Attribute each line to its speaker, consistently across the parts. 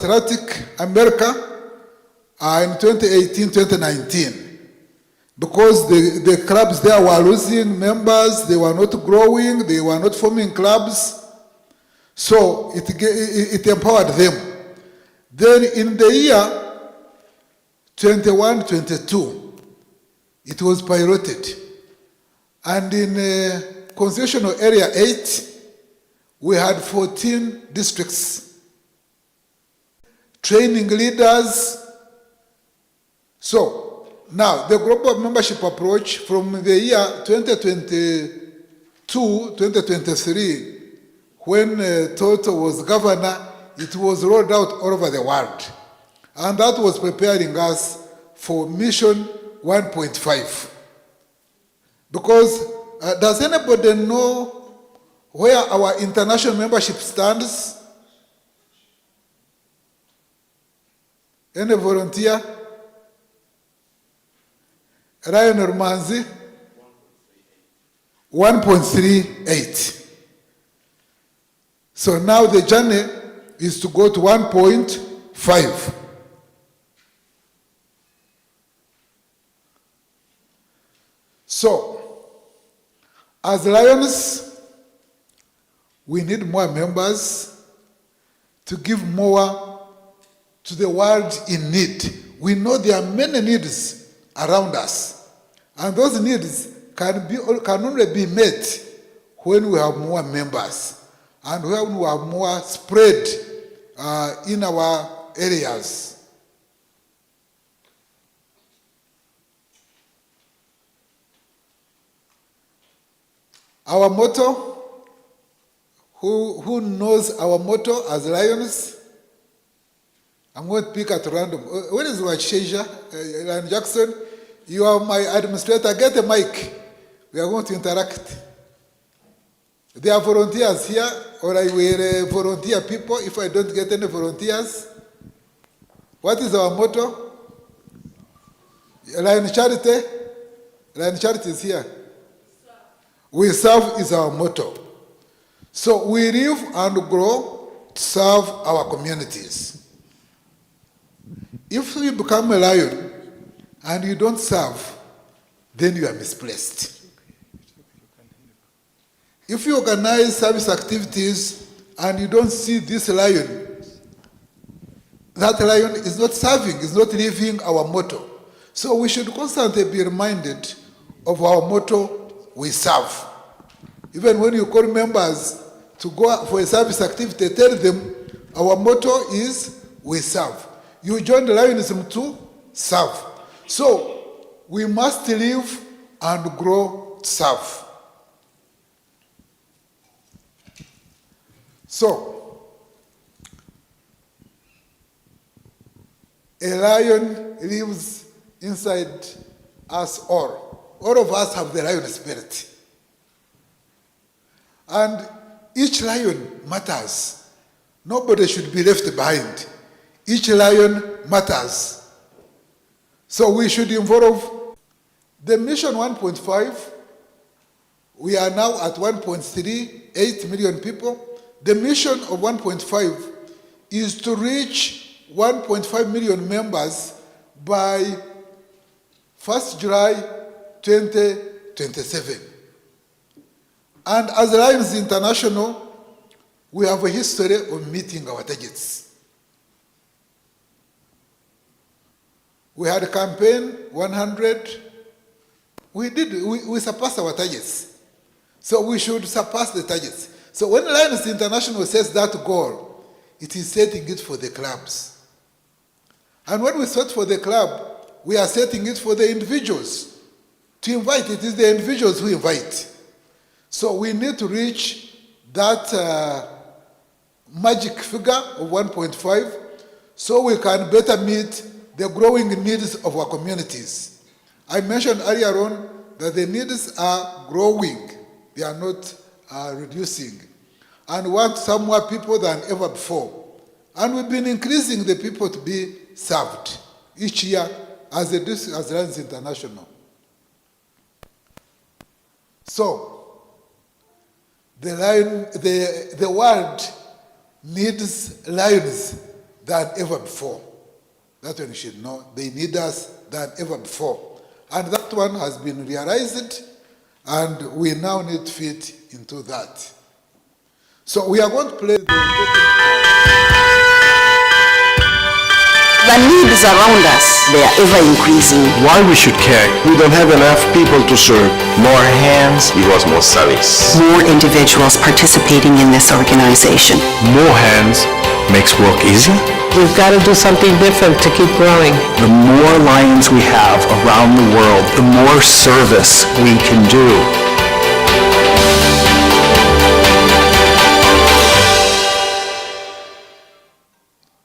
Speaker 1: Democratic America in 2018-2019 because the clubs there were losing members, they were not growing, they were not forming clubs, so it empowered them. Then in the year 21-22, it was piloted, and in Constitutional Area 8, we had 14 districts, training leaders. So now the global membership approach from the year 2022-2023, when Toto was governor, it was rolled out all over the world. And that was preparing us for Mission 1.5. Because does anybody know where our international membership stands? Any volunteer? Ryan Ormanzi? 1.38. So now the journey is to go to 1.5. So, as Lions, we need more members to give more to the world in need. We know there are many needs around us, and those needs can only be met when we have more members and when we have more spread in our areas. Our motto, who knows our motto as Lions? I'm going to pick at random. Where is Wachesha? Ryan Jackson, you are my administrator. Get a mic. We are going to interact. There are volunteers here, or I will volunteer people if I don't get any volunteers. What is our motto? Lion Charity? Lion Charity is here. We serve is our motto. So we live and grow to serve our communities. If you become a lion and you don't serve, then you are misplaced. If you organize service activities and you don't see this lion, that lion is not serving, is not living our motto. So we should constantly be reminded of our motto, we serve. Even when you call members to go for a service activity, tell them our motto is we serve. You join the Lionism to serve. So we must live and grow to serve. So a lion lives inside us all. All of us have the lion spirit. And each lion matters. Nobody should be left behind. Each lion matters. So we should involve the Mission 1.5. We are now at 1.38 million people. The mission of 1.5 is to reach 1.5 million members by 1st July 2027. And as Lions International, we have a history of meeting our targets. We had a campaign 100. We surpassed our targets. So we should surpass the targets. So when Lions International sets that goal, it is setting it for the clubs. And when we set for the club, we are setting it for the individuals. To invite, it is the individuals who invite. So we need to reach that magic figure of 1.5 so we can better meet the growing needs of our communities. I mentioned earlier on that the needs are growing. They are not reducing. And we want some more people than ever before. And we've been increasing the people to be served each year as Lions International. So, the world needs lions than ever before. That one you should know. They need us than ever before. And that one has been realized, and we now need to fit into that. So we are going to play
Speaker 2: The needs around us, they are ever increasing.
Speaker 3: Why we should care? We don't have enough people to serve.
Speaker 4: More hands equals more service.
Speaker 2: More individuals participating in this organization.
Speaker 3: More hands makes work easier.
Speaker 5: We've got to do something different to keep growing.
Speaker 3: The more lions we have around the world, the more service we can do.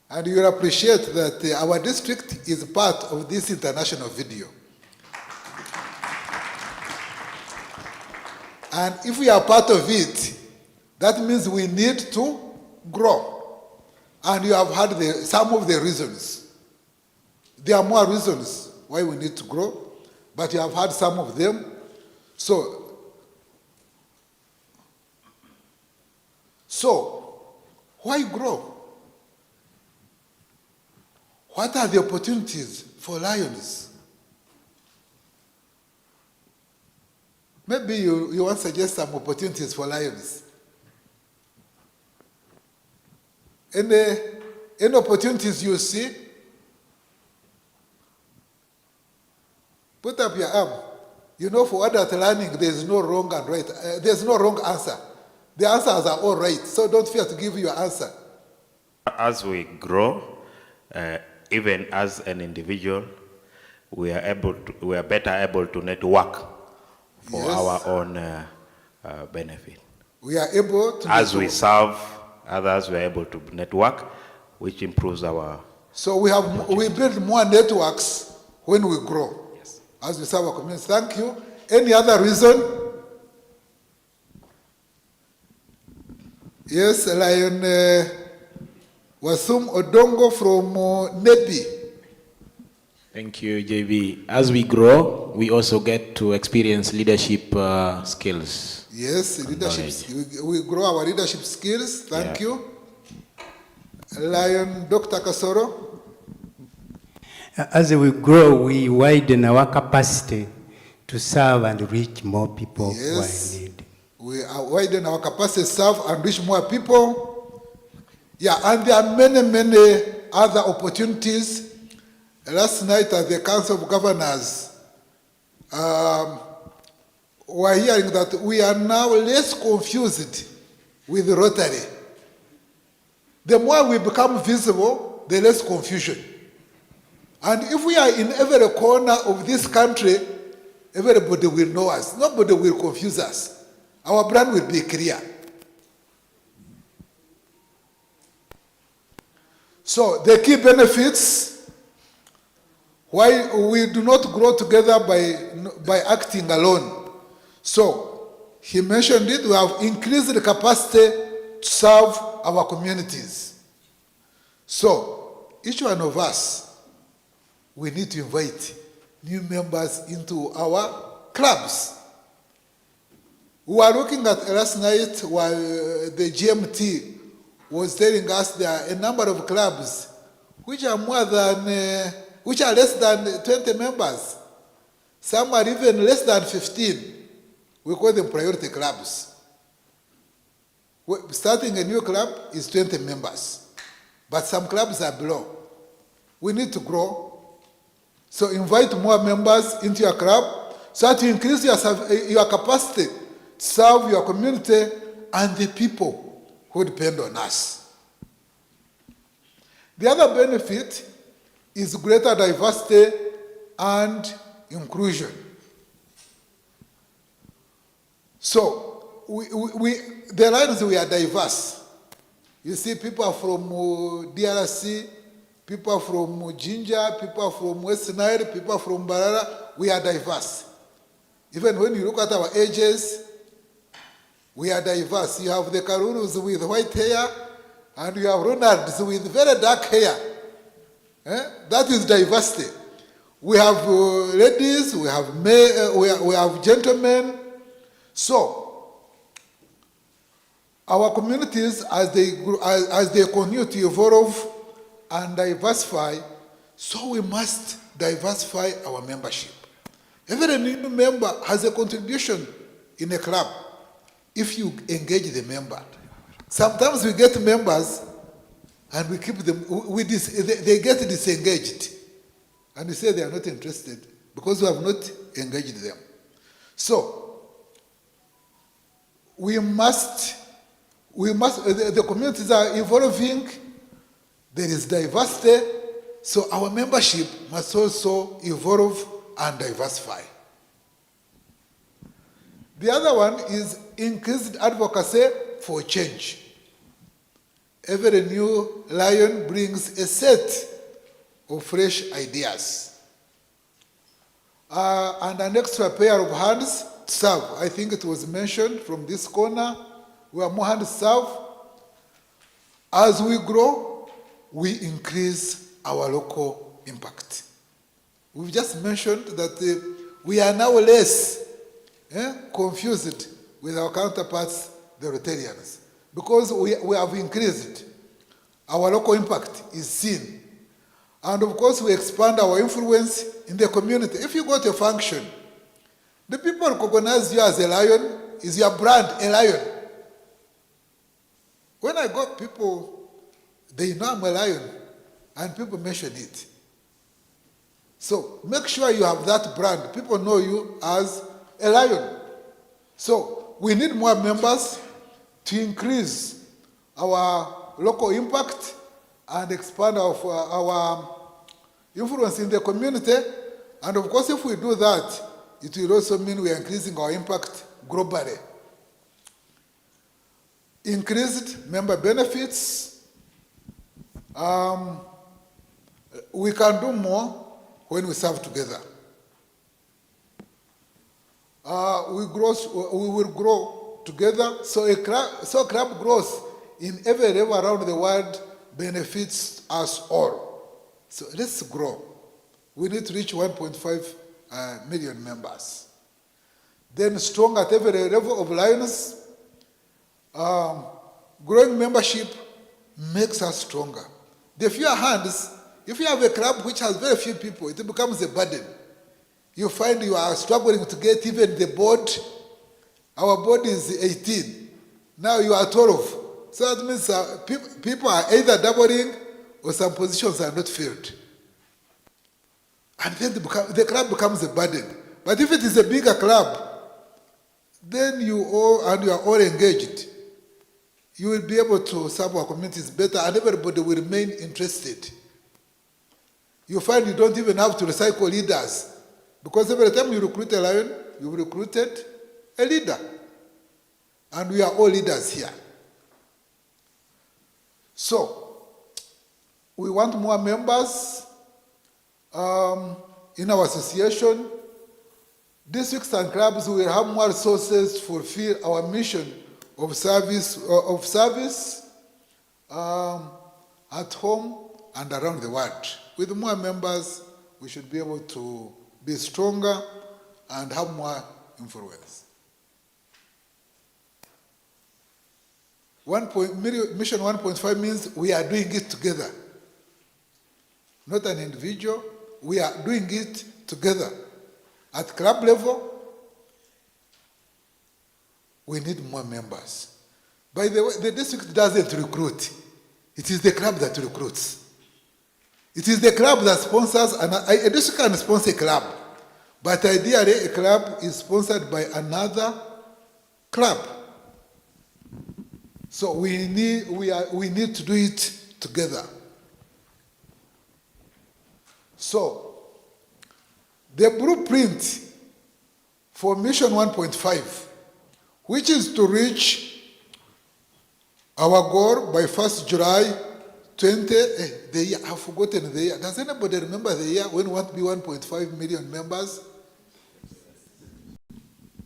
Speaker 1: And you'll appreciate that our district is part of this international video. And if we are part of it, that means we need to grow. And you have heard some of the reasons. There are more reasons why we need to grow, but you have heard some of them. So why grow? What are the opportunities for lions? Maybe you want to suggest some opportunities for lions. Any opportunities you see? Put up your arm. You know, for adult learning, there is no wrong and right. There's no wrong answer. The answers are all right, so don't fear to give your answer.
Speaker 4: As we grow, even as an individual, we are better able to network for our own benefit.
Speaker 1: We are able to
Speaker 4: as we serve others, we are able to network, which improves our.
Speaker 1: So we build more networks when we grow.
Speaker 4: Yes.
Speaker 1: As we serve our community. Thank you. Any other reason? Yes, Lion Wasum Odongo from Nepi.
Speaker 6: Thank you, JB. As we grow, we also get to experience leadership skills.
Speaker 1: Yes, leadership. We grow our leadership skills. Thank you. Lion Dr. Kasoro.
Speaker 7: As we grow, we widen our capacity to serve and reach more people who are in need.
Speaker 1: We widen our capacity to serve and reach more people. Yeah, and there are many other opportunities. Last night at the Council of Governors, we're hearing that we are now less confused with Rotary. The more we become visible, the less confusion. And if we are in every corner of this country, everybody will know us. Nobody will confuse us. Our brand will be clear. So the key benefits, why we do not grow together by acting alone. So he mentioned it, we have increased the capacity to serve our communities. So each one of us, we need to invite new members into our clubs. We were looking at last night while the GMT was telling us there are a number of clubs which are less than 20 members. Some are even less than 15. We call them priority clubs. Starting a new club is 20 members, but some clubs are below. We need to grow. So invite more members into your club so that you increase your capacity to serve your community and the people who depend on us. The other benefit is greater diversity and inclusion. So the lines, we are diverse. You see, people are from DRC, people are from Jinja, people are from West Nile, people are from Mbarara. We are diverse. Even when you look at our ages, we are diverse. You have the Karurus with white hair, and you have Ronalds with very dark hair. That is diversity. We have ladies, we have gentlemen. So, our communities, as they continue to evolve and diversify, so we must diversify our membership. Every new member has a contribution in a club if you engage the member. Sometimes we get members and we keep them, they get disengaged. And we say they are not interested because we have not engaged them. So, the communities are evolving, there is diversity, so our membership must also evolve and diversify. The other one is increased advocacy for change. Every new lion brings a set of fresh ideas. And an extra pair of hands to serve. I think it was mentioned from this corner, we have more hands to serve. As we grow, we increase our local impact. We've just mentioned that we are now less confused with our counterparts, the Rotarians, because we have increased. Our local impact is seen. And of course, we expand our influence in the community. If you go to a function, the people recognize you as a lion, is your brand a lion. When I got people, they know I'm a lion, and people mention it. So make sure you have that brand. People know you as a lion. So we need more members to increase our local impact and expand our influence in the community. And of course, if we do that, it will also mean we are increasing our impact globally. Increased member benefits. We can do more when we serve together. We will grow together. So club growth in every level around the world benefits us all. So let's grow. We need to reach 1.5 million members. Then strong at every level of Lions. Growing membership makes us stronger. The fewer hands, if you have a club which has very few people, it becomes a burden. You find you are struggling to get even the board. Our board is 18. Now you are 12. So that means people are either doubling or some positions are not filled. And then the club becomes a burden. But if it is a bigger club, then you are all engaged. You will be able to serve our communities better and everybody will remain interested. You find you don't even have to recycle leaders because every time you recruit a lion, you've recruited a leader. And we are all leaders here. So, we want more members in our association. Districts and clubs will have more resources to fulfill our mission of service at home and around the world. With more members, we should be able to be stronger and have more influence. Mission 1.5 means we are doing it together. Not an individual, we are doing it together. At club level, we need more members. By the way, the district doesn't recruit. It is the club that recruits. It is the club that sponsors, a district can sponsor a club, but ideally a club is sponsored by another club. So we need to do it together. So the blueprint for Mission 1.5, which is to reach our goal by 1st July 20, the year, I've forgotten the year. Does anybody remember the year when we want to be 1.5 million members?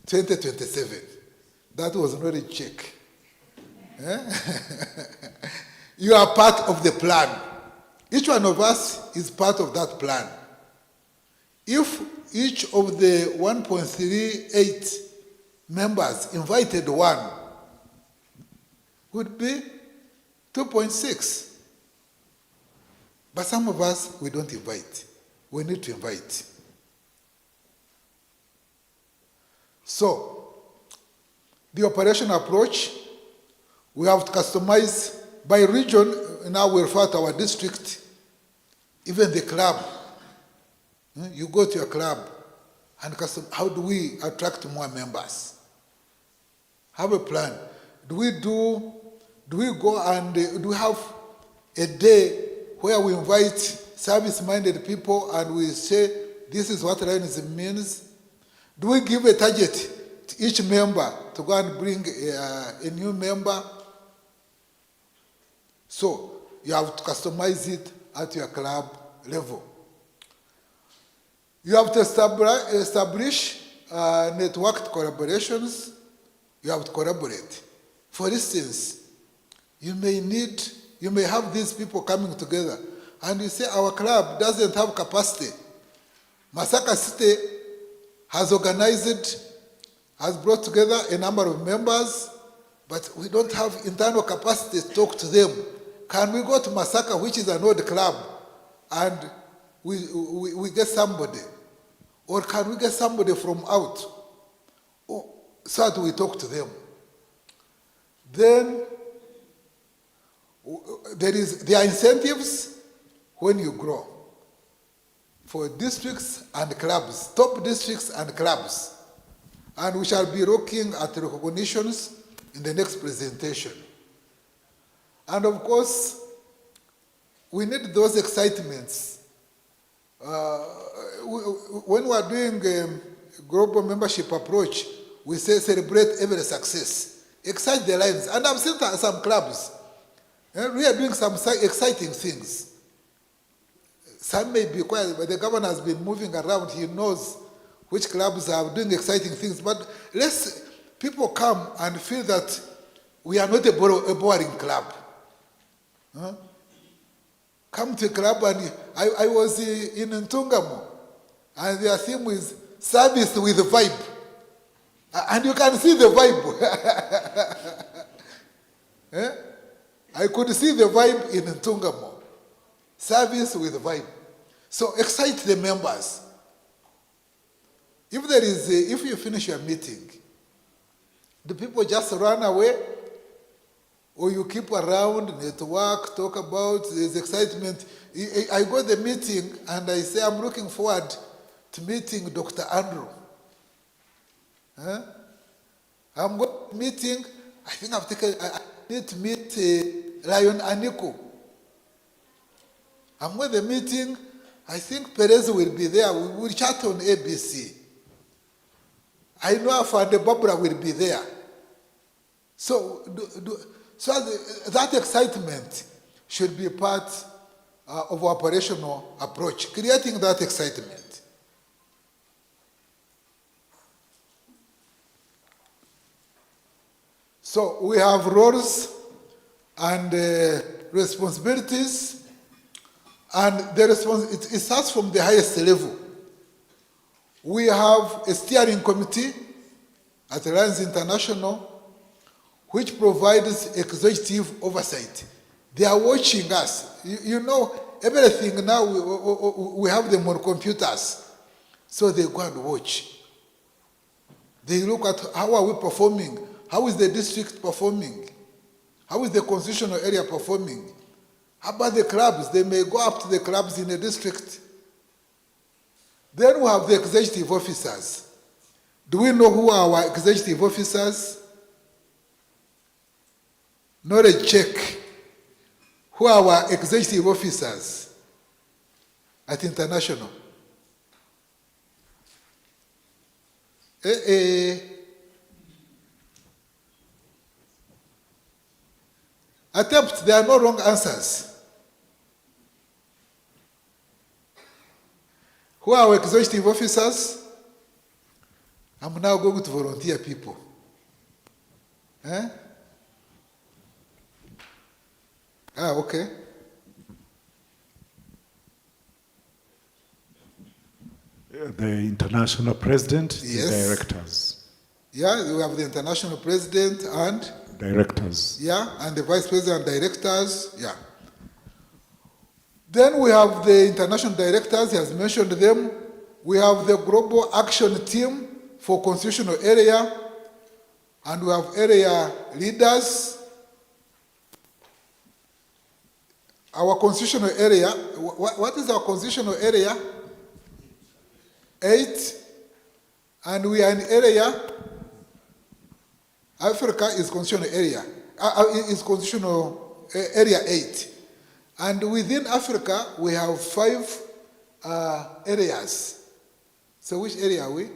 Speaker 1: 2027. That was not a check. You are part of the plan. Each one of us is part of that plan. If each of the 1.38 members invited one, would be 2.6. But some of us, we don't invite. We need to invite. So, the operation approach, we have to customize by region. Now we refer to our district, even the club. You go to your club and how do we attract more members? Have a plan. Do we go and do we have a day where we invite service-minded people and we say, this is what Lionism means? Do we give a target to each member to go and bring a new member? So you have to customize it at your club level. You have to establish networked collaborations. You have to collaborate. For instance, you may have these people coming together and you say our club doesn't have capacity. Masaka City has organized, has brought together a number of members, but we don't have internal capacity to talk to them. Can we go to Masaka, which is an old club, and we get somebody? Or can we get somebody from out? So that we talk to them. Then there are incentives when you grow for districts and clubs, top districts and clubs. And we shall be looking at recognitions in the next presentation. And of course, we need those excitements. When we are doing a global membership approach, we say celebrate every success. Excite the lions. And I've seen some clubs. We are doing some exciting things. Some may be quiet, but the governor has been moving around. He knows which clubs are doing exciting things. But people come and feel that we are not a boring club. Come to a club, and I was in Ntungamo, and their theme is service with vibe. And you can see the vibe. I could see the vibe in Ntungamo. Service with vibe. So excite the members. If you finish your meeting, do people just run away? Or you keep around, network, talk about, there's excitement. I go to the meeting and I say, I'm looking forward to meeting Dr. Andrew. I'm going to meeting, I think I need to meet Lion Aniko. I'm going to the meeting, I think Perez will be there. We will chat on ABC. I know Afande Barbara will be there. So that excitement should be part of our operational approach, creating that excitement. So we have roles and responsibilities, and it starts from the highest level. We have a steering committee at Lions International, which provides executive oversight. They are watching us. You know, everything now, we have them on computers. So they go and watch. They look at how are we performing? How is the district performing? How is the constitutional area performing? How about the clubs? They may go up to the clubs in a district. Then we have the executive officers. Do we know who are our executive officers? Knowledge check. Who are our executive officers at International? Attempt, there are no wrong answers. Who are our executive officers? I'm now going to volunteer people. Okay.
Speaker 8: The international president,
Speaker 1: Yes.
Speaker 8: the directors.
Speaker 1: Yeah, we have the international president and?
Speaker 8: Directors.
Speaker 1: Yeah, and the vice president and directors, yeah. Then we have the international directors, he has mentioned them. We have the global action team for constitutional area, and we have area leaders. Our constitutional area, what is our constitutional area? 8. And we are in area, Africa is constitutional area, is constitutional area 8. And within Africa, we have 5 areas. So which area are we?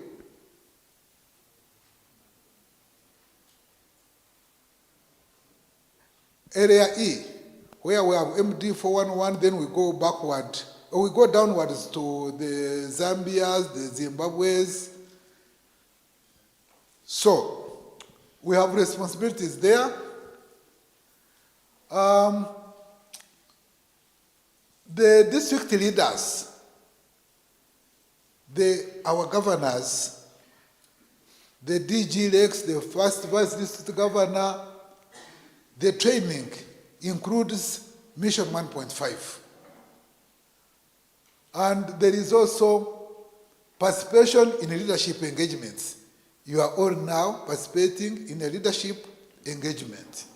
Speaker 1: Area E, where we have MD 411, then we go backward, or we go downwards to the Zambias, the Zimbabwe's. So, we have responsibilities there. The district leaders, our governors, the DG Lex, the first vice district governor, the training includes Mission 1.5. And there is also participation in leadership engagements. You are all now participating in a leadership engagement.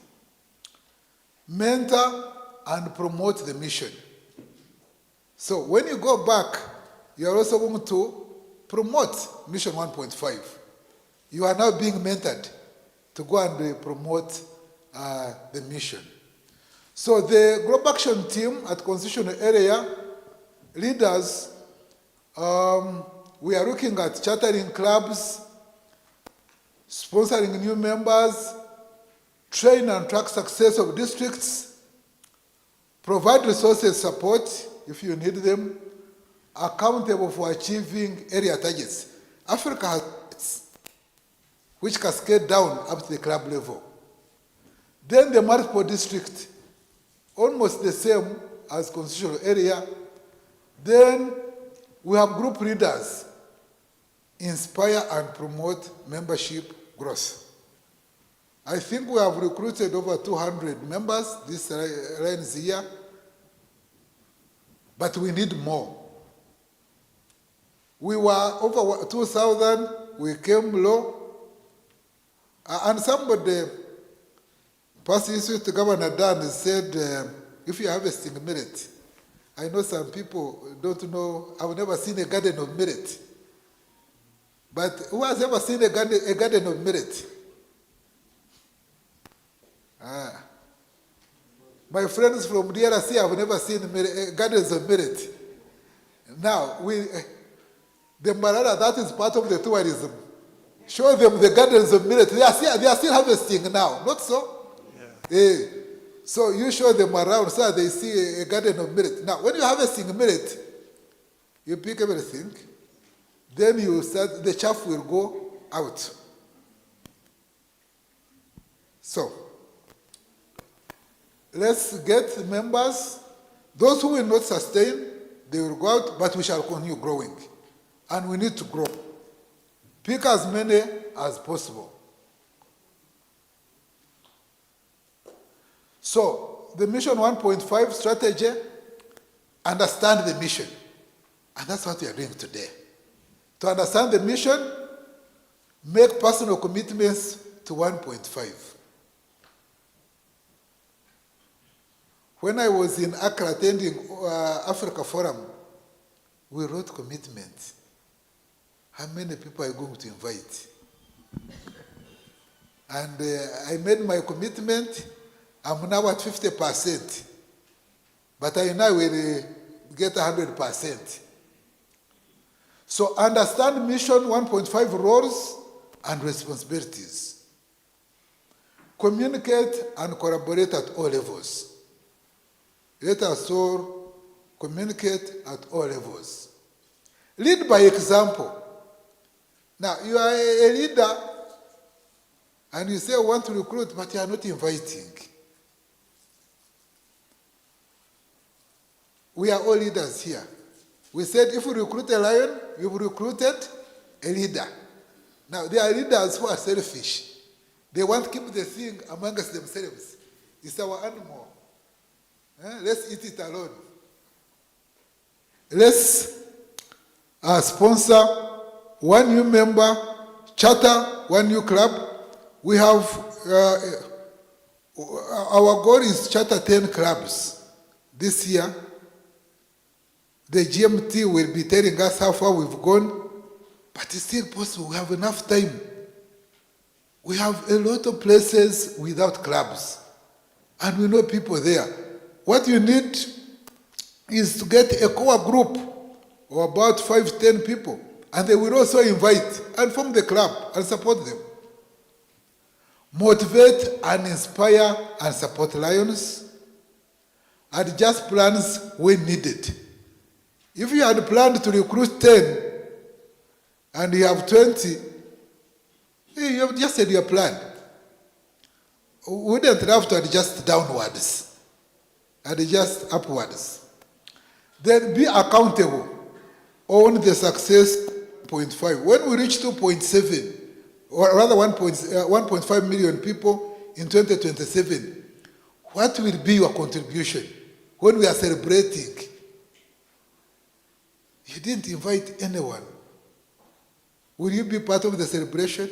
Speaker 1: Mentor and promote the mission. So when you go back, you are also going to promote Mission 1.5. You are now being mentored to go and promote the mission. So the Global Action Team at Constitutional Area leaders, we are looking at chartering clubs, sponsoring new members, train and track success of districts, provide resources support if you need them, accountable for achieving area targets. Africa has targets which cascade down up to the club level. Then the multiple district, almost the same as constitutional area. Then we have group leaders, inspire and promote membership growth. I think we have recruited over 200 members this lines here, but we need more. We were over 2,000, we came low, and somebody, past district governor Dan said, if you have a harvesting merit, I know some people don't know, I've never seen a garden of merit. But who has ever seen a garden of merit? My friends from DRC have never seen gardens of merit. Now, the Mbarara, that is part of the tourism. Show them the gardens of merit. They are still harvesting now, not so? Yeah. So you show them around so they see a garden of merit. Now, when you're harvesting merit, you pick everything, then you start, the chaff will go out. So, let's get members. Those who will not sustain, they will go out, but we shall continue growing. And we need to grow. Pick as many as possible. So, the Mission 1.5 strategy, understand the mission. And that's what we are doing today. To understand the mission, make personal commitments to 1.5. When I was in Accra attending Africa Forum, we wrote commitments. How many people are you going to invite? And I made my commitment. I'm now at 50%. But I now will get 100%. So understand Mission 1.5 roles and responsibilities. Communicate and collaborate at all levels. Let us all communicate at all levels. Lead by example. Now, you are a leader, and you say you want to recruit, but you are not inviting. We are all leaders here. We said if we recruit a lion, you've recruited a leader. Now, there are leaders who are selfish. They want to keep the thing amongst themselves. It's our animal. Let's eat it alone. let's sponsor one new member, charter one new club. We have, our goal is charter 10 clubs this year. The GMT will be telling us how far we've gone, but it's still possible. We have enough time. We have a lot of places without clubs, and we know people there. What you need is to get a core group of about 5, 10 people, and they will also invite and form the club and support them. Motivate and inspire and support Lions. Adjust plans when needed. If you had planned to recruit 10 and you have 20, you have just said your plan. We wouldn't have to adjust downwards, adjust upwards. Then be accountable on the success 0.5. When we reach 2.7, or rather 1.5 million people in 2027, what will be your contribution when we are celebrating? You didn't invite anyone. Will you be part of the celebration?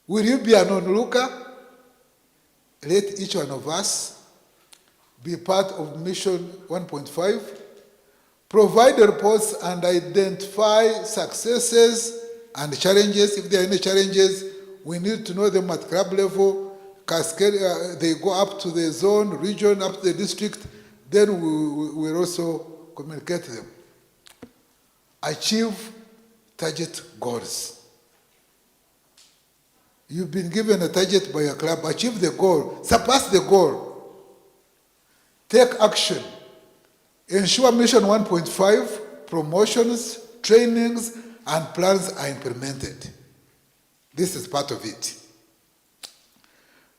Speaker 1: Will you be an onlooker? Let each one of us be part of Mission 1.5, provide reports and identify successes and challenges. If there are any challenges, we need to know them at club level, cascade, they go up to the zone, region, up to the district, then we will also communicate them. Achieve target goals. You've been given a target by your club, achieve the goal, surpass the goal. Take action. Ensure Mission 1.5 promotions, trainings, and plans are implemented. This is part of it.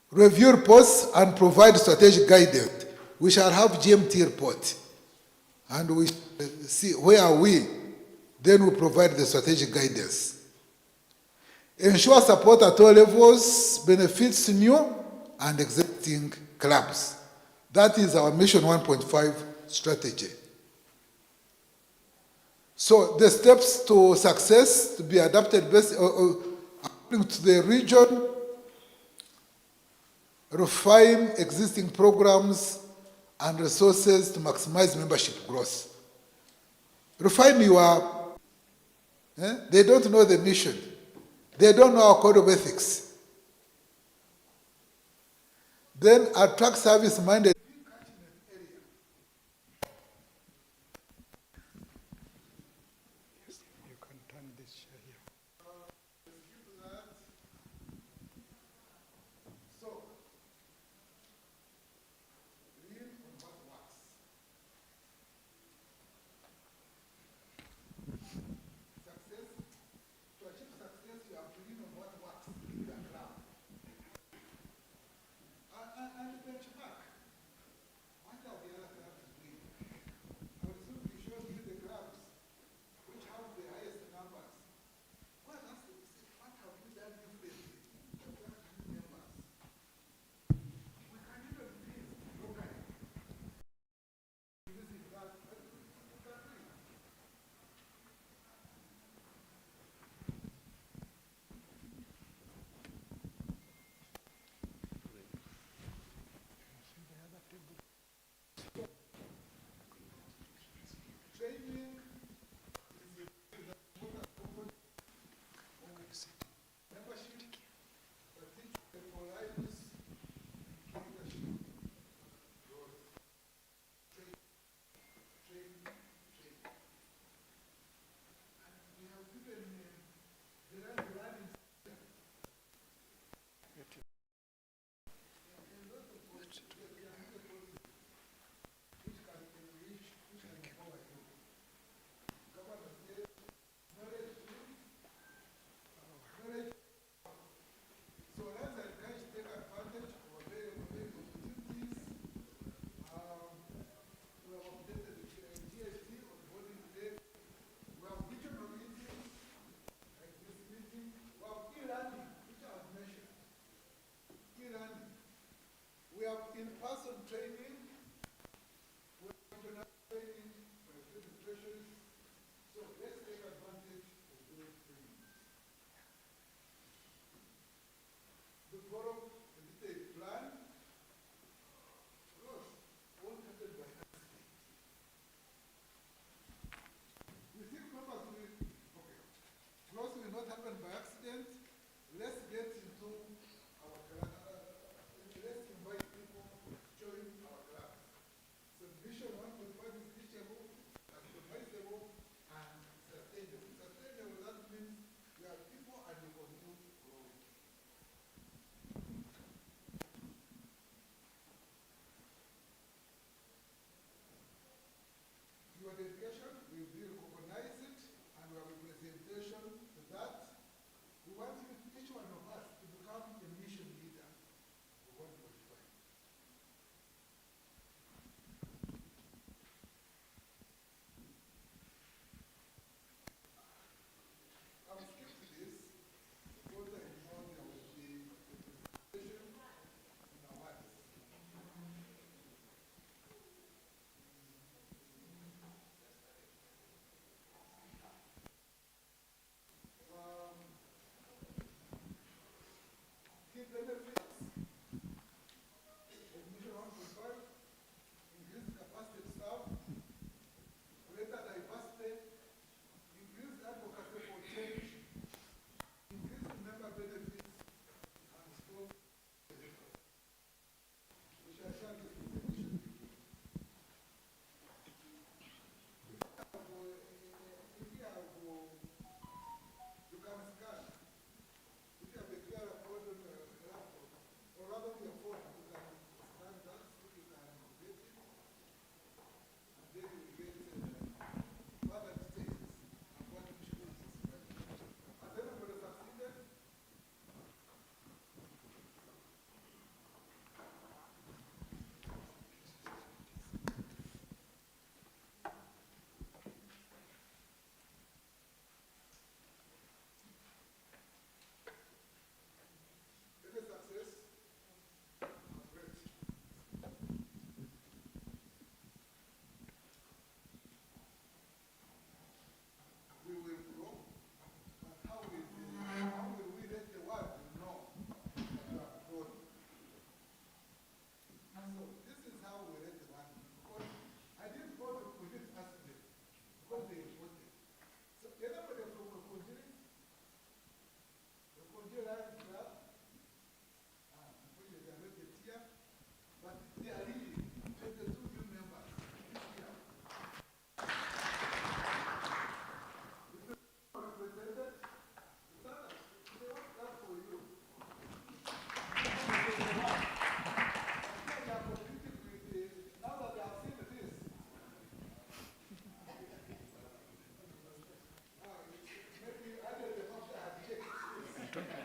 Speaker 1: Review reports and provide strategic guidance. We shall have GMT report, and we see where are we. Then we provide the strategic guidance. Ensure support at all levels benefits new and existing clubs. That is our Mission 1.5 strategy. So the steps to success to be adapted based according to the region, refine existing programs and resources to maximize membership growth. Refine your, they don't know the mission. They don't know our code of ethics. Then attract service-minded.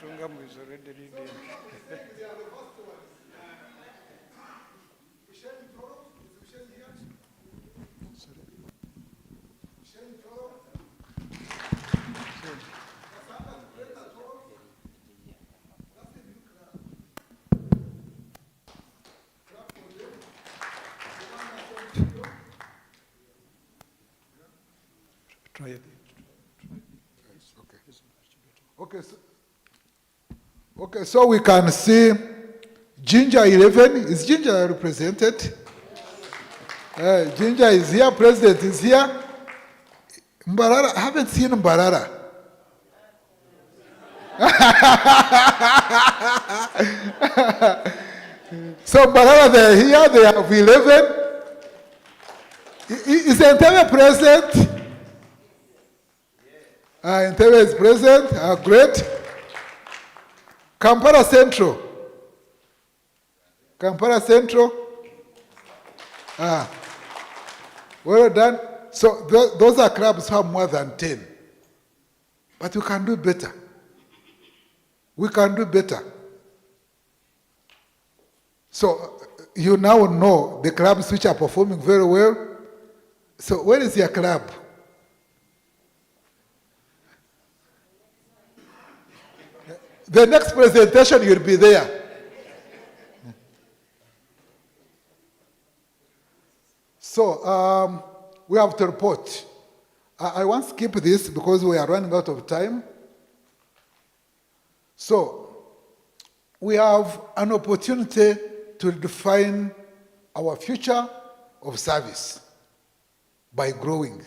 Speaker 9: Tungam is already reading. Try it.
Speaker 1: Okay, so we can see Ginger 11. Is Ginger represented? Ginger is here, President is here. Mbarara, I haven't seen Mbarara. So Mbarara, they're here, they have 11. Is Entebbe present? Entebbe is present, great. Kampala Central. Kampala Central. Well done. So those are clubs who have more than 10. But we can do better. We can do better. So you now know the clubs which are performing very well. So where is your club? The next presentation, you'll be there. So we have to report. I won't skip this because we are running out of time. So we have an opportunity to define our future of service by growing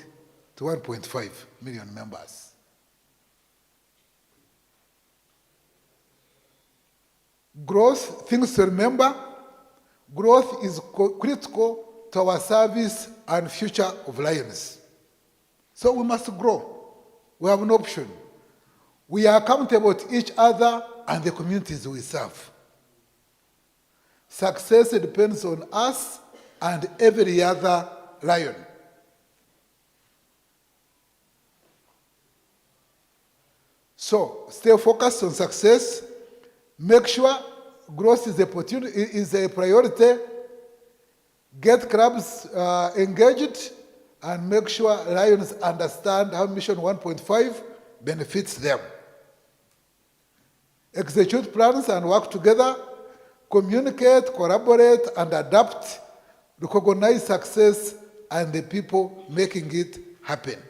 Speaker 1: to 1.5 million members. Growth, things to remember, growth is critical to our service and future of Lions. So we must grow. We have an option. We are accountable to each other and the communities we serve. Success depends on us and every other Lion. So stay focused on success. Make sure growth is a priority. Get clubs engaged and make sure Lions understand how Mission 1.5 benefits them. Execute plans and work together. Communicate, collaborate, and adapt. Recognize success and the people making it happen.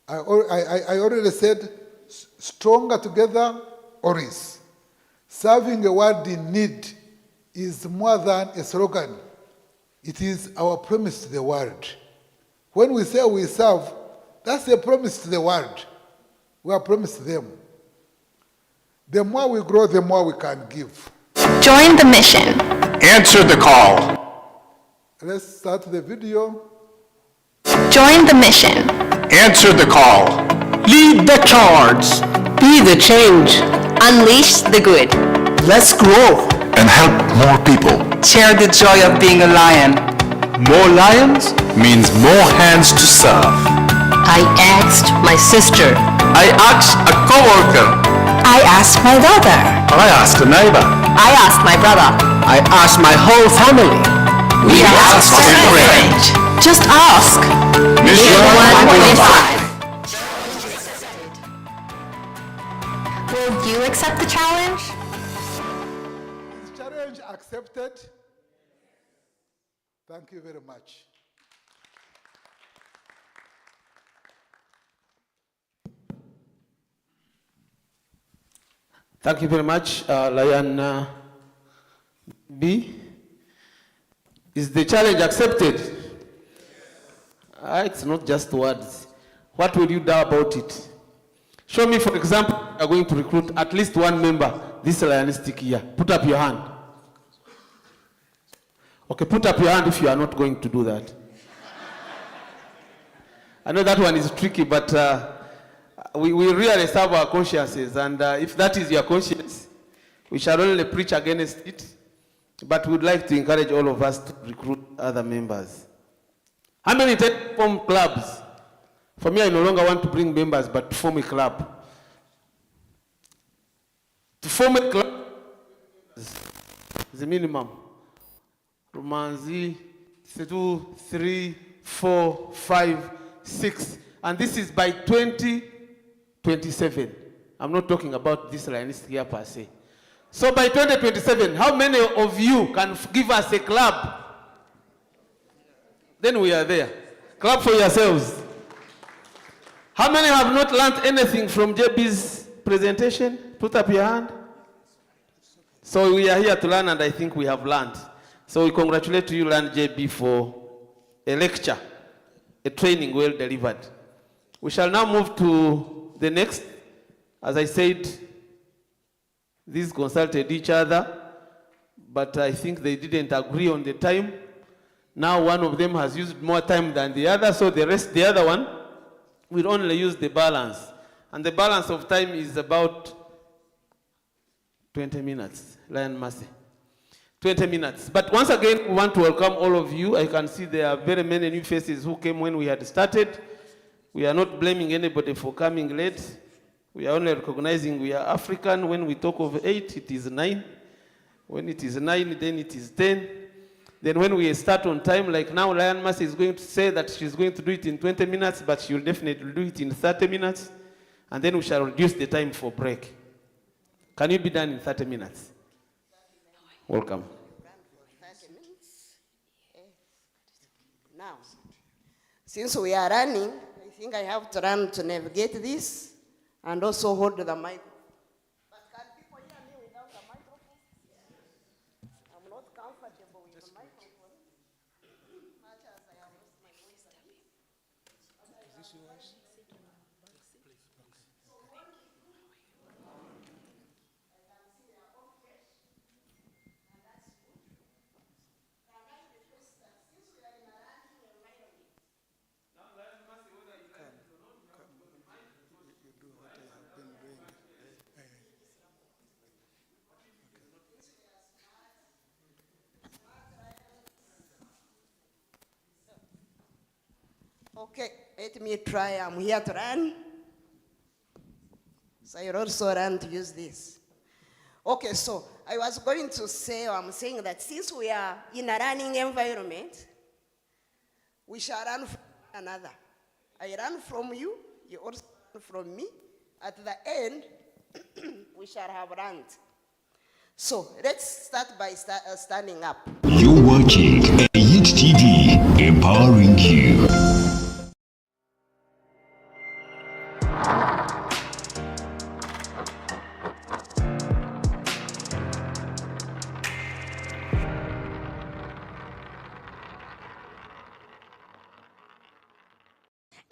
Speaker 1: I already said, stronger together always. Serving a world in need is more than a slogan. It is our promise to the world. When we say we serve, that's a promise to the world. We are promised to them. The more we grow, the more we can give.
Speaker 2: Join the mission.
Speaker 3: Answer the call.
Speaker 1: Let's start the video.
Speaker 2: Join the mission.
Speaker 3: Answer the call. Lead the charge.
Speaker 5: Be the change.
Speaker 2: Unleash the good.
Speaker 3: Let's grow and help more people.
Speaker 2: Share the joy of being a lion.
Speaker 3: More lions means more hands to serve.
Speaker 2: I asked my sister.
Speaker 3: I asked a coworker.
Speaker 2: I asked my daughter.
Speaker 3: I asked a neighbor.
Speaker 2: I asked my brother.
Speaker 3: I asked my whole family.
Speaker 2: We asked for courage. Just ask.
Speaker 3: Mission 125.
Speaker 2: Will you accept the challenge?
Speaker 1: Is challenge accepted? Thank you very much.
Speaker 6: Thank you very much, Lion B. Is the challenge accepted? It's not just words. What will you do about it? Show me, for example, you are going to recruit at least one member this Lionistic year. Put up your hand. Okay, put up your hand if you are not going to do that. I know that one is tricky, but we really serve our consciences, and if that is your conscience, we shall only preach against it, but we would like to encourage all of us to recruit other members. How many form clubs? For me, I no longer want to bring members, but to form a club. To form a club is the minimum. Romanzi, 2, 3, 4, 5, 6, and this is by 2027. I'm not talking about this Lionistic year per se. So by 2027, how many of you can give us a club? Then we are there. Clap for yourselves. How many have not learned anything from JB's presentation? Put up your hand. So we are here to learn, and I think we have learned. So we congratulate you, Learn JB, for a lecture, a training well delivered. We shall now move to the next. As I said, these consulted each other, but I think they didn't agree on the time. Now one of them has used more time than the other, so the other one will only use the balance. And the balance of time is about 20 minutes. Lion Mercy. 20 minutes. But once again, we want to welcome all of you. I can see there are very many new faces who came when we had started. We are not blaming anybody for coming late. We are only recognizing we are African. When we talk of 8, it is 9. When it is 9, then it is 10. Then when we start on time, like now, Lion Mercy is going to say that she's going to do it in 20 minutes, but she'll definitely do it in 30 minutes. And then we shall reduce the time for break. Can you be done in 30 minutes? Welcome.
Speaker 10: Now, since we are running, I think I have to run to navigate this and also hold the mic. But can people hear me without the microphone? I'm not comfortable with the microphone. Much as I have lost my voice. Is this yours? Okay, let me try. I'm here to run. So I also run to use this. Okay, so I was going to say, I'm saying that since we are in a running environment, we shall run from another. I run from you, you also run from me. At the end, we shall have run. So let's start by standing up.
Speaker 11: You're watching AIT TV, empowering you.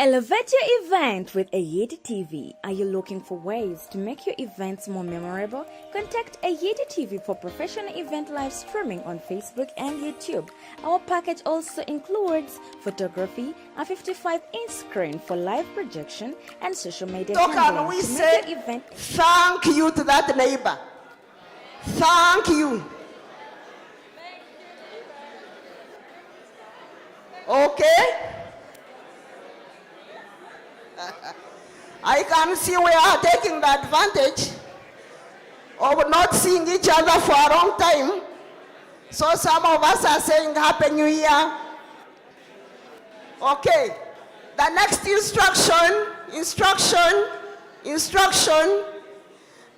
Speaker 12: Elevate your event with Ayeti TV. Are you looking for ways to make your events more memorable? Contact Ayeti TV for professional event live streaming on Facebook and YouTube. Our package also includes photography, a 55-inch screen for live projection, and social media
Speaker 10: So can
Speaker 12: handling
Speaker 10: we
Speaker 12: to
Speaker 10: say
Speaker 12: make your event.
Speaker 10: Thank you to that neighbor? Thank you. Okay? I can see we are taking the advantage of not seeing each other for a long time. So some of us are saying Happy New Year. Okay. The next instruction.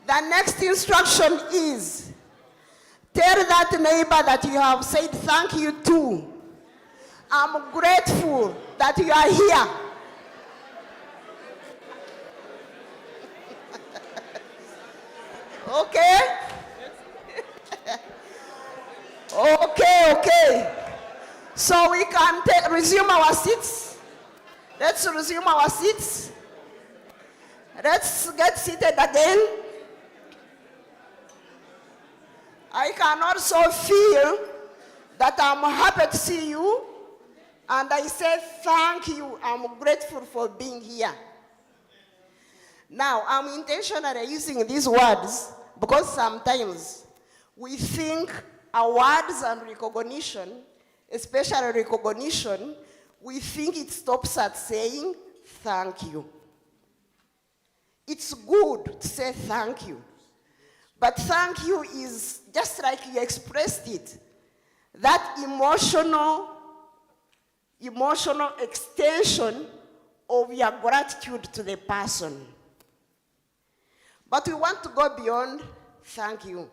Speaker 10: The next instruction is tell that neighbor that you have said thank you to. I'm grateful that you are here. Okay? Okay. So we can resume our seats. Let's resume our seats. Let's get seated again. I can also feel that I'm happy to see you. And I say thank you. I'm grateful for being here. Now, I'm intentionally using these words because sometimes we think awards and recognition, especially recognition, we think it stops at saying thank you. It's good to say thank you. But thank you is just like you expressed it, that emotional extension of your gratitude to the person. But we want to go beyond thank you,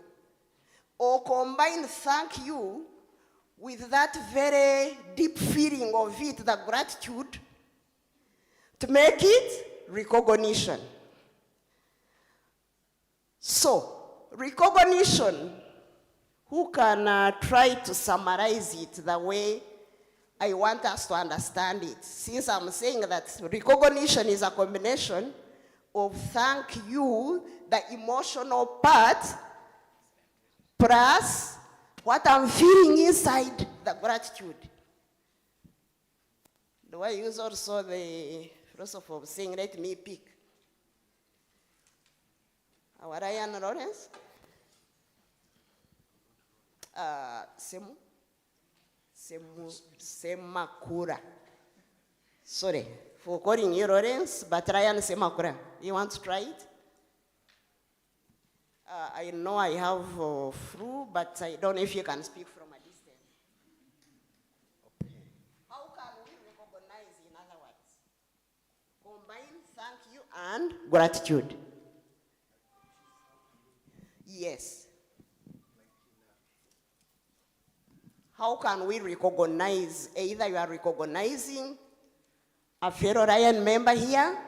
Speaker 10: or combine thank you with that very deep feeling of it, the gratitude, to make it recognition. So, recognition, who can try to summarize it the way I want us to understand it? Since I'm saying that recognition is a combination of thank you, the emotional part, plus what I'm feeling inside the gratitude. Do I use also the philosophy of saying, let me pick? Our Ryan Lawrence? Semakura. Sorry for calling you Lawrence, but Ryan Semakura. You want to try it? I know I have flu, but I don't know if you can speak from a distance. Okay. How can we recognize, in other words, combine thank you and gratitude? Yes. How can we recognize, either you are recognizing a fellow Ryan member here,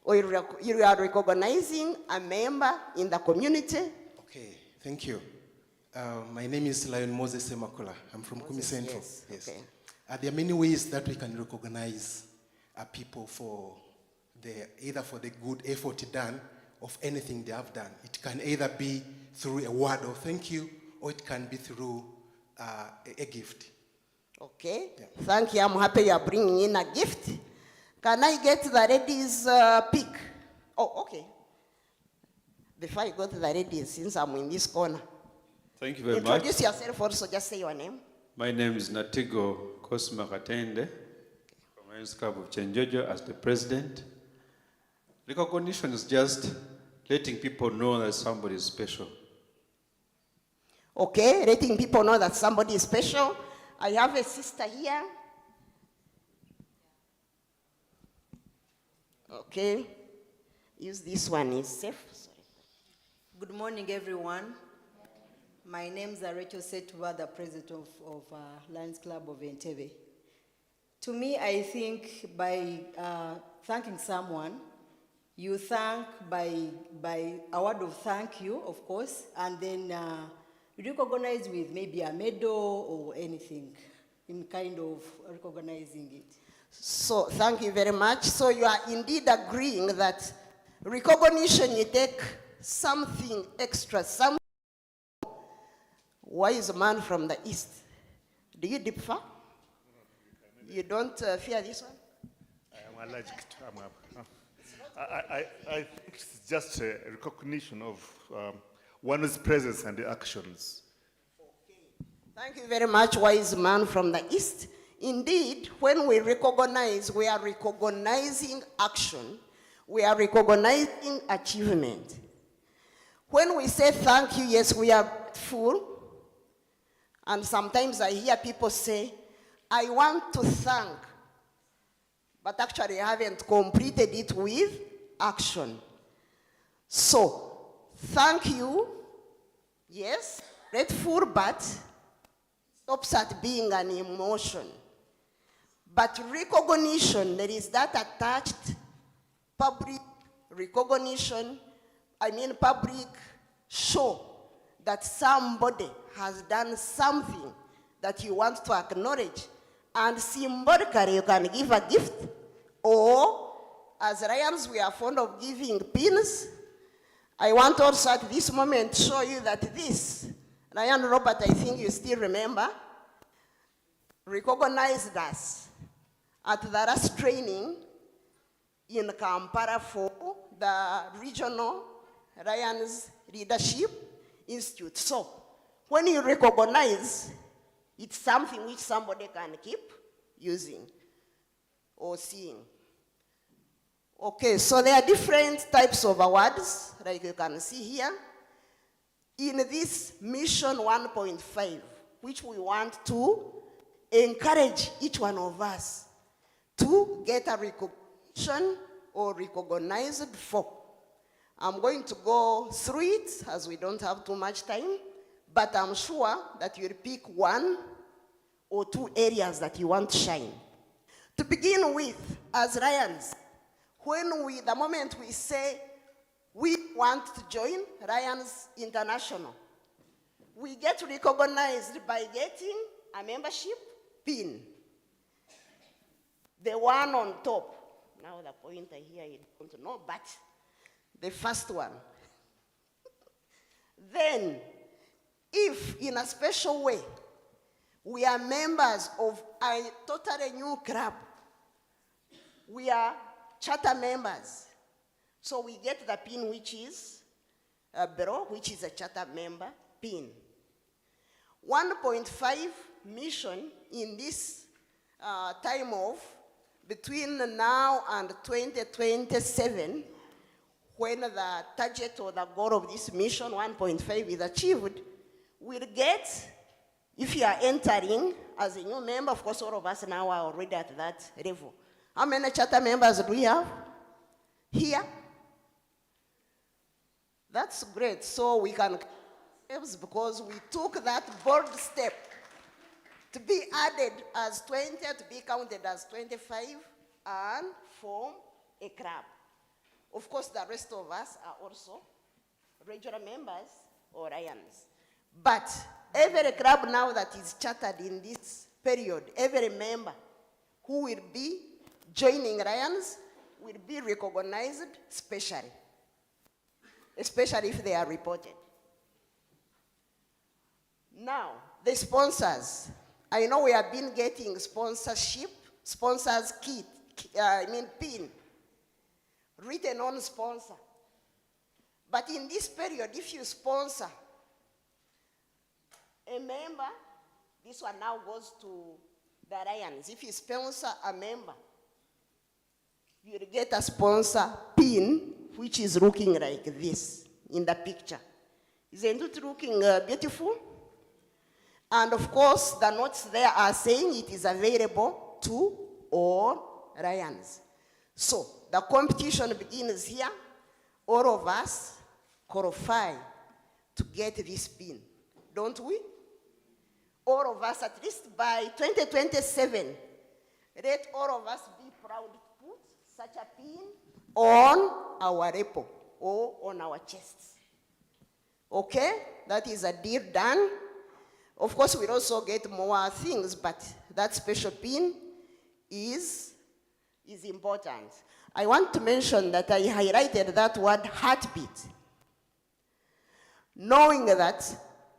Speaker 10: or you are recognizing a member in the community?
Speaker 13: Okay, thank you. My name is Lion Moses Semakula. I'm from Kumi Central. Yes.
Speaker 10: Okay.
Speaker 13: There are many ways that we can recognize people for either for the good effort done of anything they have done. It can either be through a word of thank you, or it can be through a gift.
Speaker 10: Okay, yeah. Thank you. I'm happy you are bringing in a gift. Can I get the ladies' pick? Oh, okay. Before I go to the ladies, since I'm in this corner.
Speaker 14: Thank you very much.
Speaker 10: Introduce yourself also, just say your name.
Speaker 14: My name is Natigo Cosma Katende, from Lions Club of Chenjojo as the president. Recognition is just letting people know that somebody is special.
Speaker 10: Okay, letting people know that somebody is special. I have a sister here. Okay, use this one, is safe. Sorry.
Speaker 15: Good morning, everyone. My name is Rachel Setuba, the president of Lions Club of Entebbe. To me, I think by thanking someone, you thank by a word of thank you, of course, and then you recognize with maybe a medal or anything in kind of recognizing it.
Speaker 10: So thank you very much. So you are indeed agreeing that recognition, you take something extra, some wise man from the East. Do you differ? You don't fear this one?
Speaker 16: I am allergic to I think it's just a recognition of one's presence and the actions.
Speaker 10: Thank you very much, wise man from the East. Indeed, when we recognize, we are recognizing action. We are recognizing achievement. When we say thank you, yes, we are grateful. And sometimes I hear people say, I want to thank, but actually I haven't completed it with action. So, thank you, yes, grateful, but stops at being an emotion. But recognition, there is that attached public recognition, public show that somebody has done something that you want to acknowledge. And symbolically, you can give a gift, or as Ryans, we are fond of giving pins. I want also at this moment to show you that this, Ryan Robert, I think you still remember, recognized us at the last training in Kampala for the regional Ryan's Leadership Institute. So, when you recognize, it's something which somebody can keep using or seeing. Okay, so there are different types of awards, like you can see here. In this mission 1.5, which we want to encourage each one of us to get a recognition or recognized for. I'm going to go through it as we don't have too much time, but I'm sure that you'll pick one or two areas that you want to shine. To begin with, as Ryans, the moment we say we want to join Ryans International, we get recognized by getting a membership pin. The one on top. Now the pointer here, you don't know, but the first one. Then, if in a special way, we are members of a totally new club, we are charter members. So we get the pin, which is a bureau, which is a charter member pin. 1.5 mission in this time of between now and 2027, when the target or the goal of this mission 1.5 is achieved, we'll get, if you are entering as a new member, of course all of us now are already at that level. How many charter members do we have here? That's great. So we can, because we took that bold step to be added as 20, to be counted as 25, and form a club. Of course, the rest of us are also regular members or Ryans. But every club now that is chartered in this period, every member who will be joining Ryans will be recognized specially, especially if they are reported. Now, the sponsors. I know we have been getting sponsorship, sponsors kit, pin, written on sponsor. But in this period, if you sponsor a member, this one now goes to the Ryans. If you sponsor a member, you'll get a sponsor pin, which is looking like this in the picture. Isn't it looking beautiful? And of course, the notes there are saying it is available to all Ryans. So, the competition begins here. All of us qualify to get this pin, don't we? All of us, at least by 2027, let all of us be proud to put such a pin on our repo or on our chests. Okay? That is a deal done. Of course, we'll also get more things, but that special pin is is important. I want to mention that I highlighted that word heartbeat, knowing that,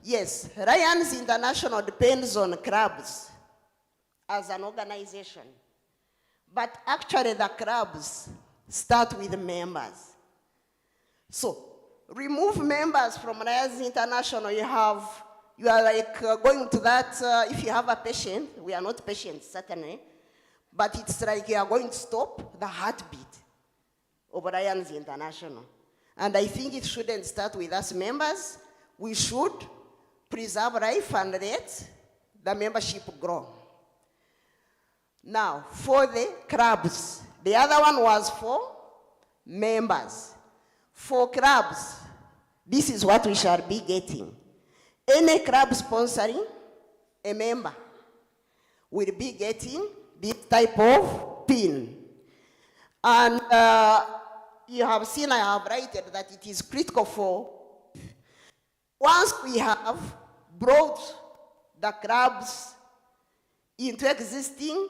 Speaker 10: yes, Lions International depends on clubs as an organization, but actually the clubs start with members. So, remove members from Lions International, you are like going to that, if you have a patient, we are not patients, certainly, but it's like you are going to stop the heartbeat of Lions International. And I think it shouldn't start with us members. We should preserve life and let the membership grow. Now, for the clubs, the other one was for members. For clubs, this is what we shall be getting. Any club sponsoring a member will be getting this type of pin. And you have seen, I have written that it is critical for, once we have brought the clubs into existing,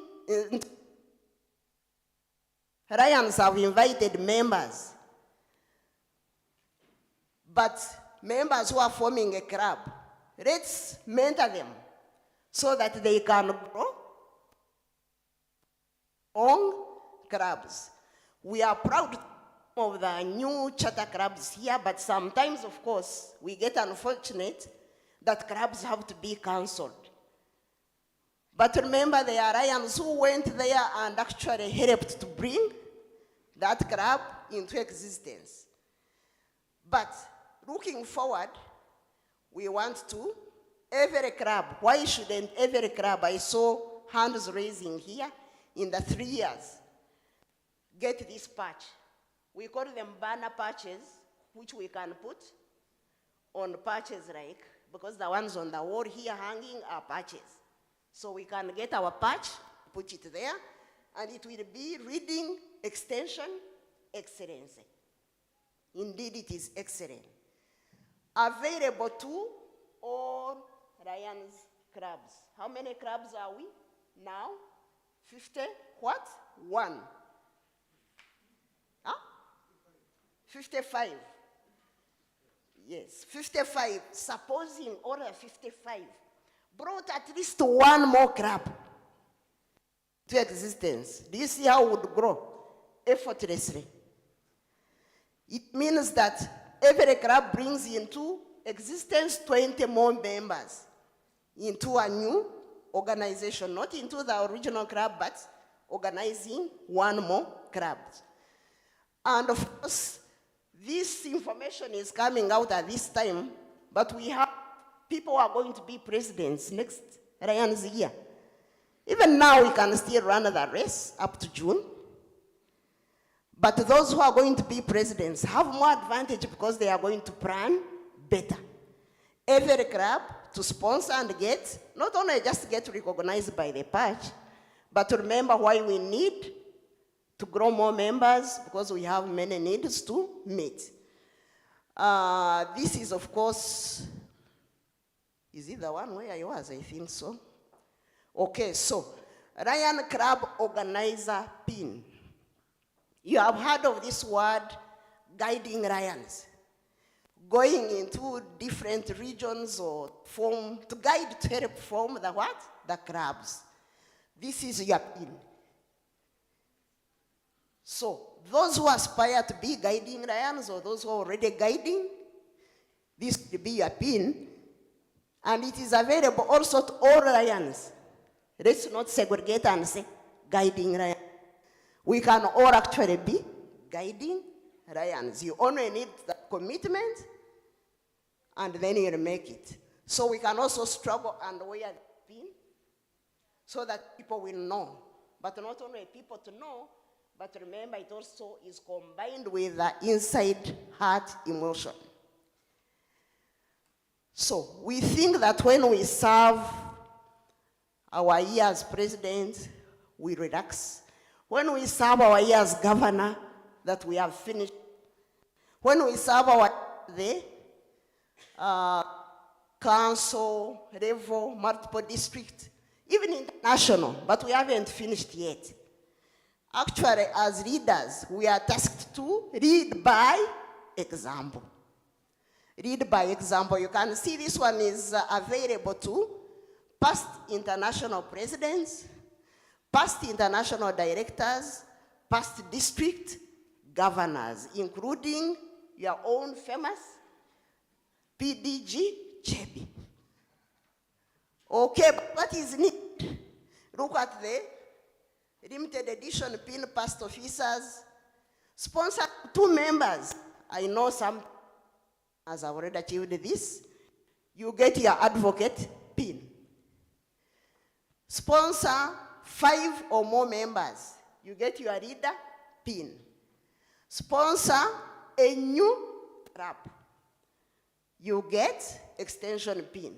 Speaker 10: Lions have invited members, but members who are forming a club, let's mentor them so that they can grow on clubs. We are proud of the new charter clubs here, but sometimes, of course, we get unfortunate that clubs have to be cancelled. But remember, there are Lions who went there and actually helped to bring that club into existence. But looking forward, we want to, every club, why shouldn't every club, I saw hands raising here, in the 3 years, get this patch. We call them banner patches, which we can put on patches like, because the ones on the wall here hanging are patches. So we can get our patch, put it there, and it will be reading extension excellence. Indeed, it is excellent. Available to all Lions clubs. How many clubs are we now? 50, what? 1. Huh? 55. Yes, 55. Supposing all 55 brought at least one more club to existence. Do you see how it would grow? Effortlessly. It means that every club brings into existence 20 more members into a new organization, not into the original club, but organizing one more club. And of course, this information is coming out at this time, but we have people who are going to be presidents next Lions year. Even now, we can still run the race up to June. But those who are going to be presidents have more advantage because they are going to plan better. Every club to sponsor and get, not only just get recognized by the patch, but to remember why we need to grow more members because we have many needs to meet. This is, of course, is it the one where I was? I think so. Okay, so Lion Club Organizer Pin. You have heard of this word, guiding Lions. Going into different regions or to guide, to help form the what? The clubs. This is your pin. So, those who aspire to be guiding Lions or those who are already guiding, this will be your pin. And it is available also to all Lions. Let's not segregate and say guiding Lions. We can all actually be guiding Lions. You only need the commitment and then you'll make it. So we can also struggle and wear the pin so that people will know. But not only people to know, but remember it also is combined with the inside heart emotion. So we think that when we serve our year as president, we relax. When we serve our year as governor, that we have finished. When we serve our council level, multiple district, even international, but we haven't finished yet. Actually, as leaders, we are tasked to lead by example. Lead by example. You can see this one is available to past international presidents, past international directors, past district governors, including your own famous PDG Chebi. Okay, but what is needed? Look at the limited edition pin past officers, sponsor 2 members. I know some as I've already achieved this. You get your advocate pin. Sponsor 5 or more members. You get your leader pin. Sponsor a new club. You get extension pin.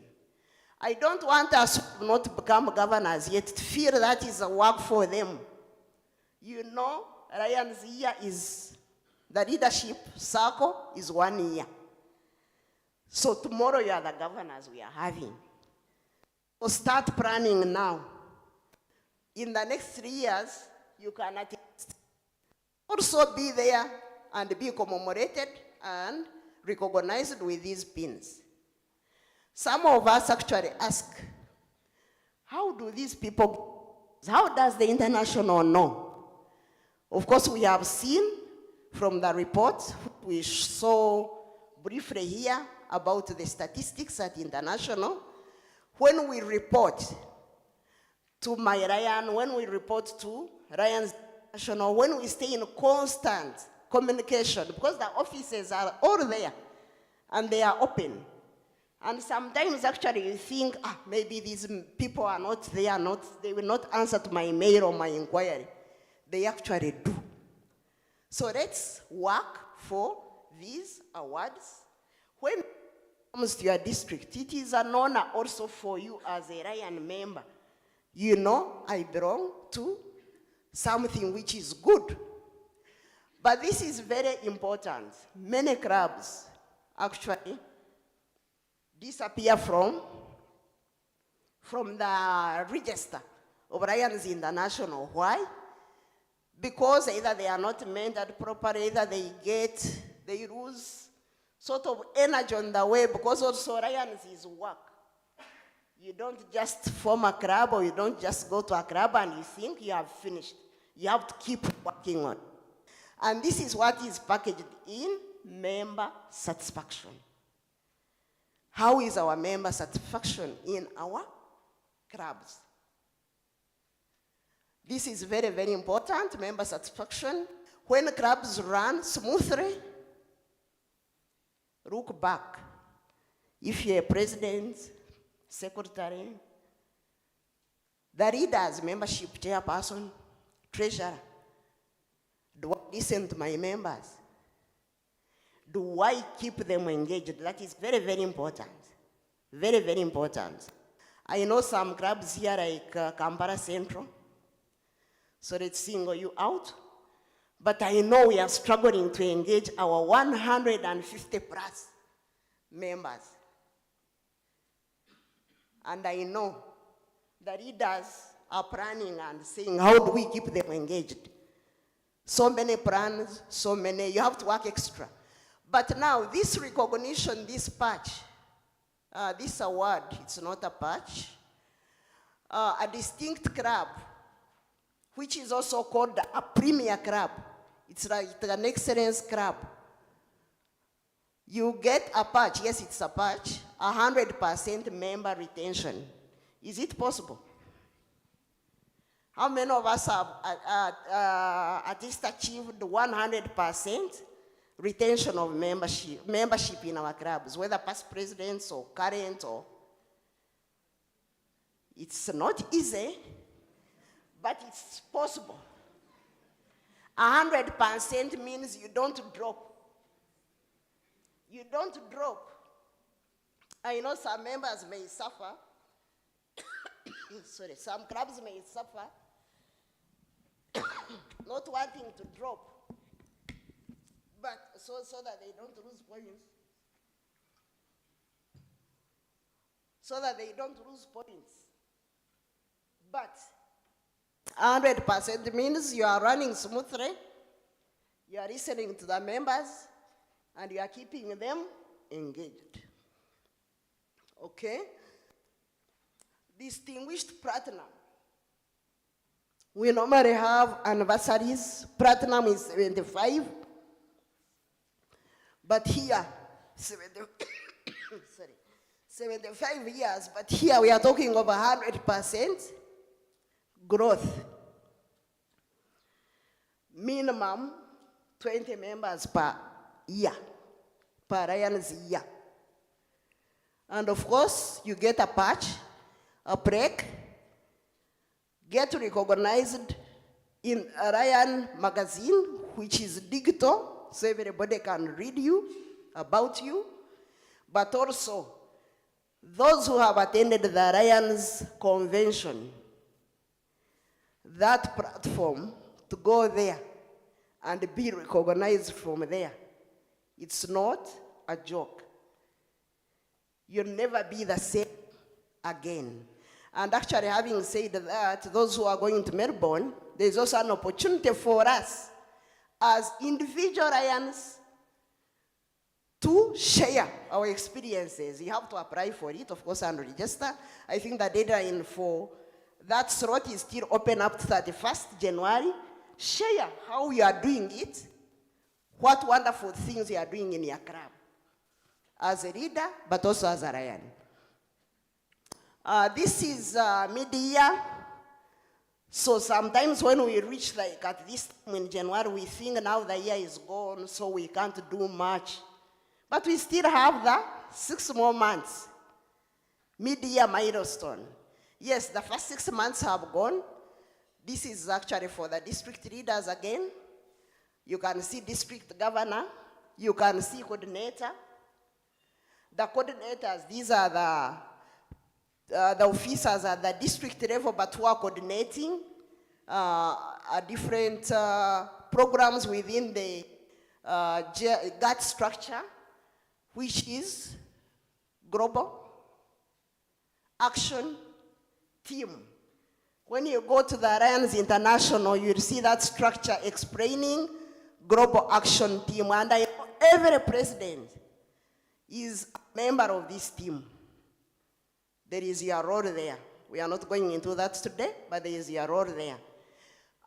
Speaker 10: I don't want us not to become governors yet to feel that is a work for them. You know, Ryan's year is, the leadership circle is 1 year. So tomorrow you are the governors we are having. So start planning now. In the next 3 years, you can also be there and be commemorated and recognized with these pins. Some of us actually ask, how do these people, how does the international know? Of course, we have seen from the report we saw briefly here about the statistics at international. When we report to my Ryan, when we report to Ryan's International, when we stay in constant communication, because the offices are all there and they are open. And sometimes actually you think, maybe these people are not there, they will not answer to my email or my inquiry. They actually do. So let's work for these awards. When it comes to your district, it is an honor also for you as a Ryan member. You know, I belong to something which is good. But this is very important. Many clubs actually disappear from the register of Ryan's International. Why? Because either they are not mentored properly, either they lose sort of energy on the way, because also Ryan's is work. You don't just form a club, or you don't just go to a club and you think you have finished. You have to keep working on. And this is what is packaged in member satisfaction. How is our member satisfaction in our clubs? This is very, very important, member satisfaction. When clubs run smoothly, look back. If you're a president, secretary, the leaders, membership chairperson, treasurer, do I listen to my members? Do I keep them engaged? That is very, very important. Very, very important. I know some clubs here like Kampala Central, so let's single you out. But I know we are struggling to engage our 150 plus members. And I know the leaders are planning and saying, how do we keep them engaged? So many plans, so many, you have to work extra. But now this recognition, this patch, this award, it's not a patch, a distinct club, which is also called a premier club. It's like an excellence club. You get a patch, yes, it's a patch, 100% member retention. Is it possible? How many of us have at least achieved 100% retention of membership in our clubs, whether past presidents or current or... It's not easy, but it's possible. 100% means you don't drop. You don't drop. I know some members may suffer. Sorry, some clubs may suffer not wanting to drop, but so that they don't lose points. So that they don't lose points. But 100% means you are running smoothly, you are listening to the members, and you are keeping them engaged. Okay? Distinguished platinum. We normally have anniversaries. Platinum is 75. But here, 75 years, but here we are talking of 100% growth. Minimum 20 members per year, per Ryan's year. And of course, you get a patch, a break, get recognized in a Ryan magazine, which is digital, so everybody can read you, about you. But also, those who have attended the Ryan's convention, that platform to go there and be recognized from there, it's not a joke. You'll never be the same again. And actually, having said that, those who are going to Melbourne, there's also an opportunity for us as individual Ryans to share our experiences. You have to apply for it, of course, and register. I think the deadline for that slot is still open up to 31st January. Share how you are doing it, what wonderful things you are doing in your club, as a leader, but also as a Ryan. This is mid-year. So sometimes when we reach like at this time in January, we think now the year is gone, so we can't do much. But we still have the 6 more months. Mid-year milestone. Yes, the first 6 months have gone. This is actually for the district leaders again. You can see district governor. You can see coordinator. The coordinators, these are the officers at the district level, but who are coordinating different programs within the GATT structure, which is Global Action Team. When you go to the Ryan's International, you'll see that structure explaining Global Action Team, and every president is a member of this team. There is your role there. We are not going into that today, but there is your role there.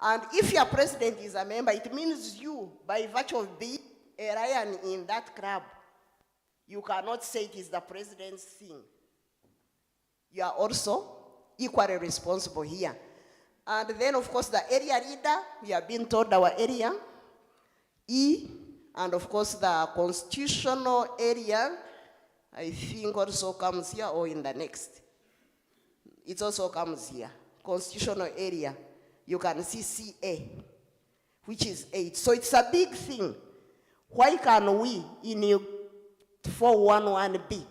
Speaker 10: And if your president is a member, it means you, by virtue of being a Ryan in that club, you cannot say it is the president's thing. You are also equally responsible here. And then, of course, the area leader, we have been told our area, E, and of course, the constitutional area, I think also comes here or in the next. It also comes here. Constitutional area. You can see CA, which is 8. So it's a big thing. Why can we in 411B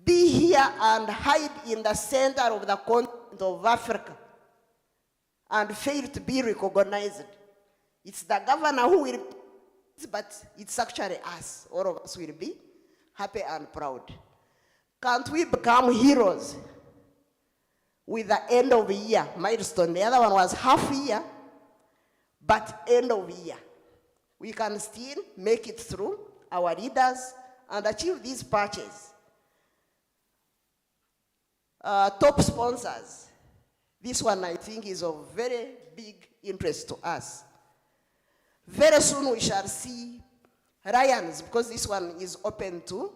Speaker 10: be here and hide in the center of the continent of Africa and fail to be recognized? It's the governor who will, but it's actually us. All of us will be happy and proud. Can't we become heroes with the end of the year milestone? The other one was half year, but end of year. We can still make it through our leaders and achieve these patches. Top sponsors. This one I think is of very big interest to us. Very soon we shall see Ryans, because this one is open to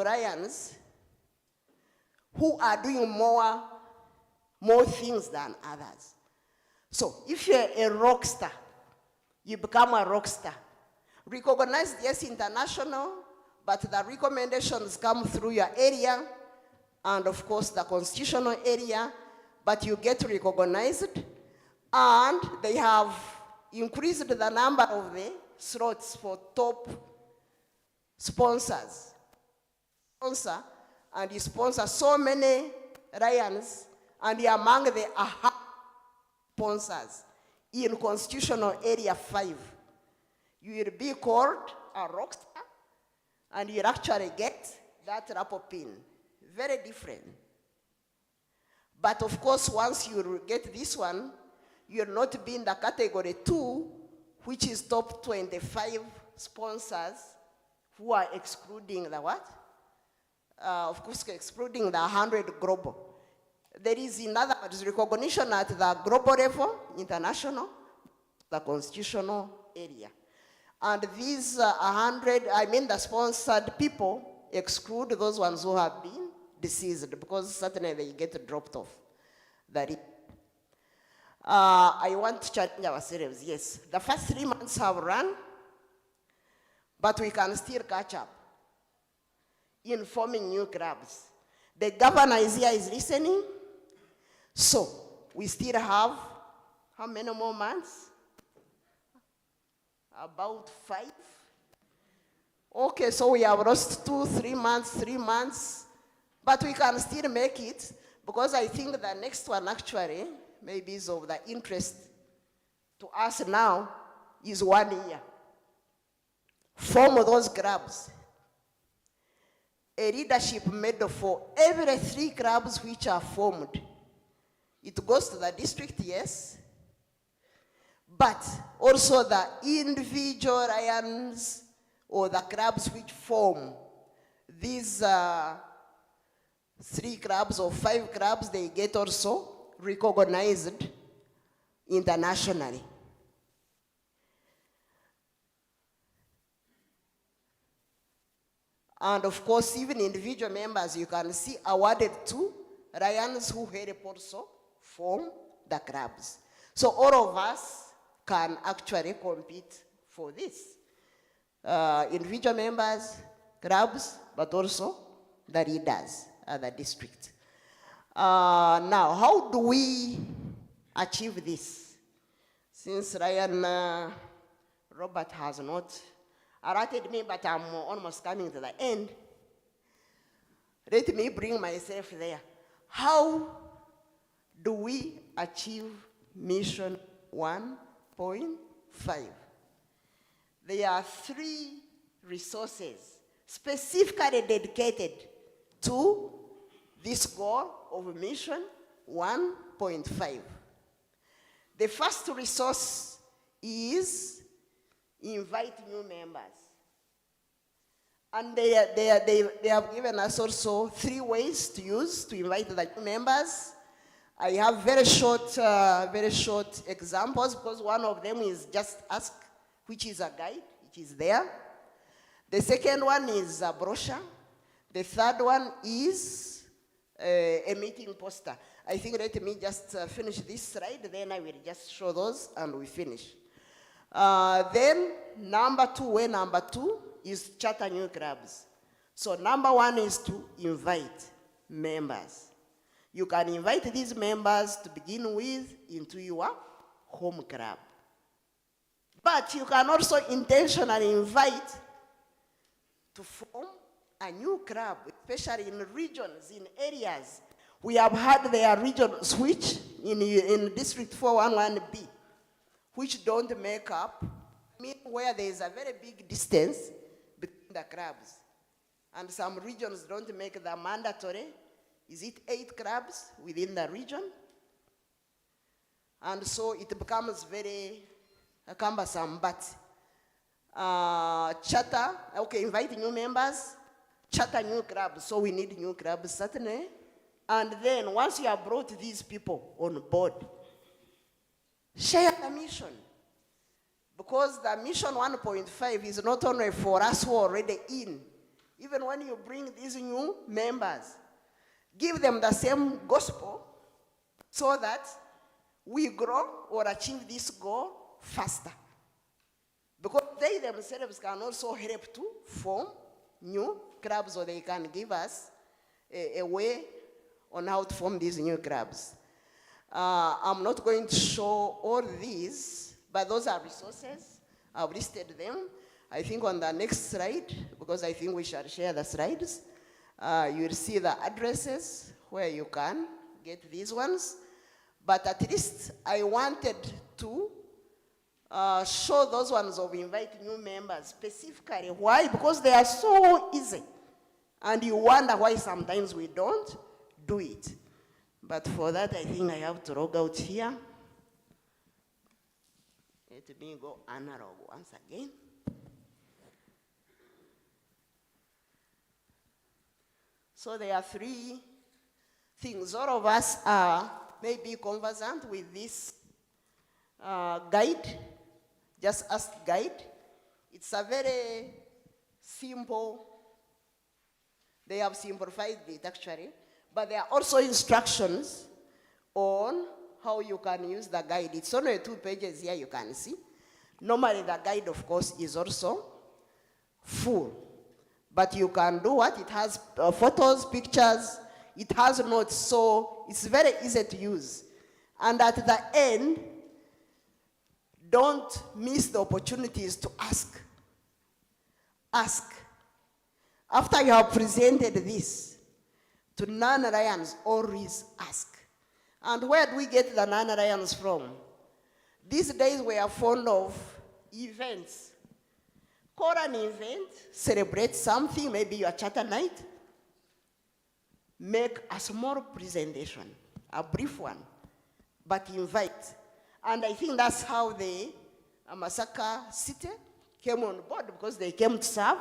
Speaker 10: Ryans who are doing more things than others. So if you're a rock star, you become a rock star. Recognized, yes, international, but the recommendations come through your area and of course the constitutional area, but you get recognized. And they have increased the number of the slots for top sponsors. And you sponsor so many Ryans, and you're among the sponsors in constitutional area 5. You will be called a rock star, and you'll actually get that Rapo pin. Very different. But of course, once you get this one, you'll not be in the category 2, which is top 25 sponsors who are excluding the what? Of course, excluding the 100 global. There is another recognition at the global level, international, the constitutional area. And these 100, the sponsored people exclude those ones who have been deceased, because certainly they get dropped off. I want to challenge ourselves, yes. The first 3 months have run, but we can still catch up in forming new clubs. The governor is here, is listening. So, we still have, how many more months? About 5. Okay, so we have lost 3 months, but we can still make it, because I think the next one actually, maybe is of the interest to us now, is 1 year. Form those clubs. A leadership medal for every 3 clubs which are formed. It goes to the district, yes, but also the individual lions or the clubs which form these 3 clubs or 5 clubs, they get also recognized internationally. And of course, even individual members, you can see awarded to lions who help also form the clubs. So all of us can actually compete for this. Individual members, clubs, but also the leaders at the district. Now, how do we achieve this? Since Ryan Robert has not alerted me, but I'm almost coming to the end, let me bring myself there. How do we achieve mission 1.5? There are 3 resources specifically dedicated to this goal of mission 1.5. The first resource is invite new members. And they have given us also 3 ways to use to invite the new members. I have very short examples, because one of them is just ask, which is a guide, which is there. The second one is a brochure. The third one is a meeting poster. I think let me just finish this slide, then I will just show those and we finish. Then number 2 is charter new clubs. So number 1 is to invite members. You can invite these members to begin with into your home club. But you can also intentionally invite to form a new club, especially in regions, in areas. We have had their region switch in District 411B, which don't make up, where there is a very big distance between the clubs. And some regions don't make the mandatory. Is it 8 clubs within the region? And so it becomes very cumbersome, but charter, okay, invite new members, charter new clubs, so we need new clubs certainly. And then once you have brought these people on board, share the mission. Because the mission 1.5 is not only for us who are already in. Even when you bring these new members, give them the same gospel so that we grow or achieve this goal faster. Because they themselves can also help to form new clubs, or they can give us a way on how to form these new clubs. I'm not going to show all these, but those are resources. I've listed them. I think on the next slide, because I think we shall share the slides, you'll see the addresses where you can get these ones. But at least I wanted to show those ones of invite new members specifically. Why? Because they are so easy. And you wonder why sometimes we don't do it. But for that, I think I have to log out here. Let me go analog once again. So there are three things. All of us are maybe conversant with this guide, just ask guide. It's a very simple, they have simplified it actually, but there are also instructions on how you can use the guide. It's only 2 pages here you can see. Normally the guide, of course, is also full. But you can do what? It has photos, pictures, it has notes, so it's very easy to use. And at the end, don't miss the opportunities to ask. Ask. After you have presented this to non-Rayans, always ask. And where do we get the non-Rayans from? These days we are fond of events. Call an event, celebrate something, maybe your charter night. Make a small presentation, a brief one, but invite. And I think that's how the Masaka city came on board, because they came to serve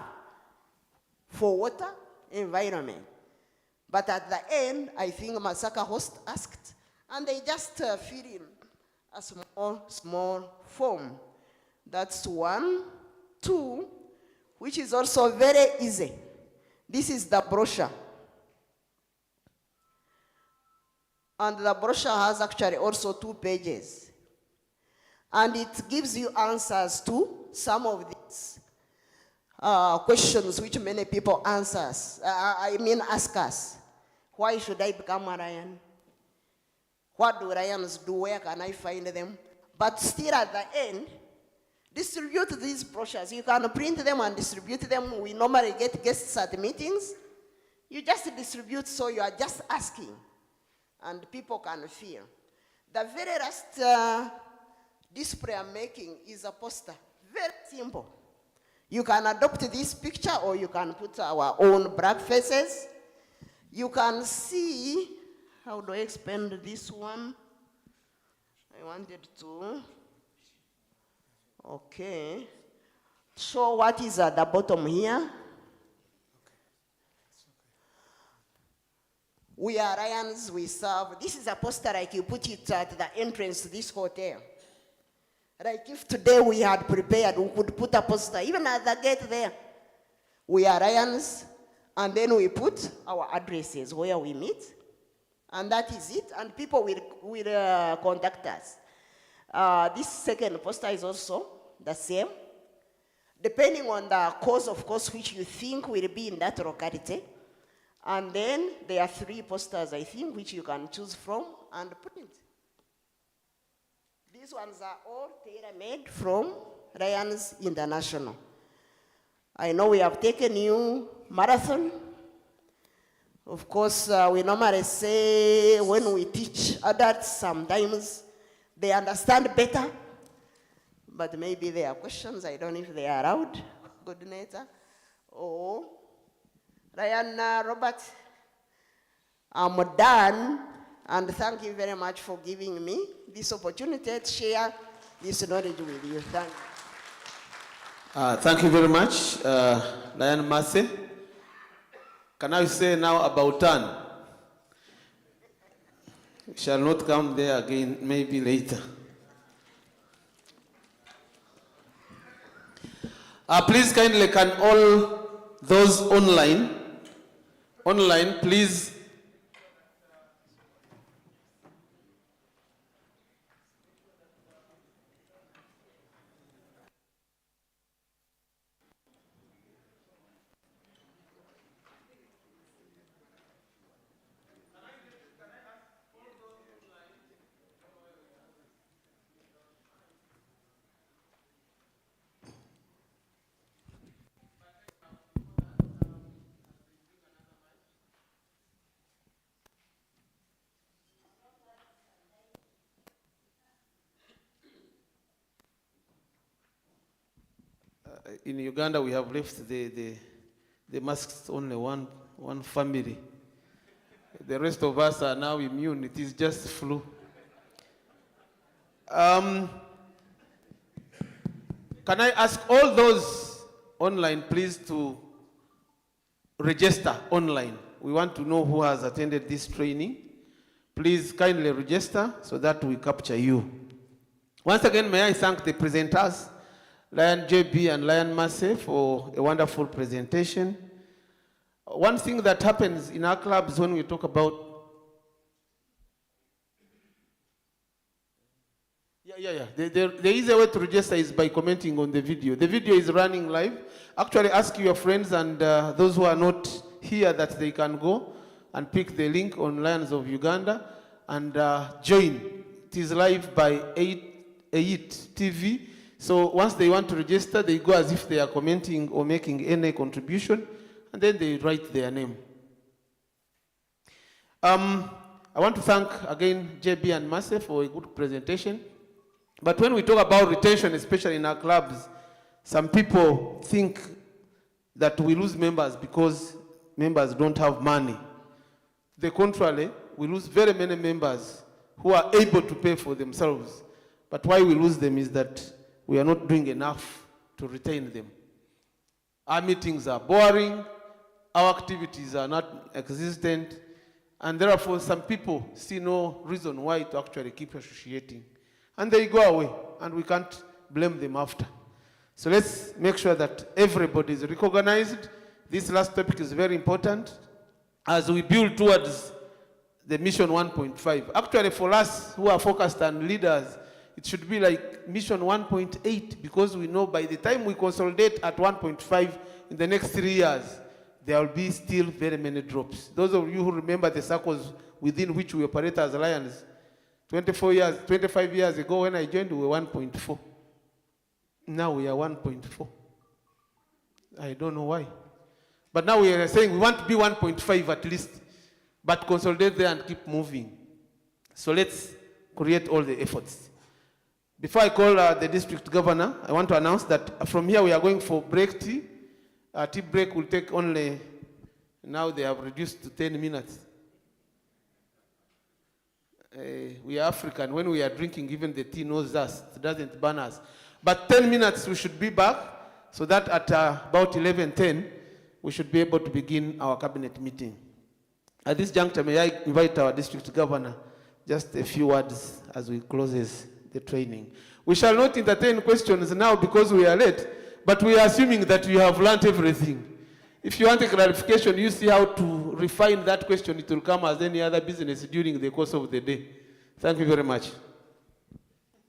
Speaker 10: for water, environment. But at the end, I think Masaka host asked, and they just fill in a small form. That's 1. 2, which is also very easy. This is the brochure. And the brochure has actually also 2 pages. And it gives you answers to some of these questions which many people ask us. Why should I become a Ryan? What do Ryans do? Where can I find them? But still at the end, distribute these brochures. You can print them and distribute them. We normally get guests at meetings. You just distribute, so you are just asking. And people can feel. The very last display I'm making is a poster. Very simple. You can adopt this picture, or you can put our own black faces. You can see, how do I expand this one? I wanted to, okay. Show what is at the bottom here. We are Ryans, we serve. This is a poster like you put it at the entrance to this hotel. Like if today we had prepared, we could put a poster, even at the gate there. We are Ryans, and then we put our addresses where we meet, and that is it, and people will contact us. This second poster is also the same. Depending on the cause, of course, which you think will be in that locality. And then there are 3 posters, I think, which you can choose from and print. These ones are all tailor-made from Ryans International. I know we have taken you marathon. Of course, we normally say when we teach adults, sometimes they understand better. But maybe there are questions, I don't know if they are allowed, coordinator. Or Ryan Robert, I'm done, and thank you very much for giving me this opportunity to share this knowledge with you. Thank you.
Speaker 6: Thank you very much, Ryan Massey. Can I say now about turn? We shall not come there again, maybe later. Please kindly, can all those online, please. In Uganda, we have left the masks only one family. The rest of us are now immune. It is just flu. Can I ask all those online, please, to register online? We want to know who has attended this training. Please kindly register so that we capture you. Once again, may I thank the presenters, Lion JB and Lion Massey, for a wonderful presentation. One thing that happens in our clubs when we talk about the easy way to register is by commenting on the video. The video is running live. Actually, ask your friends and those who are not here that they can go and pick the link on Lions of Uganda and join. It is live by 8 TV. So once they want to register, they go as if they are commenting or making any contribution, and then they write their name. I want to thank again JB and Massey for a good presentation. But when we talk about retention, especially in our clubs, some people think that we lose members because members don't have money. The contrary, we lose very many members who are able to pay for themselves. But why we lose them is that we are not doing enough to retain them. Our meetings are boring, our activities are not existent, and therefore some people see no reason why to actually keep associating. And they go away, and we can't blame them after. So let's make sure that everybody is recognized. This last topic is very important as we build towards the mission 1.5. Actually, for us who are focused on leaders, it should be like mission 1.8, because we know by the time we consolidate at 1.5 in the next 3 years, there will be still very many drops. Those of you who remember the circles within which we operate as Lions, 25 years ago when I joined, we were 1.4. Now we are 1.4. I don't know why. But now we are saying we want to be 1.5 at least, but consolidate there and keep moving. So let's create all the efforts. Before I call the district governor, I want to announce that from here we are going for break tea. Tea break will take only, now they have reduced to 10 minutes. We are African. When we are drinking, even the tea knows us. It doesn't burn us. But 10 minutes we should be back, so that at about 11:10, we should be able to begin our cabinet meeting. At this juncture, may I invite our district governor, just a few words as we close the training. We shall not entertain questions now because we are late, but we are assuming that you have learned everything. If you want a clarification, you see how to refine that question. It will come as any other business during the course of the day. Thank you very much.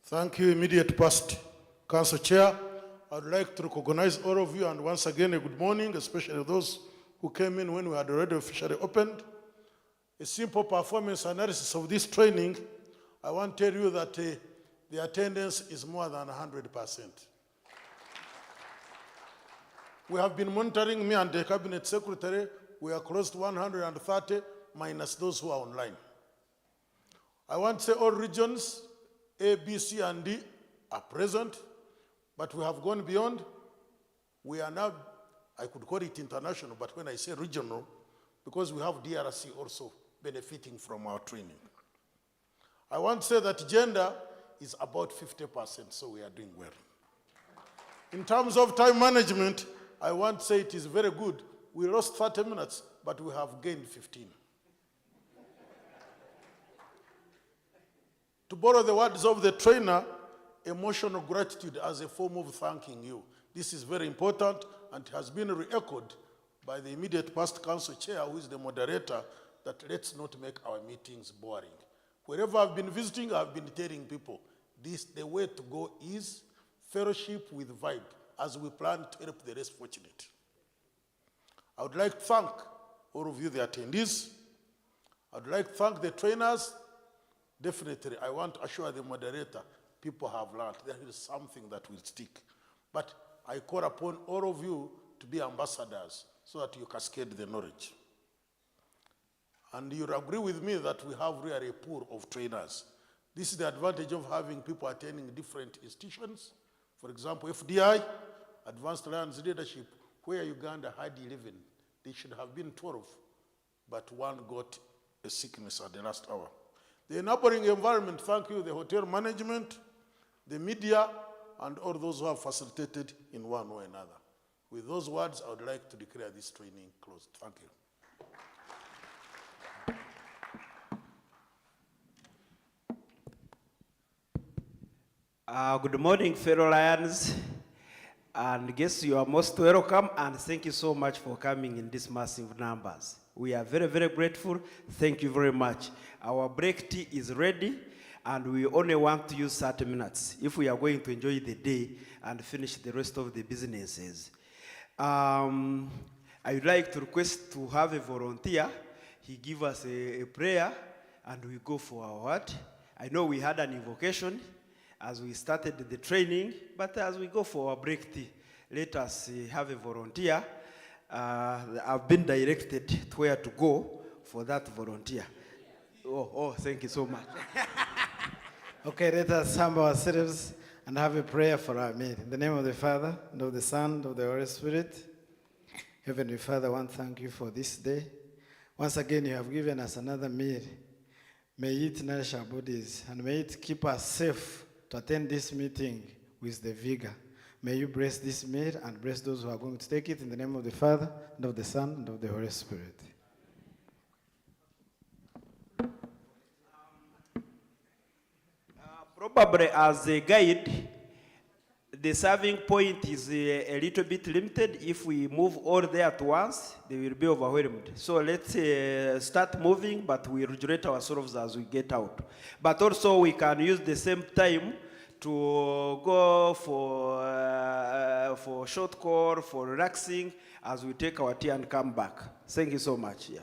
Speaker 17: Thank you, immediate past Council Chair. I would like to recognize all of you, and once again, a good morning, especially those who came in when we had already officially opened. A simple performance analysis of this training, I want to tell you that the attendance is more than 100%. We have been monitoring, me and the Cabinet Secretary, we are close to 130 minus those who are online. I want to say all regions, A, B, C, and D are present, but we have gone beyond. We are now, I could call it international, but when I say regional, because we have DRC also benefiting from our training. I want to say that gender is about 50%, so we are doing well. In terms of time management, I want to say it is very good. We lost 30 minutes, but we have gained 15. To borrow the words of the trainer, emotional gratitude as a form of thanking you. This is very important and has been re-echoed by the immediate past council chair, who is the moderator, that let's not make our meetings boring. Wherever I've been visiting, I've been telling people, the way to go is fellowship with vibe, as we plan to help the less fortunate. I would like to thank all of you, the attendees. I would like to thank the trainers. Definitely, I want to assure the moderator, people have learned. There is something that will stick. But I call upon all of you to be ambassadors so that you cascade the knowledge. And you'll agree with me that we have really a pool of trainers. This is the advantage of having people attending different institutions. For example, FDI, Advanced Lions Leadership, where Uganda had 11. They should have been 12, but one got a sickness at the last hour. The enabling environment, thank you, the hotel management, the media, and all those who have facilitated in one way or another. With those words, I would like to declare this training closed. Thank you.
Speaker 6: Good morning, fellow Lions, and guests, you are most welcome, and thank you so much for coming in these massive numbers. We are very, very grateful. Thank you very much. Our break tea is ready, and we only want to use 30 minutes if we are going to enjoy the day and finish the rest of the businesses. I would like to request to have a volunteer. He give us a prayer, and we go for our word. I know we had an invocation as we started the training, but as we go for our break tea, let us have a volunteer. I've been directed to where to go for that volunteer. Oh, thank you so much.
Speaker 9: Okay, let us humble ourselves and have a prayer for our meal. In the name of the Father, and of the Son, and of the Holy Spirit. Heavenly Father, I want to thank you for this day. Once again, you have given us another meal. May it nourish our bodies, and may it keep us safe to attend this meeting with the vigor. May you bless this meal and bless those who are going to take it in the name of the Father, and of the Son, and of the Holy Spirit.
Speaker 6: Probably as a guide, the serving point is a little bit limited. If we move all there at once, they will be overwhelmed. So let's start moving, but we regulate ourselves as we get out. But also we can use the same time to go for short call, for relaxing, as we take our tea and come back. Thank you so much. Yeah.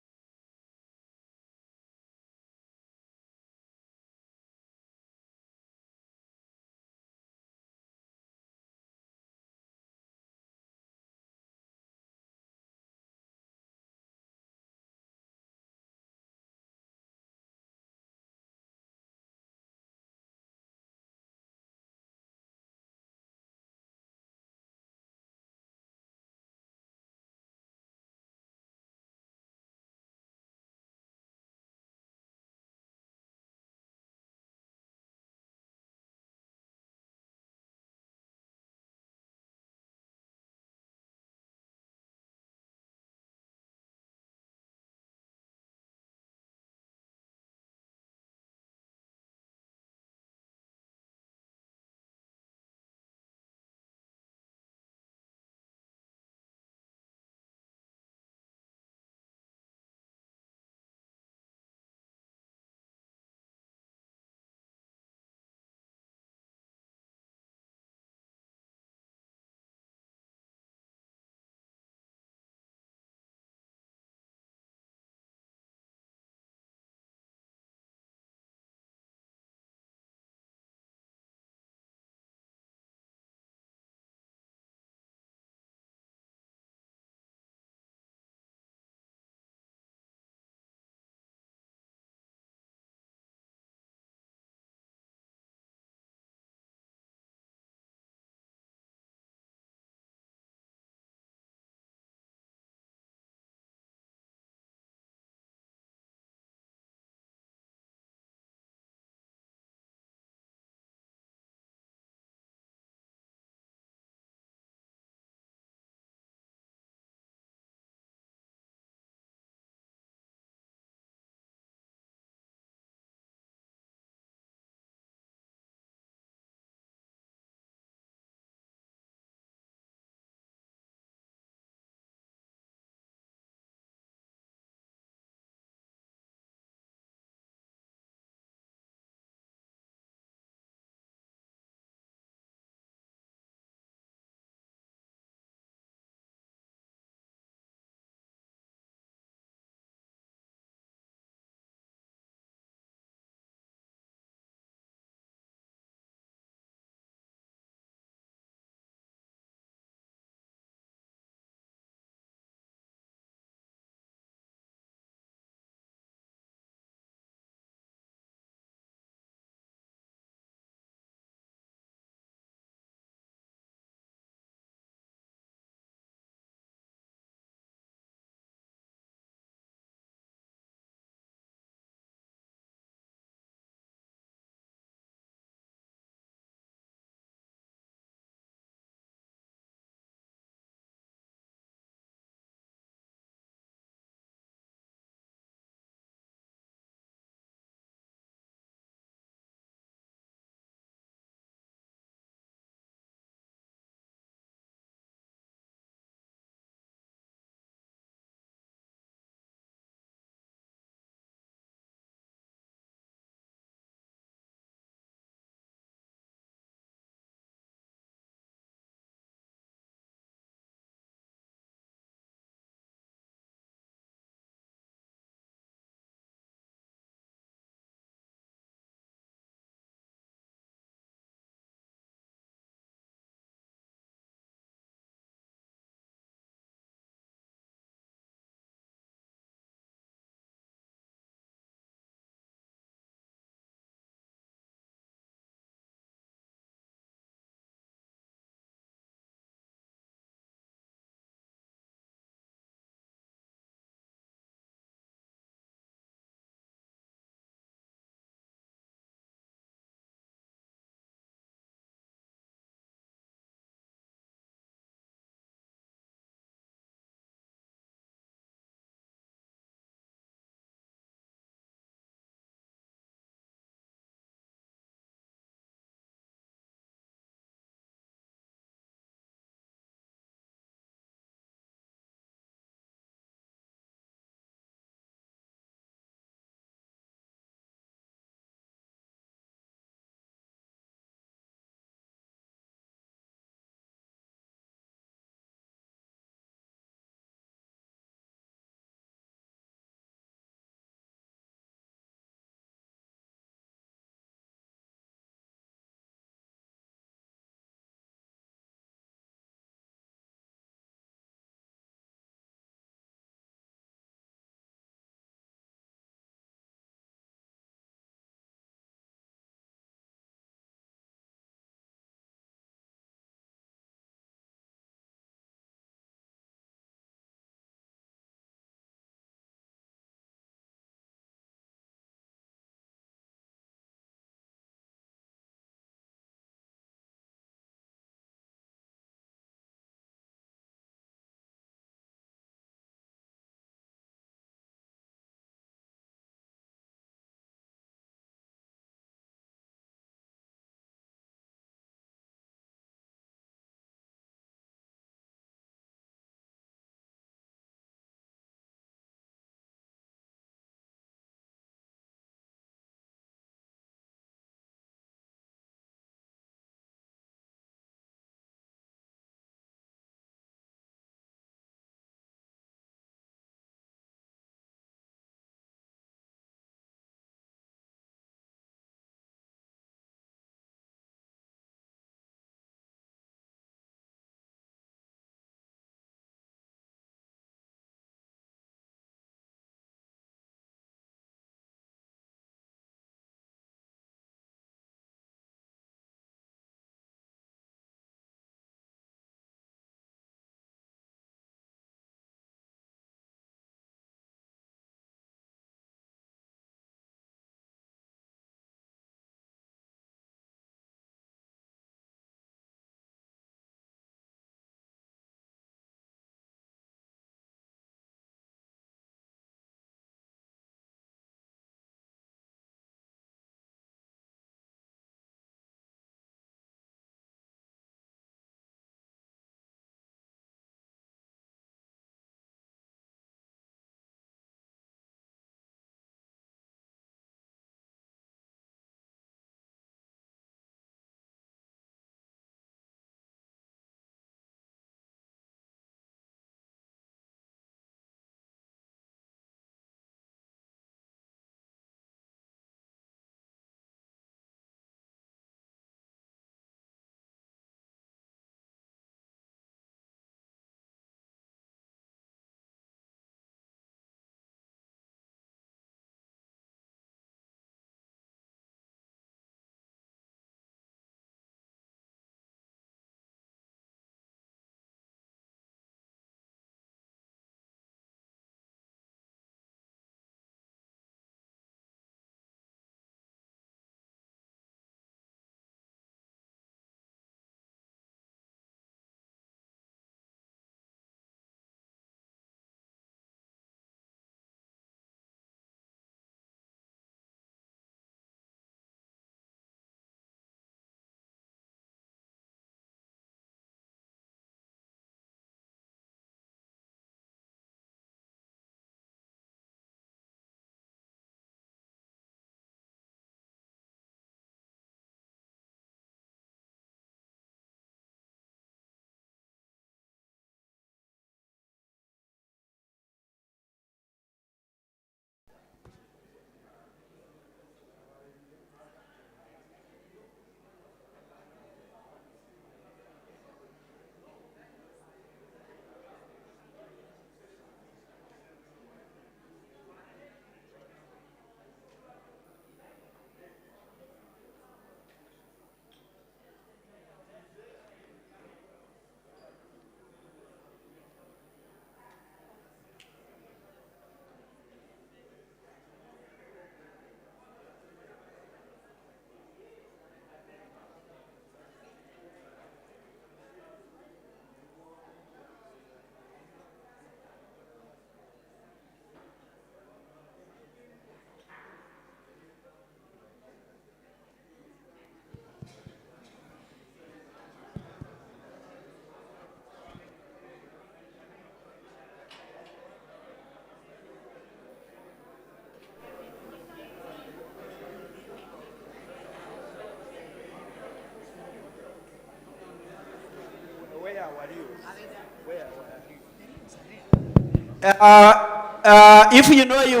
Speaker 18: If you know you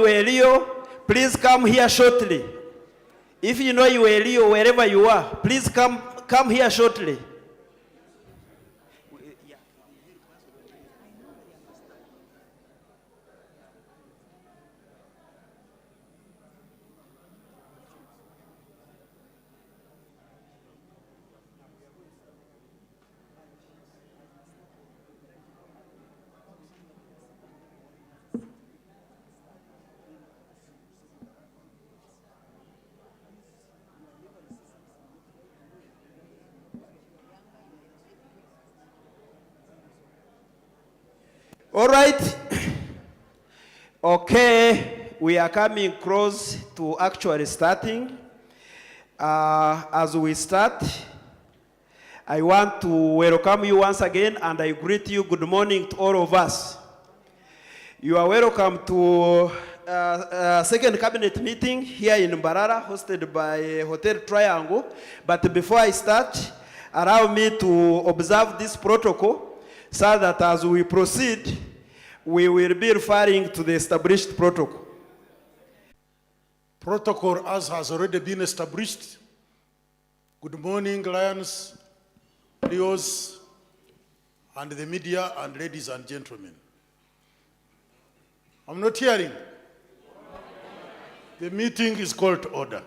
Speaker 18: were Leo, please come here shortly. If you know you were Leo, wherever you are, please come here shortly. All right. Okay, we are coming close to actually starting. As we start, I want to welcome you once again and I greet you good morning to all of us. You are welcome to second cabinet meeting here in Mbarara, hosted by Hotel Triangle. But before I start, allow me to observe this protocol so that as we proceed, we will be referring to the established protocol.
Speaker 17: Protocol as has already been established. Good morning, Lions, Leos, and the media, and ladies and gentlemen. I'm not hearing. The meeting is called to order.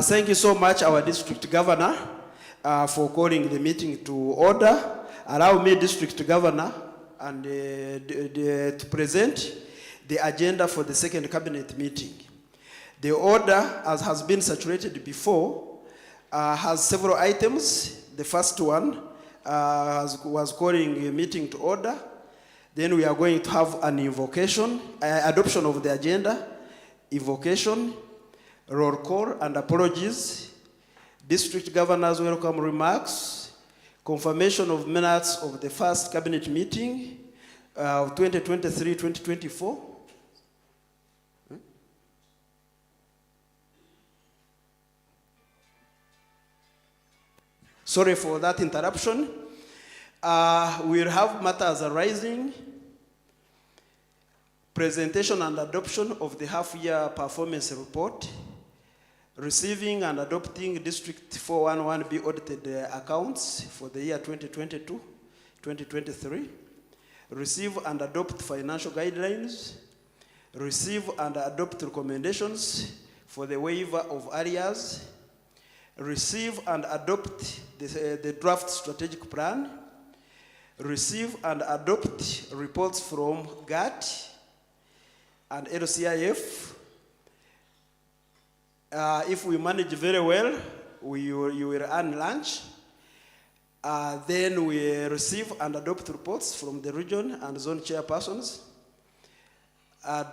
Speaker 18: Thank you so much, our district governor, for calling the meeting to order. Allow me, district governor, and to present the agenda for the second cabinet meeting. The order, as has been saturated before, has several items. The first one was calling a meeting to order. Then we are going to have an invocation, adoption of the agenda, invocation, roll call and apologies, district governor's welcome remarks, confirmation of minutes of the first cabinet meeting of 2023-2024. Sorry for that interruption. We'll have matters arising, presentation and adoption of the half-year performance report, receiving and adopting District 411B audited accounts for the year 2022-2023, receive and adopt financial guidelines, receive and adopt recommendations for the waiver of arrears, receive and adopt the draft strategic plan, receive and adopt reports from GAT and LCIF. If we manage very well, you will earn lunch. Then we receive and adopt reports from the region and zone chairpersons.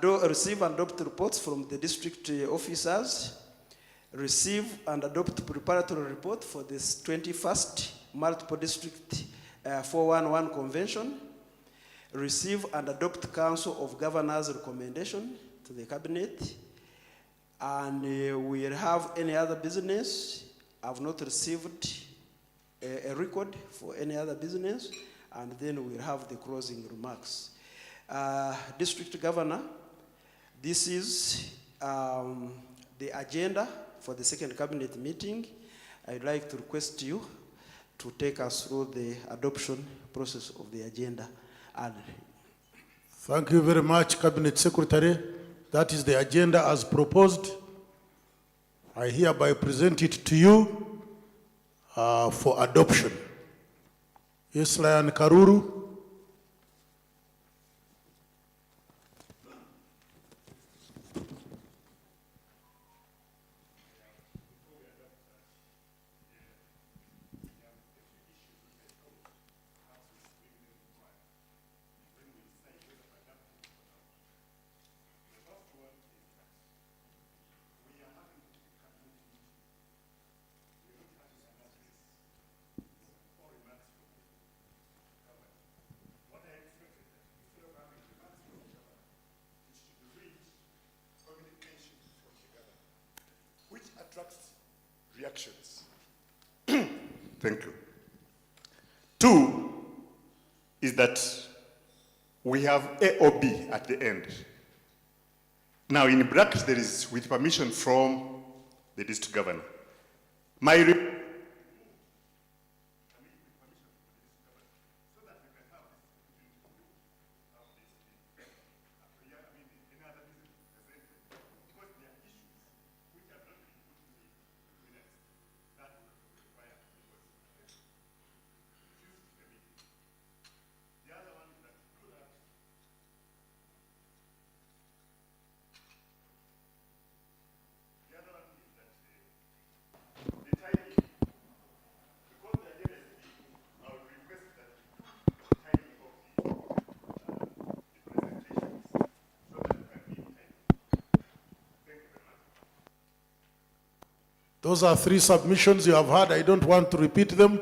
Speaker 18: Receive and adopt reports from the district officers. Receive and adopt preparatory report for this 21st multiple district 411 convention. Receive and adopt Council of Governors recommendation to the cabinet. And we have any other business. I've not received a record for any other business. And then we'll have the closing remarks. District Governor, this is the agenda for the second cabinet meeting. I'd like to request you to take us through the adoption process of the agenda.
Speaker 17: Thank you very much, Cabinet Secretary. That is the agenda as proposed. I hereby present it to you for adoption. Yes, Lion Karuru.
Speaker 16: Reactions. Thank you. 2 is that we have AOB at the end. Now, in brackets, there is with permission from the district governor. My
Speaker 17: Those are 3 submissions you have had. I don't want to repeat them.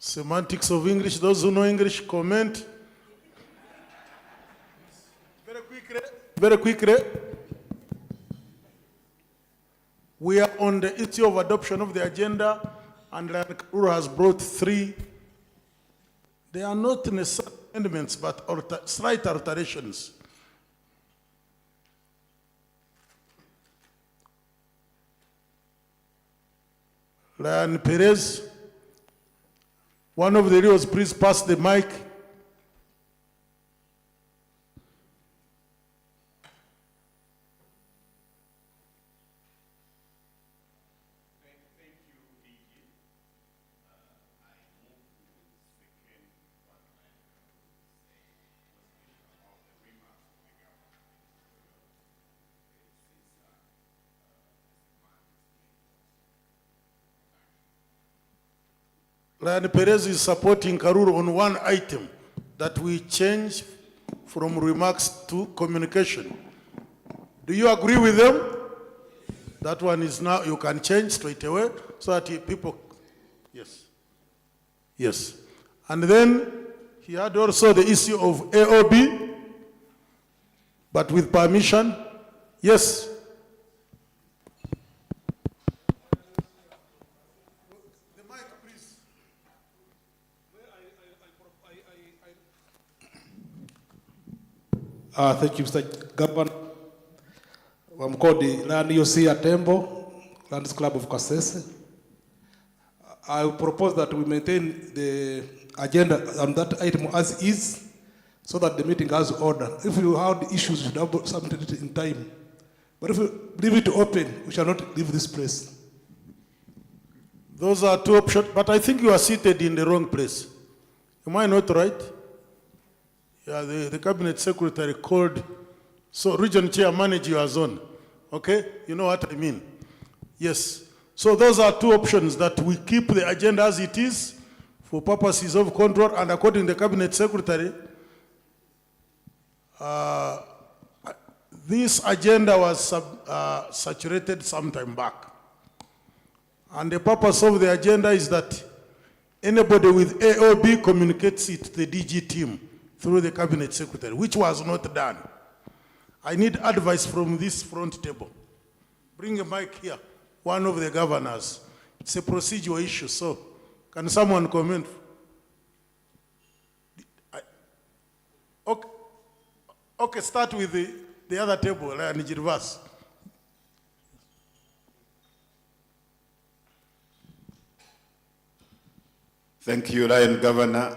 Speaker 17: Semantics of English, those who know English, comment. Very quickly. We are on the issue of adoption of the agenda, and Karuru has brought 3. They are not necessarily amendments, but slight alterations. Lion Perez, one of the reels, please pass the mic. Lion Perez is supporting Karuru on one item, that we change from remarks to communication. Do you agree with them? That one is now, you can change straight away so that people, yes. Yes. And then he had also the issue of AOB, but with permission. Yes.
Speaker 19: Thank you, Mr. Governor. I'm called the Land UC Atembo, Lands Club of Kasese. I will propose that we maintain the agenda on that item as is, so that the meeting has order. If you have issues, you should have something in time. But if you leave it open, we shall not leave this place.
Speaker 17: Those are 2 options, but I think you are seated in the wrong place. Am I not right? Yeah, the cabinet secretary called, so region chair manage your zone. Okay, you know what I mean? Yes. So those are 2 options, that we keep the agenda as it is for purposes of control, and according to the cabinet secretary, this agenda was saturated some time back. And the purpose of the agenda is that anybody with AOB communicates it to the DG team through the cabinet secretary, which was not done. I need advice from this front table. Bring a mic here, one of the governors. It's a procedural issue, so can someone comment? Okay, start with the other table, and reverse.
Speaker 20: Thank you, Lion Governor.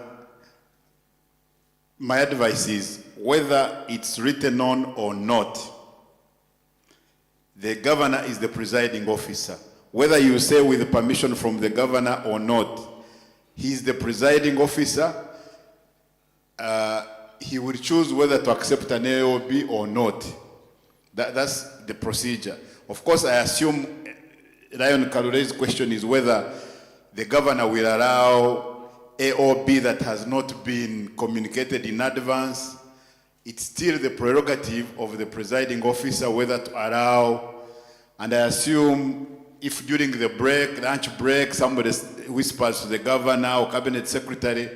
Speaker 20: My advice is, whether it's written on or not, the governor is the presiding officer. Whether you say with permission from the governor or not, he's the presiding officer. He will choose whether to accept an AOB or not. That's the procedure. Of course, I assume Lion Kalure's question is whether the governor will allow AOB that has not been communicated in advance. it's still the prerogative of the presiding officer whether to allow, and I assume if during the break, lunch break, somebody whispers to the governor or cabinet secretary,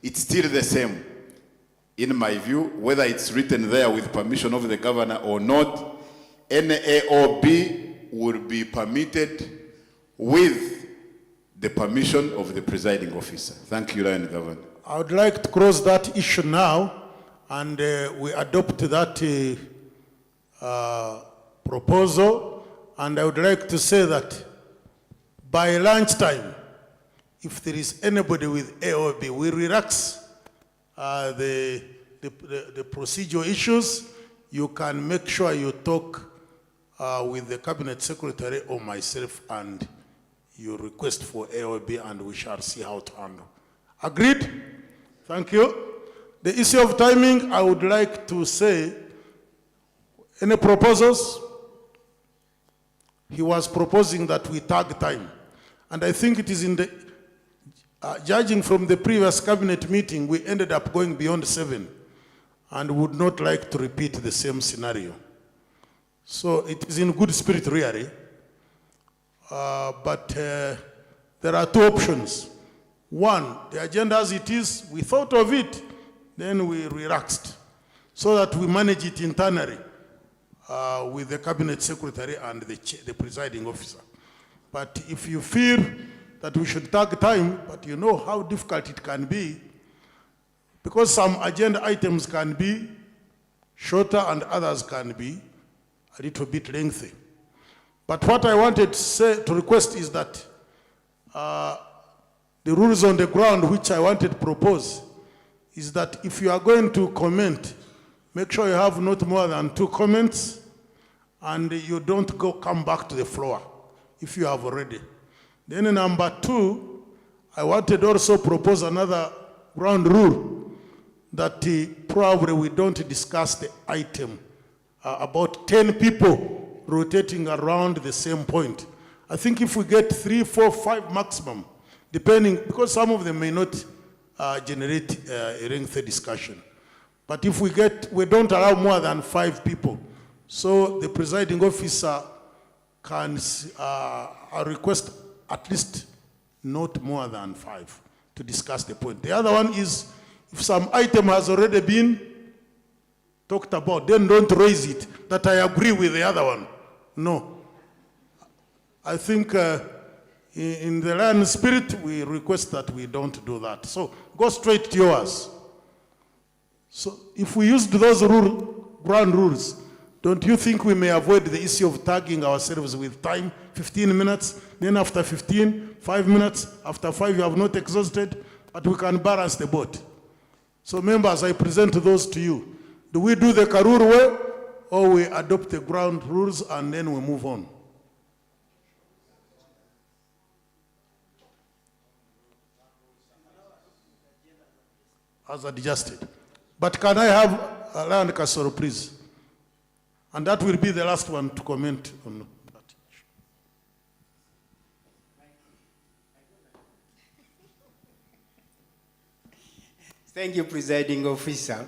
Speaker 20: it's still the same. In my view, whether it's written there with permission of the governor or not, any AOB will be permitted with the permission of the presiding officer. Thank you, Lion Governor.
Speaker 17: I would like to close that issue now, and we adopt that proposal. And I would like to say that by lunchtime, if there is anybody with AOB, we relax the procedural issues. You can make sure you talk with the cabinet secretary or myself, and you request for AOB, and we shall see how to handle. Agreed? Thank you. The issue of timing, I would like to say, any proposals? He was proposing that we tag time. And I think it is in the, judging from the previous cabinet meeting, we ended up going beyond 7 and would not like to repeat the same scenario. So it is in good spirit, really. But there are two options. One, the agenda as it is, we thought of it, then we relaxed, so that we manage it internally with the cabinet secretary and the presiding officer. But if you feel that we should tag time, but you know how difficult it can be, because some agenda items can be shorter and others can be a little bit lengthy. But what I wanted to request is that the rules on the ground which I wanted to propose is that if you are going to comment, make sure you have not more than 2 comments, and you don't come back to the floor if you have already. Then number 2, I wanted also propose another ground rule that probably we don't discuss the item about 10 people rotating around the same point. I think if we get 3, 4, 5 maximum, depending, because some of them may not generate a lengthy discussion. But if we don't allow more than 5 people, so the presiding officer can request at least not more than 5 to discuss the point. The other one is, if some item has already been talked about, then don't raise it, that I agree with the other one. No. I think in the Lion spirit, we request that we don't do that. So go straight to yours. So if we used those ground rules, don't you think we may avoid the issue of tagging ourselves with time, 15 minutes, then after 15, 5 minutes, after 5 you have not exhausted, but we can balance the boat. So members, I present those to you. Do we do the Karur way, or we adopt the ground rules and then we move on? As adjusted. But can I have Lion Kasoro, please? And that will be the last one to comment on that.
Speaker 7: Thank you, Presiding Officer.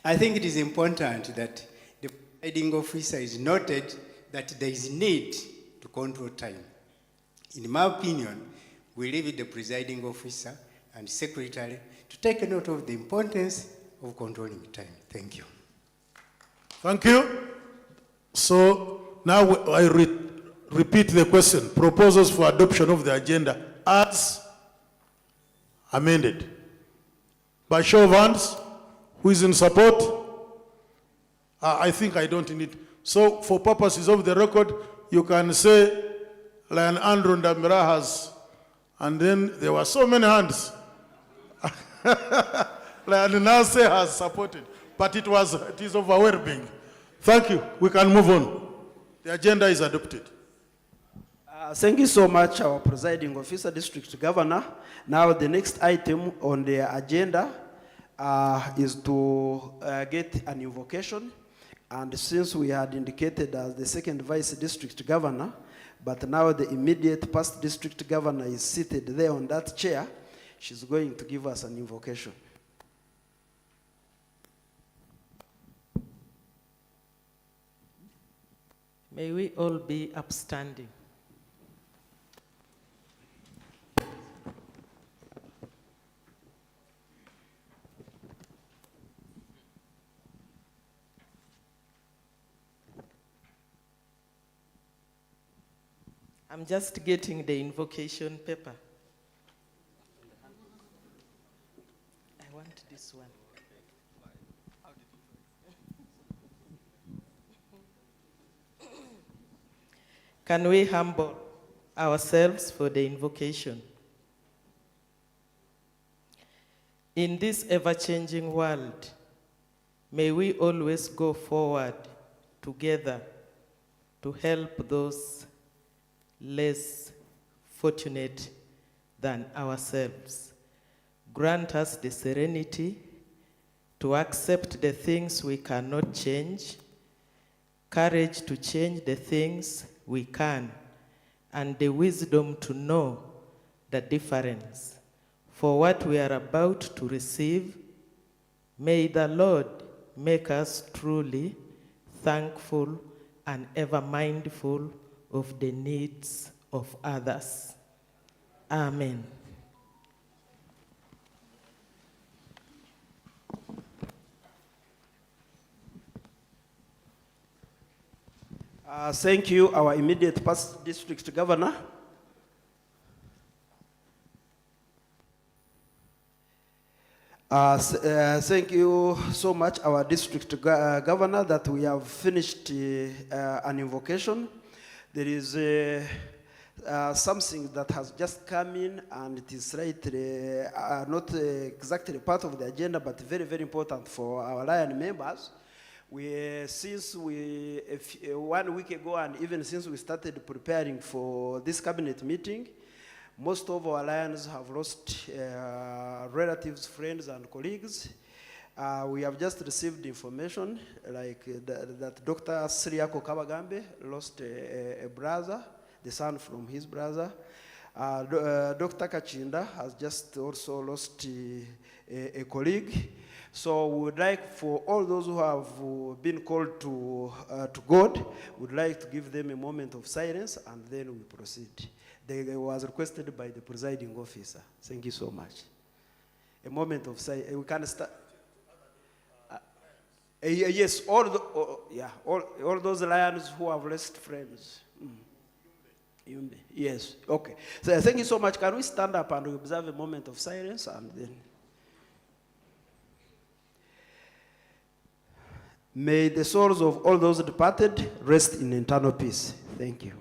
Speaker 7: I think it is important that the Presiding Officer is noted that there is need to control time. In my opinion, we leave it the Presiding Officer and Secretary to take a note of the importance of controlling time. Thank you.
Speaker 17: Thank you. So now I repeat the question. Proposals for adoption of the agenda as amended. By show of hands, who is in support? I think I don't need. So for purposes of the record, you can say Lion Andrew and Mbarara has, and then there were so many hands. Lion Nase has supported, but it is overwhelming. Thank you. We can move on. The agenda is adopted.
Speaker 18: Thank you so much, our presiding officer, district governor. Now the next item on the agenda is to get an invocation. And since we had indicated as the second vice district governor, but now the immediate past district governor is seated there on that chair, she's going to give us an invocation.
Speaker 2: May we all be upstanding. I'm just getting the invocation paper. I want this one. Can we humble ourselves for the invocation? In this ever-changing world, may we always go forward together to help those less fortunate than ourselves. Grant us the serenity to accept the things we cannot change, courage to change the things we can, and the wisdom to know the difference. For what we are about to receive, may the Lord make us truly thankful and ever mindful of the needs of others. Amen.
Speaker 18: Thank you, our immediate past district governor. Thank you so much, our district governor, that we have finished an invocation. There is something that has just come in, and it is slightly not exactly part of the agenda, but very, very important for our Lion members. Since 1 week ago, and even since we started preparing for this cabinet meeting, most of our Lions have lost relatives, friends, and colleagues. We have just received information like that Dr. Siriako Kabagambe lost a brother, the son from his brother. Dr. Kachinda has just also lost a colleague. So we would like for all those who have been called to God, would like to give them a moment of silence, and then we proceed. It was requested by the presiding officer. Thank you so much. A moment of silence. We can start. Yes, all those lions who have lost friends. Yes, okay. So thank you so much. Can we stand up and observe a moment of silence, and then may the souls of all those departed rest in eternal peace. Thank you.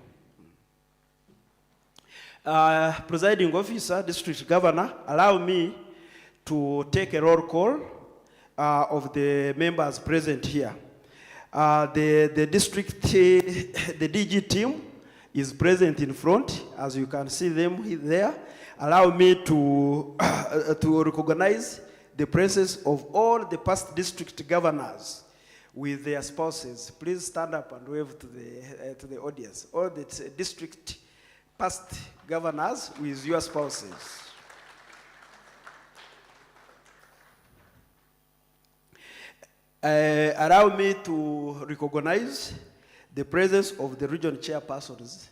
Speaker 18: Presiding officer, district governor, allow me to take a roll call of the members present here. The district, the DG team is present in front, as you can see them there. Allow me to recognize the presence of all the past district governors with their spouses. Please stand up and wave to the audience. All the district past governors with your spouses. Allow me to recognize the presence of the region chairpersons.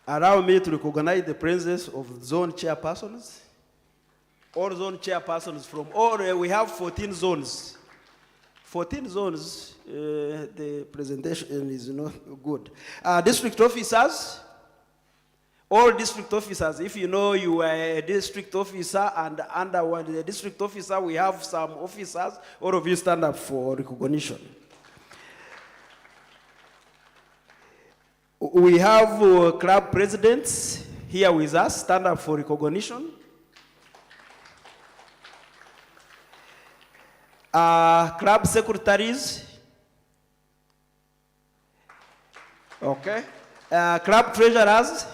Speaker 18: Allow me to recognize the presence of zone chairpersons. All zone chairpersons from all, we have 14 zones. 14 zones, the presentation is not good. District officers, all district officers, if you know you are a district officer and under one the district officer, we have some officers, all of you stand up for recognition. We have club presidents here with us, stand up for recognition. Club secretaries. Okay. Club treasurers.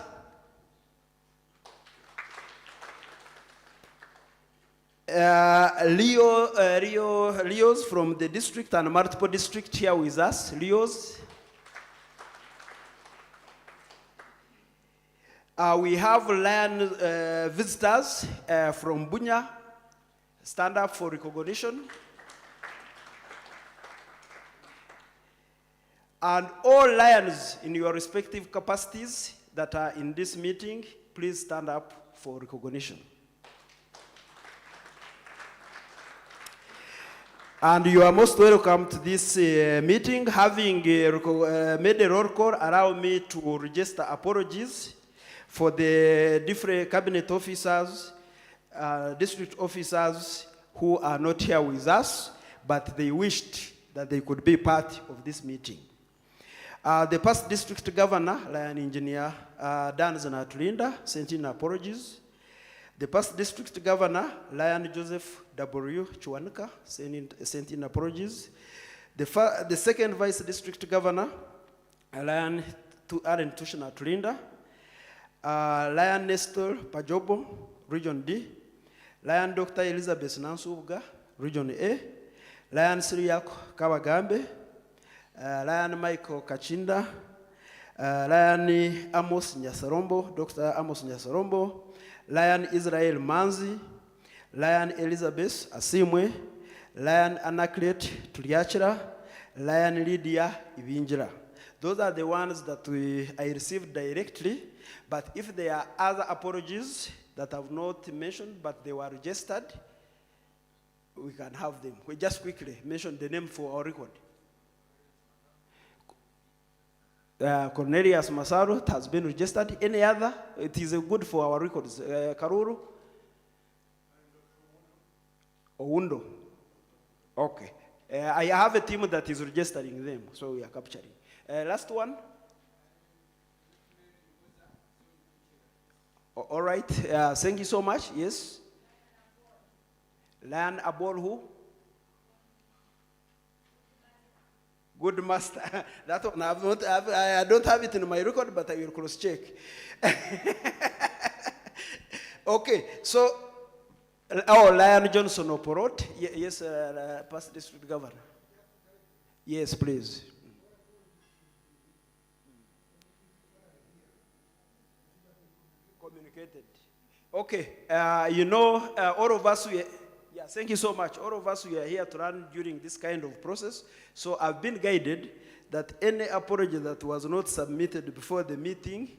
Speaker 18: Leos from the district and multiple district here with us. Leos. We have land visitors from Bunya. Stand up for recognition. And all lions in your respective capacities that are in this meeting, please stand up for recognition. And you are most welcome to this meeting. Having made a roll call, allow me to register apologies for the different cabinet officers, district officers who are not here with us, but they wished that they could be part of this meeting. The past district governor, Lion Engineer Dan Zanatulinda, sent in apologies. The past district governor, Lion Joseph W. Chuanuka, sent in apologies. The second vice district governor, Lion Aaron Tushina Tulinda, Lion Nestor Pajobo, Region D, Lion Dr. Elizabeth Nansubuga, Region A, Lion Siriak Kawagambe, Lion Michael Kachinda, Lion Amos Nyasarombo, Dr. Amos Nyasarombo, Lion Israel Manzi, Lion Elizabeth Asimwe, Lion Anaclet Tuliachira, Lion Lydia Ivinjira. Those are the ones that I received directly, but if there are other apologies that I have not mentioned, but they were registered, we can have them. We just quickly mention the name for our record. Cornelius Masaru has been registered. Any other? It is good for our records. Karuru? Oundo? Okay. I have a team that is registering them, so we are capturing. Last one? All right. Thank you so much. Yes? Lion Abolhu? Good master. That one I don't have it in my record, but I will cross-check. Okay, so, Lion Johnson Oporot. Yes, past district governor. Yes, please. Communicated. Okay, all of us, yeah, thank you so much. All of us, we are here to run during this kind of process. So I've been guided that any apology that was not submitted before the meeting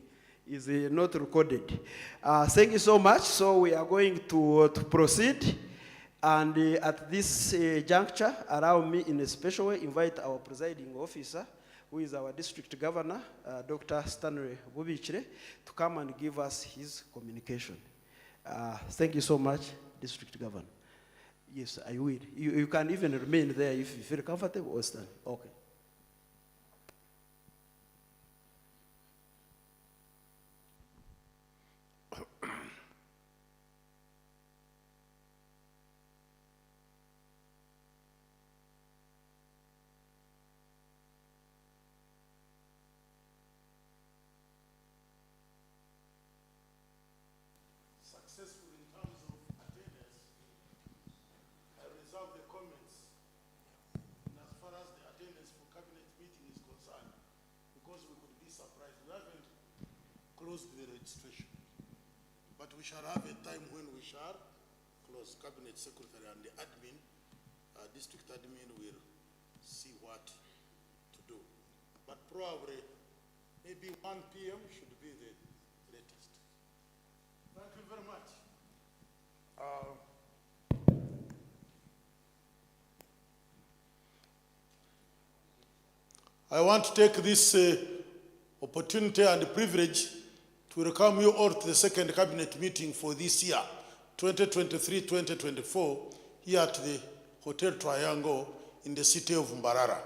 Speaker 18: is not recorded. Thank you so much. So we are going to proceed. And at this juncture, allow me in a special way invite our presiding officer, who is our district governor, Dr. Stanley Bubichire, to come and give us his communication. Thank you so much, district governor. Yes, I will. You can even remain there if you feel comfortable or stand. Okay.
Speaker 17: Successful in terms of attendance, I reserve the comments in as far as the attendance for cabinet meeting is concerned, because we could be surprised. We haven't closed the registration, but we shall have a time when we shall close. Cabinet secretary and the admin, district admin will see what to do. But probably, maybe 1 p.m. should be the latest. Thank you very much. I want to take this opportunity and privilege to welcome you all to the second cabinet meeting for this year, 2023-2024, here at the Hotel Triangle in the city of Mbarara.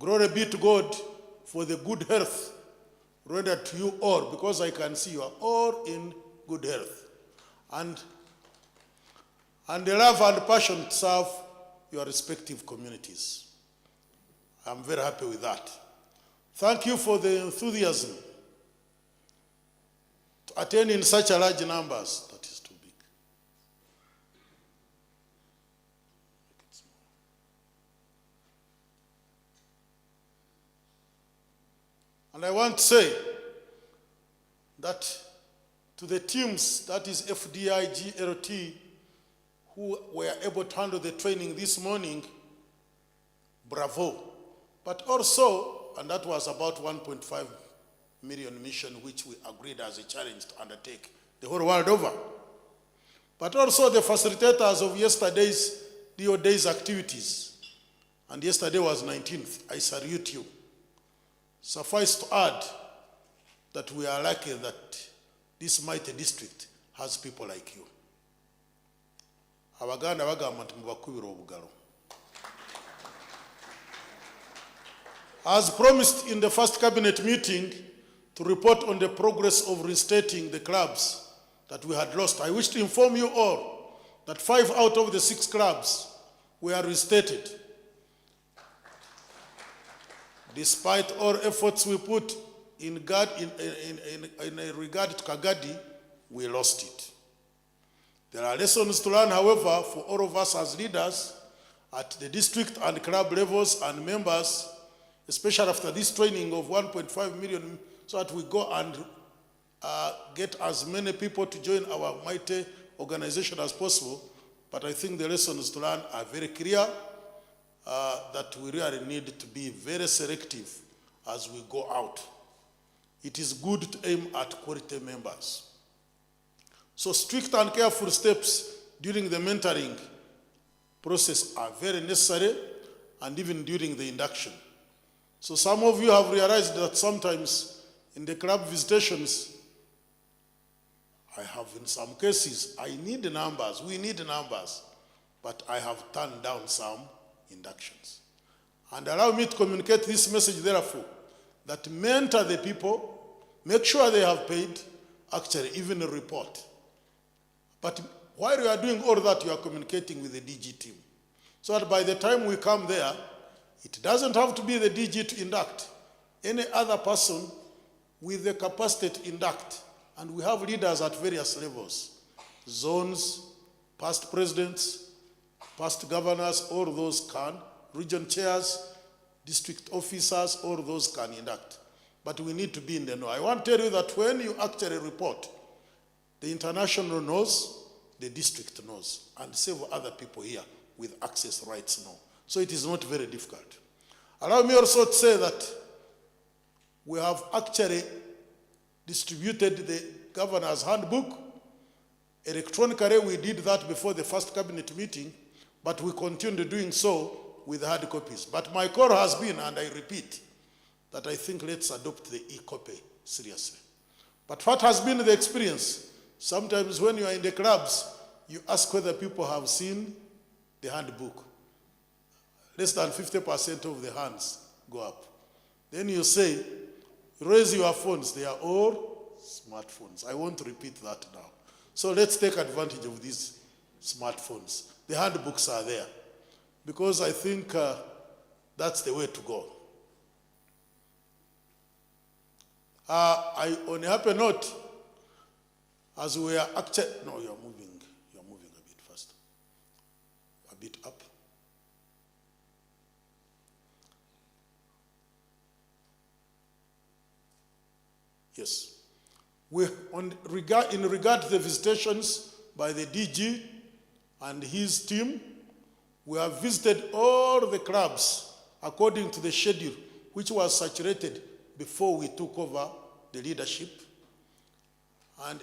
Speaker 17: Glory be to God for the good health rendered to you all, because I can see you are all in good health. And the love and passion to serve your respective communities. I'm very happy with that. Thank you for the enthusiasm to attend in such a large numbers. That is too big. Make it small. And I want to say that to the teams, that is FDI, GLT, who were able to handle the training this morning, bravo. But also and that was about 1.5 million mission, which we agreed as a challenge to undertake the whole world over. But also the facilitators of yesterday's DO Day's activities, and yesterday was 19th, I salute you. Suffice to add that we are lucky that this mighty district has people like you. Abaganda bagamba nti mubakubira obugalo. As promised in the first cabinet meeting to report on the progress of restating the clubs that we had lost, I wish to inform you all that 5 out of the 6 clubs were restated. Despite all efforts we put in regard to Kagadi, we lost it. There are lessons to learn, however, for all of us as leaders at the district and club levels and members, especially after this training of 1.5 million, so that we go and get as many people to join our mighty organization as possible. But I think the lessons to learn are very clear, that we really need to be very selective as we go out. It is good to aim at quality members. So strict and careful steps during the mentoring process are very necessary, and even during the induction. So some of you have realized that sometimes in the club visitations, I have in some cases, I need numbers, we need numbers, but I have turned down some inductions. And allow me to communicate this message, therefore, that mentor the people, make sure they have paid, actually even a report. But while you are doing all that, you are communicating with the DG team. So that by the time we come there, it doesn't have to be the DG to induct. Any other person with the capacity to induct. And we have leaders at various levels. Zones, past presidents, past governors, all those can. Region chairs, district officers, all those can induct. But we need to be in the know. I want to tell you that when you actually report, the international knows, the district knows, and several other people here with access rights know. So it is not very difficult. Allow me also to say that we have actually distributed the governor's handbook. Electronically, we did that before the first cabinet meeting, but we continued doing so with hard copies. But my call has been, and I repeat, that I think let's adopt the e-copy seriously. But what has been the experience? Sometimes when you are in the clubs, you ask whether people have seen the handbook. Less than 50% of the hands go up. Then you say, raise your phones. They are all smartphones. I won't repeat that now. So let's take advantage of these smartphones. The handbooks are there. Because I think that's the way to go. On a happy note, as we are actually, no, you're moving a bit faster. A bit up. Yes. In regard to the visitations by the DG and his team, we have visited all the clubs according to the schedule, which was saturated before we took over the leadership. And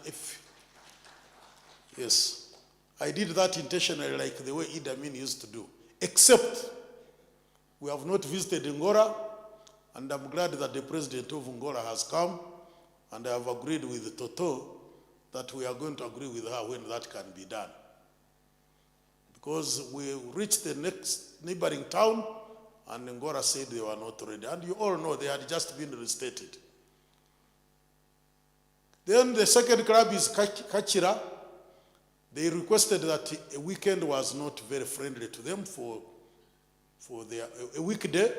Speaker 17: yes, I did that intentionally like the way Idi Amin used to do. Except we have not visited Ngora, and I'm glad that the president of Ngora has come, and I have agreed with Toto that we are going to agree with her when that can be done. Because we reached the next neighboring town, and Ngora said they were not ready. And you all know they had just been restated. Then the second club is Kachira. They requested that a weekend was not very friendly to them for a weekday,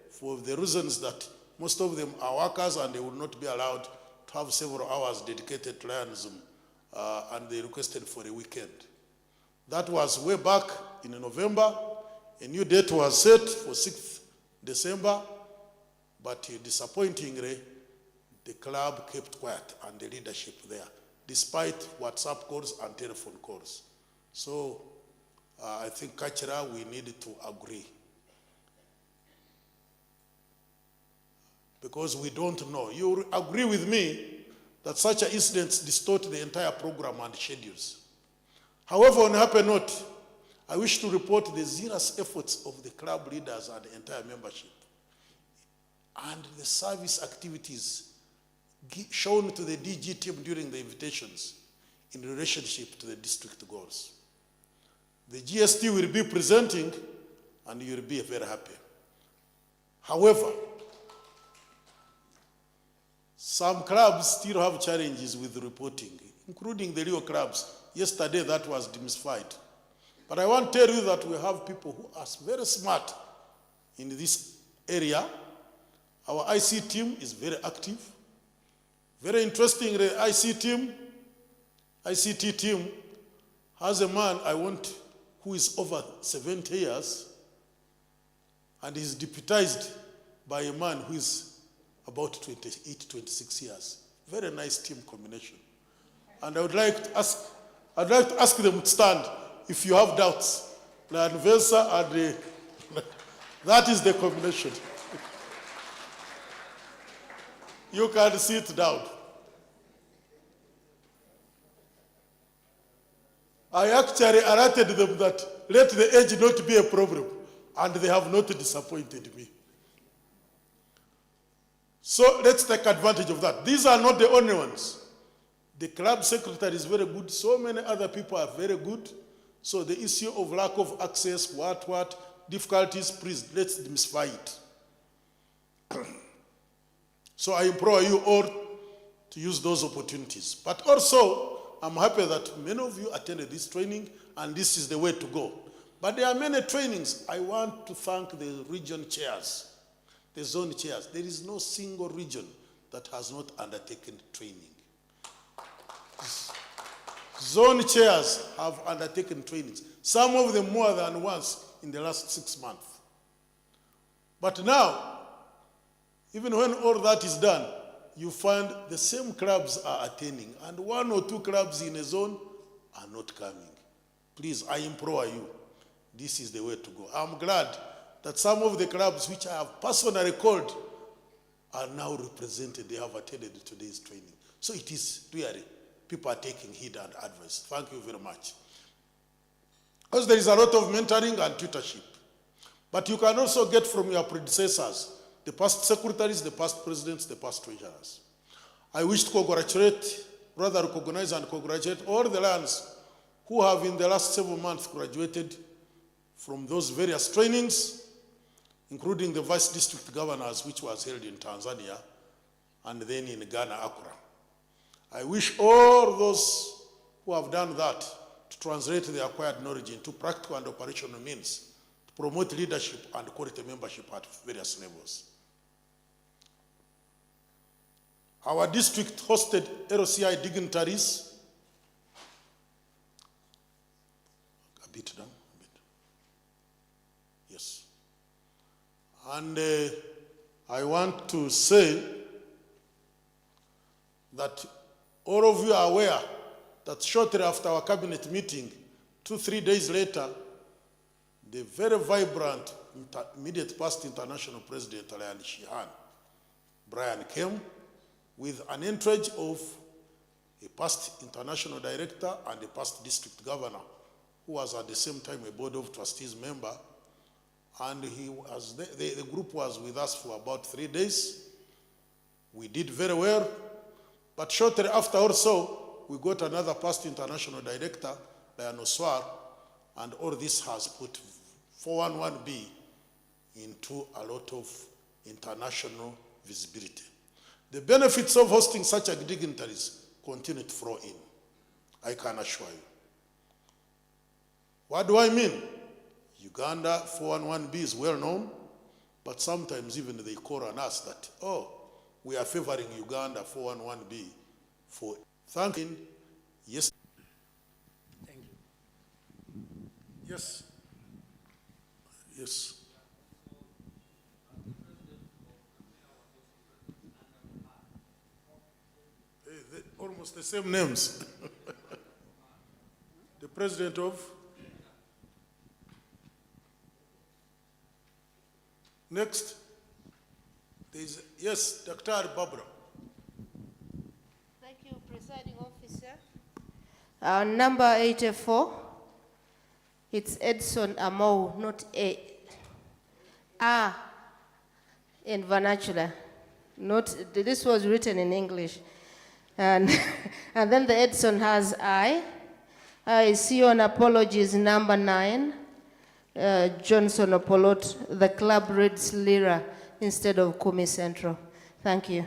Speaker 17: for the reasons that most of them are workers and they will not be allowed to have several hours dedicated to Lionism, and they requested for a weekend. That was way back in November. A new date was set for 6th December, but disappointingly, the club kept quiet and the leadership there, despite WhatsApp calls and telephone calls. So I think Kachira, we need to agree. because we don't know. You agree with me that such incidents distort the entire program and schedules. However, on a happy note, I wish to report the zealous efforts of the club leaders and the entire membership and the service activities shown to the DG team during the invitations in relationship to the district goals. The GST will be presenting and you will be very happy. However, some clubs still have challenges with reporting, including the Rio clubs. Yesterday that was demystified. But I want to tell you that we have people who are very smart in this area. Our IC team is very active. Very interesting, the ICT team has a man I want who is over 70 years and is deputized by a man who is about 28, 26 years. Very nice team combination. And I would like to ask them to stand if you have doubts. And that is the combination. You can sit down. I actually alerted them that let the age not be a problem, and they have not disappointed me. So let's take advantage of that. These are not the only ones. The club secretary is very good. So many other people are very good. So the issue of lack of access, difficulties, please, let's demystify it. So I implore you all to use those opportunities. But also, I'm happy that many of you attended this training, and this is the way to go. But there are many trainings. I want to thank the region chairs, the zone chairs. There is no single region that has not undertaken training. Zone chairs have undertaken trainings, some of them more than once in the last 6 months. But now, even when all that is done, you find the same clubs are attending, and 1 or 2 clubs in a zone are not coming. Please, I implore you, this is the way to go. I'm glad that some of the clubs which I have personally called are now represented. They have attended today's training. So it is really, people are taking heed and advice. Thank you very much. Because there is a lot of mentoring and tutorship. But you can also get from your predecessors, the past secretaries, the past presidents, the past treasurers. I wish to congratulate, rather recognize and congratulate all the Lions who have in the last 7 months graduated from those various trainings, including the vice district governors, which was held in Tanzania, and then in Ghana, Accra. I wish all those who have done that to translate the acquired knowledge into practical and operational means to promote leadership and quality membership at various levels. Our district hosted LCI dignitaries. A bit down, a bit. Yes. And I want to say that all of you are aware that shortly after our cabinet meeting, 2-3 days later, the very vibrant immediate past international president, Brian came with an entourage of a past international director and a past district governor, who was at the same time a board of trustees member. And he was the group was with us for about 3 days. We did very well. But shortly after also, we got another past international director, Lion Swar, and all this has put 411B into a lot of international visibility. The benefits of hosting such dignitaries continue to flow in, I can assure you. What do I mean? Uganda 411B is well known, but sometimes even they call on us that, oh, we are favoring Uganda 411B for thanking. Yes.
Speaker 7: Thank you.
Speaker 17: Yes. Yes. Almost the same names. The president of? Next. Yes, Dr. Barbara.
Speaker 21: Thank you, Presiding Officer. Number 84, it's Edson Amo, not in vernacular. This was written in English. And, and then the Edson has I see on apologies number 9, Johnson Opolot, the club reads Lira instead of Kumi Central. Thank you.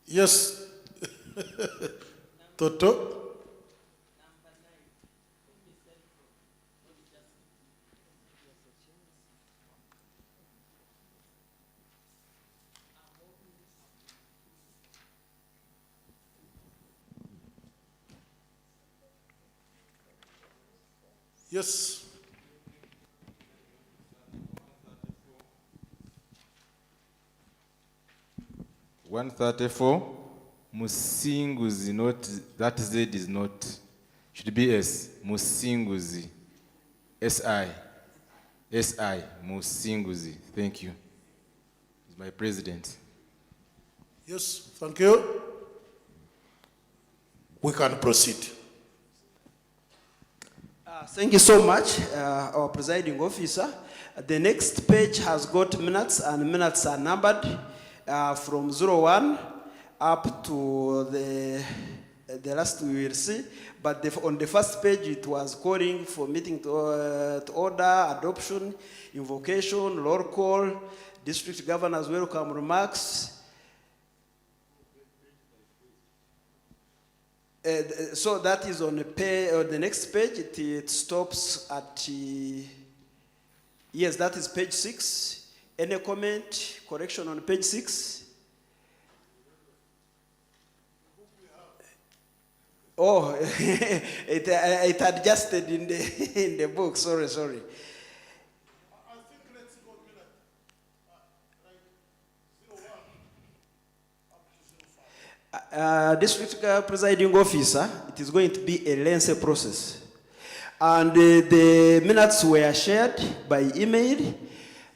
Speaker 17: Yes. Toto. Yes.
Speaker 22: Musinguzi, not that Z is not, should be S. Musinguzi, S-I, Musinguzi. Thank you. He's my president.
Speaker 17: Yes, thank you. We can proceed.
Speaker 18: Thank you so much, our presiding officer. The next page has got minutes, and minutes are numbered from 01 up to the last we will see. But on the first page, it was calling for meeting to order, adoption, invocation, roll call, district governor's welcome remarks. So that is on the next page. It stops at, yes, that is page 6. Any comment, correction on page 6? Oh, it adjusted in the book. Sorry. District presiding officer, it is going to be a lengthy process. And the minutes were shared by email.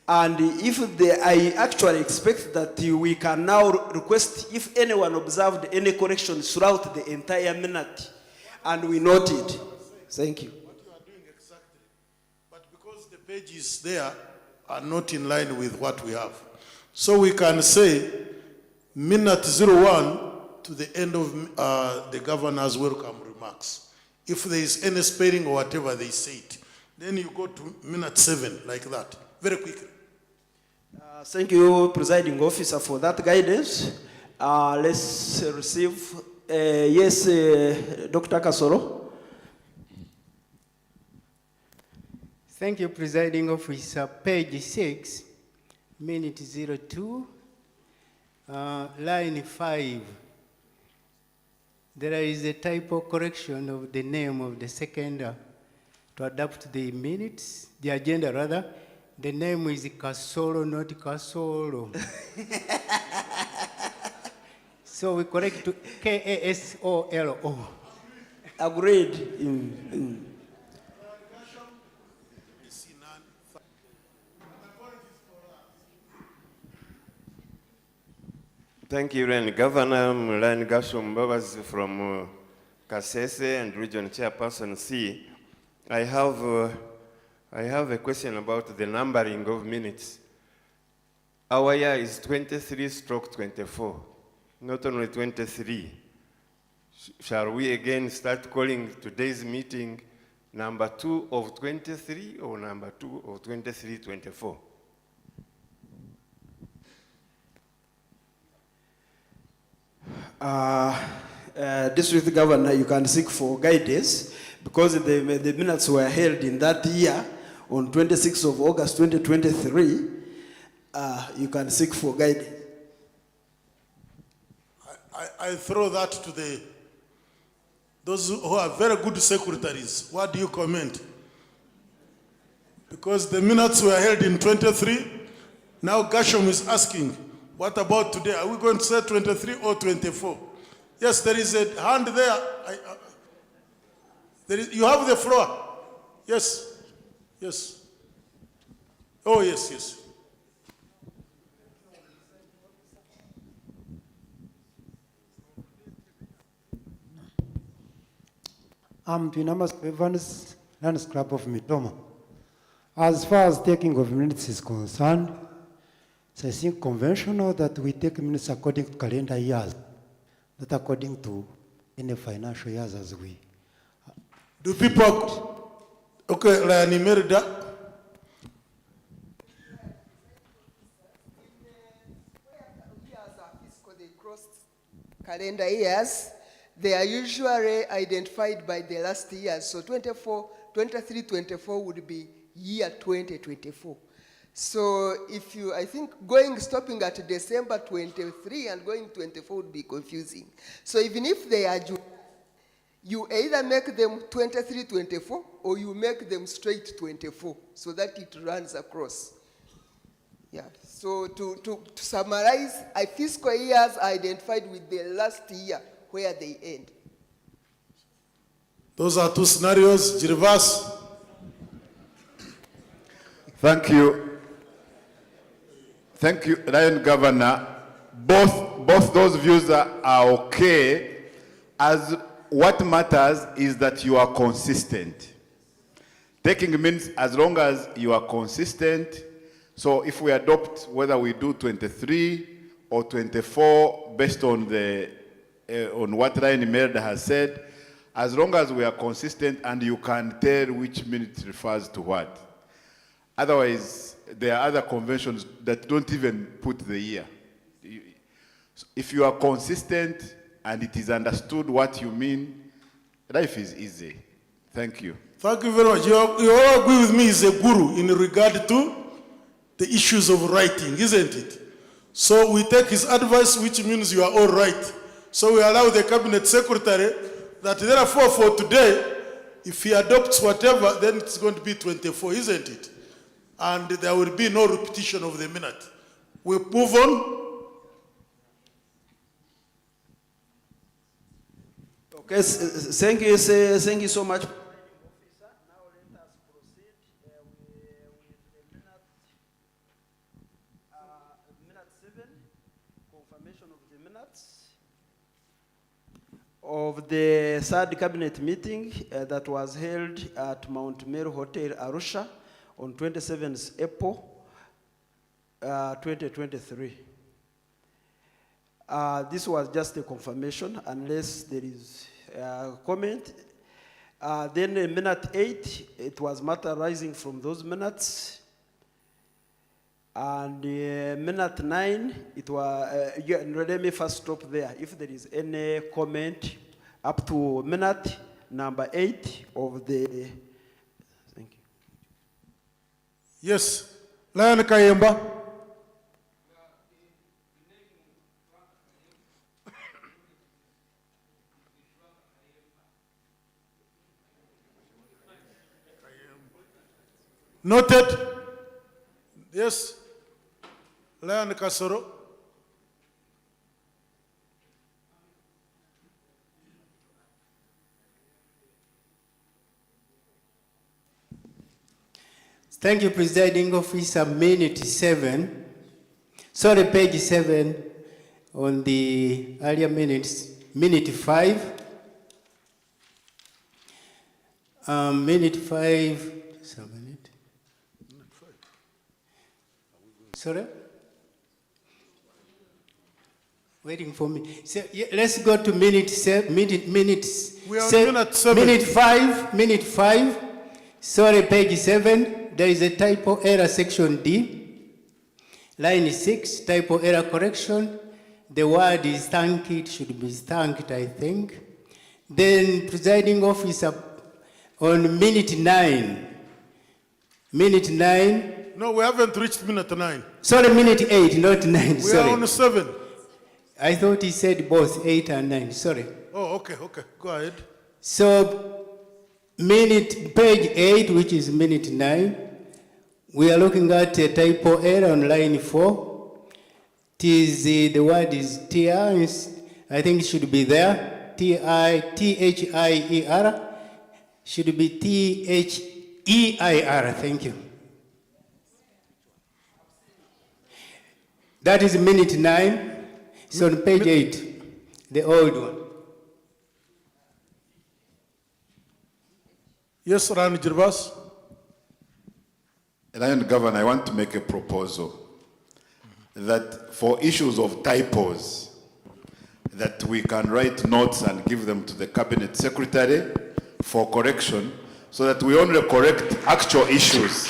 Speaker 18: And I actually expect that we can now request if anyone observed any corrections throughout the entire minute, and we noted. Thank you.
Speaker 17: What you are doing exactly. But because the pages there are not in line with what we have. So we can say minute 01 to the end of the governor's welcome remarks. If there is any spelling or whatever they say it, then you go to minute 7 like that, very quickly.
Speaker 18: Thank you, presiding officer, for that guidance. Let's receive, yes, Dr. Kasoro.
Speaker 7: Thank you, presiding officer. Page 6, minute 02, line 5. There is a typo correction of the name of the second to adapt the minutes, the agenda rather. The name is Kasolo, not Kasolo. So we correct to Kasolo.
Speaker 18: Agreed.
Speaker 23: Thank you, Ren. Governor Ren Gashum Babas from Kasese and Region Chairperson C. I have a question about the numbering of minutes. Our year is 23/24, not only 23. Shall we again start calling today's meeting number 2 of 23 or number 2 of 23/24?
Speaker 18: District Governor, you can seek for guidance because the minutes were held in that year on 26th of August 2023. You can seek for guidance.
Speaker 17: I throw that to those who are very good secretaries. What do you comment? Because the minutes were held in 23. Now Gashom is asking, what about today? Are we going to say 23 or 24? Yes, there is a hand there. You have the floor. Yes. Yes. Oh, yes, yes.
Speaker 4: I'm Twinamas Evans, Lions Club of Mitoma. As far as taking of minutes is concerned, so I think conventional that we take minutes according to calendar years, not according to any financial years as we.
Speaker 17: Do people, okay, Ryan Merida?
Speaker 5: Calendar years, they are usually identified by the last years. So 23, 24 would be year 2024. So if you, I think stopping at December 23 and going 24 would be confusing. So even if they are you either make them 23, 24 or you make them straight 24 so that it runs across. Yeah. So to summarize, fiscal years are identified with the last year where they end.
Speaker 17: Those are two scenarios. Jirvas.
Speaker 20: Thank you. Thank you, Lion Governor. Both those views are okay, as what matters is that you are consistent. Taking means as long as you are consistent. So if we adopt whether we do 23 or 24 based on on what Ryan Merida has said, as long as we are consistent and you can tell which minute refers to what. Otherwise, there are other conventions that don't even put the year. If you are consistent and it is understood what you mean, life is easy. Thank you.
Speaker 17: Thank you very much. You all agree with me as a guru in regard to the issues of writing, isn't it? So we take his advice, which means you are all right. So we allow the cabinet secretary that therefore for today, if he adopts whatever, then it's going to be 24, isn't it? And there will be no repetition of the minute. We move on.
Speaker 18: Okay, thank you so much. Of the third cabinet meeting that was held at Mount Meru Hotel, Arusha, on 27th April 2023. This was just a confirmation, unless there is a comment. Then minute 8, it was materializing from those minutes. And minute 9, it was, let me first stop there. If there is any comment up to minute number 8 of the, thank you.
Speaker 17: Yes, Lion Kayemba. Noted. Yes. Lion Kasoro.
Speaker 7: Thank you, Presiding Officer. Minute 7. Sorry, page 7 on the earlier minutes. Minute 5. Minute 5. Sorry? Waiting for me. So, yeah, let's go to minutes.
Speaker 17: We are on minute 7.
Speaker 7: Minute 5. Sorry, page 7. There is a typo error, section D. Line 6, typo error correction. The word is thank, it should be thanked, I think. Then, Presiding Officer, on minute 9. Minute 9.
Speaker 17: No, we haven't reached minute 9.
Speaker 7: Sorry, minute 8, not 9.
Speaker 17: We
Speaker 7: sorry.
Speaker 17: are on 7.
Speaker 7: I thought he said both 8 and 9. Sorry.
Speaker 17: Oh, okay. Go ahead.
Speaker 7: So, page 8, which is minute 9, we are looking at a typo error on line 4. The word is TR. I think it should be there. THIER. Should be EIR, thank you. That is minute 9. It's on page 8, the old one.
Speaker 17: Yes, Rani Jirvas.
Speaker 20: Lion Governor, I want to make a proposal that for issues of typos, that we can write notes and give them to the Cabinet Secretary for correction, so that we only correct actual issues.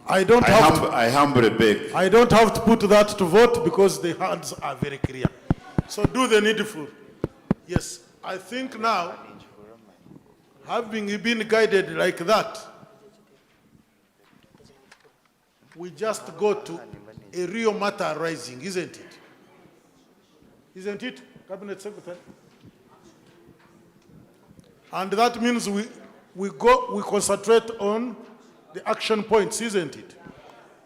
Speaker 17: I
Speaker 20: humbly beg.
Speaker 17: I don't have to put that to vote because the hands are very clear. So do the needful. Yes, I think now, having been guided like that, we just go to a real matter arising, isn't it? Isn't it, Cabinet Secretary? And that means we concentrate on the action points, isn't it?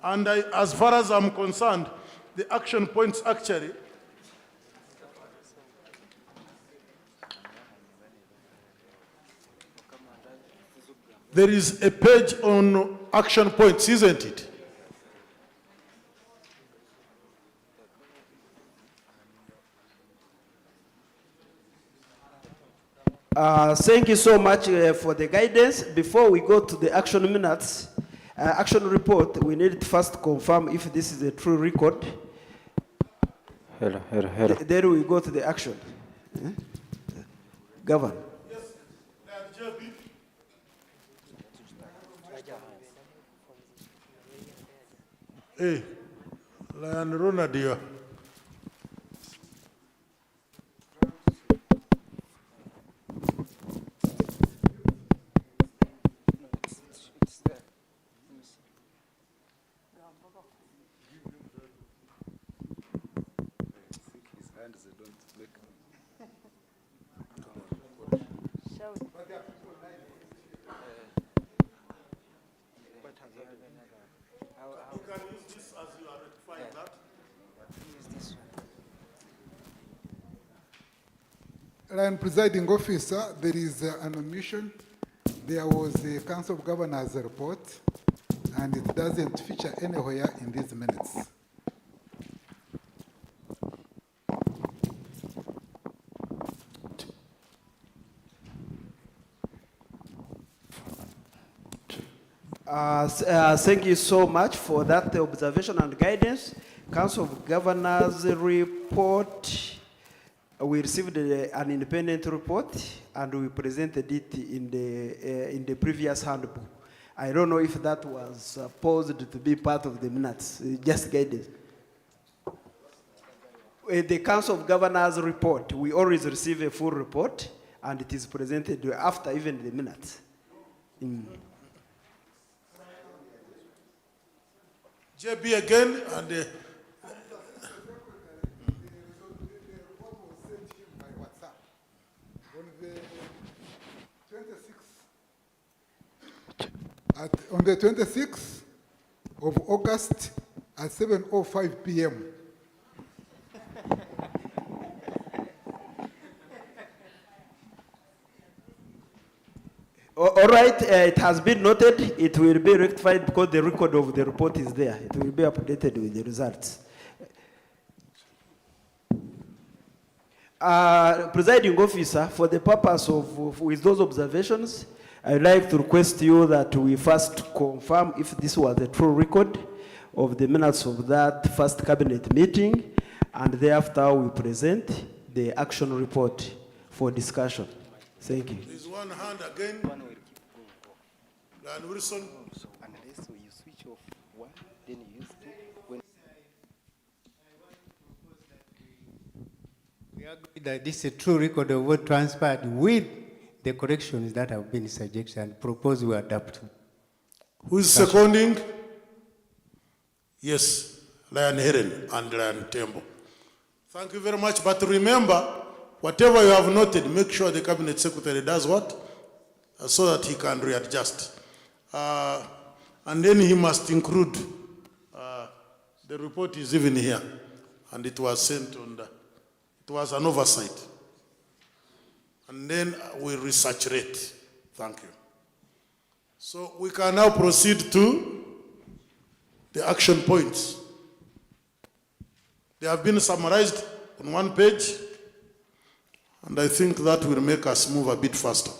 Speaker 17: And as far as I'm concerned, the action points actually there is a page on action points, isn't it?
Speaker 18: Thank you so much for the guidance. Before we go to the action minutes, action report, we need to first confirm if this is a true record. Then we go to the action. Governor.
Speaker 17: Hey, Lion Ronaldo.
Speaker 1: Lion Presiding Officer, there is an omission. There was a Council of Governors report, and it doesn't feature anywhere in these minutes.
Speaker 18: Thank you so much for that observation and guidance. Council of Governors report. We received an independent report and we presented it in the previous handbook. I don't know if that was supposed to be part of the minutes, just guidance. The Council of Governors report, we always receive a full report and it is presented after even the minutes.
Speaker 17: JB again, and
Speaker 1: on the 26th of August at 7:05 p.m.
Speaker 18: All right, it has been noted. It will be rectified because the record of the report is there. It will be updated with the results. Presiding officer, for the purpose of with those observations, I'd like to request you that we first confirm if this was a true record of the minutes of that first cabinet meeting, and thereafter we present the action report for discussion. Thank you.
Speaker 17: There's one hand again. Dan Wilson.
Speaker 3: Unless you switch off one, then you use two.
Speaker 7: We agree that this is a true record of what transpired with the corrections that have been suggested and proposed we adapt.
Speaker 17: Who is seconding? Yes, Lion Heren and Lion Tembo. Thank you very much. But remember, whatever you have noted, make sure the Cabinet Secretary does what? So that he can readjust. And then he must include, the report is even here, and it was sent on the, it was an oversight. And then we resaturate. Thank you. So we can now proceed to the action points. They have been summarized on one page, and I think that will make us move a bit faster.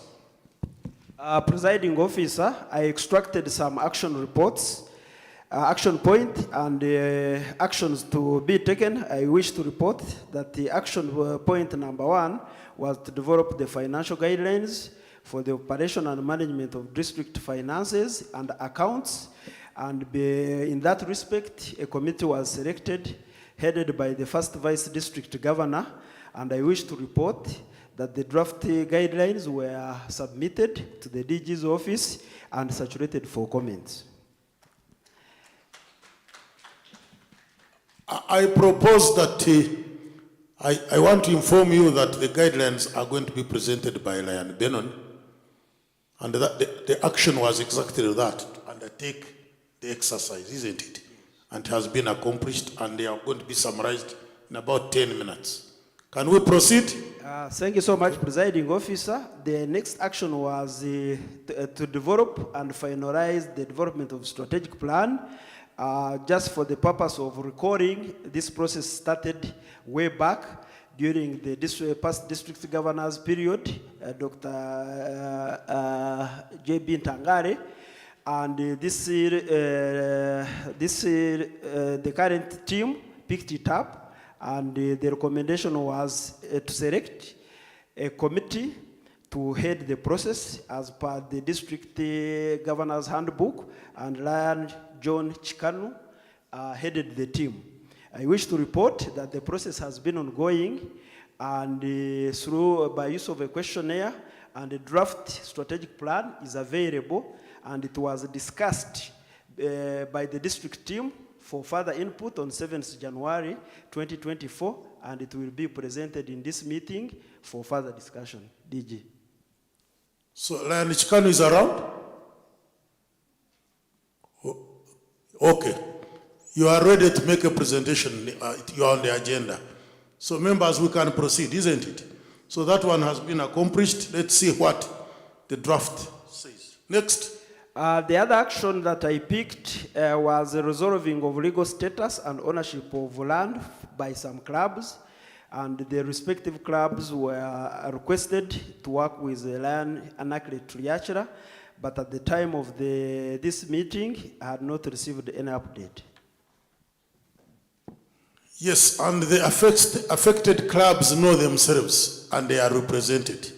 Speaker 18: Presiding officer, I extracted some action reports, action point, and actions to be taken. I wish to report that the action point number 1 was to develop the financial guidelines for the operation and management of district finances and accounts. And in that respect, a committee was selected, headed by the first vice district governor. And I wish to report that the draft guidelines were submitted to the DG's office and circulated for comments.
Speaker 17: I propose that I want to inform you that the guidelines are going to be presented by Lion Benon, and that the action was exactly that, to undertake the exercise, isn't it? And it has been accomplished, and they are going to be summarized in about 10 minutes. Can we proceed?
Speaker 18: Thank you so much, Presiding Officer. The next action was to develop and finalize the development of strategic plan. Just for the purpose of recording, this process started way back during the past district governors period, Dr. J.B. Ntangare, and the current team picked it up. And the recommendation was to select a committee to head the process as per the district governor's handbook, and Lion John Chikanu headed the team. I wish to report that the process has been ongoing, and by use of a questionnaire, and a draft strategic plan is available, and it was discussed by the district team for further input on 7th January 2024, and it will be presented in this meeting for further discussion. DG.
Speaker 17: So Lion Chikanu is around? Okay. You are ready to make a presentation. You are on the agenda. So members, we can proceed, isn't it? So that one has been accomplished. Let's see what the draft says. Next.
Speaker 18: The other action that I picked was the resolving of legal status and ownership of land by some clubs, and the respective clubs were requested to work with the Lion Anakle Triachara, but at the time of this meeting, I had not received any update.
Speaker 17: Yes, and the affected clubs know themselves, and they are represented.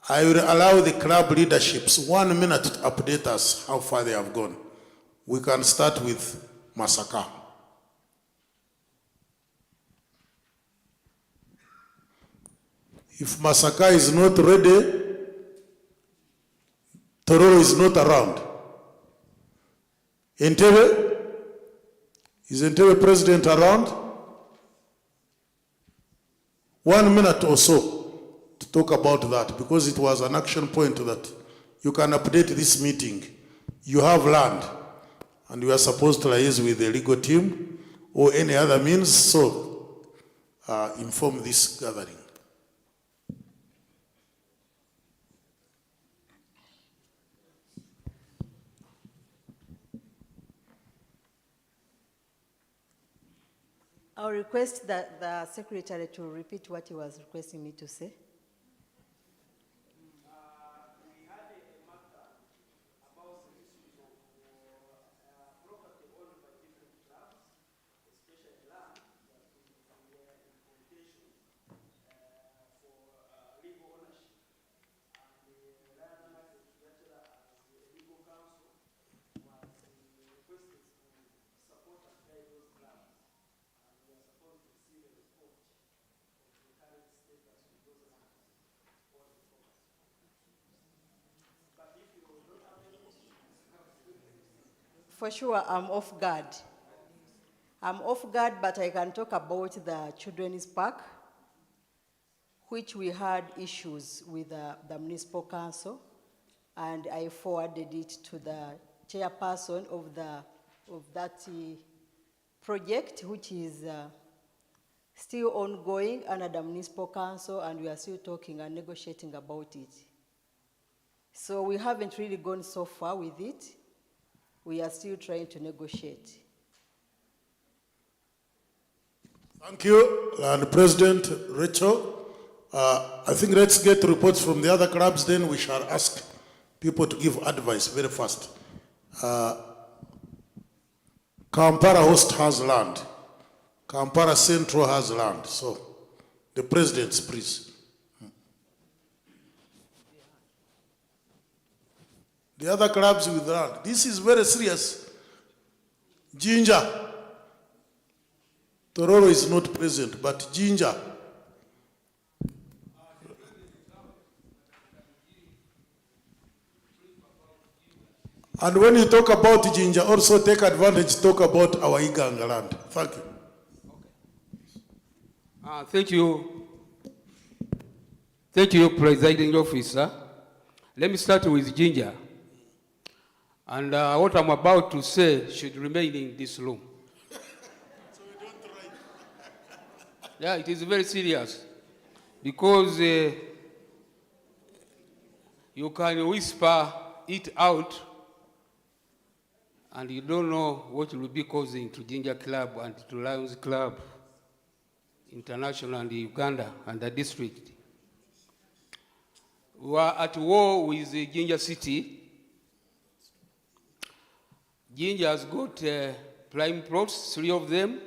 Speaker 17: I will allow the club leaderships 1 minute to update us how far they have gone. We can start with Masaka. If Masaka is not ready, Toro is not around. Entebbe? Is Entebbe president around? 1 minute or so to talk about that, because it was an action point that you can update this meeting. You have land, and you are supposed to liaise with the legal team or any other means, so inform this gathering.
Speaker 15: I'll request that the secretary to repeat what he was requesting me to say. For sure, I'm off guard. I'm off guard, but I can talk about the Children's Park, which we had issues with the municipal council, and I forwarded it to the chairperson of that project, which is still ongoing under the municipal council, and we are still talking and negotiating about it. So we haven't really gone so far with it. We are still trying to negotiate.
Speaker 17: Thank you, Land President Rachel. I think let's get reports from the other clubs, then we shall ask people to give advice very fast. Kampala Host has land. Kampala Central has land. So, the presidents, please. The other clubs with land. This is very serious. Ginger. Tororo is not present, but Ginger. And when you talk about Ginger, also take advantage, talk about our Iganga land. Thank you.
Speaker 8: Thank you. Thank you, Presiding Officer. Let me start with Ginger. And what I'm about to say should remain in this room. Yeah, it is very serious. Because you can whisper it out and you don't know what will be causing to Ginger Club and to Lions Club International and Uganda and the district. We are at war with Ginger City. Ginger has got prime plots, 3 of them,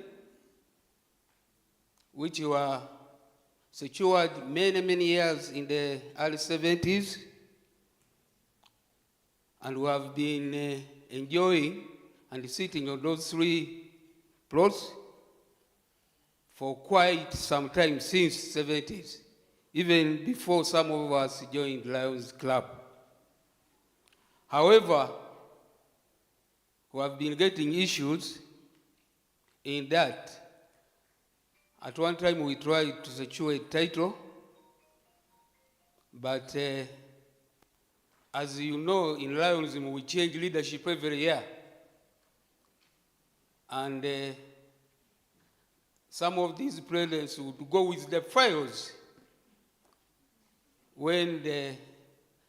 Speaker 8: which were secured many, many years in the early 70s. And we have been enjoying and sitting on those 3 plots for quite some time, since 70s, even before some of us joined Lions Club. However, we have been getting issues in that at one time we tried to secure a title, but as you know, in Lionism we change leadership every year. And some of these presidents would go with the files when they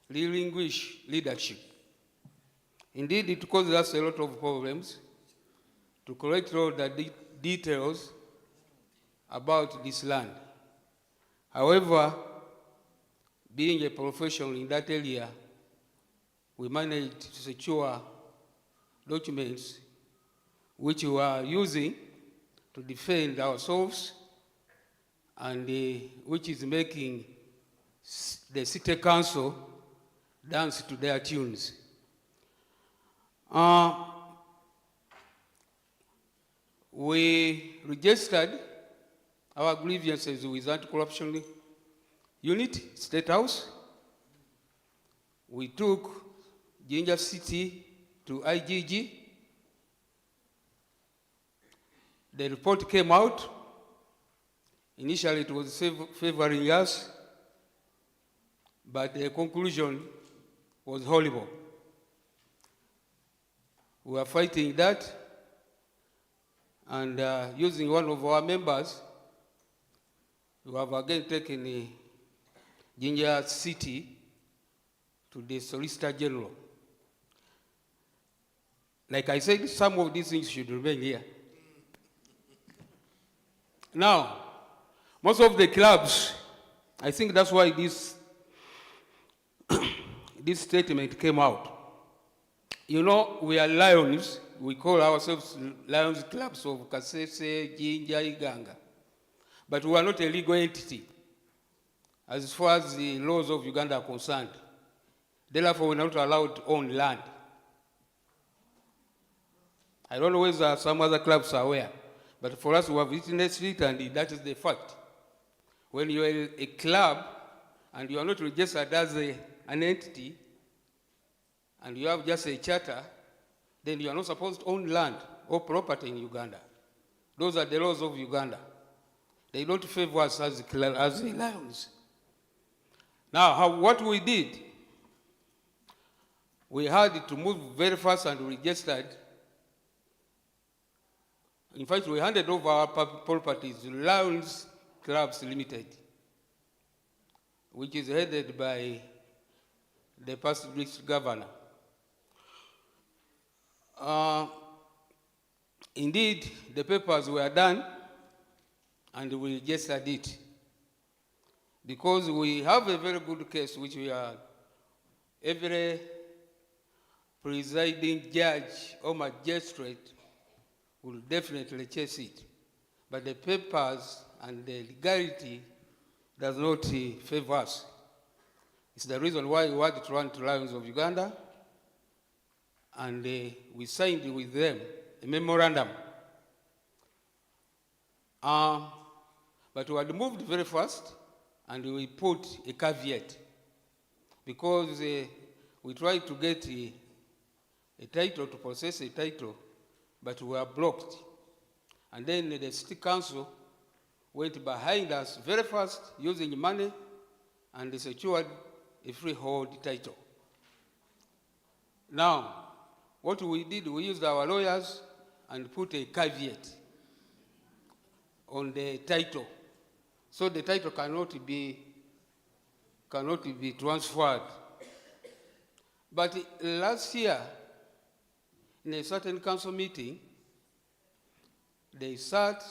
Speaker 8: relinquish leadership. Indeed, it causes us a lot of problems to collect all the details about this land. However, being a professional in that area, we managed to secure documents which we are using to defend ourselves and which is making the city council dance to their tunes. We registered our grievances with anti-corruption unit, State House. We took Ginger City to IGG. The report came out. Initially it was favoring us, but the conclusion was horrible. We were fighting that, and using one of our members, we have again taken Ginger City to the Solicitor General. Like I said, some of these things should remain here. Now, most of the clubs, I think that's why this statement came out. You know, we are Lions. We call ourselves Lions Clubs of Kasese, Ginger, Iganga. But we are not a legal entity as far as the laws of Uganda are concerned. Therefore, we're not allowed to own land. I don't know whether some other clubs are aware, but for us, we have witnessed it, and that is the fact. When you are a club and you are not registered as an entity, and you have just a charter, then you are not supposed to own land or property in Uganda. Those are the laws of Uganda. They don't favor us as Lions. Now, what we did, we had to move very fast and registered. In fact, we handed over our properties to Lions Clubs Limited, which is headed by the past district governor. Indeed, the papers were done, and we registered it. Because we have a very good case which we are, every presiding judge or magistrate will definitely chase it. But the papers and the legality does not favor us. It's the reason why we want to run to Lions of Uganda, and we signed with them a memorandum. But we had moved very fast, and we put a caveat, because we tried to get a title, to possess a title, but we were blocked. And then the city council went behind us very fast, using money, and they secured a freehold title. Now, what we did, we used our lawyers and put a caveat on the title, so the title cannot be transferred. But last year, in a certain council meeting, they sat,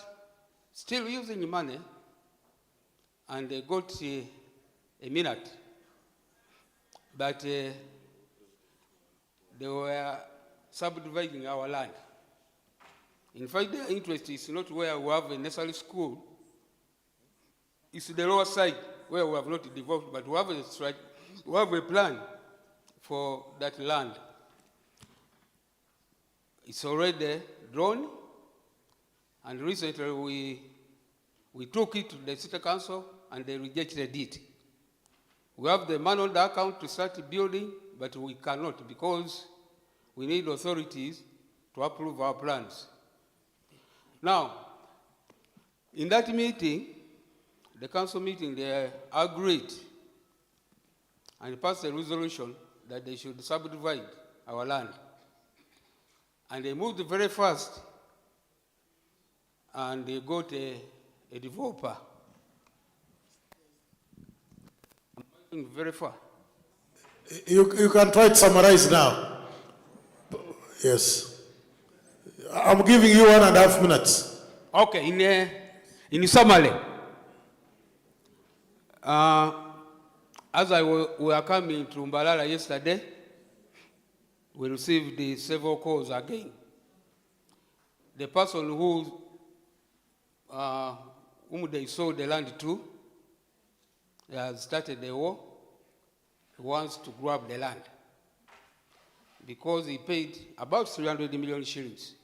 Speaker 8: still using money, and they got a minute. But they were subdividing our land. In fact, their interest is not where we have a nursery school. It's the lower side where we have not developed, but we have a plan for that land. It's already drawn, and recently we took it to the city council, and they rejected it. We have the money on the account to start building, but we cannot, because we need authorities to approve our plans. Now, in that meeting, the council meeting, they agreed and passed a resolution that they should subdivide our land. And they moved very fast, and they got a developer. I'm going very far.
Speaker 17: You can try to summarize now. Yes. I'm giving you 1.5 minutes.
Speaker 8: Okay, in summary, as we were coming to Mbarara yesterday, we received several calls again. The person whom they sold the land to has started the war. He wants to grab the land because he paid about 300 million shillings.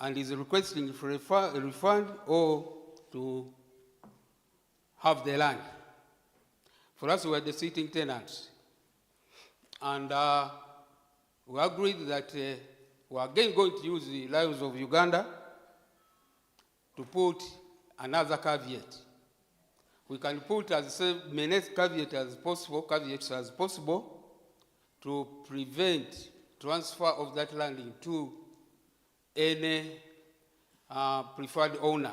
Speaker 8: And is requesting for a refund or to have the land. For us, we are the sitting tenants. And we agreed that we are again going to use the Lions of Uganda to put another caveat. We can put as many caveats as possible to prevent transfer of that land into any preferred owner,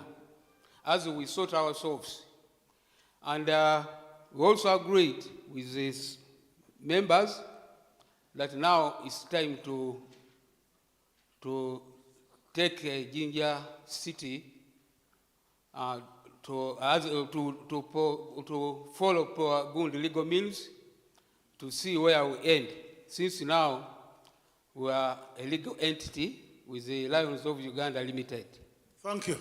Speaker 8: as we sort ourselves. And we also agreed with these members that now it's time to take Jinja City to follow good legal means to see where we end. Since now we are a legal entity with the Lions of Uganda Limited.
Speaker 17: Thank you.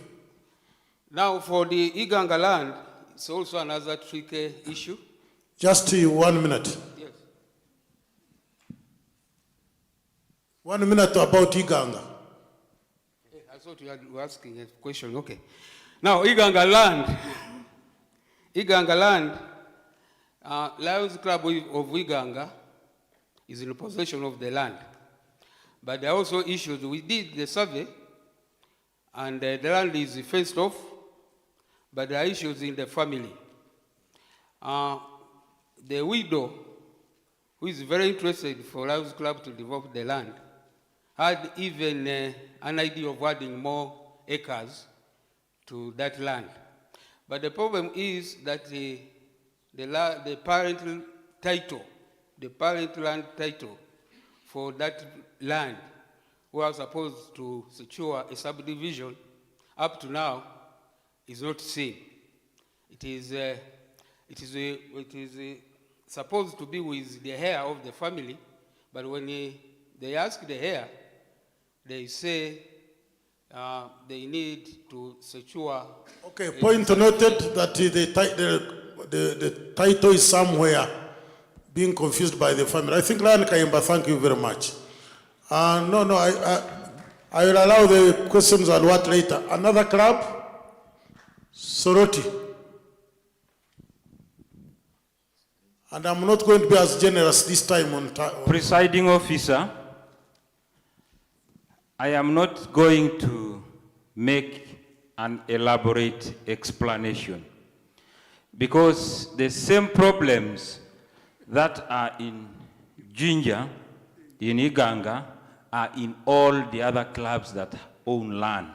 Speaker 8: Now for the Iganga land, it's also another tricky issue.
Speaker 17: Just 1 minute.
Speaker 8: Yes.
Speaker 17: 1 minute about Iganga.
Speaker 8: I thought you were asking a question. Okay. Now Iganga land, Lions Club of Iganga is in possession of the land. But there are also issues. We did the survey, and the land is fenced off, but there are issues in the family. The widow, who is very interested for Lions Club to develop the land, had even an idea of adding more acres to that land. But the problem is that the parental title the parent land title for that land who are supposed to secure a subdivision up to now is not seen. It is supposed to be with the heir of the family, but when they ask the heir, they say they need to secure.
Speaker 17: Okay, point noted that the title is somewhere being confused by the family. I think Lion Kayimba, thank you very much. I will allow the questions and what later. Another club? Soroti. And I'm not going to be as generous this time on time.
Speaker 11: Presiding officer, I am not going to make an elaborate explanation because the same problems that are in Jinja, in Iganga, are in all the other clubs that own land.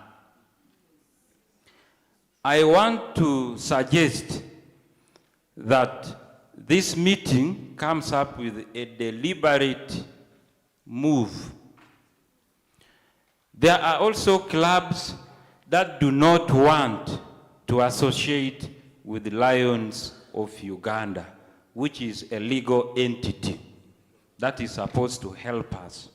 Speaker 11: I want to suggest that this meeting comes up with a deliberate move. There are also clubs that do not want to associate with the Lions of Uganda, which is a legal entity that is supposed to help us.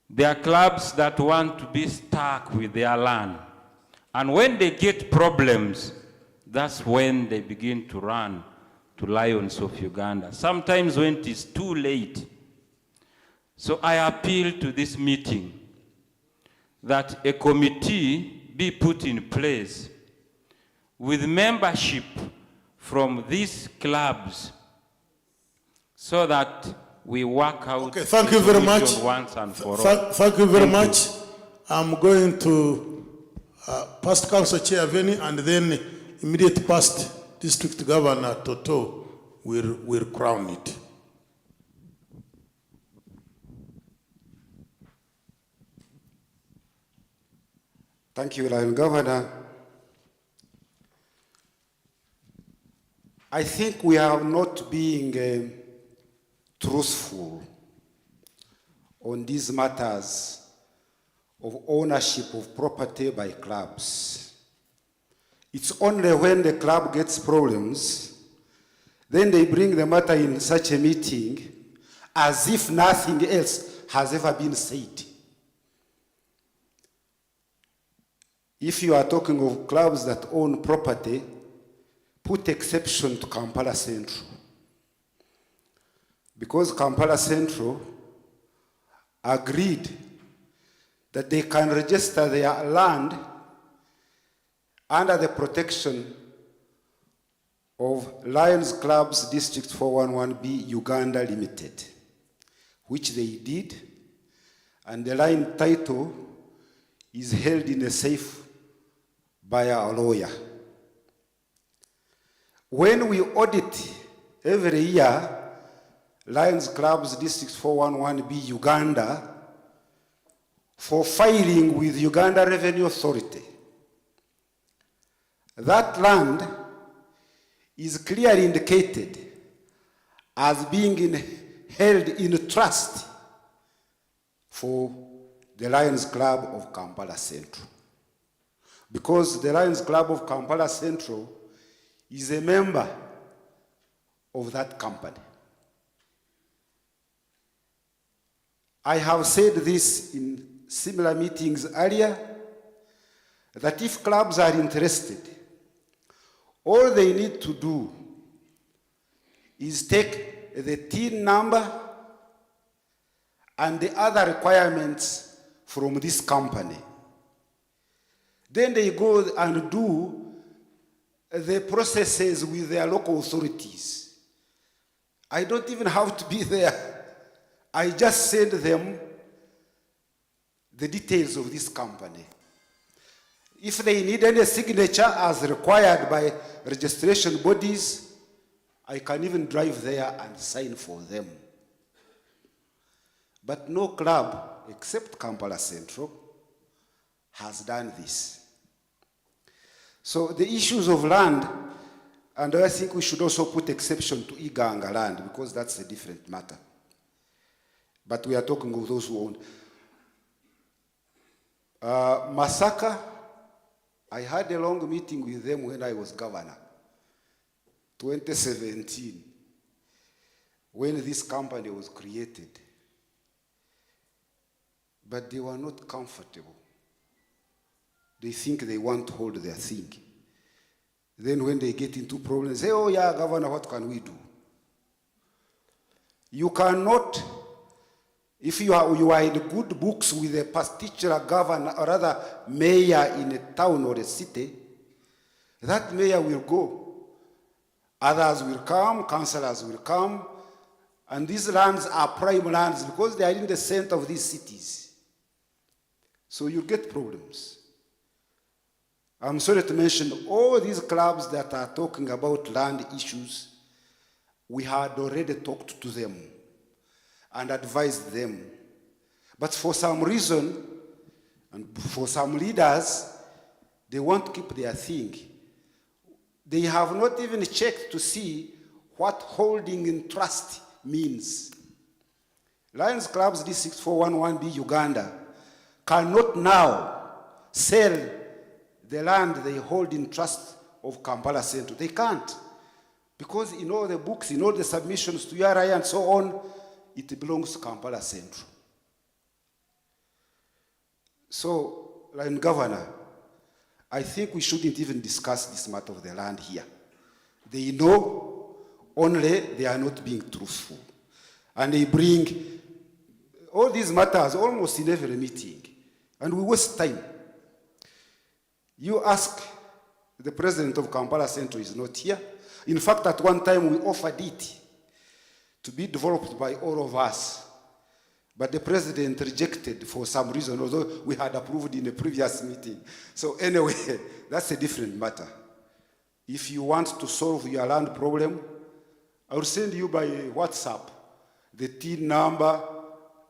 Speaker 11: There are clubs that want to be stuck with their land. And when they get problems, that's when they begin to run to Lions of Uganda, sometimes when it is too late. So I appeal to this meeting that a committee be put in place with membership from these clubs so that we work out.
Speaker 17: Okay, thank you very much.
Speaker 11: Once and for all.
Speaker 17: Thank you very much. I'm going to past Council Chair Veni and then immediate past District Governor Toto will crown it.
Speaker 12: Thank you, Lion Governor. I think we are not being truthful on these matters of ownership of property by clubs. It's only when the club gets problems, then they bring the matter in such a meeting as if nothing else has ever been said. If you are talking of clubs that own property, put exception to Kampala Central. Because Kampala Central agreed that they can register their land under the protection of Lions Clubs District 411B Uganda Limited, which they did, and the line title is held in a safe by a lawyer. When we audit every year Lions Clubs District 411B Uganda for filing with Uganda Revenue Authority, that land is clearly indicated as being held in trust for the Lions Club of Kampala Central. Because the Lions Club of Kampala Central is a member of that company. I have said this in similar meetings earlier, that if clubs are interested, all they need to do is take the TIN number and the other requirements from this company. Then they go and do the processes with their local authorities. I don't even have to be there. I just send them the details of this company. If they need any signature as required by registration bodies, I can even drive there and sign for them. But no club, except Kampala Central, has done this. So the issues of land And I think we should also put exception to Iganga land because that's a different matter. But we are talking of those who own. Masaka, I had a long meeting with them when I was governor, 2017, when this company was created. But they were not comfortable. They think they want to hold their thing. Then when they get into problems, they say, oh yeah, Governor, what can we do? You cannot, if you are in good books with a particular governor, or rather mayor in a town or a city, that mayor will go. Others will come, councillors will come, and these lands are prime lands because they are in the center of these cities. So you get problems. I'm sorry to mention all these clubs that are talking about land issues, we had already talked to them and advised them. But for some reason, and for some leaders, they want to keep their thing. They have not even checked to see what holding in trust means. Lions Clubs District 411B Uganda cannot now sell the land they hold in trust of Kampala Central. They can't. Because in all the books, in all the submissions to URI and so on, it belongs to Kampala Central. So, Lion Governor, I think we shouldn't even discuss this matter of the land here. They know, only they are not being truthful. And they bring all these matters almost in every meeting. And we waste time. You ask, the president of Kampala Central is not here. In fact, at one time we offered it to be developed by all of us. But the president rejected for some reason, although we had approved in a previous meeting. So anyway, that's a different matter. If you want to solve your land problem, I will send you by WhatsApp the TIN number,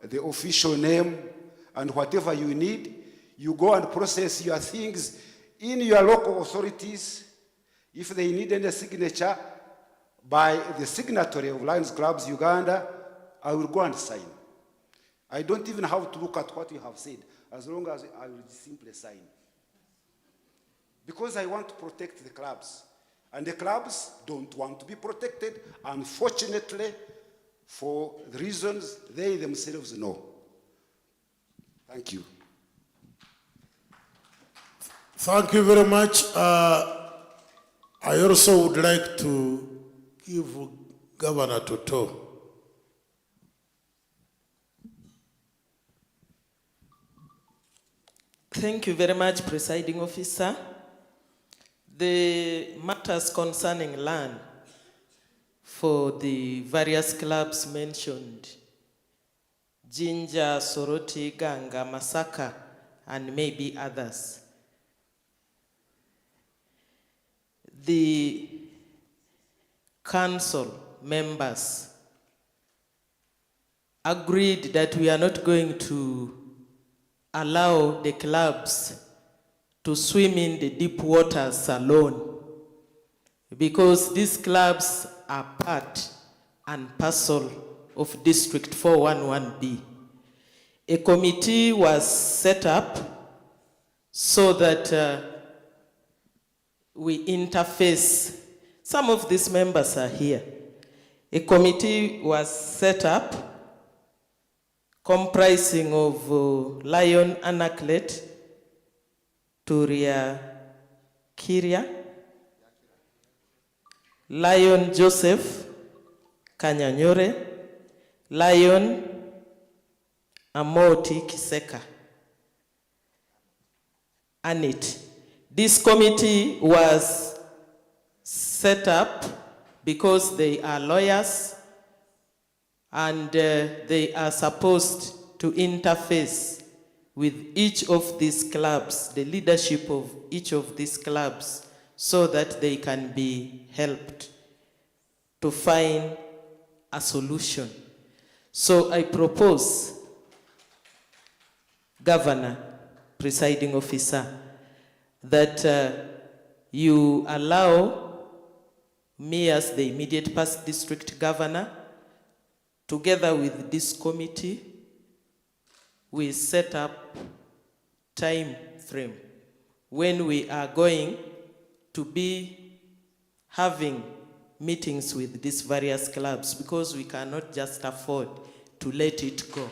Speaker 12: the official name, and whatever you need. You go and process your things in your local authorities. If they need any signature by the signatory of Lions Clubs Uganda, I will go and sign. I don't even have to look at what you have said, as long as I will simply sign. Because I want to protect the clubs. And the clubs don't want to be protected, unfortunately, for the reasons they themselves know. Thank you.
Speaker 17: Thank you very much. I also would like to give Governor Toto.
Speaker 2: Thank you very much, Presiding Officer. The matters concerning land for the various clubs mentioned, Jinja, Soroti, Ganga, Masaka, and maybe others. The council members agreed that we are not going to allow the clubs to swim in the deep waters alone, because these clubs are part and parcel of District 411B. A committee was set up so that we interface. Some of these members are here. A committee was set up comprising of Lion Anaklet, Turia Kiria, Lion Joseph Kanyanyore, Lion Amoti Kiseka, Anit. This committee was set up because they are lawyers and they are supposed to interface with each of these clubs, the leadership of each of these clubs, so that they can be helped to find a solution. So I propose, Governor, Presiding Officer, that you allow me as the immediate past district governor, together with this committee, we set up time frame when we are going to be having meetings with these various clubs, because we cannot just afford to let it go.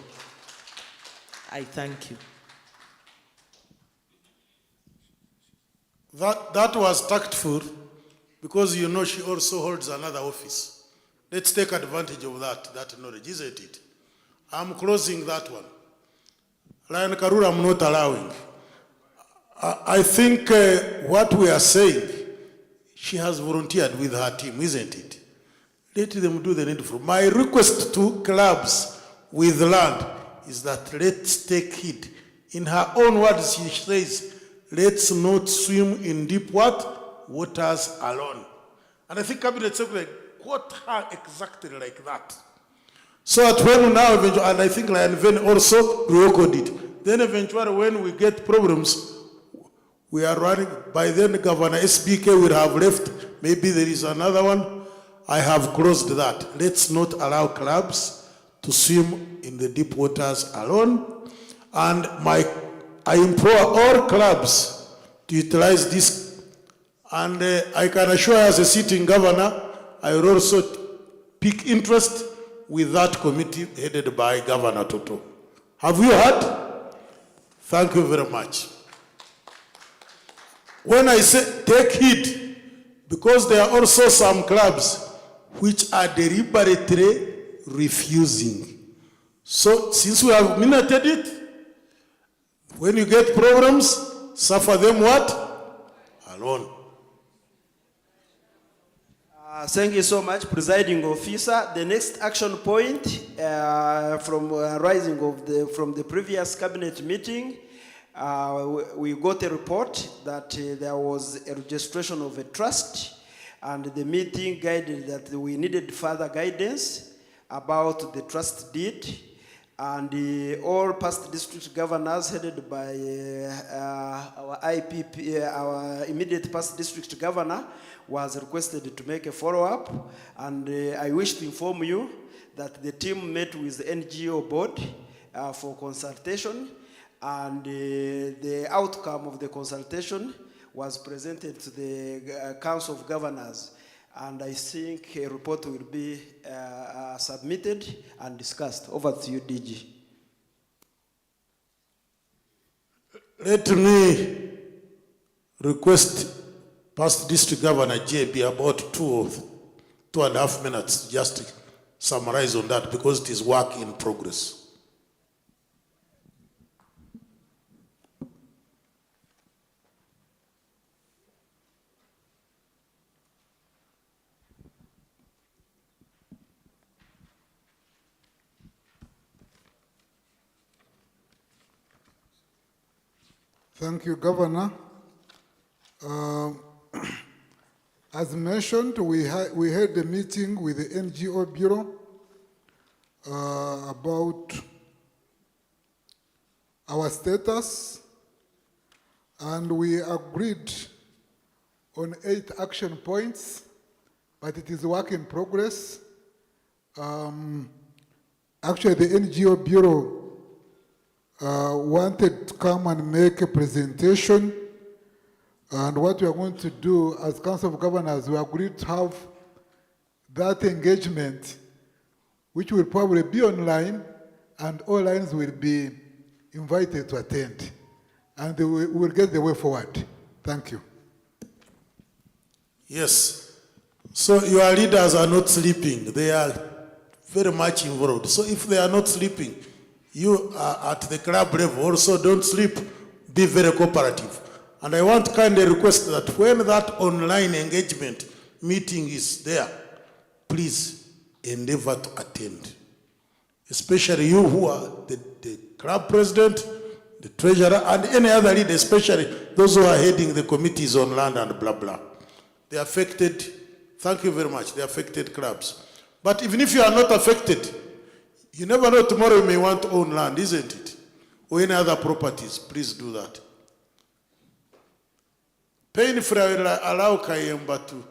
Speaker 2: I thank you.
Speaker 17: That was tactful, because you know she also holds another office. Let's take advantage of that knowledge, isn't it? I'm closing that one. Lion Karura, I'm not allowing. I think what we are saying, she has volunteered with her team, isn't it? Let them do the needful. My request to clubs with land is that let's take heed. In her own words, she says, let's not swim in deep waters alone. And I think Cabinet Secretary quote her exactly like that. So that when now, eventually, and I think Lion Ven also re-echoed it, then eventually when we get problems, we are running, by then Governor SBK will have left, maybe there is another one. I have closed that. Let's not allow clubs to swim in the deep waters alone. And I implore all clubs to utilize this. And I can assure as a sitting governor, I will also pick interest with that committee headed by Governor Toto. Have you heard? Thank you very much. When I say take heed, because there are also some clubs which are deliberately refusing. So since we have minuted it, when you get problems, suffer them what? Alone.
Speaker 18: Thank you so much, Presiding Officer. The next action point from rising from the previous cabinet meeting, we got a report that there was a registration of a trust, and the meeting guided that we needed further guidance about the trust deed, and all past district governors headed by our IPP, our immediate past district governor, was requested to make a follow-up, and I wish to inform you that the team met with the NGO board for consultation, and the outcome of the consultation was presented to the Council of Governors, and I think a report will be submitted and discussed. Over to you, DG.
Speaker 17: Let me request Past District Governor JB about 2.5 minutes just to summarize on that, because it is work in progress.
Speaker 1: Thank you, Governor. As mentioned, we had a meeting with the NGO Bureau about our status, and we agreed on 8 action points, but it is work in progress. Actually, the NGO Bureau wanted to come and make a presentation, and what we are going to do as Council of Governors, we agreed to have that engagement, which will probably be online, and all lines will be invited to attend, and we will get the way forward. Thank you.
Speaker 17: Yes. So your leaders are not sleeping. They are very much involved. So if they are not sleeping, you are at the club level also don't sleep. Be very cooperative. And I want to kindly request that when that online engagement meeting is there, please endeavor to attend. Especially you who are the club president, the treasurer, and any other leader, especially those who are heading the committees on land and blah, blah. The affected, thank you very much, the affected clubs. But even if you are not affected, you never know, tomorrow you may want to own land, isn't it? Or any other properties, please do that. Painfully, I will allow Kayemba to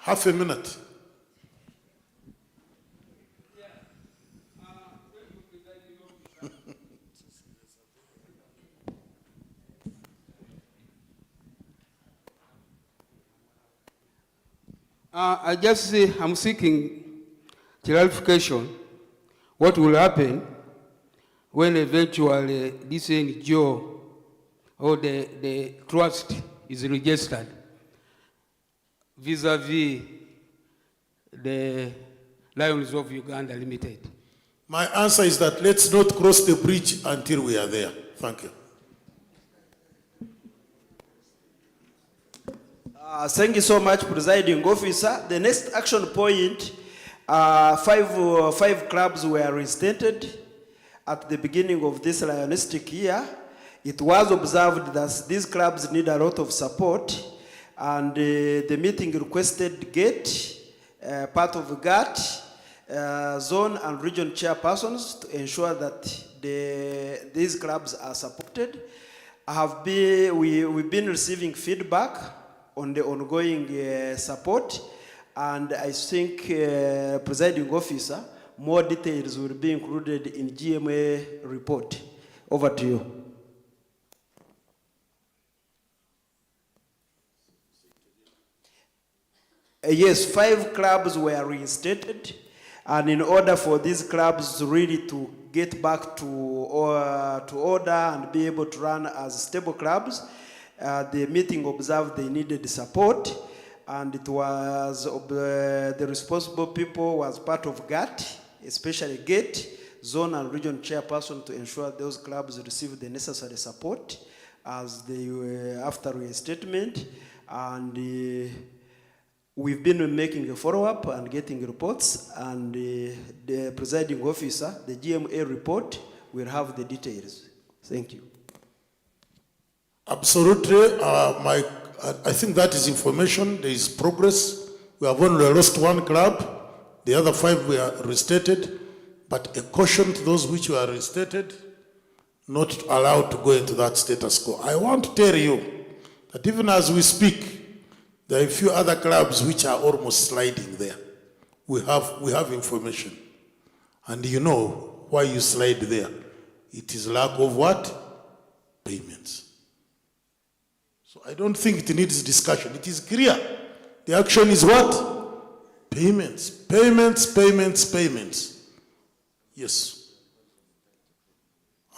Speaker 17: Half a minute.
Speaker 8: I'm seeking clarification. What will happen when eventually this NGO or the trust is registered vis-a-vis the Lions of Uganda Limited?
Speaker 17: My answer is that let's not cross the bridge until we are there. Thank you.
Speaker 18: Thank you so much, Presiding Officer. The next action point, five clubs were reinstated at the beginning of this Lionistic year. It was observed that these clubs need a lot of support, and the meeting requested GATE, part of GAT, zone and region chairpersons to ensure that these clubs are supported. We've been receiving feedback on the ongoing support, and I think, Presiding Officer, more details will be included in GMA report. Over to you. Yes, 5 clubs were reinstated, and in order for these clubs really to get back to order and be able to run as stable clubs, the meeting observed they needed support, and it was the responsible people was part of GAT, especially GATE, zone and region chairperson, to ensure those clubs receive the necessary support as they were after reinstatement, and we've been making a follow-up and getting reports, and the Presiding Officer, the GMA report, will have the details. Thank you.
Speaker 17: Absolutely. I think that is information. There is progress. We have only lost 1 club. The other 5 were restated. But a caution to those which were restated, not allowed to go into that status quo. I want to tell you that even as we speak, there are a few other clubs which are almost sliding there. We have information. And you know why you slide there. It is lack of what? Payments. So I don't think it needs discussion. It is clear. The action is what? Payments. Payments, payments, payments. Yes.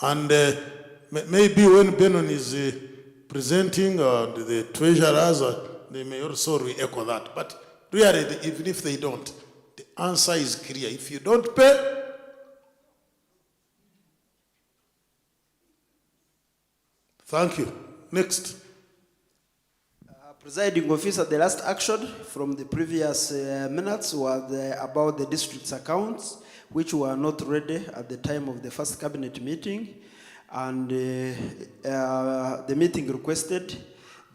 Speaker 17: And maybe when Benon is presenting the treasurers, they may also re-echo that. But really, even if they don't, the answer is clear. If you don't pay, thank you. Next.
Speaker 18: Presiding Officer, the last action from the previous minutes was about the district's accounts, which were not ready at the time of the first cabinet meeting. And the meeting requested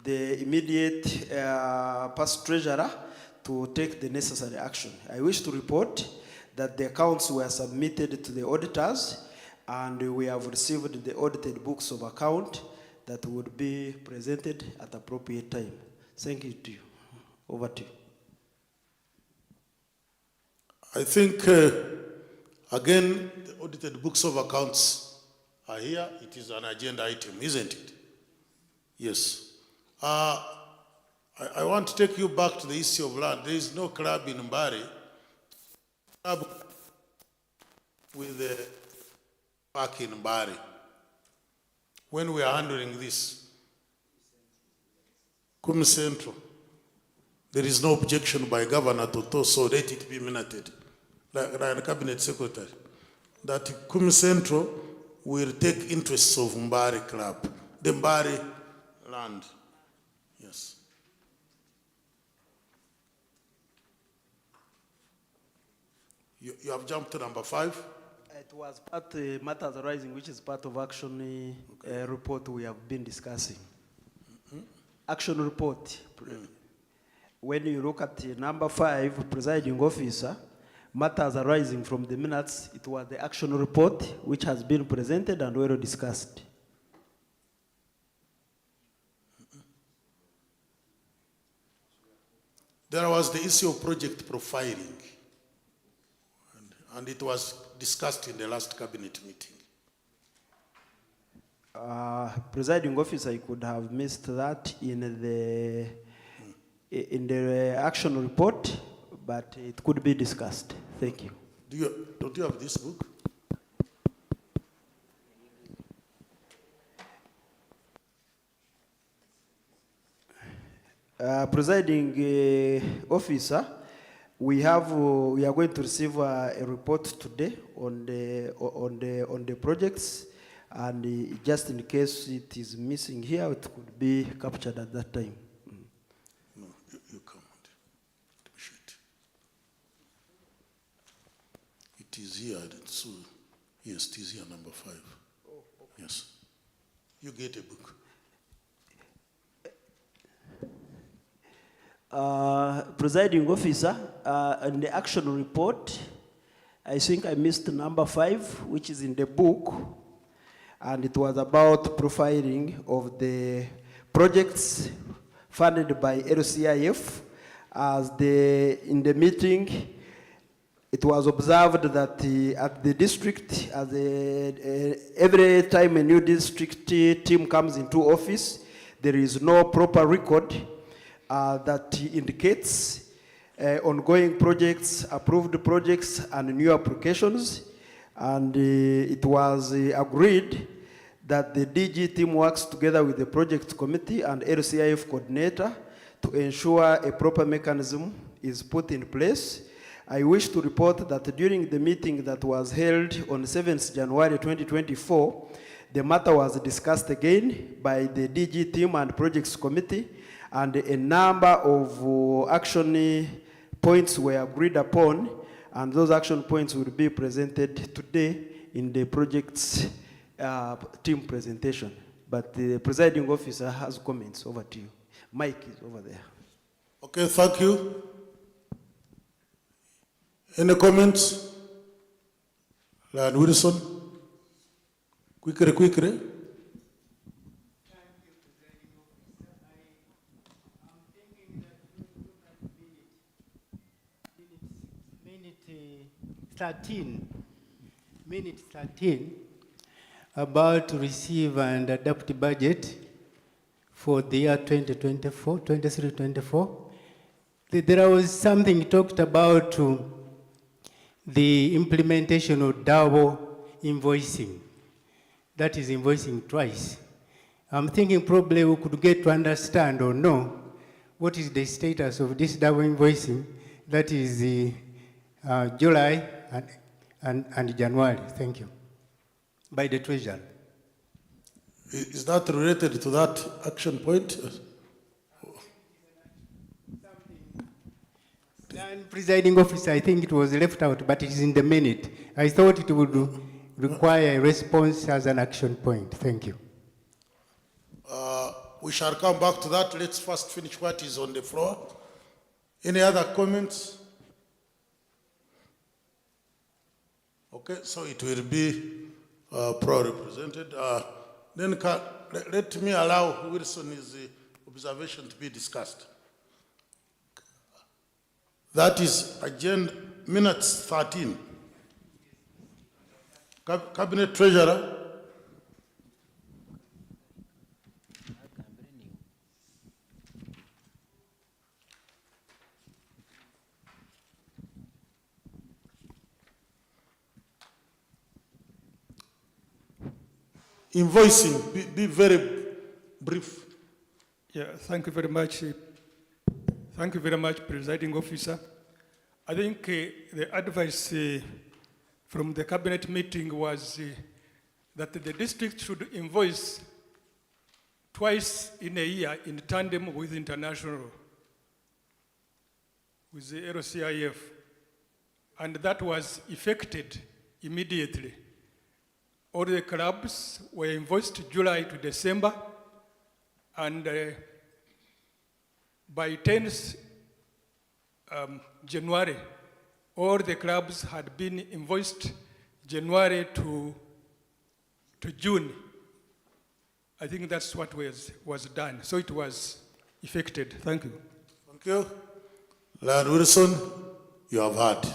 Speaker 18: the immediate past treasurer to take the necessary action. I wish to report that the accounts were submitted to the auditors, and we have received the audited books of account that would be presented at appropriate time. Thank you to you. Over to you.
Speaker 17: I think, again, the audited books of accounts are here. It is an agenda item, isn't it? Yes. I want to take you back to the issue of land. There is no club in Mbarara with the park in Mbarara. When we are handling this, Kum Central, there is no objection by Governor Toto, so let it be minuted, like Cabinet Secretary, that Kum Central will take interests of Mbarara Club, the Mbarara land. Yes. You have jumped to number 5?
Speaker 18: It was part matters arising, which is part of action report we have been discussing. Action report. When you look at number 5, Presiding Officer, matters arising from the minutes, it was the action report which has been presented and well discussed.
Speaker 17: There was the issue of project profiling, and it was discussed in the last cabinet meeting.
Speaker 18: Presiding officer, I could have missed that in the action report, but it could be discussed. Thank you.
Speaker 17: Don't you have this book?
Speaker 18: Presiding officer, we are going to receive a report today on the projects, and just in case it is missing here, it could be captured at that time.
Speaker 17: No, you come on. Let me show it. It is here. So, yes, it is here, number 5. Oh, okay. Yes. You get a book.
Speaker 18: Presiding officer, in the action report, I think I missed number 5, which is in the book, and it was about profiling of the projects funded by LCIF. In the meeting, it was observed that at the district, every time a new district team comes into office, there is no proper record that indicates ongoing projects, approved projects, and new applications. And it was agreed that the DG team works together with the project committee and LCIF coordinator to ensure a proper mechanism is put in place. I wish to report that during the meeting that was held on 7th January 2024, the matter was discussed again by the DG team and projects committee, and a number of action points were agreed upon, and those action points will be presented today in the project's team presentation. But the presiding officer has comments. Over to you. Mike is over there.
Speaker 17: Okay, thank you. Any comments? Lord Wilson? Quickly.
Speaker 10: Minute 13, about to receive and adopt budget for the year 23-24. There was something talked about the implementation of double invoicing. That is invoicing twice. I'm thinking probably we could get to understand or know what is the status of this double invoicing. That is the July and January. Thank you. By the Treasury.
Speaker 17: Is that related to that action point?
Speaker 10: Presiding officer, I think it was left out, but it is in the minute. I thought it would require a response as an action point. Thank you.
Speaker 17: We shall come back to that. Let's first finish what is on the floor. Any other comments? Okay, so it will be pro-represented. Then let me allow Wilson's observation to be discussed. That is agenda minutes 13. Cabinet Treasurer. Invoicing, be very brief.
Speaker 13: Yeah, thank you very much. Thank you very much, Presiding Officer. I think the advice from the cabinet meeting was that the district should invoice twice in a year in tandem with international, with the LCIF. And that was effected immediately. All the clubs were invoiced July to December, and by 10th January, all the clubs had been invoiced January to June. I think that's what was done. So it was effected. Thank you.
Speaker 17: Thank you. Lion Wilson, you have heard.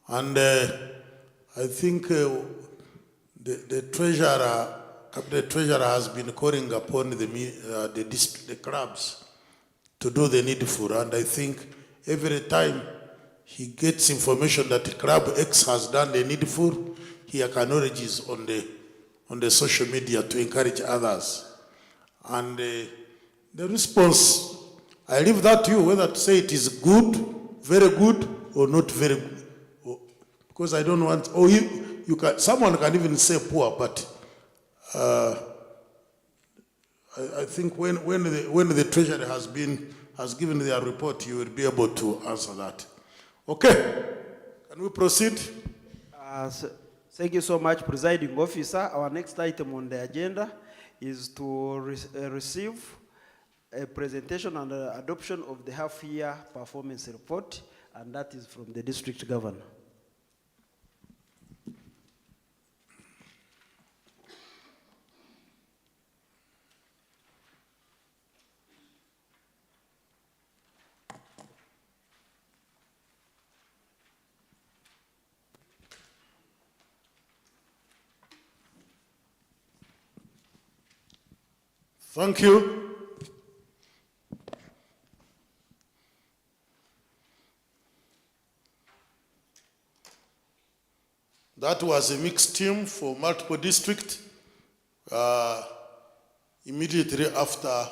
Speaker 17: And I think the treasurer, cabinet treasurer has been calling upon the clubs to do the needful. And I think every time he gets information that Club X has done the needful, he acknowledges on the social media to encourage others. And the response, I leave that to you, whether to say it is good, very good, or not very good. Because I don't want, or you can, someone can even say poor, but I think when the treasury has given their report, you will be able to answer that. Okay, can we proceed?
Speaker 18: Thank you so much, Presiding Officer. Our next item on the agenda is to receive a presentation and adoption of the half-year performance report, and that is from the District Governor.
Speaker 17: Thank you. That was a mixed team for multiple districts. Immediately after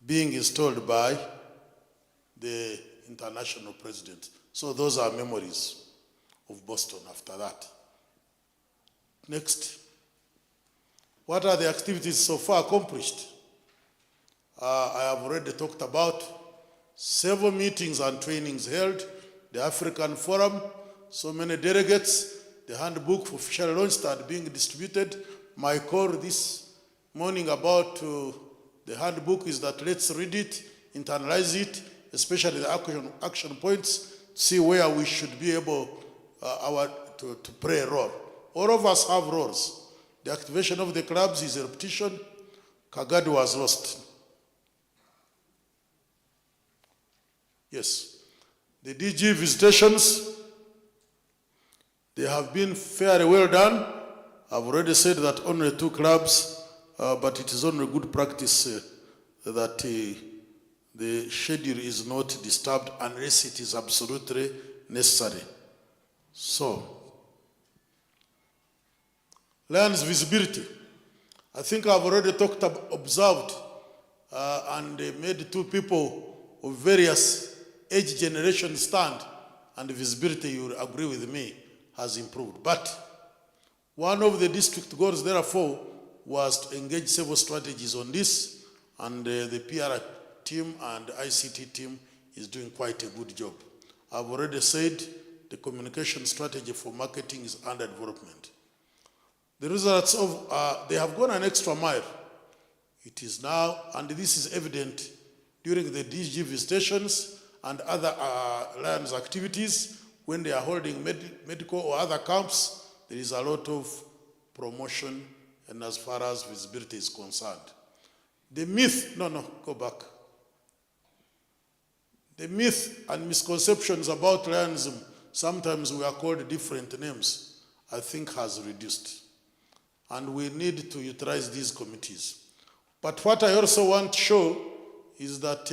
Speaker 17: being installed by the international president. So those are memories of Boston after that. Next. What are the activities so far accomplished? I have already talked about several meetings and trainings held, the African Forum, so many delegates, the handbook for official launch started being distributed. My call this morning about the handbook is that let's read it, internalize it, especially the action points, see where we should be able to play a role. All of us have roles. The activation of the clubs is a repetition. Kagadi was lost. Yes. The DG visitations, they have been fairly well done. I've already said that only 2 clubs, but it is only good practice that the schedule is not disturbed unless it is absolutely necessary. So, Lions visibility. I think I've already observed and made 2 people of various age generation stand, and the visibility, you will agree with me, has improved. But one of the district goals, therefore, was to engage several strategies on this, and the PR team and ICT team is doing quite a good job. I've already said the communication strategy for marketing is under development. The results of, they have gone an extra mile. It is now, and this is evident during the DG visitations and other Lions activities, when they are holding medical or other camps, there is a lot of promotion and as far as visibility is concerned. The myth, go back. The myth and misconceptions about Lionism, sometimes we are called different names, I think has reduced. And we need to utilize these committees. But what I also want to show is that,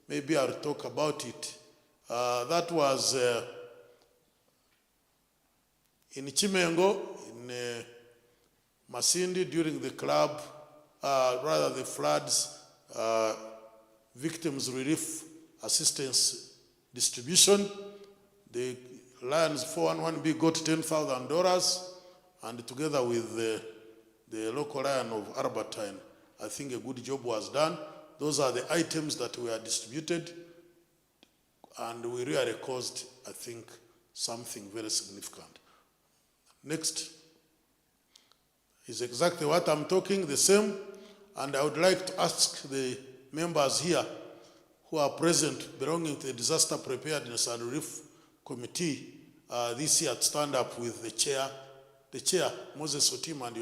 Speaker 17: maybe I'll talk about it. That was in Chimengo, in Masindi, during the club, the floods, victims relief assistance distribution. The Lions 411B got $10,000. And together with the local Lion of Albertine, I think a good job was done. Those are the items that were distributed, and we really caused, I think, something very significant. Next is exactly what I'm talking, the same, and I would like to ask the members here who are present belonging to the Disaster Preparedness and Relief Committee this year to stand up with the chair, Moses Otima, and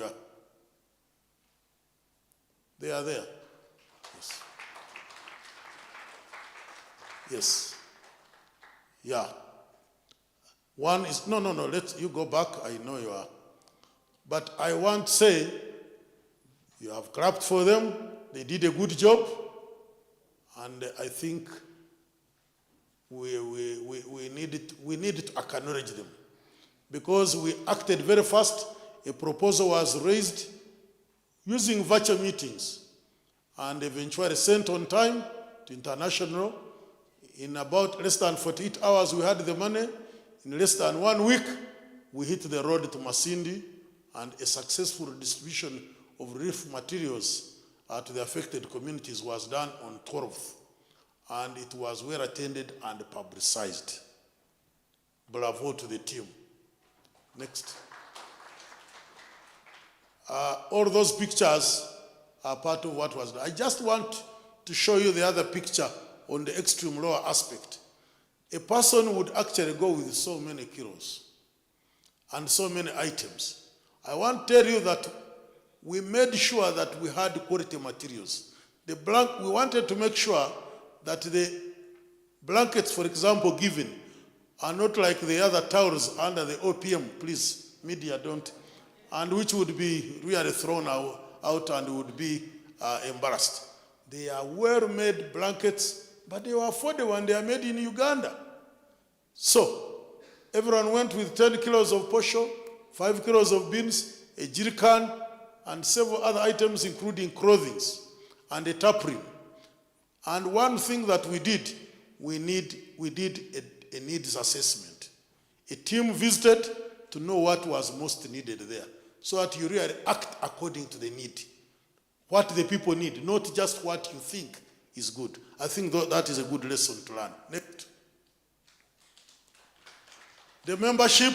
Speaker 17: They are there. Yes. Yes. Yeah. One is, no, let you go back. I know you are. But I want to say, you have clapped for them. They did a good job. And I think we need to acknowledge them. Because we acted very fast. A proposal was raised using virtual meetings and eventually sent on time to international. In about less than 48 hours, we had the money. In less than 1 week, we hit the road to Masindi, and a successful distribution of relief materials to the affected communities was done on 12th. And it was well attended and publicized. Bravo to the team. Next. All those pictures are part of what was done. I just want to show you the other picture on the extreme lower aspect. A person would actually go with so many kilos and so many items. I want to tell you that we made sure that we had quality materials. We wanted to make sure that the blankets, for example, given, are not like the other towels under the OPM, please, media don't, and which would be really thrown out and would be embarrassed. They are well-made blankets, but they were affordable and they are made in Uganda. So, everyone went with 10 kilos of posho, 5 kilos of beans, a jerrycan, and several other items, including clothing and a taprin. And one thing that we did, we did a needs assessment. A team visited to know what was most needed there, so that you really act according to the need. What the people need, not just what you think is good. I think that is a good lesson to learn. Next. The membership,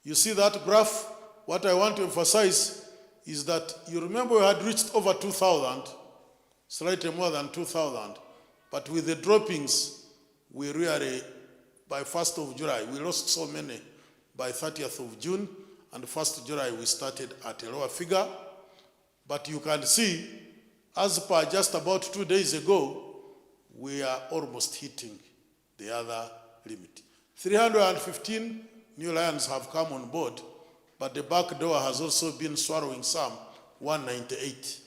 Speaker 17: you see that graph? What I want to emphasize is that you remember we had reached over 2,000, slightly more than 2,000, but with the droppings, we really, by 1st of July, we lost so many. By 30th of June and 1st July, we started at a lower figure. But you can see, as per just about 2 days ago, we are almost hitting the other limit. 315 new lions have come on board, but the back door has also been swallowing some, 198,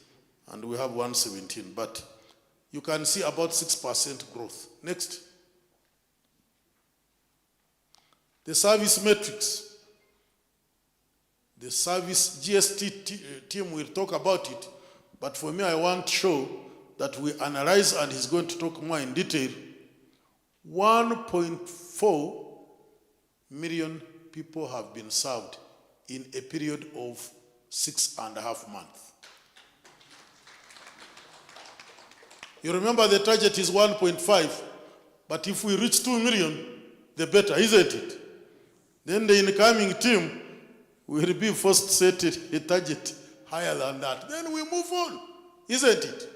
Speaker 17: and we have 117. But you can see about 6% growth. Next. The service metrics. The service GST team will talk about it, but for me, I want to show that we analyze, and he's going to talk more in detail. 1.4 million people have been served in a period of 6.5 months. You remember the target is 1.5, but if we reach 2 million, the better, isn't it? Then the incoming team will be forced to set a target higher than that. Then we move on, isn't it?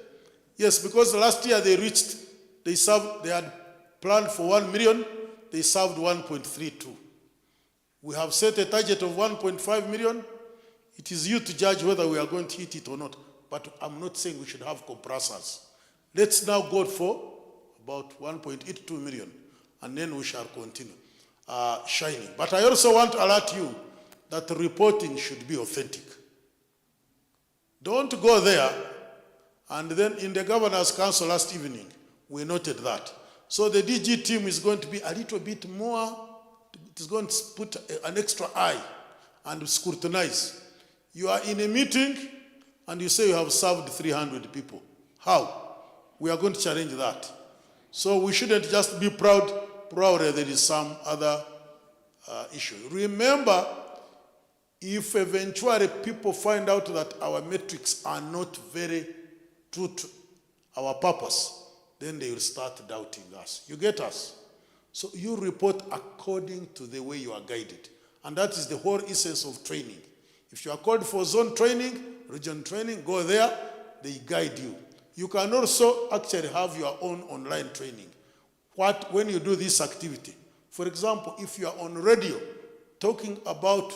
Speaker 17: Yes, because last year they had planned for 1 million, they served 1.32. We have set a target of 1.5 million. It is you to judge whether we are going to hit it or not. But I'm not saying we should have compressors. Let's now go for about 1.82 million, and then we shall continue shining. But I also want to alert you that the reporting should be authentic. Don't go there, and then in the Governor's Council last evening, we noted that. So the DG team is going to be a little bit more, it is going to put an extra eye and scrutinize. You are in a meeting, and you say you have served 300 people. How? We are going to challenge that. So we shouldn't just be proud that there is some other issue. Remember, if eventually people find out that our metrics are not very true to our purpose, then they will start doubting us. You get us? So you report according to the way you are guided. And that is the whole essence of training. If you are called for zone training, region training, go there, they guide you. You can also actually have your own online training. When you do this activity, for example, if you are on radio talking about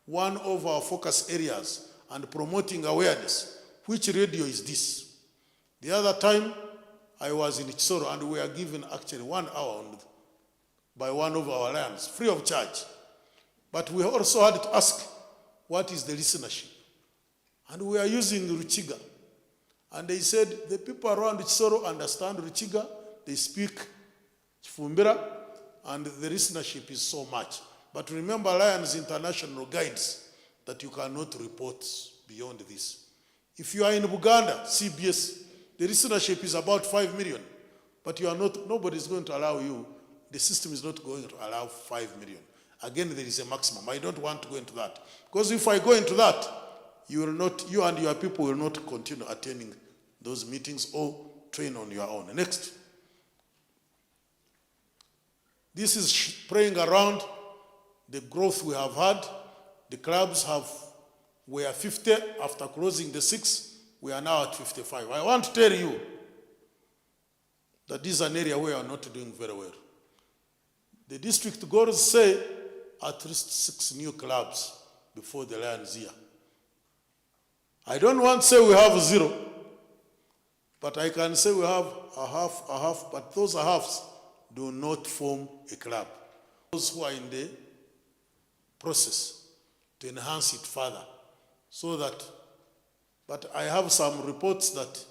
Speaker 17: one of our focus areas and promoting awareness, which radio is this? The other time, I was in Chisoro and we were given actually 1 hour by one of our lions, free of charge. But we also had to ask, what is the listenership? And we are using Ruchiga. And they said, the people around Chisoro understand Ruchiga, they speak Chifumbira, and the listenership is so much. But remember, Lions International guides that you cannot report beyond this. If you are in Uganda, CBS, the listenership is about 5 million, but you are not, nobody is going to allow you, the system is not going to allow 5 million. Again, there is a maximum. I don't want to go into that. Because if I go into that, you and your people will not continue attending those meetings or train on your own. Next. This is spraying around the growth we have had. The clubs were 50 after closing the 6. We are now at 55. I want to tell you that this is an area where we are not doing very well. The district goals say at least 6 new clubs before the Lions year. I don't want to say we have 0, but I can say we have a half, but those halves do not form a club. Those who are in the process to enhance it further, so that, but I have some reports that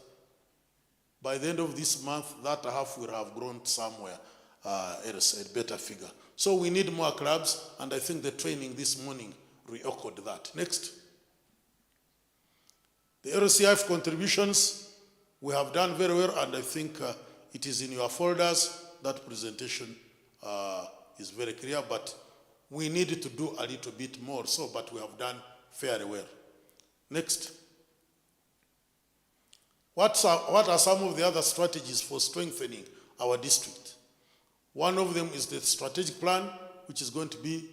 Speaker 17: by the end of this month, that half will have grown somewhere else, a better figure. So we need more clubs, and I think the training this morning re-echoed that. Next. The LCF contributions, we have done very well, and I think it is in your folders. That presentation is very clear, but we need to do a little bit more, but we have done fairly well. Next. What are some of the other strategies for strengthening our district? One of them is the strategic plan, which is going to be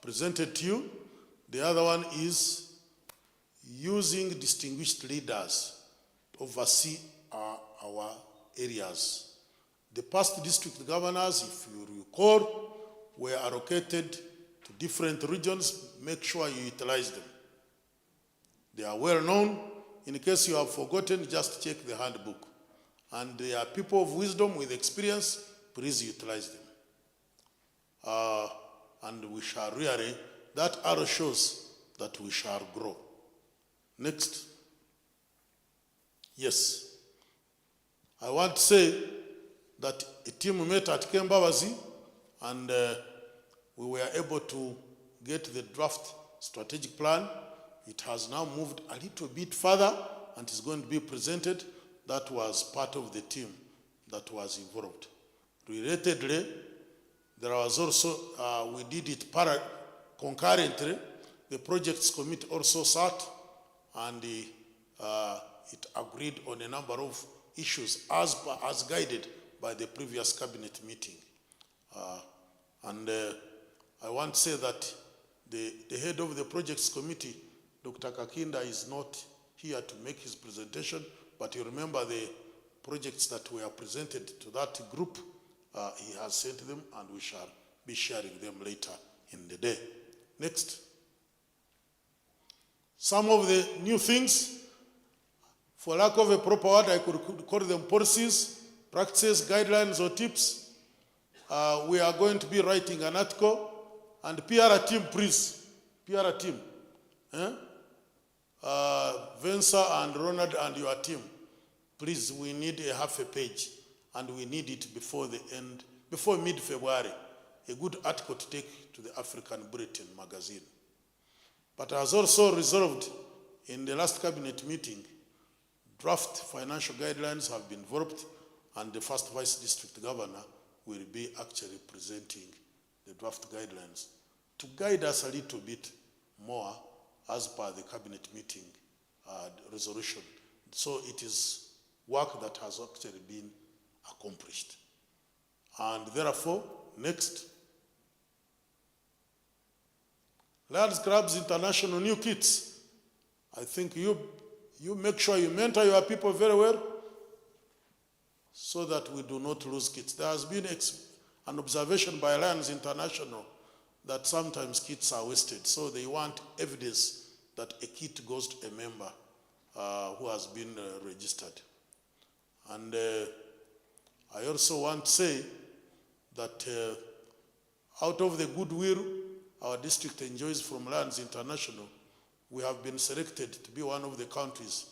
Speaker 17: presented to you. The other one is using distinguished leaders to oversee our areas. The past district governors, if you recall, were allocated to different regions. Make sure you utilize them. They are well known. In case you have forgotten, just check the handbook. And they are people of wisdom with experience. Please utilize them. And we shall really, that arrow shows that we shall grow. Next. Yes. I want to say that a team met at Kembabazi, and we were able to get the draft strategic plan. It has now moved a little bit further and is going to be presented. That was part of the team that was involved. Relatedly, there was also, we did it concurrently. The projects committee also sat, and it agreed on a number of issues as guided by the previous cabinet meeting. I want to say that the head of the projects committee, Dr. Kakinda, is not here to make his presentation, but you remember the projects that were presented to that group. He has sent them, and we shall be sharing them later in the day. Next. Some of the new things, for lack of a proper word, I could call them policies, practices, guidelines, or tips. We are going to be writing an article, and PR team, please, PR team, Vensa and Ronald and your team, please, we need a half a page, and we need it before mid-February, a good article to take to the African Bulletin magazine. But as also resolved in the last cabinet meeting, draft financial guidelines have been developed, and the first vice district governor will be actually presenting the draft guidelines to guide us a little bit more as per the cabinet meeting resolution. So it is work that has actually been accomplished. And therefore, next, Lions Clubs International new kits. I think you make sure you mentor your people very well so that we do not lose kits. There has been an observation by Lions International that sometimes kits are wasted. So they want evidence that a kit goes to a member who has been registered. And I also want to say that out of the goodwill our district enjoys from Lions International, we have been selected to be one of the countries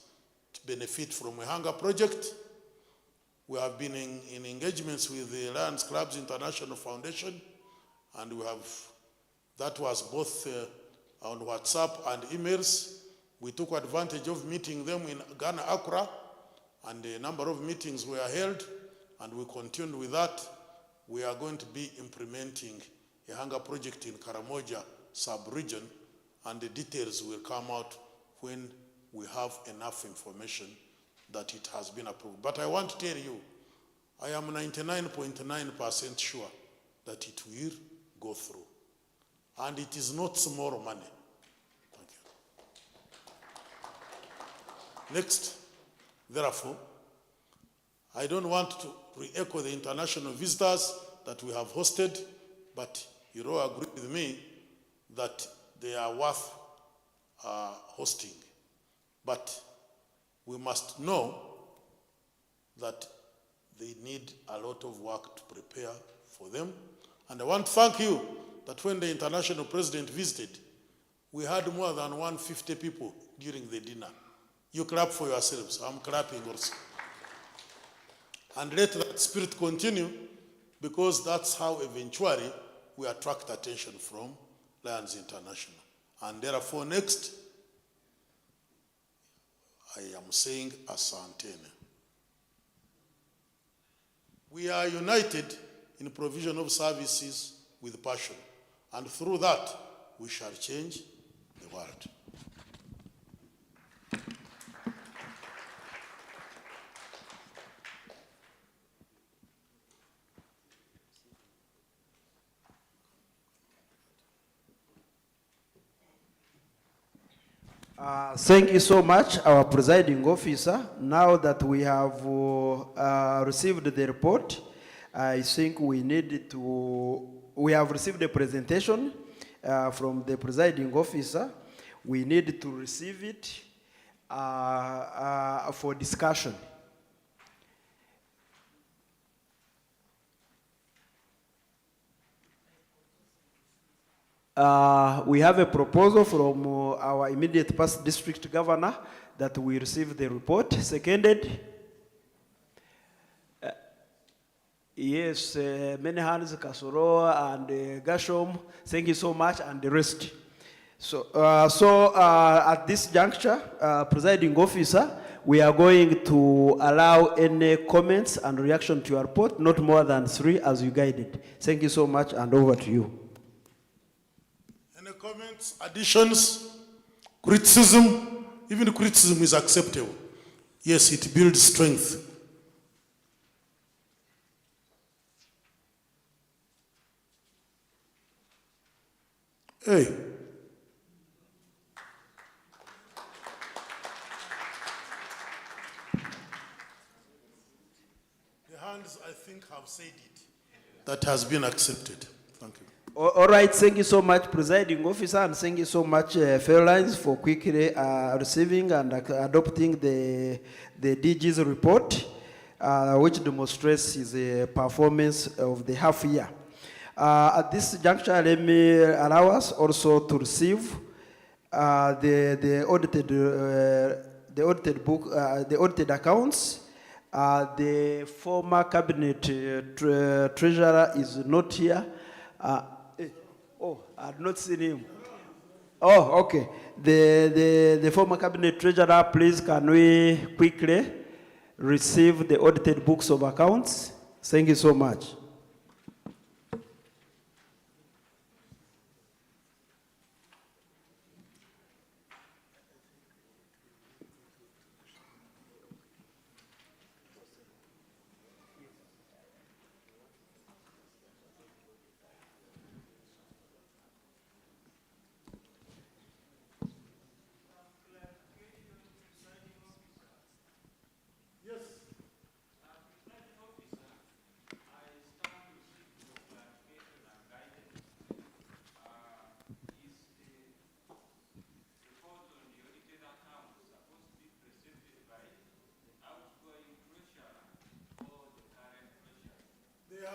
Speaker 17: to benefit from a hunger project. We have been in engagements with the Lions Clubs International Foundation, and that was both on WhatsApp and emails. We took advantage of meeting them in Ghana, Accra, and a number of meetings were held, and we continued with that. We are going to be implementing a hunger project in Karamoja sub-region, and the details will come out when we have enough information that it has been approved. But I want to tell you, I am 99.9% sure that it will go through. And it is not small money. Thank you. Next, therefore, I don't want to re-echo the international visitors that we have hosted, but you all agree with me that they are worth hosting. But we must know that they need a lot of work to prepare for them. And I want to thank you that when the international president visited, we had more than 150 people during the dinner. You clap for yourselves. I'm clapping also. And let that spirit continue, because that's how eventually we attract attention from Lions International. And therefore, next, I am saying Asante. We are united in provision of services with passion, and through that, we shall change the world.
Speaker 18: Thank you so much, our presiding officer. Now that we have received the report, I think we have received a presentation from the presiding officer. We need to receive it for discussion. We have a proposal from our immediate past district governor that we receive the report. Seconded. Yes, many hands, Kasoro and Gashom, thank you so much, and the rest. So, at this juncture, presiding officer, we are going to allow any comments and reaction to your report, not more than 3 as you guided. Thank you so much, and over to you.
Speaker 17: Any comments, additions, criticism? Even criticism is acceptable. Yes, it builds strength. Hey. The hands, I think, have said it. That has been accepted. Thank you.
Speaker 18: All right, thank you so much, presiding officer, and thank you so much, Fairlines, for quickly receiving and adopting the DG's report, which demonstrates his performance of the half year. At this juncture, let me allow us also to receive the audited book, the audited accounts. The former cabinet treasurer is not here. Oh, I had not seen him. Oh, okay. The former cabinet treasurer, please, can we quickly receive the audited books of accounts? Thank you so much.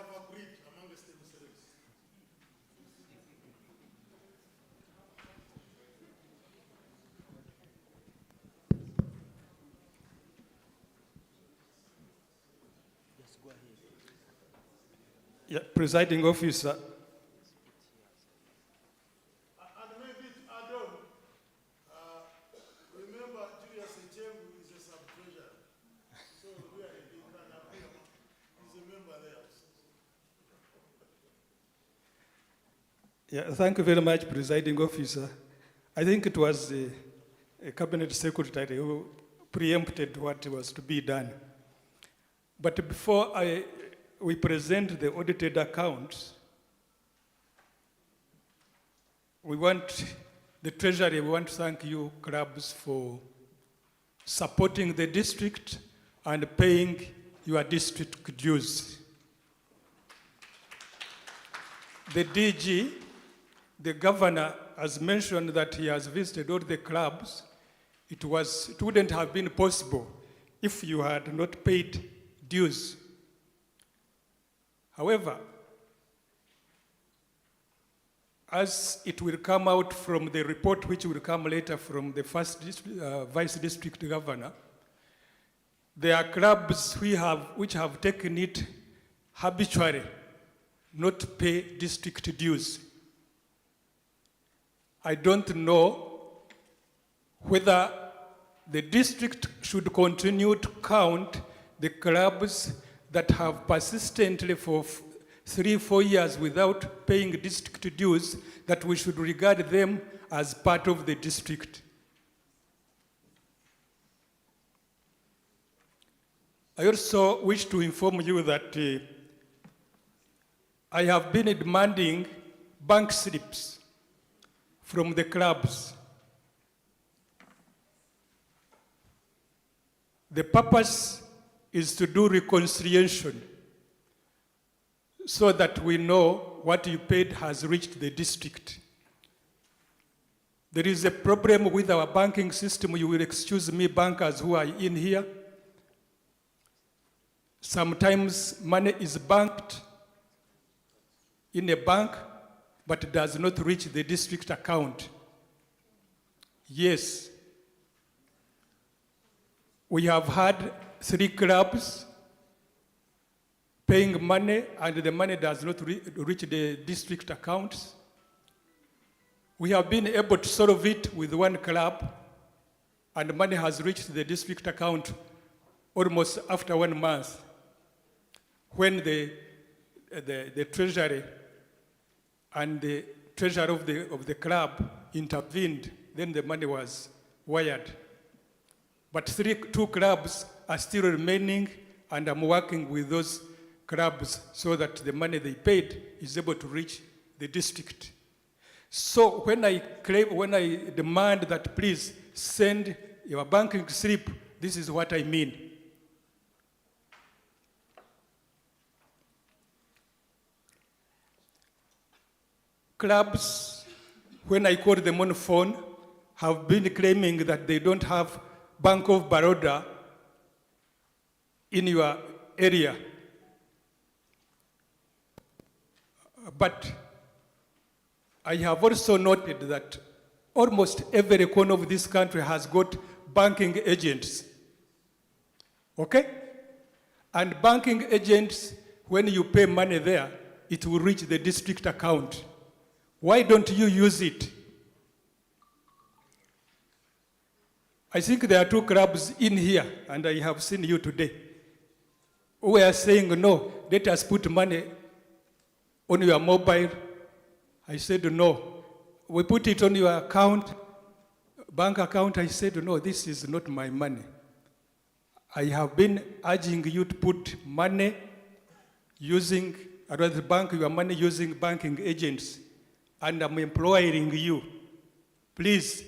Speaker 17: have agreed amongst themselves.
Speaker 13: Yeah, presiding officer.
Speaker 17: And maybe to add on, remember Julius Echengu is a sub-treasurer. So really, he can appear. He's a member there.
Speaker 13: Yeah, thank you very much, presiding officer. I think it was a cabinet secretary who preempted what was to be done. But before we present the audited accounts, we want to thank you, clubs, for supporting the district and paying your district dues. The DG, the governor, has mentioned that he has visited all the clubs. It wouldn't have been possible if you had not paid dues. However, as it will come out from the report which will come later from the first vice district governor, there are clubs which have taken it habitually not to pay district dues. I don't know whether the district should continue to count the clubs that have persistently for 3-4 years without paying district dues, that we should regard them as part of the district. I also wish to inform you that I have been demanding bank slips from the clubs. The purpose is to do reconciliation so that we know what you paid has reached the district. There is a problem with our banking system. You will excuse me, bankers who are in here. Sometimes money is banked in a bank, but does not reach the district account. Yes, we have had 3 clubs paying money, and the money does not reach the district accounts. We have been able to solve it with 1 club, and money has reached the district account almost after 1 month, when the treasury and the treasurer of the club intervened. Then the money was wired. But 2 clubs are still remaining, and I'm working with those clubs so that the money they paid is able to reach the district. So when I demand that please send your banking slip, this is what I mean. Clubs, when I call them on the phone, have been claiming that they don't have Bank of Baroda in your area. But I have also noted that almost every corner of this country has got banking agents. Okay? And banking agents, when you pay money there, it will reach the district account. Why don't you use it? I think there are 2 clubs in here, and I have seen you today, who are saying, no, let us put money on your mobile. I said, no. We put it on your account, bank account. I said, no, this is not my money. I have been urging you to put money using, or rather bank your money using banking agents, and I'm imploring you, please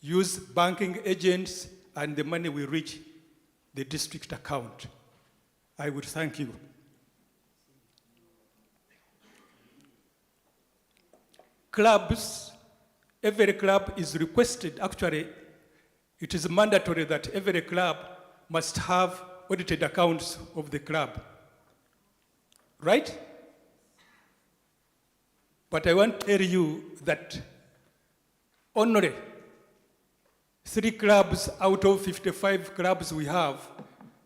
Speaker 13: use banking agents, and the money will reach the district account. I would thank you. Clubs, every club is requested, actually, it is mandatory that every club must have audited accounts of the club. right? But I want to tell you that only 3 clubs out of 55 clubs we have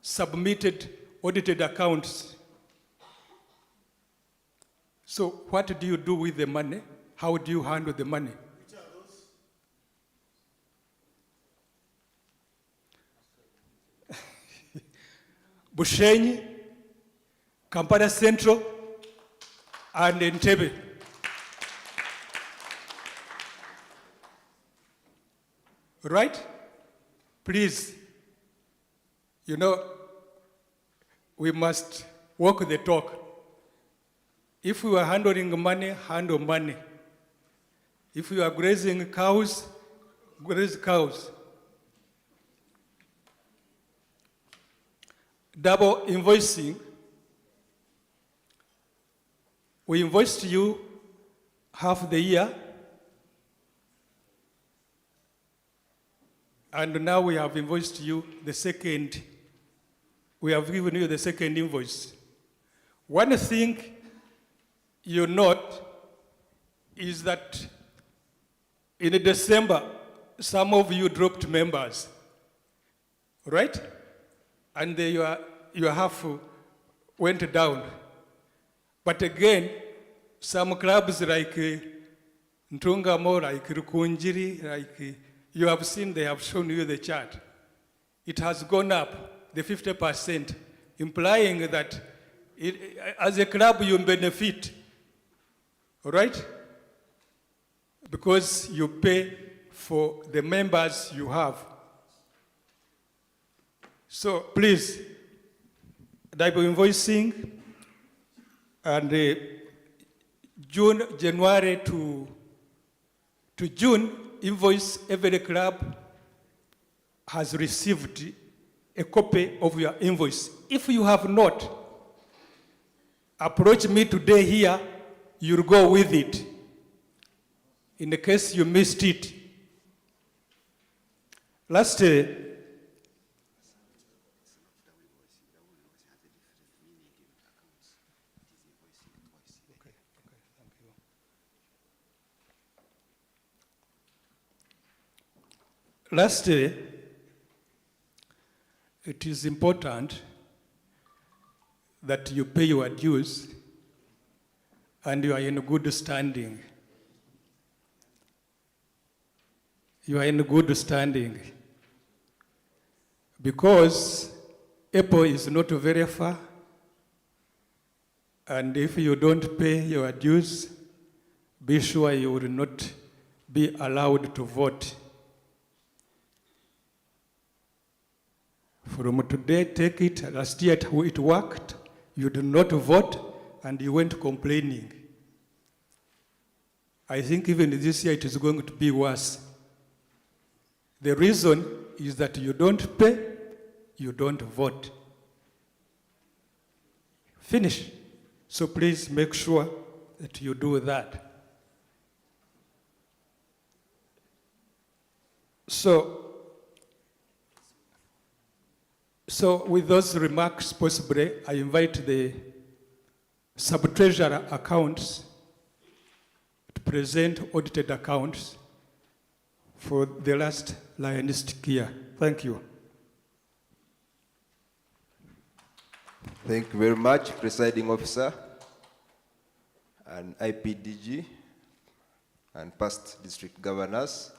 Speaker 13: submitted audited accounts. So what do you do with the money? How do you handle the money?
Speaker 17: Which are those?
Speaker 13: Bushenyi, Kampala Central, and Entebbe. Right? Please, you know, we must walk the talk. If we are handling money, handle money. If you are grazing cows, graze cows. Double invoicing. We invoiced you half the year, and now we have invoiced you the second. We have given you the second invoice. One thing you note is that in December, some of you dropped members, right? And your half went down. But again, some clubs like Ntungamo, like Rukunjiri, like you have seen, they have shown you the chart. It has gone up, the 50%, implying that as a club you benefit, all right? Because you pay for the members you have. So please, double invoicing, and January to June invoice, every club has received a copy of your invoice. If you have not, approach me today here, you'll go with it. In the case you missed it. Lastly, it is important that you pay your dues and you are in good standing. You are in good standing because April is not very far, and if you don't pay your dues, be sure you will not be allowed to vote. From today, take it. Last year it worked. You did not vote and you went complaining. I think even this year it is going to be worse. The reason is that you don't pay, you don't vote. Finish. So please make sure that you do that. So with those remarks, possibly, I invite the sub-treasurer accounts to present audited accounts for the last Lionistic year. Thank you.
Speaker 6: Thank you very much, Presiding Officer and IPDG and past district governors.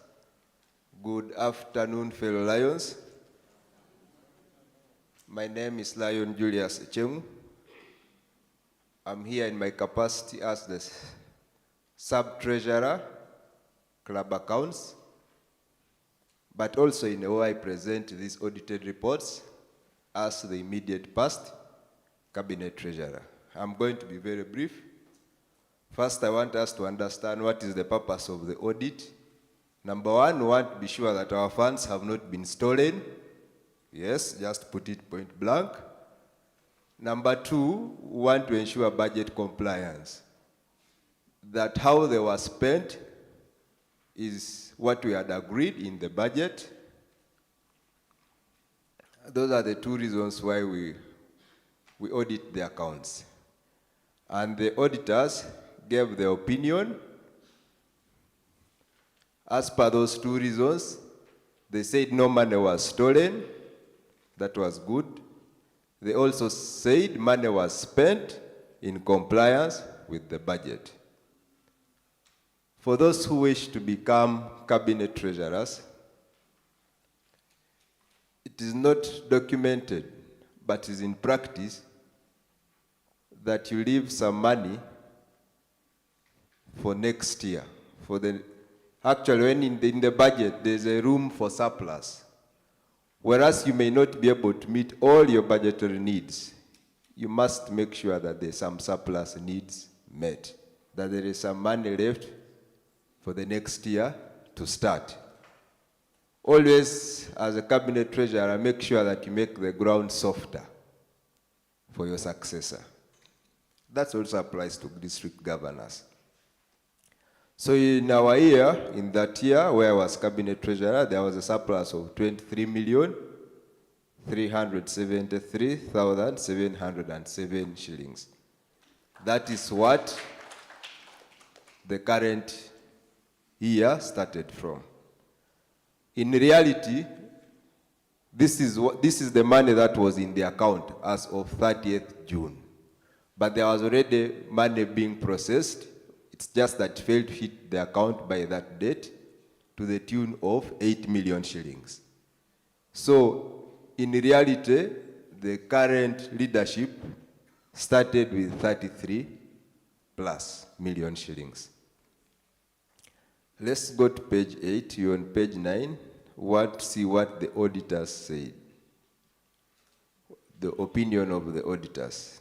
Speaker 6: Good afternoon, fellow Lions. My name is Lion Julius Echeng. I'm here in my capacity as the sub-treasurer, club accounts, but also in a way I present these audited reports as the immediate past cabinet treasurer. I'm going to be very brief. First, I want us to understand what is the purpose of the audit. Number one, we want to be sure that our funds have not been stolen. Yes, just put it point blank. Number two, we want to ensure budget compliance. That how they were spent is what we had agreed in the budget. Those are the two reasons why we audit the accounts. And the auditors gave their opinion. As per those two reasons, they said no money was stolen. That was good. They also said money was spent in compliance with the budget. For those who wish to become cabinet treasurers, it is not documented, but is in practice that you leave some money for next year. Actually, when in the budget, there's a room for surplus. Whereas you may not be able to meet all your budgetary needs, you must make sure that there's some surplus needs met, that there is some money left for the next year to start. Always, as a cabinet treasurer, make sure that you make the ground softer for your successor. That also applies to district governors. So in that year, where I was cabinet treasurer, there was a surplus of 23,373,707 shillings. That is what the current year started from. In reality, this is the money that was in the account as of 30th June. But there was already money being processed. It's just that it failed to hit the account by that date to the tune of 8 million shillings. So, in reality, the current leadership started with 33 plus million shillings. Let's go to page 8. You're on page 9. See what the auditors said. The opinion of the auditors.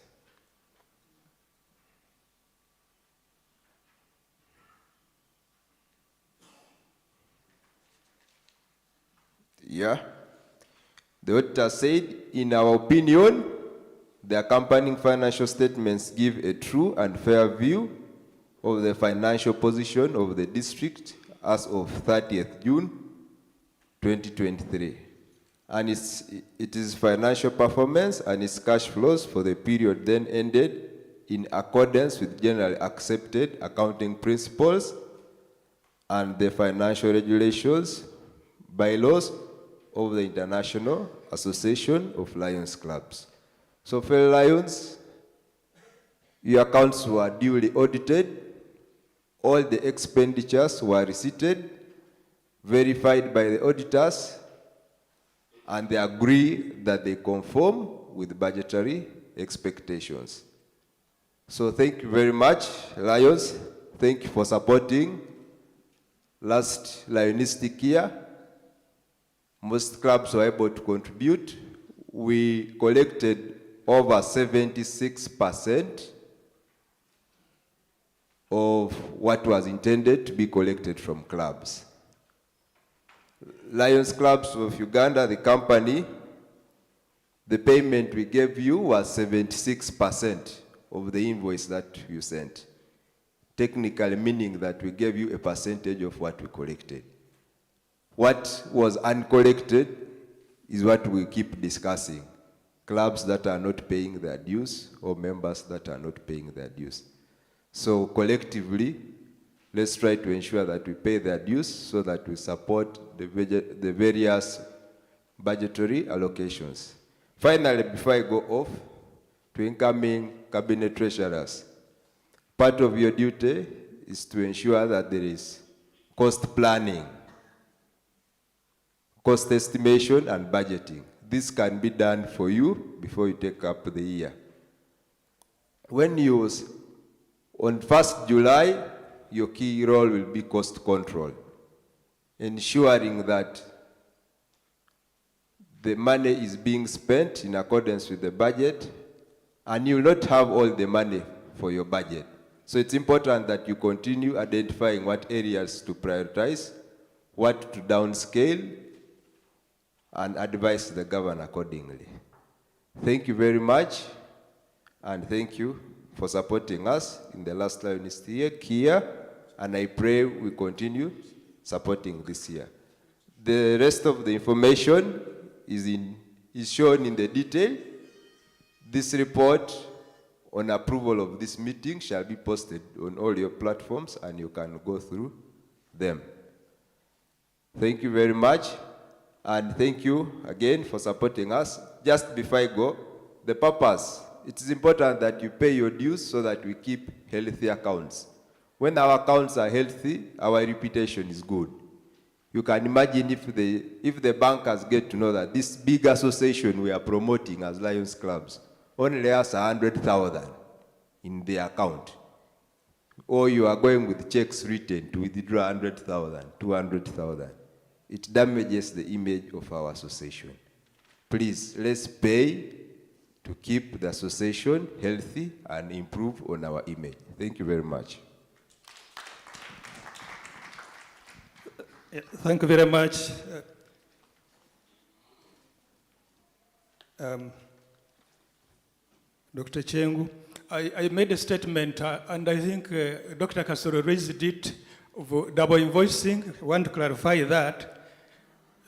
Speaker 6: Yeah. The auditor said, in our opinion, the accompanying financial statements give a true and fair view of the financial position of the district as of 30th June 2023. And it is financial performance and its cash flows for the period then ended in accordance with generally accepted accounting principles and the financial regulations, bylaws of the International Association of Lions Clubs. So, fellow Lions, your accounts were duly audited, all the expenditures were receipted, verified by the auditors, and they agree that they conform with budgetary expectations. So thank you very much, Lions. Thank you for supporting last Lionistic year. Most clubs were able to contribute. We collected over 76% of what was intended to be collected from clubs. Lions Clubs of Uganda, the company, the payment we gave you was 76% of the invoice that you sent. Technically meaning that we gave you a percentage of what we collected. What was uncollected is what we keep discussing. Clubs that are not paying their dues or members that are not paying their dues. So collectively, let's try to ensure that we pay their dues so that we support the various budgetary allocations. Finally, before I go off, to incoming cabinet treasurers, part of your duty is to ensure that there is cost planning, cost estimation, and budgeting. This can be done for you before you take up the year. On 1st July, your key role will be cost control, ensuring that the money is being spent in accordance with the budget, and you will not have all the money for your budget. So it's important that you continue identifying what areas to prioritize, what to downscale, and advise the governor accordingly. Thank you very much, and thank you for supporting us in the last Lionistic year, and I pray we continue supporting this year. The rest of the information is shown in the detail. This report on approval of this meeting shall be posted on all your platforms and you can go through them. Thank you very much, and thank you again for supporting us. Just before I go, the purpose, it is important that you pay your dues so that we keep healthy accounts. When our accounts are healthy, our reputation is good. You can imagine if the bankers get to know that this big association we are promoting as Lions Clubs only has 100,000 in their account, or you are going with checks written to withdraw 100,000, 200,000. It damages the image of our association. Please, let's pay to keep the association healthy and improve on our image. Thank you very much.
Speaker 13: Thank you very much. Dr. Chengu, I made a statement, and I think Dr. Kasoro raised it of double invoicing. I want to clarify that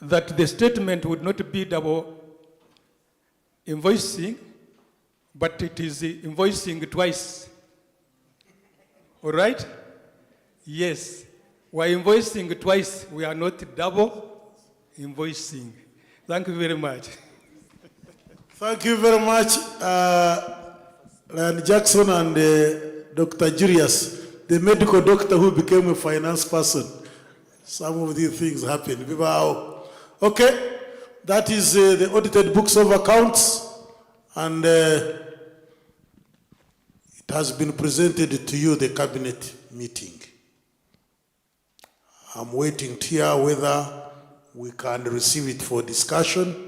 Speaker 13: the statement would not be double invoicing, but it is invoicing twice. All right? Yes. We're invoicing twice. We are not double invoicing. Thank you very much.
Speaker 17: Thank you very much, Ryan Jackson and Dr. Julius, the medical doctor who became a finance person. Some of these things happen. Okay, that is the audited books of accounts, and it has been presented to you, the cabinet meeting. I'm waiting to hear whether we can receive it for discussion.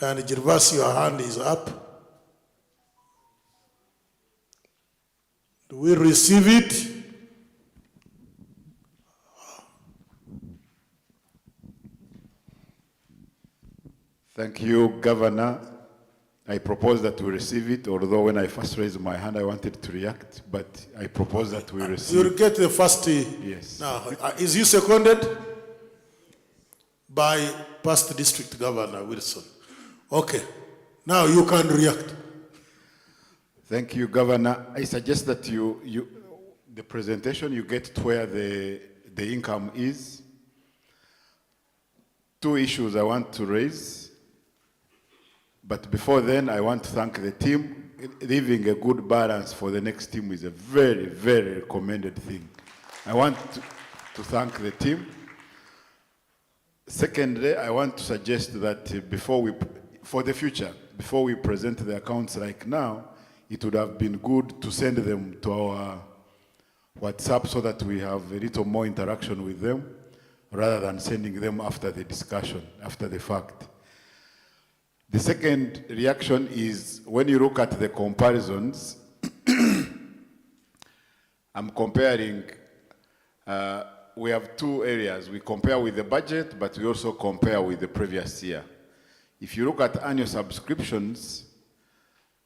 Speaker 17: And Gervasi, your hand is up. Do we receive it?
Speaker 20: Thank you, Governor. I propose that we receive it, although when I first raised my hand, I wanted to react, but I propose that we receive it.
Speaker 17: You'll get the first.
Speaker 20: Yes.
Speaker 17: Now, is you seconded? By past district governor Wilson. Okay. Now you can react.
Speaker 20: Thank you, Governor. I suggest that the presentation you get to where the income is. Two issues I want to raise. But before then, I want to thank the team. Leaving a good balance for the next team is a very, very recommended thing. I want to thank the team. Secondly, I want to suggest that for the future, before we present the accounts like now, it would have been good to send them to our WhatsApp so that we have a little more interaction with them, rather than sending them after the discussion, after the fact. The second reaction is when you look at the comparisons, I'm comparing, we have two areas. We compare with the budget, but we also compare with the previous year. If you look at annual subscriptions,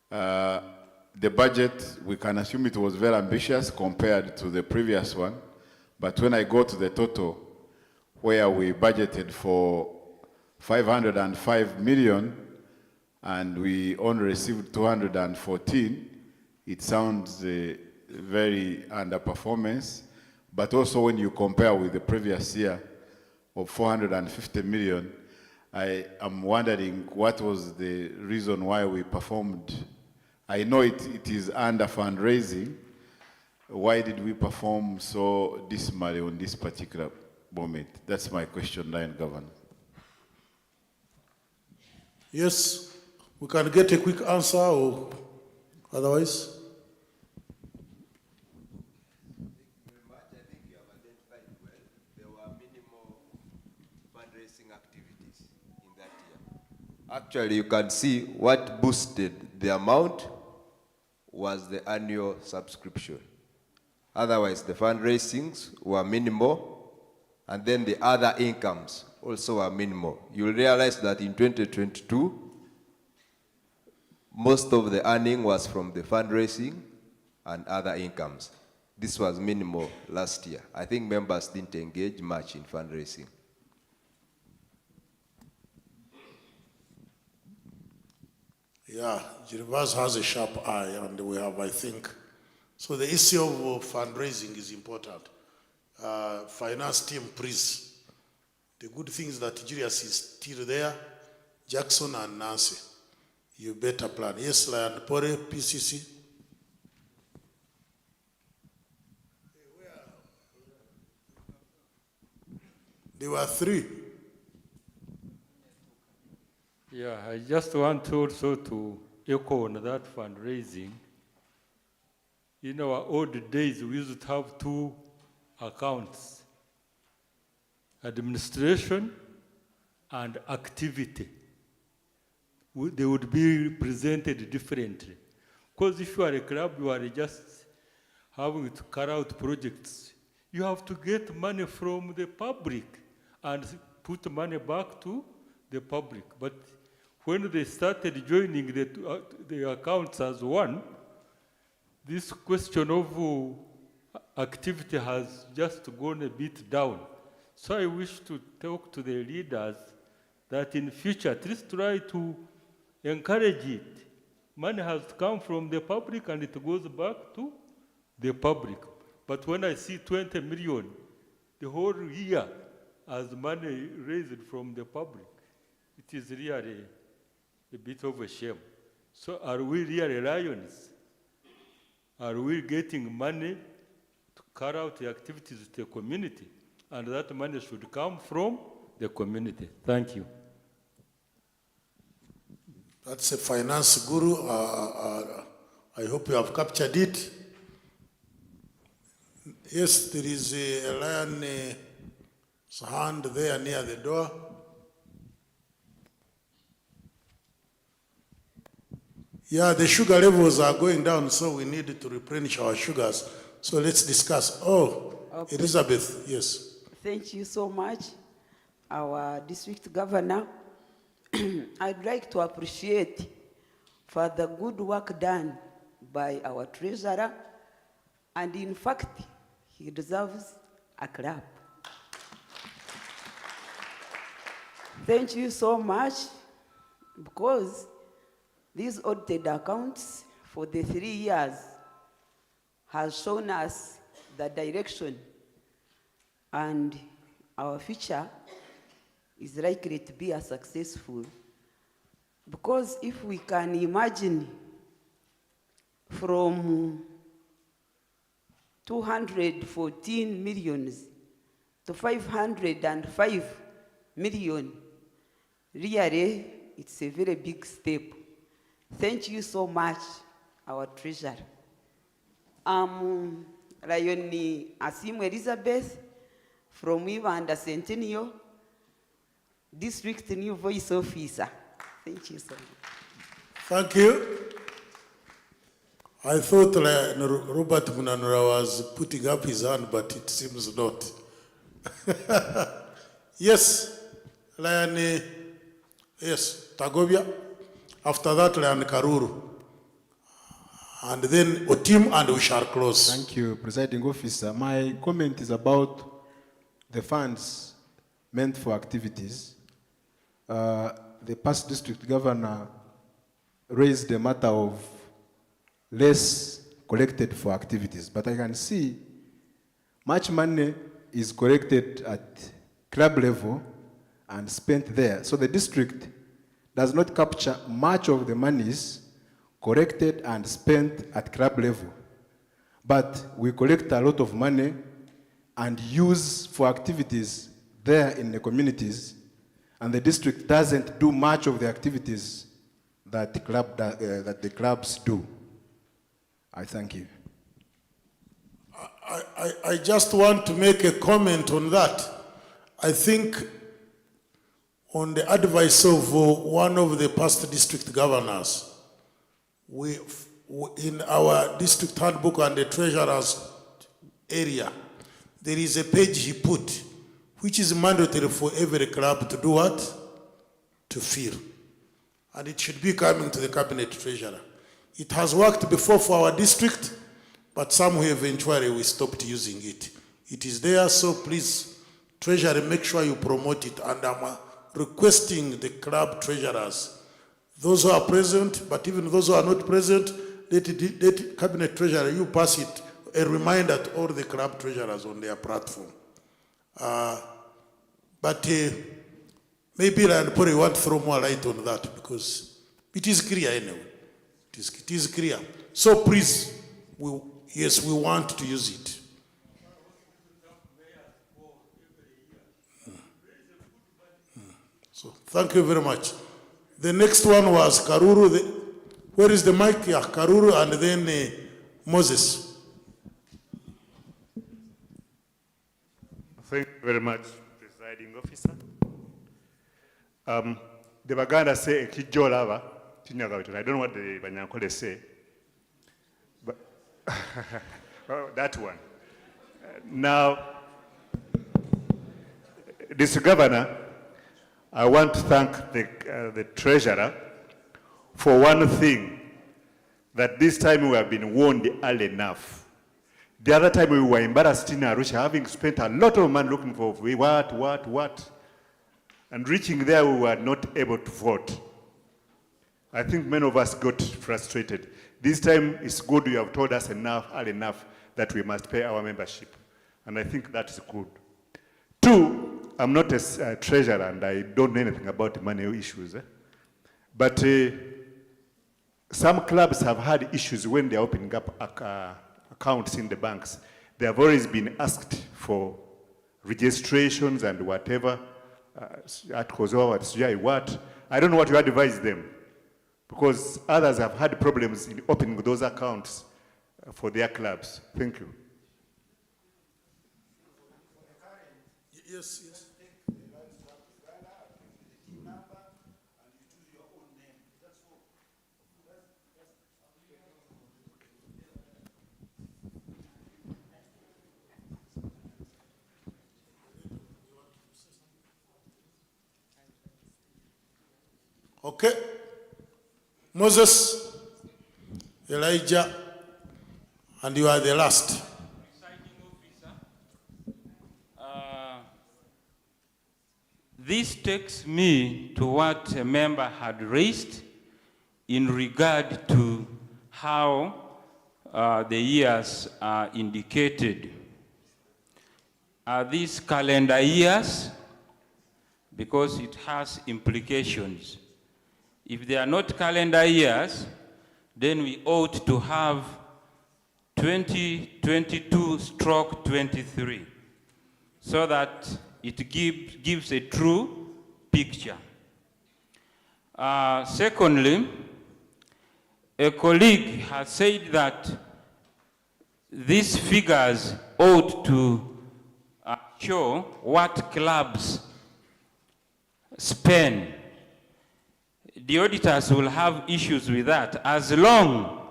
Speaker 20: the budget, we can assume it was very ambitious compared to the previous one. But when I go to the total, where we budgeted for 505 million, and we only received 214, it sounds very underperformance. But also when you compare with the previous year of 450 million, I am wondering what was the reason why we performed. I know it is under fundraising. Why did we perform so dismally on this particular moment? That's my question, Lion Governor.
Speaker 17: Yes. We can get a quick answer, or otherwise.
Speaker 6: Thank you very much. I think you have identified well. There were minimal fundraising activities in that year. Actually, you can see what boosted the amount was the annual subscription. Otherwise, the fundraisings were minimal, and then the other incomes also were minimal. You'll realize that in 2022, most of the earning was from the fundraising and other incomes. This was minimal last year. I think members didn't engage much in fundraising.
Speaker 17: Yeah, Gervas has a sharp eye, and we have, I think. So the issue of fundraising is important. Finance team, please. The good thing is that Julius is still there, Jackson and Nancy. You better plan. Yes, Lion Pore, PCC. There were three.
Speaker 9: Yeah, I just want also to echo on that fundraising. In our old days, we used to have two accounts, administration and activity. They would be presented differently. Because if you are a club, you are just having to carry out projects. You have to get money from the public and put money back to the public. But when they started joining the accounts as one, this question of activity has just gone a bit down. So I wish to talk to the leaders that in future, at least try to encourage it. Money has come from the public and it goes back to the public. But when I see 20 million the whole year as money raised from the public, it is really a bit of a shame. So are we really lions? Are we getting money to carry out the activities of the community? And that money should come from the community. Thank you.
Speaker 17: That's a finance guru. I hope you have captured it. Yes, there is a lion's hand there near the door. Yeah, the sugar levels are going down, so we need to replenish our sugars. So let's discuss. Oh,
Speaker 14: Okay.
Speaker 17: Elizabeth, yes.
Speaker 14: Thank you so much, our district governor. I'd like to appreciate for the good work done by our treasurer, and in fact, he deserves a clap. Thank you so much, because these audited accounts for the 3 years has shown us the direction, and our future is likely to be as successful. Because if we can imagine from 214 millions to 505 million, really, it's a very big step. Thank you so much, our treasurer. Lion Asimu Elizabeth from Uganda Centennial, District New Voice Officer. Thank you so much.
Speaker 17: Thank you. I thought Robert Munanura was putting up his hand, but it seems not. Yes, Lion, yes, Tagobia. After that, Lion Karuru. And then Otim, and we shall close.
Speaker 22: Thank you, Presiding Officer. My comment is about the funds meant for activities. The past district governor raised the matter of less collected for activities, but I can see much money is collected at club level and spent there. So the district does not capture much of the monies collected and spent at club level. But we collect a lot of money and use for activities there in the communities, and the district doesn't do much of the activities that the clubs do. I thank you.
Speaker 17: I just want to make a comment on that. I think on the advice of one of the past district governors, we in our district handbook and the treasurer's area, there is a page he put, which is mandatory for every club to do what? To fill. And it should be coming to the cabinet treasurer. It has worked before for our district, but somewhere eventually we stopped using it. It is there, so please, treasurer, make sure you promote it. And I'm requesting the club treasurers, Those who are present, but even those who are not present, let Cabinet Treasurer, you pass it, a reminder to all the club treasurers on their platform. But maybe Ryan Pori want to throw more light on that because it is clear anyway. It is clear. So please, yes, we want to use it. So thank you very much. The next one was Karuru. Where is the mic? Yeah, Karuru and then Moses.
Speaker 16: Thank you very much, Presiding Officer. The Baganda say Kijolava, I don't know what the Banyankole say, but well, that one. Now, this Governor, I want to thank the Treasurer for one thing, that this time we have been warned early enough. The other time we were embarrassed in Arusha, having spent a lot of money looking for what. And reaching there, we were not able to vote. I think many of us got frustrated. This time, it's good you have told us early enough that we must pay our membership. And I think that is good. Two, I'm not a treasurer and I don't know anything about money issues. But some clubs have had issues when they're opening up accounts in the banks. They have always been asked for registrations and whatever. I don't know what you advise them, because others have had problems in opening those accounts for their clubs. Thank you.
Speaker 17: Yes. Okay. Moses, Elijah, and you are the last.
Speaker 11: This takes me to what a member had raised in regard to how the years are indicated. Are these calendar years? Because it has implications. If they are not calendar years, then we ought to have 2022/23, so that it gives a true picture. Secondly, a colleague has said that these figures ought to show what clubs spend. The auditors will have issues with that. As long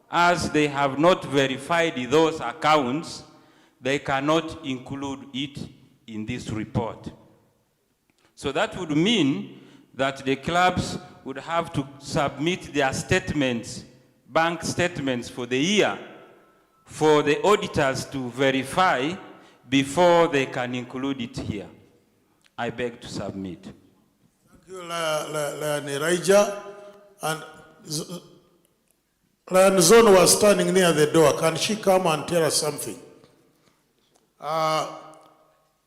Speaker 11: as they have not verified those accounts, they cannot include it in this report. So that would mean that the clubs would have to submit their statements, bank statements for the year, for the auditors to verify before they can include it here. I beg to submit.
Speaker 17: Thank you, Lion Elijah. And Lion Zone was standing near the door. Can she come and tell us something?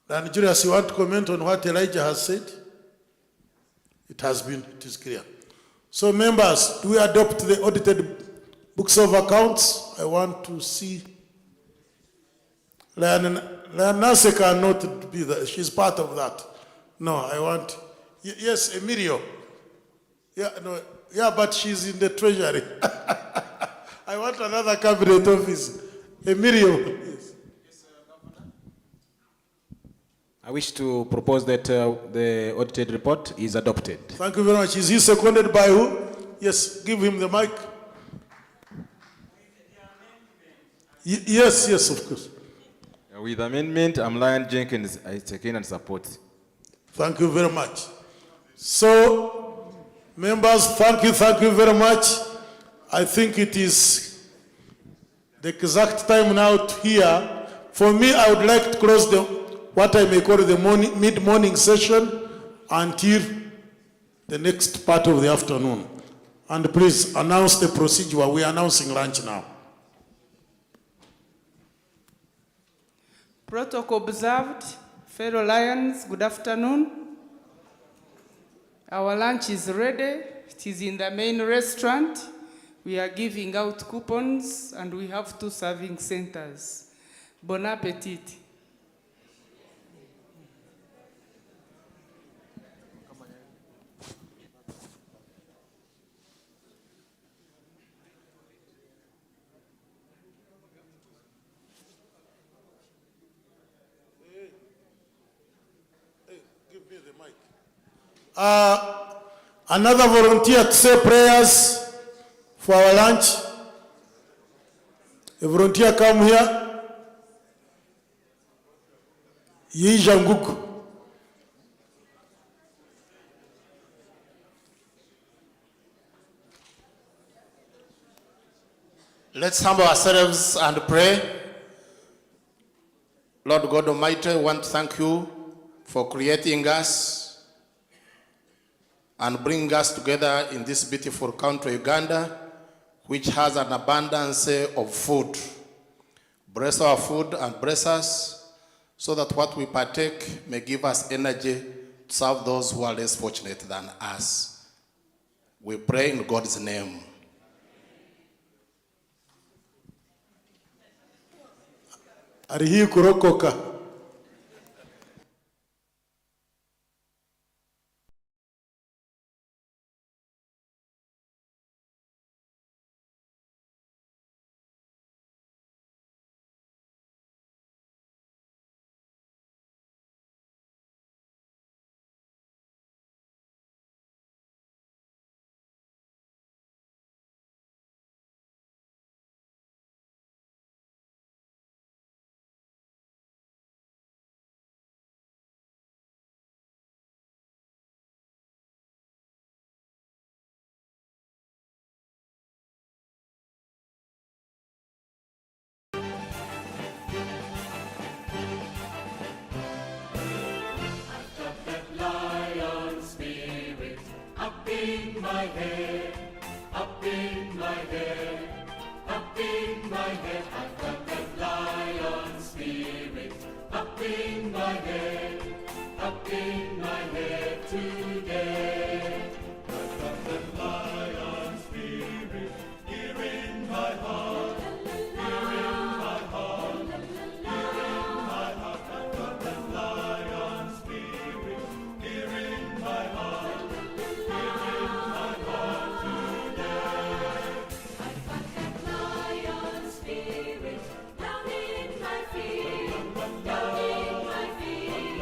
Speaker 17: Lion Julius, you want to comment on what Elijah has said? It is clear. So members, do we adopt the audited books of accounts? I want to see. Lion Nase cannot be there. She's part of that. No, I want. Yes, Emilio. Yeah, but she's in the treasury. I want another cabinet office. Emilio. Yes.
Speaker 19: I wish to propose that the audited report is adopted.
Speaker 17: Thank you very much. Is he seconded by who? Yes, give him the mic. Yes, of course.
Speaker 19: With amendment, I'm Lion Jenkins. I take in and support.
Speaker 17: Thank you very much. So, members, thank you very much. I think it is the exact time now to hear. For me, I would like to close what I may call the mid-morning session until the next part of the afternoon. And please announce the procedure. We are announcing lunch now.
Speaker 4: Protocol observed. Fellow Lions, good afternoon. Our lunch is ready. It is in the main restaurant. We are giving out coupons and we have 2 serving centers. Bon appetit.
Speaker 17: Another volunteer to say prayers for our lunch. A volunteer come here. Yija Nguku.
Speaker 21: Let's humble ourselves and pray. Lord God Almighty, I want to thank you for creating us and bringing us together in this beautiful country, Uganda, which has an abundance of food. Bless our food and bless us so that what we partake may give us energy to serve those who are less fortunate than us. We pray in God's name.
Speaker 17: Arihi kurokoka.
Speaker 23: my head, up in my head, up in my head. I've got that lion spirit up in my head today. I've got that lion spirit here in my heart, here in my heart, here in my heart. I've got that lion spirit here in my heart, here in my heart today. I've got that lion spirit down in my feet, down in my feet,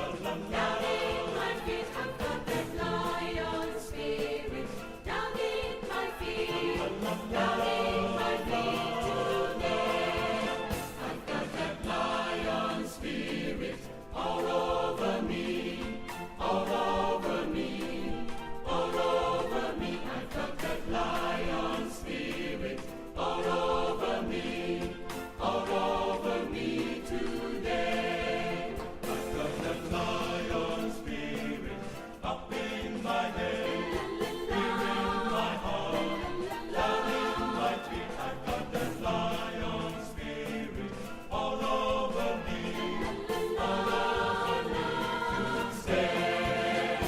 Speaker 23: down in my feet. I've got that lion spirit down in my feet, down in my feet today. I've got that lion spirit all over me, all over me, all over me. I've got that lion spirit all over me, all over me today. I've got that lion spirit up in my head, here in my heart, down in my feet. I've got that lion spirit all over me, all over me to stay.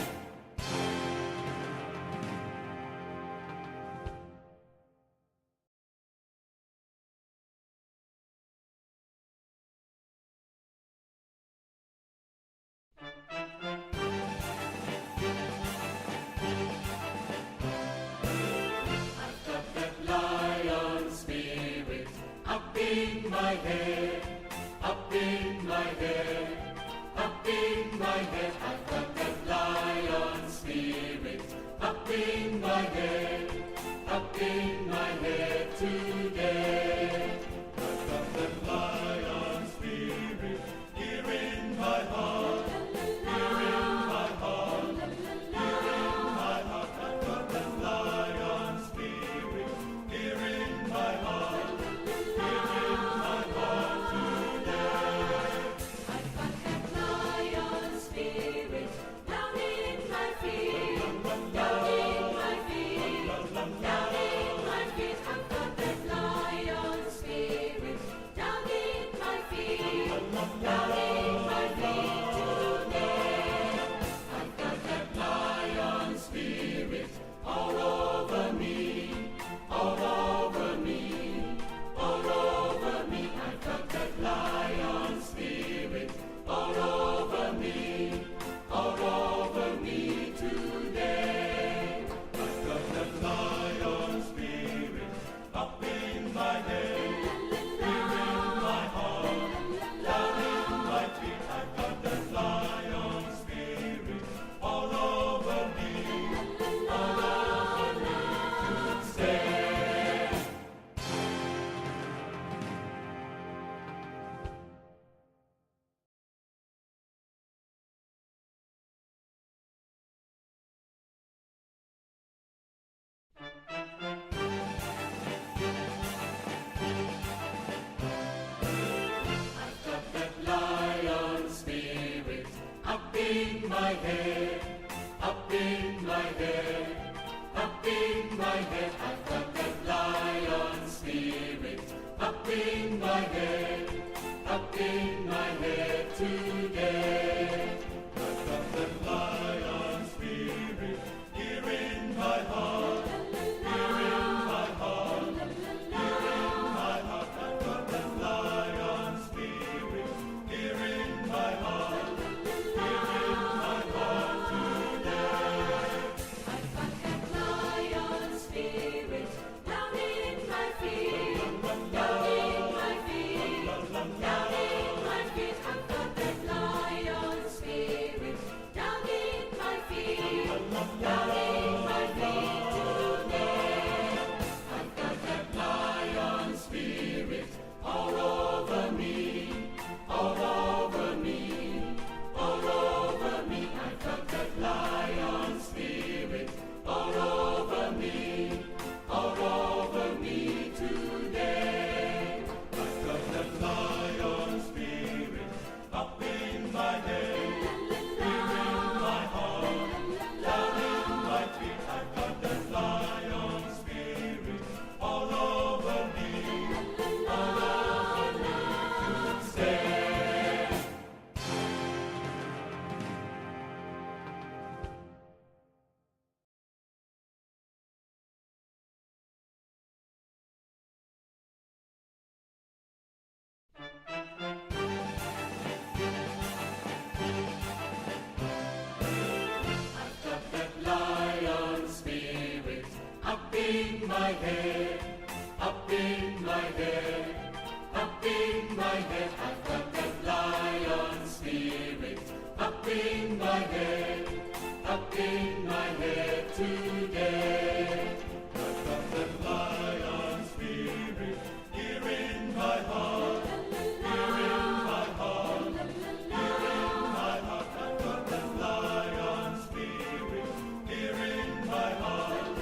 Speaker 23: I've got that lion spirit up in my head, up in my head, up in my head. I've got that lion spirit up in my head today. I've got that lion spirit here in my heart, here in my heart, here in my heart. I've got that lion spirit here in my heart, here in my heart today. I've got that lion spirit down in my feet, down in my feet, down in in my head, up in my head, up in my head. I've got that lion spirit. Up in my head, up in my head today. I've got that lion spirit here in my heart, here in my heart, here in my heart. I've got that lion spirit here in my heart, here in my heart today.
Speaker 3: I've got that lion spirit down in my feet, down in my feet, down in my feet. I've got that lion spirit down in my feet, down in my feet today.
Speaker 23: I've got that lion spirit all over me, all over me, all over me. I've got that lion spirit all over me, all over me today. I've got that lion spirit up in my head, here in my heart, down in my feet. I've got that lion spirit all over me, all over me to stay. I've got that lion spirit up in my head, up in my head, up in my head. I've got that lion spirit up in my head, up in my head today. I've got that lion spirit here in my heart, here in my heart, here in my heart. I've got that lion spirit here in my heart,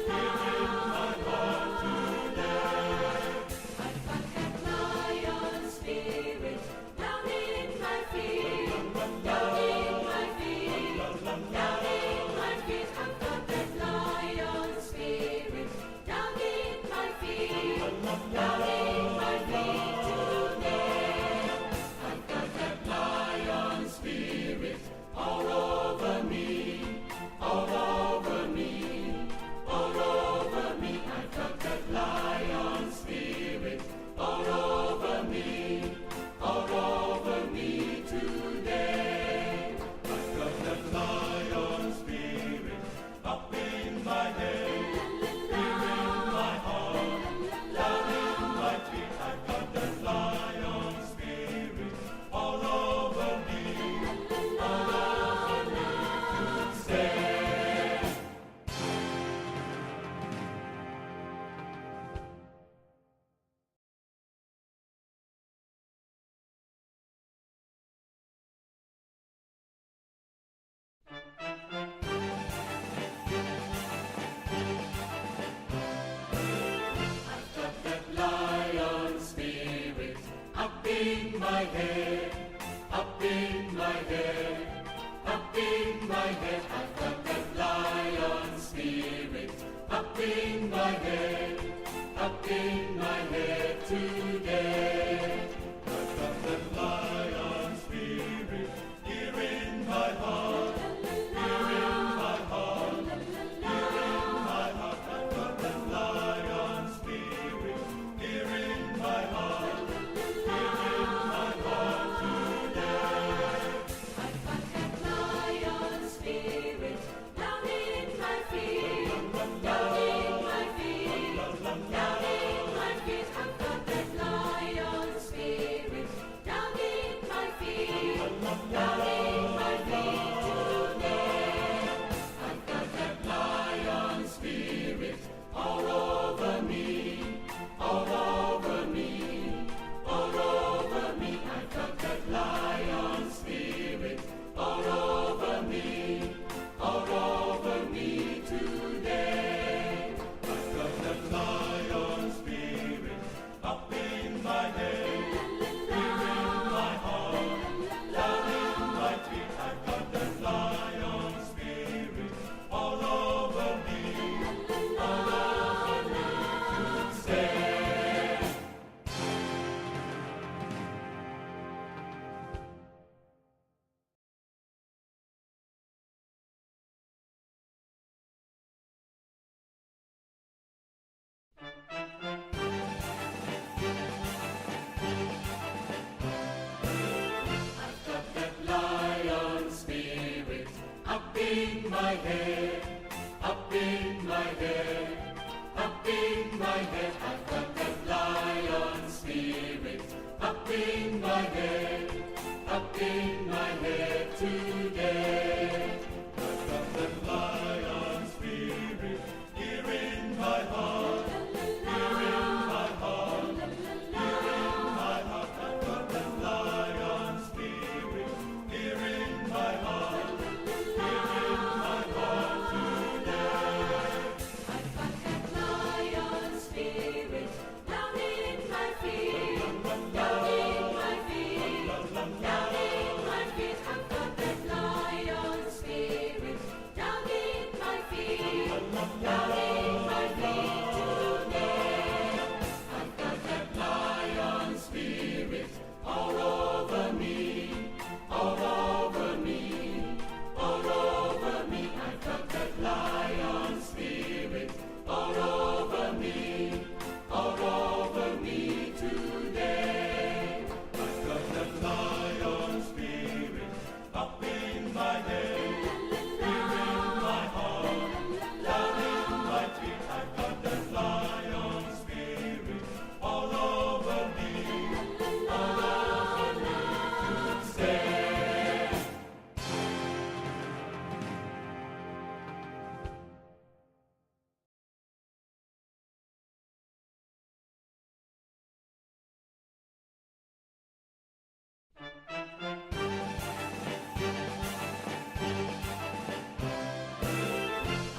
Speaker 23: here in my heart today.
Speaker 3: I've got that lion spirit down in my feet, down in my feet, down in my feet. I've got that lion spirit down in my feet, down in my feet today.
Speaker 23: I've got that lion spirit all over me, all over me, all over me. I've got that lion spirit all over me, all over me today. I've got that lion spirit up in my head, here in my heart, down in my feet. I've got that lion spirit all over me, all over me to stay. I've got that lion spirit up in my head, up in my head, up in my head. I've got that lion spirit up in my head, up in my head today. I've got that lion spirit here in my heart, here in my heart, here in my heart. I've got that lion spirit here in my heart, here in my heart today.
Speaker 3: I've got that lion spirit down in my feet, down in my feet, down in my feet. I've got that
Speaker 23: my head, up in my head, up in my head. I've got that lion spirit. Up in my head, up in my head today. I've got that lion spirit here in my heart, here in my heart, here in my heart. I've got that lion spirit here in my heart, here in my heart today.
Speaker 3: I've got that lion spirit down in my feet, down in my feet, down in my feet. I've got that lion spirit down in my feet, down in my feet today.
Speaker 23: I've got that lion spirit all over me, all over me, all over me. I've got that lion spirit all over me, all over me today. I've got that lion spirit up in my head, here in my heart, down in my feet. I've got that lion spirit all over me, all over me today.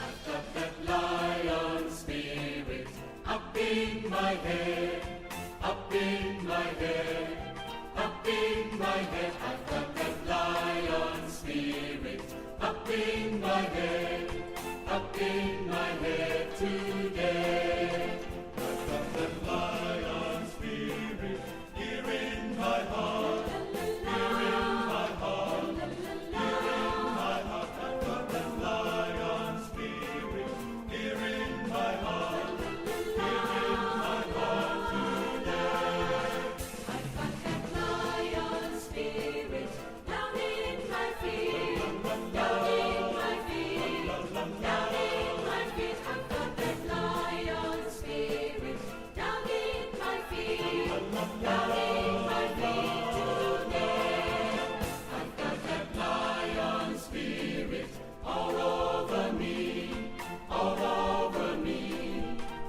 Speaker 23: I've got that lion spirit up in my head, up in my head, up in my head. I've got that lion spirit up in my head, up in my head today. I've got that lion spirit here in my heart, here in my heart, here in my heart. I've got that lion spirit here in my heart, here in my heart today.
Speaker 3: I've got that lion spirit down in my feet, down in my feet, down in my feet. I've got that lion spirit down in my feet, down in my feet today.
Speaker 23: I've got that lion spirit all over me, all over me,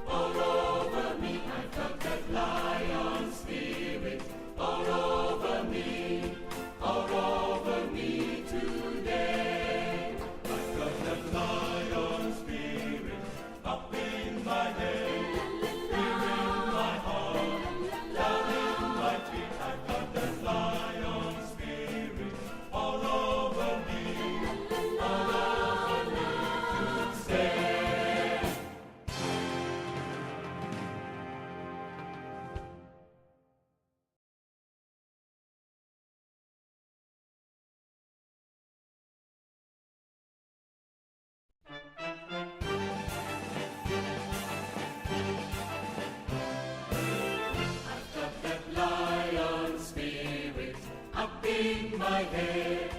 Speaker 23: all over me. I've got that lion spirit all over me, all over me today. I've got that lion spirit up in my head, here in my heart, down in my feet. I've got that lion spirit all over me, all over me today. I've got that lion spirit up in my head,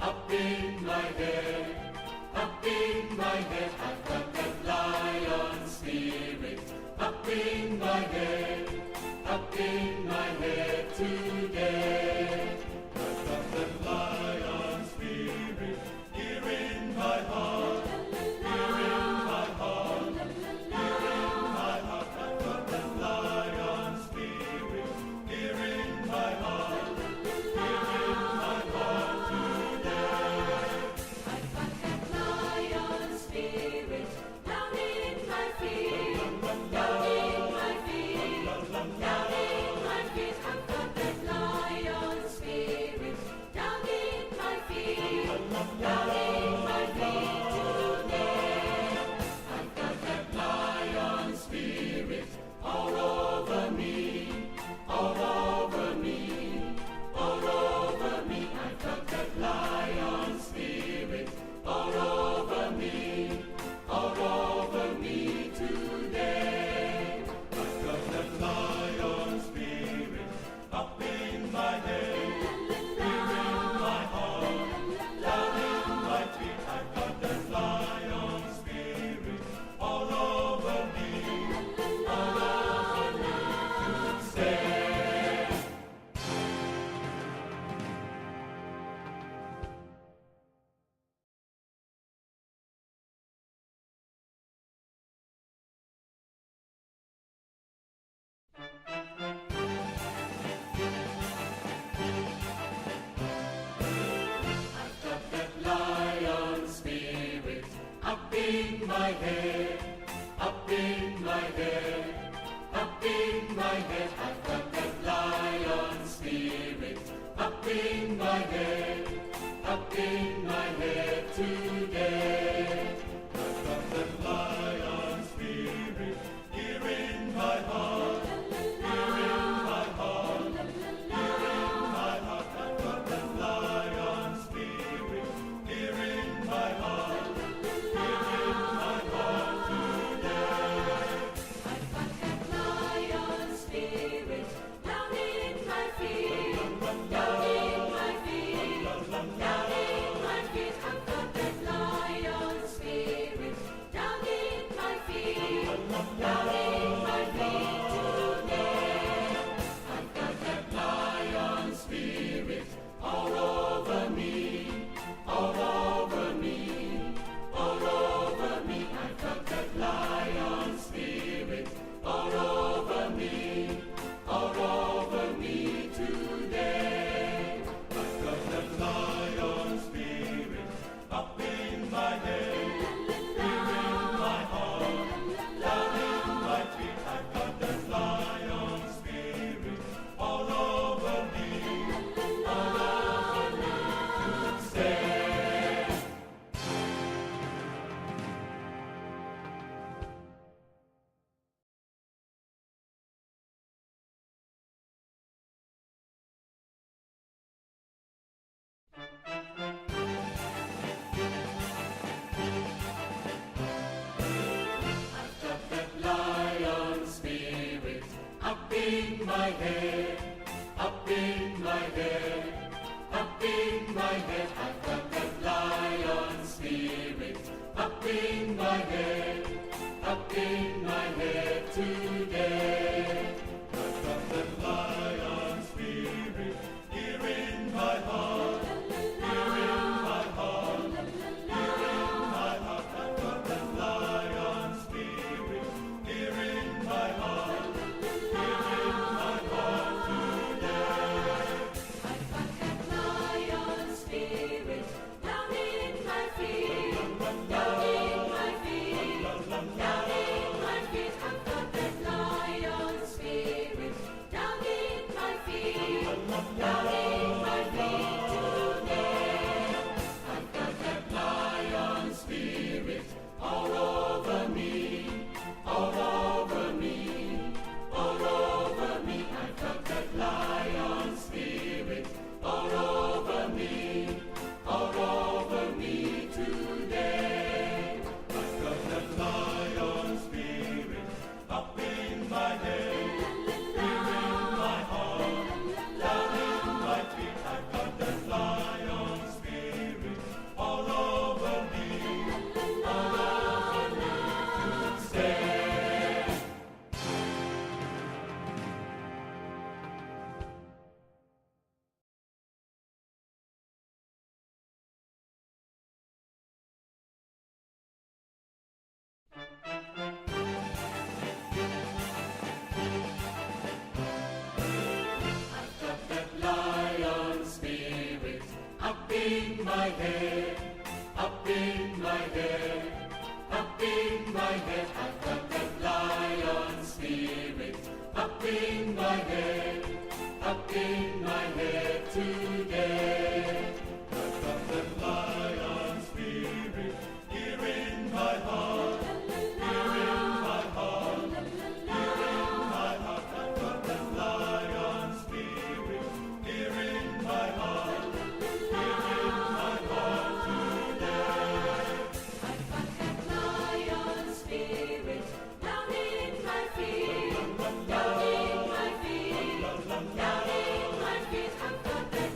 Speaker 23: up in my head, up in my head. I've got that lion spirit up in my head, up in my head today. I've got that lion spirit here in my heart, here in my heart, here in my heart. I've got that lion spirit here in my heart, here in my heart today.
Speaker 3: I've got that lion spirit down in my feet, down in my feet, down in
Speaker 23: my head, up in my head, up in my head. I've got that lion spirit. Up in my head, up in my head today. I've got that lion spirit here in my heart, here in my heart, here in my heart. I've got that lion spirit here in my heart, here in my heart today.
Speaker 3: I've got that lion spirit down in my feet, down in my feet, down in my feet. I've got that lion spirit down in my feet, down in my feet today.
Speaker 23: I've got that lion spirit all over me, all over me, all over me. I've got that lion spirit all over me, all over me today. I've got that lion spirit up in my head, here in my heart, down in my feet. I've got that lion spirit all over me, all over me to stay. I've got that lion spirit up in my head, up in my head, up in my head. I've got that lion spirit up in my head, up in my head today. I've got that lion spirit here in my heart, here in my heart, here in my heart. I've got that lion spirit here in my heart, here in my heart today.
Speaker 3: I've got that lion spirit down in my feet, down in my feet, down in my feet. I've got that lion spirit down in my feet, down in my feet today.
Speaker 23: I've got that lion spirit all over me, all over me, all over me. I've got that lion spirit all over me, all over me today. I've got that lion spirit up in my head, here in my heart, down in my feet. I've got that lion spirit all over me, all over me to stay. I've got that lion spirit up in my head, up in my head, up in my head. I've got that lion spirit up in my head, up in my head today. I've got that lion spirit here in my heart, here in my heart, here in my heart. I've got that lion spirit here in my heart, here in my heart today.
Speaker 3: I've got that lion spirit down in my feet, down in my feet, down in my feet. I've got that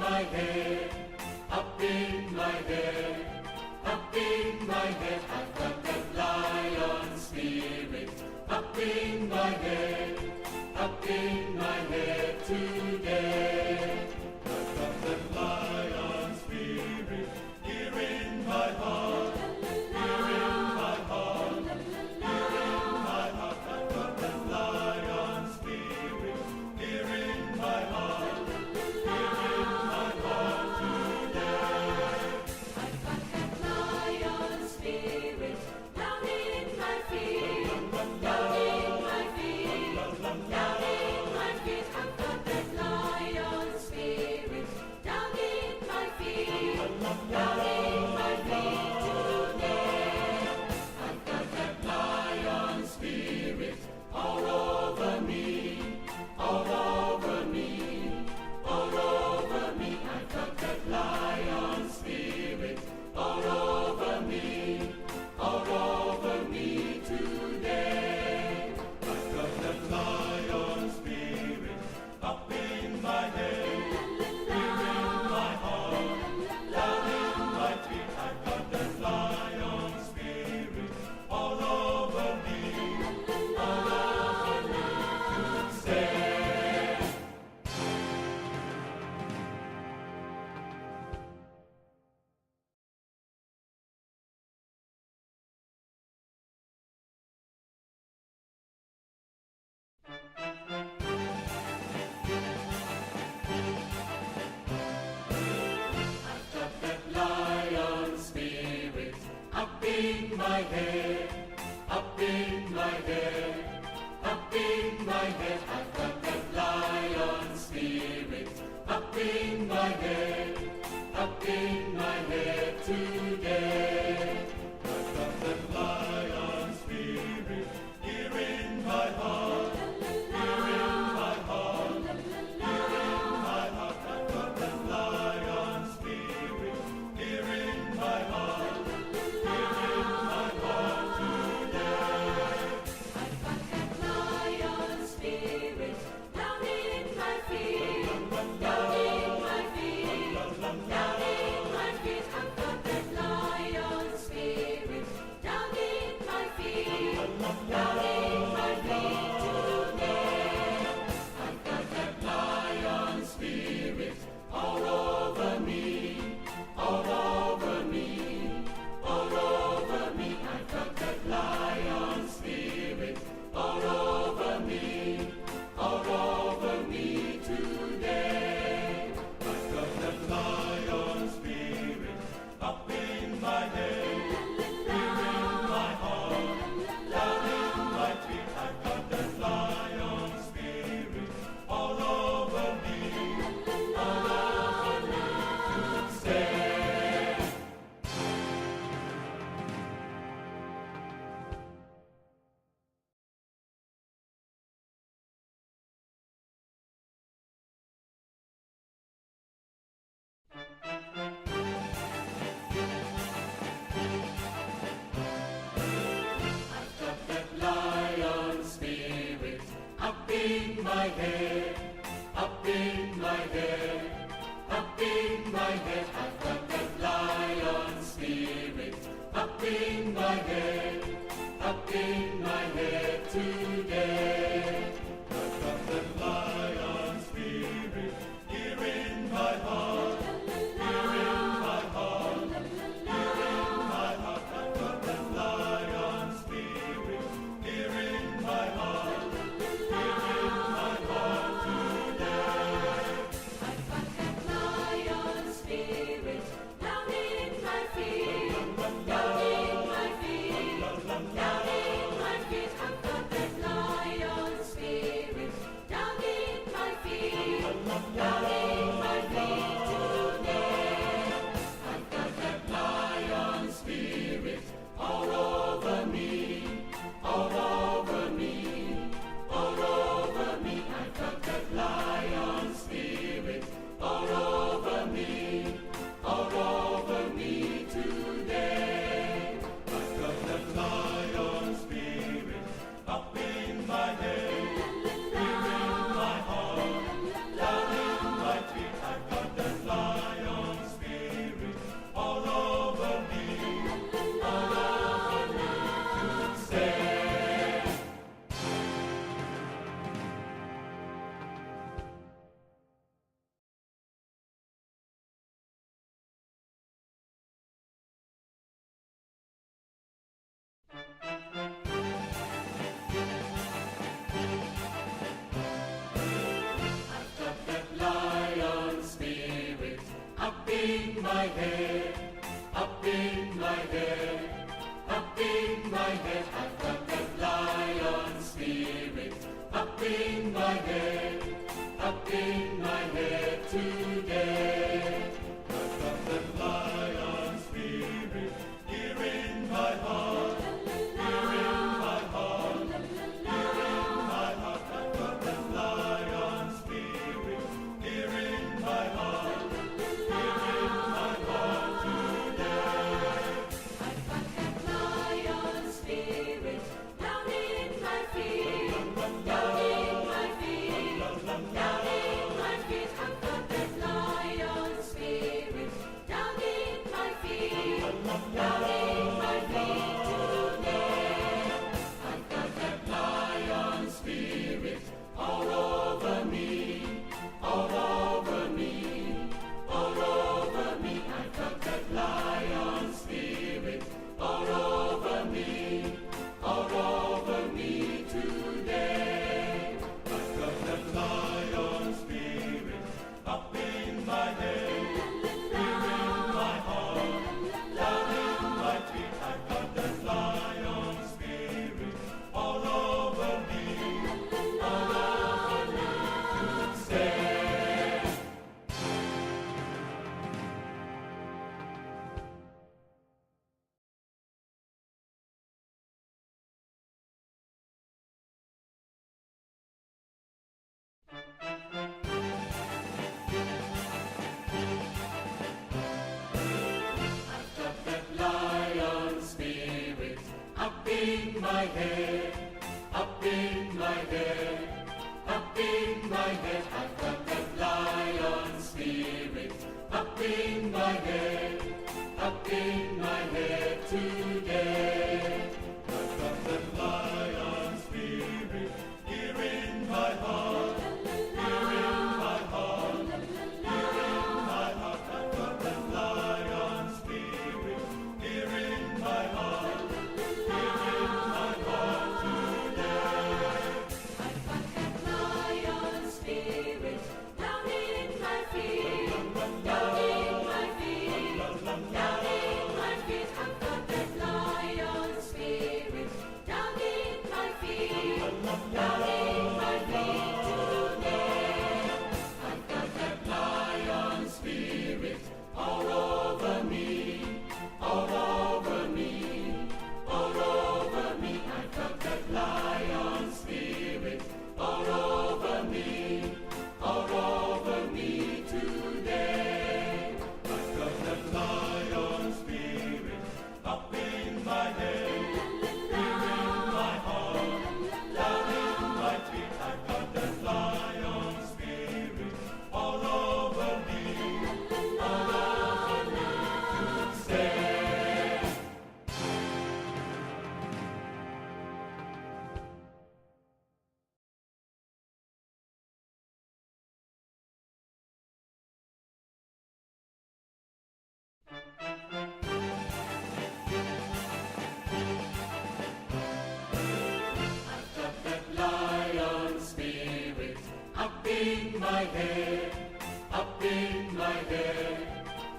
Speaker 23: my head, up in my head, up in my head. I've got that lion spirit. Up in my head today. I've got that lion spirit here in my heart, here in my heart, here in my heart. I've got that lion spirit here in my heart, here in my heart today.
Speaker 3: I've got that lion spirit down in my feet, down in my feet, down in my feet. I've got that lion spirit down in my feet, down in my feet today.
Speaker 23: I've got that lion spirit all over me, all over me, all over me. I've got that lion spirit all over me, all over me today. I've got that lion spirit up in my head, here in my heart, down in my feet. I've got that lion spirit all over me, all over me today. I've got that lion spirit up in my head, up in my head, up in my head. I've got that lion spirit up in my head today. I've got that lion spirit here in my heart, here in my heart, here in my heart. I've got that lion spirit here in my heart, here in my heart today.
Speaker 3: I've got that lion spirit down in my feet, down in my feet, down in my feet. I've got that lion spirit down in my feet, down in my feet today.
Speaker 23: I've got that lion spirit all over me, all over me, all over me. I've got that lion spirit all over me, all over me today. I've got that lion spirit up in my head, here in my heart, down in my feet. I've got that lion spirit all over me, all over me today. I've got that lion spirit up in my head, up in my head, up in my head. I've got that lion spirit up in my head, up in my head today. I've got that lion spirit here in my heart, here in my heart, here in my heart. I've got that lion spirit here in my heart, here in my heart today.
Speaker 3: I've got that lion spirit
Speaker 23: my head, up in my head, up in my head. I've got that lion spirit. Up in my head today. I've got that lion spirit here in my heart, here in my heart, here in my heart. I've got that lion spirit here in my heart, here in my heart today.
Speaker 3: I've got that lion spirit down in my feet, down in my feet, down in my feet. I've got that lion spirit down in my feet, down in my feet today.
Speaker 23: I've got that lion spirit all over me, all over me, all over me. I've got that lion spirit all over me, all over me today. I've got that lion spirit up in my head, here in my heart, down in my feet. I've got that lion spirit all over me, all over me to stay. I've got that lion spirit up in my head, up in my head, up in my head. I've got that lion spirit up in my head today. I've got that lion spirit here in my heart, here in my heart, here in my heart. I've got that lion spirit here in my heart, here in my heart today.
Speaker 3: I've got that lion spirit down in my feet, down in my feet, down in my feet. I've got that lion spirit down in my feet, down in my feet today.
Speaker 23: I've got that lion spirit all over me, all over me, all over me. I've got that lion spirit all over me, all over me today. I've got that lion spirit up in my head, here in my heart, down in my feet. I've got that lion spirit all over me, all over me to stay. I've got that lion spirit up in my head, up in my head,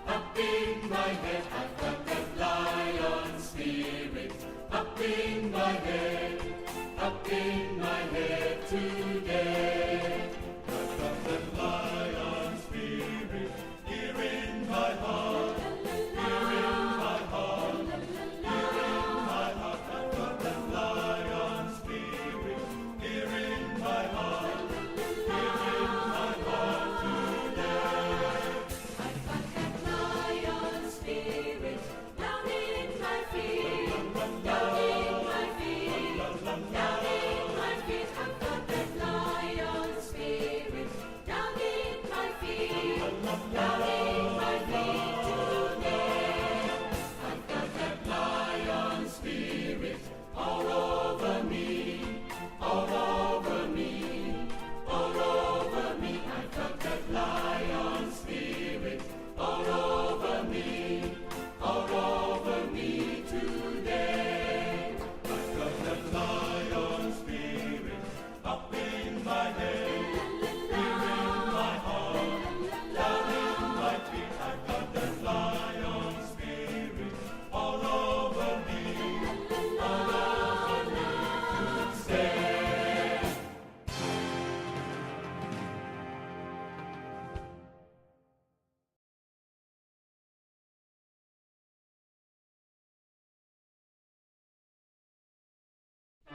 Speaker 23: up in my head. I've got that lion spirit up in my head today. I've got that lion spirit here in my heart, here in my heart, here in my heart. I've got that lion spirit here in my heart, here in my heart today.
Speaker 3: I've got that lion spirit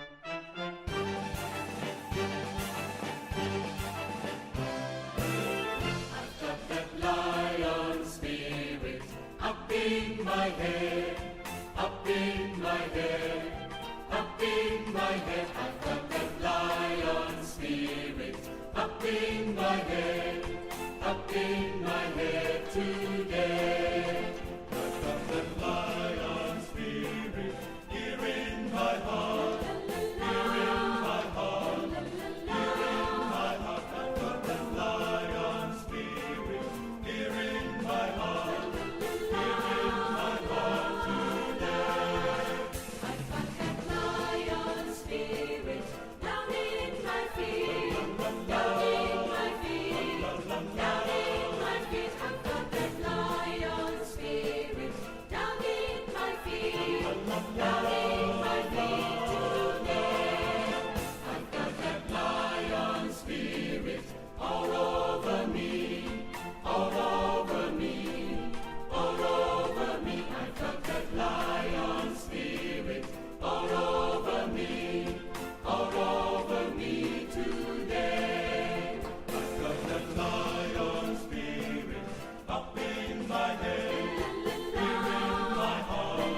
Speaker 23: I've got that lion spirit up in my head, up in my head, up in my head. I've got that lion spirit up in my head, up in my head today. I've got that lion spirit here in my heart, here in my heart, here in my heart. I've got that lion spirit here in my heart, here in my heart today.
Speaker 3: I've got that lion spirit down in my feet, down in my feet, down in my feet. I've got that lion spirit down in my feet, down in my feet today.
Speaker 23: I've got that lion spirit all over me, all over me, all over me. I've got that lion spirit all over me, all over me today. I've got that lion spirit up in my head, here in my heart,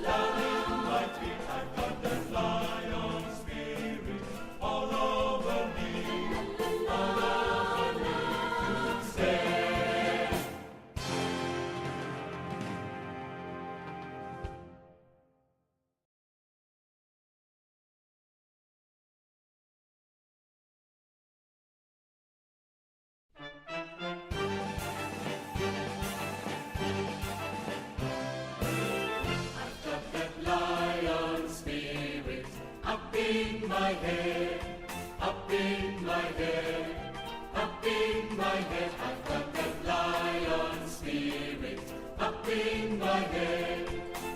Speaker 23: down in my feet. I've got that lion spirit all over me, all over me today. I've got that lion spirit up in my head, up in my head, up in my head. I've got that lion spirit up in my head,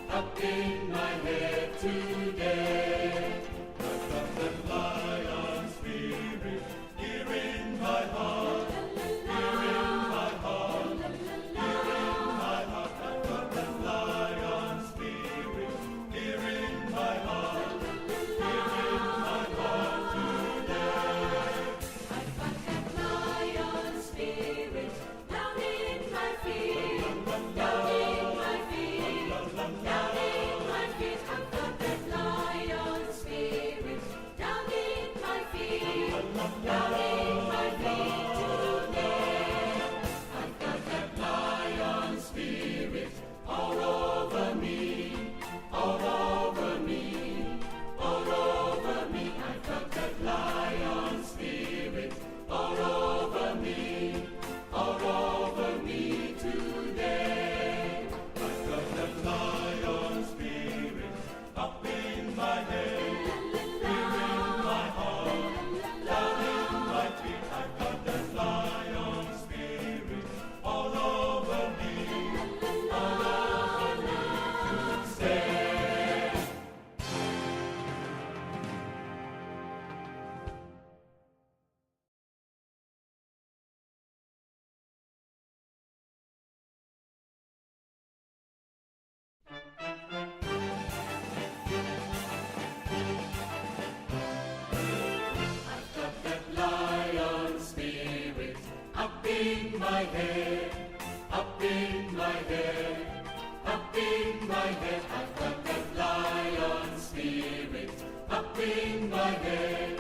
Speaker 23: up in my head today. I've got that lion spirit here in my heart, here in my heart, here in my heart. I've got that lion spirit here in my heart, here in my heart today.
Speaker 3: I've got that lion spirit down in my feet, down in my feet, down in my feet. I've got that lion spirit down in my feet, down in my feet today.
Speaker 23: I've got that lion spirit all over me, all over me, all over me. I've got that lion spirit all over me, all over me today. I've got that lion spirit up in my head, here in my heart, down in my feet. I've got that lion spirit all over me, all over me today. I've got that lion spirit up in my head, up in my head, up in my head. I've got that lion spirit up in my head,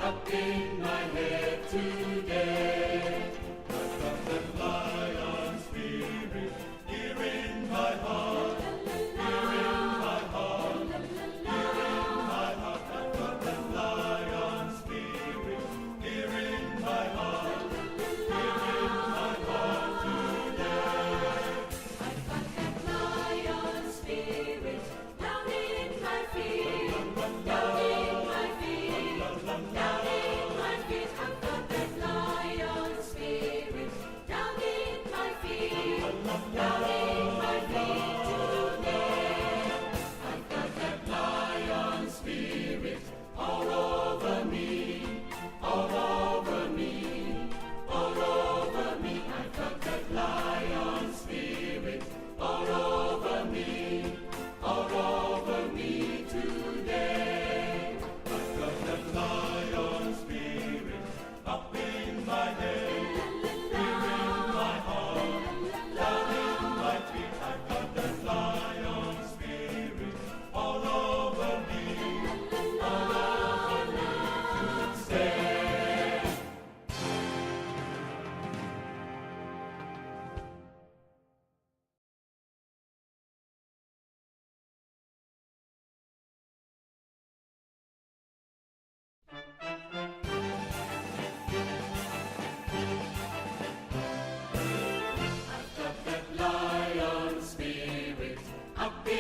Speaker 23: up in my head today. I've got that lion spirit here in my heart, here in my heart, here in my heart. I've got that lion spirit here in my heart, here in my heart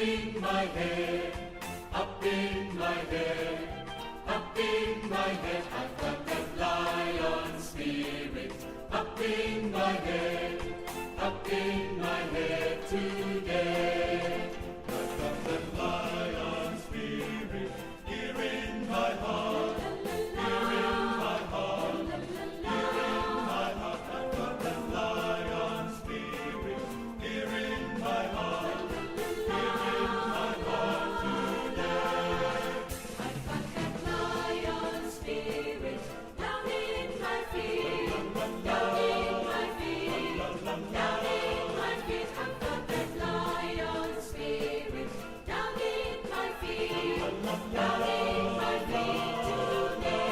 Speaker 23: in my head, up in my head, up in my head. I've got that lion spirit. Up in my head, up in my head today. I've got that lion spirit here in my heart, here in my heart, here in my heart. I've got that lion spirit here in my heart, here in my heart today.
Speaker 3: I've got that lion spirit down in my feet, down in my feet, down in my feet. I've got that lion spirit down in my feet, down in my feet today.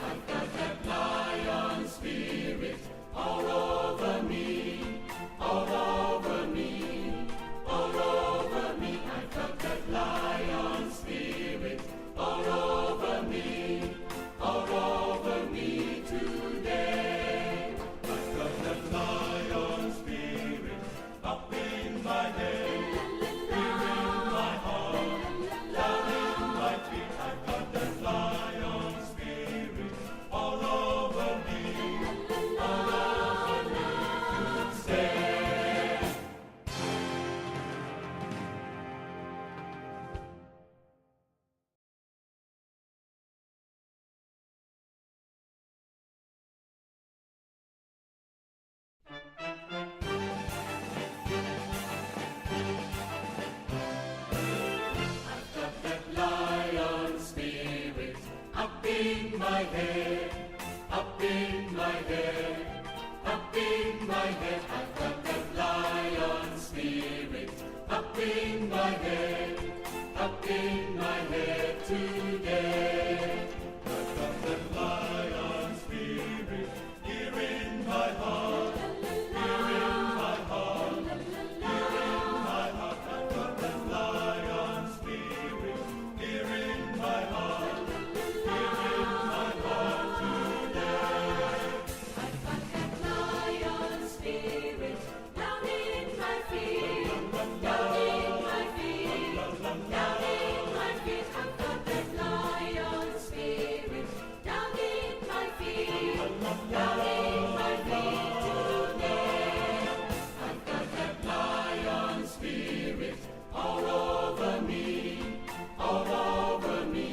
Speaker 23: I've got that lion spirit all over me, all over me, all over me. I've got that lion spirit all over me, all over me today. I've got that lion spirit up in my head, here in my heart, down in my feet. I've got that lion spirit all over me, all over me to stay. I've got that lion spirit up in my head, up in my head, up in my head. I've got that lion spirit up in my head, up in my head today. I've got that lion spirit here in my heart, here in my heart, here in my heart. I've got that lion spirit here in my heart, here in my heart today.
Speaker 3: I've got that lion spirit down in my feet, down in my feet, down in my feet. I've got that lion spirit down in my feet, down in my feet today.
Speaker 23: I've got that lion spirit all over me, all over me,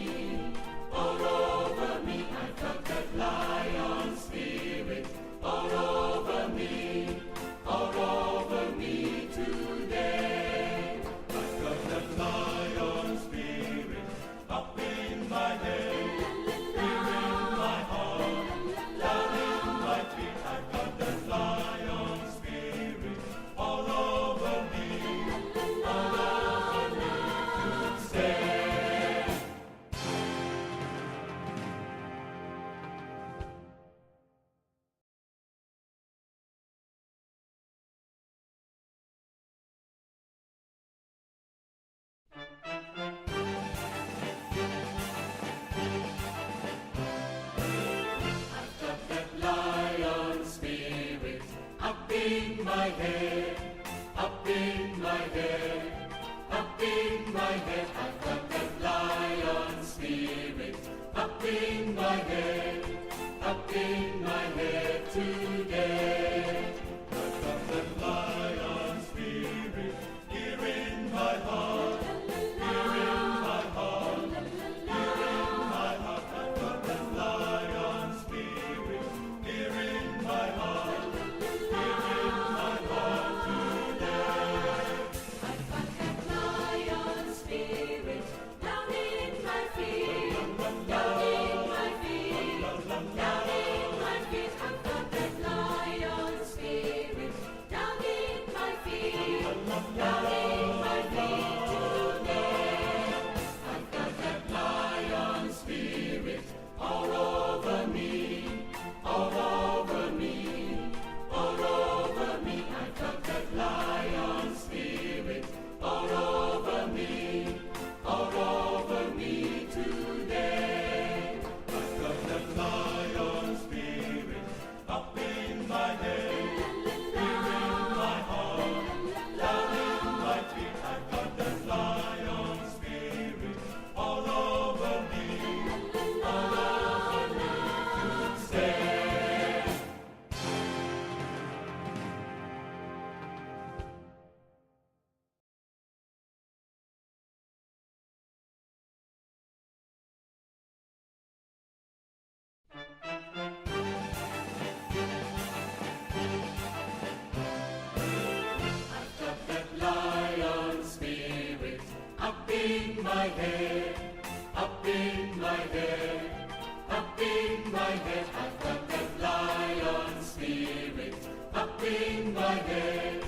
Speaker 23: all over me. I've got that lion spirit all over me, all over me today. I've got that lion spirit up in my head, here in my heart, down in my feet. I've got that lion spirit all over me, all over me to stay. I've got that lion spirit up in my head, up in my head, up in my head. I've got that lion spirit up in my head, up in my head today. I've got that lion spirit here in my heart, here in my heart, here in my heart. I've got that lion spirit here in my heart, here in my heart my head, up in my head, up in my head. I've got that lion spirit. Up in my head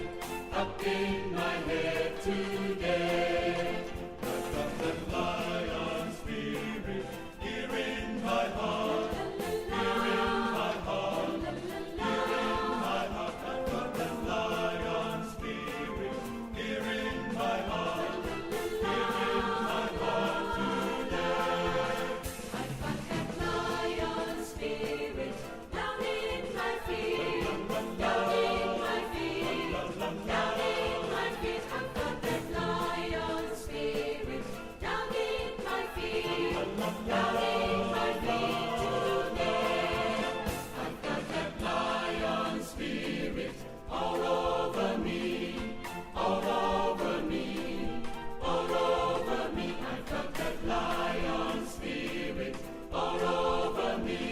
Speaker 23: today. I've got that lion spirit here in my heart, here in my heart, here in my heart. I've got that lion spirit here in my heart, here in my heart today.
Speaker 3: I've got that lion spirit down in my feet, down in my feet, down in my feet. I've got that lion spirit down in my feet, down in my feet today.
Speaker 23: I've got that lion spirit all over me, all over me, all over me. I've got that lion spirit all over me,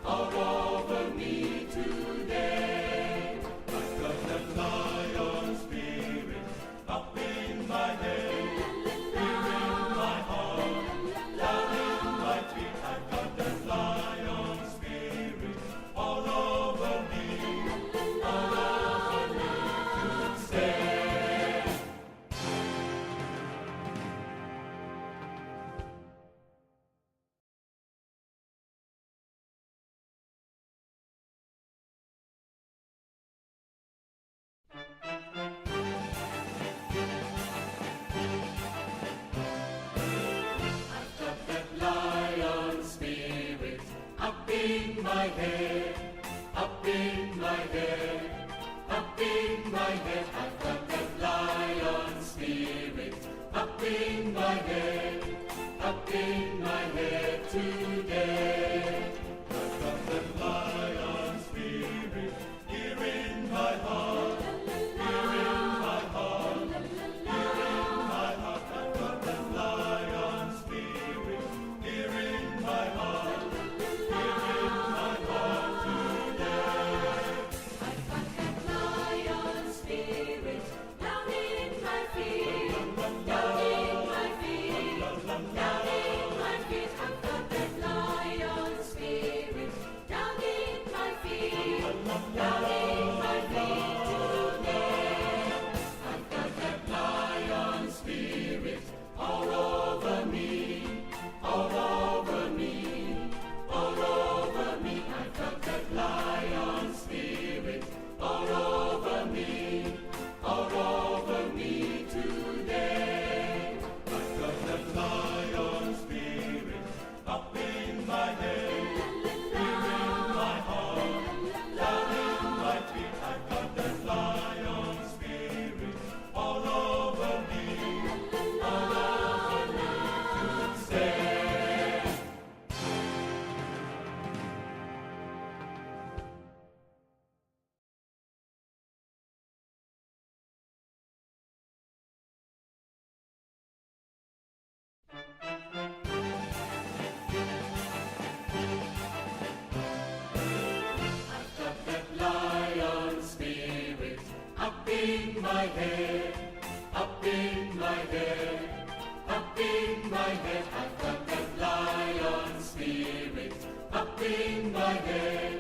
Speaker 23: all over me today. I've got that lion spirit up in my head, here in my heart, down in my feet. I've got that lion spirit all over me, all over me to stay. I've got that lion spirit up in my head, up in my head, up in my head. I've got that lion spirit up in my head today. I've got that lion spirit here in my heart, here in my heart, here in my heart. I've got that lion spirit here in my heart, here in my heart today.
Speaker 3: I've got that lion spirit down in my feet, down in my feet, down in my feet. I've got that lion spirit down in my feet, down in my feet today.
Speaker 23: I've got that lion spirit all over me, all over me, all over me. I've got that lion spirit all over me, all over me today. I've got that lion spirit up in my head, here in my heart, down in my feet. I've got that lion spirit all over me, all over me to stay. I've got that lion spirit up in my head, up in my head, up in my head. I've got that lion spirit up in my head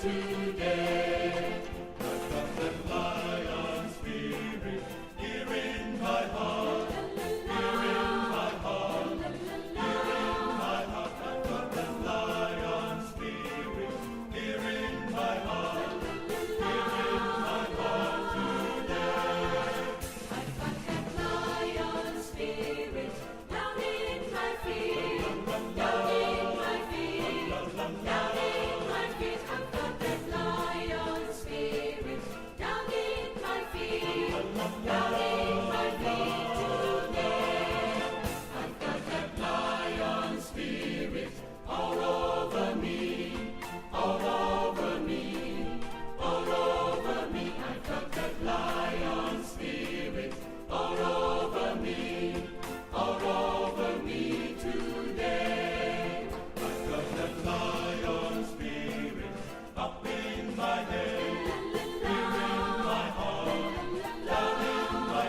Speaker 23: today. I've got that lion spirit here in my heart, here in my heart, here in my heart. I've got that lion spirit here in my heart, here in my heart today.
Speaker 3: I've got that lion spirit down in my feet, down in my feet, down in my feet. I've got that lion spirit down in my feet, down in my feet today.
Speaker 23: I've got that lion spirit all over me, all over me, all over me. I've got that lion spirit all over me, all over me today. I've got that lion spirit up in my head, here in my heart, down in my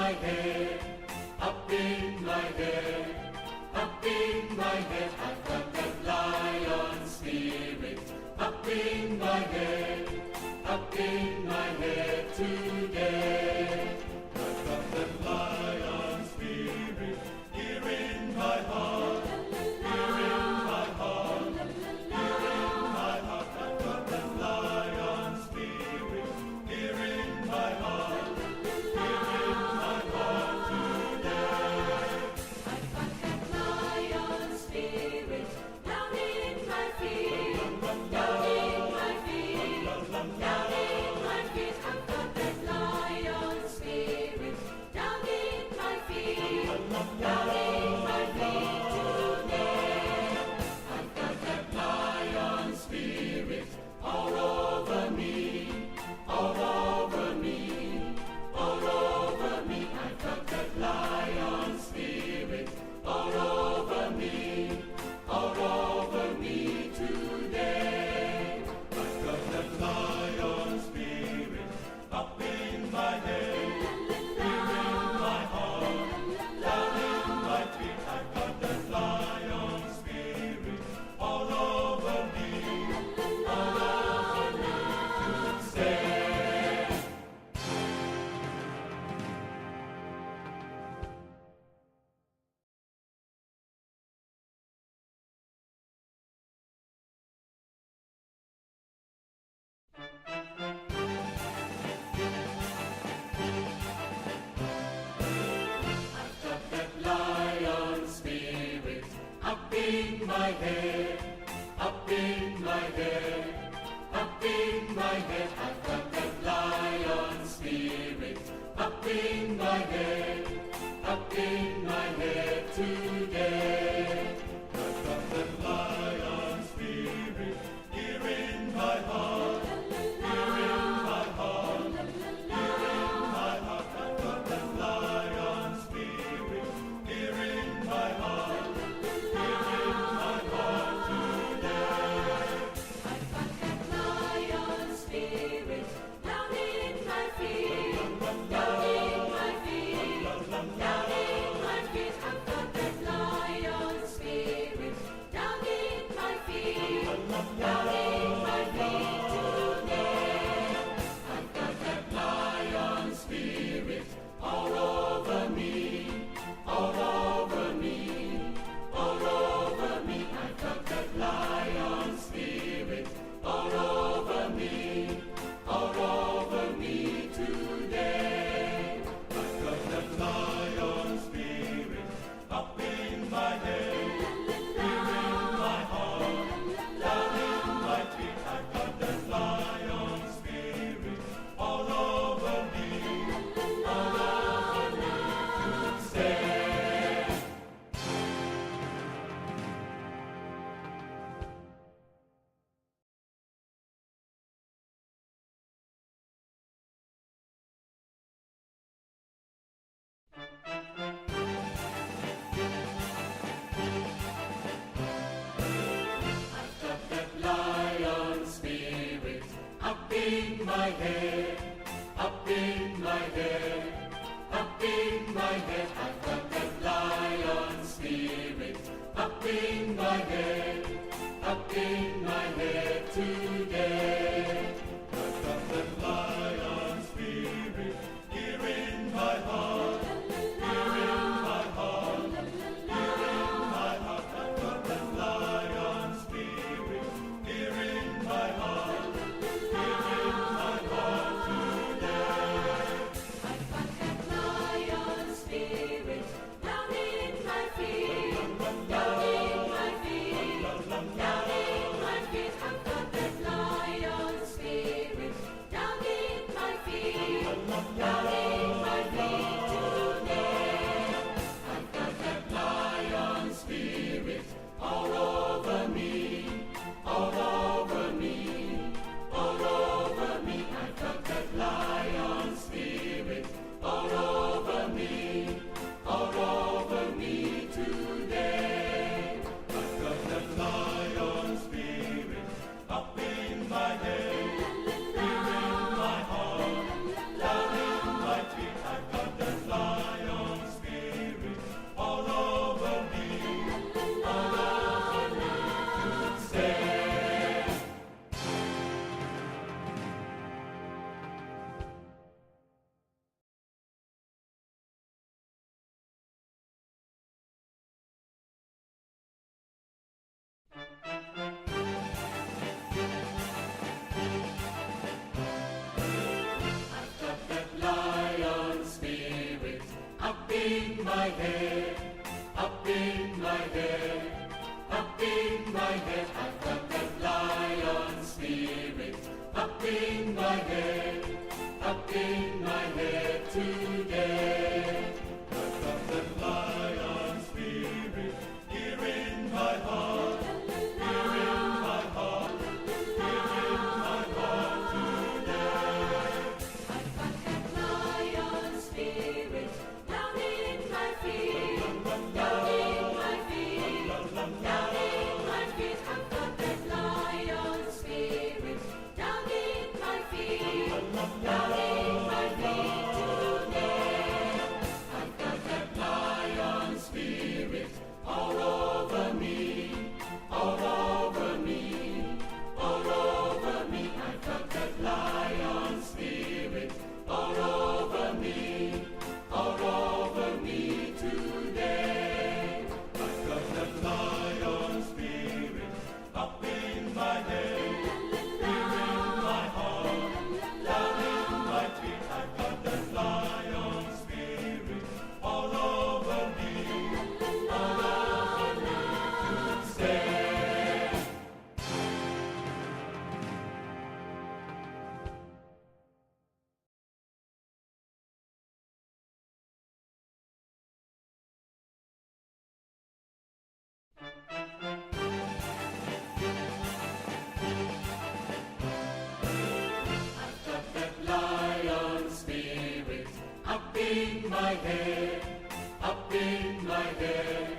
Speaker 23: my head, up in my head, up in my head. I've got that lion spirit. Up in my head, up in my head today. I've got that lion spirit here in my heart, here in my heart, here in my heart. I've got that lion spirit here in my heart, here in my heart today.
Speaker 3: I've got that lion spirit down in my feet, down in my feet, down in my feet. I've got that lion spirit down in my feet, down in my feet today.
Speaker 23: I've got that lion spirit all over me, all over me, all over me. I've got that lion spirit all over me, all over me today. I've got that lion spirit up in my head, here in my heart, down in my feet. I've got that lion spirit all over me, all over me today. I've got that lion spirit up in my head, up in my head, up in my head. I've got that lion spirit up in my head, up in my head today. I've got that lion spirit here in my heart, here in my heart, here in my heart. I've got that lion spirit here in my heart, here in my heart today.
Speaker 3: I've got that lion spirit down in my feet, down in my feet, down in my feet. I've got that lion spirit here in my heart, here in my heart, here in my heart. I've got that lion spirit down in my feet, down in my feet, down in my feet. I've got that lion spirit here in my heart, here in my heart, here in my heart today. I've got that lion spirit all over me, all over me, all over me. I've got that lion spirit all over me, all over me today.
Speaker 23: I've got that lion spirit up in my head, here in my heart, down in my feet. I've got that lion spirit all over me, all over me today. I've got that lion spirit up in my head, up in my head, up in my head. I've got that lion spirit up in my head, up in my head today. I've got that lion spirit here in my heart, here in my heart, here in my heart. I've got that lion spirit here in my heart, here in my heart today.
Speaker 3: I've got that lion spirit I've got that lion spirit up in my head, up in my head, up in my head. I've got that lion spirit up in my head, up in my head today.
Speaker 23: I've got that lion spirit here in my heart, here in my heart, here in my heart today.
Speaker 3: I've got that lion spirit down in my feet, down in my feet, down in my feet. I've got that lion spirit down in my feet, down in my feet today. I've got that lion spirit all over me, all over me, all over me. I've got that lion spirit all over me, all over me today.
Speaker 23: I've got that lion spirit up in my head, here in my heart, down in my feet. I've got that lion spirit all over me, all over me today.
Speaker 3: I've got that lion spirit up in my head, up in my head,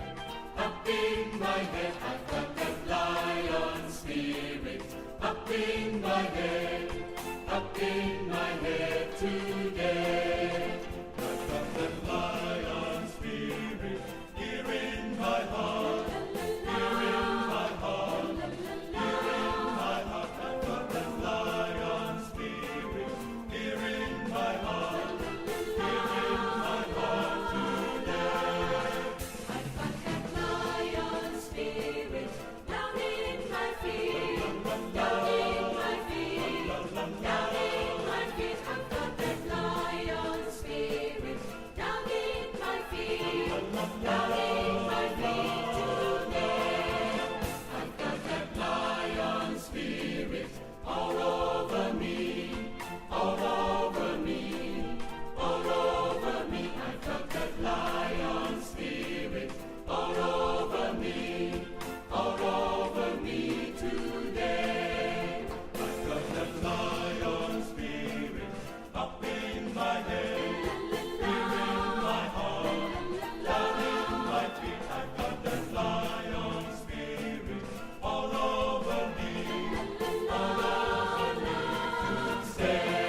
Speaker 3: up in my head. I've got that lion spirit up in my head, up in my head today.
Speaker 23: I've got that lion spirit here in my heart, here in my heart, here in my heart. I've got that lion spirit here in my heart, here in my heart today.
Speaker 3: I've got that lion spirit down in my feet, down in my feet, down in my feet. I've got that lion spirit down in my feet, down in my feet today. I've got that lion spirit all over me, all over me, all over me. I've got that lion spirit all over me, all over me today.
Speaker 23: I've got that lion spirit up in my head, here in my heart, down in my feet. I've got that lion spirit all over me, all over me today.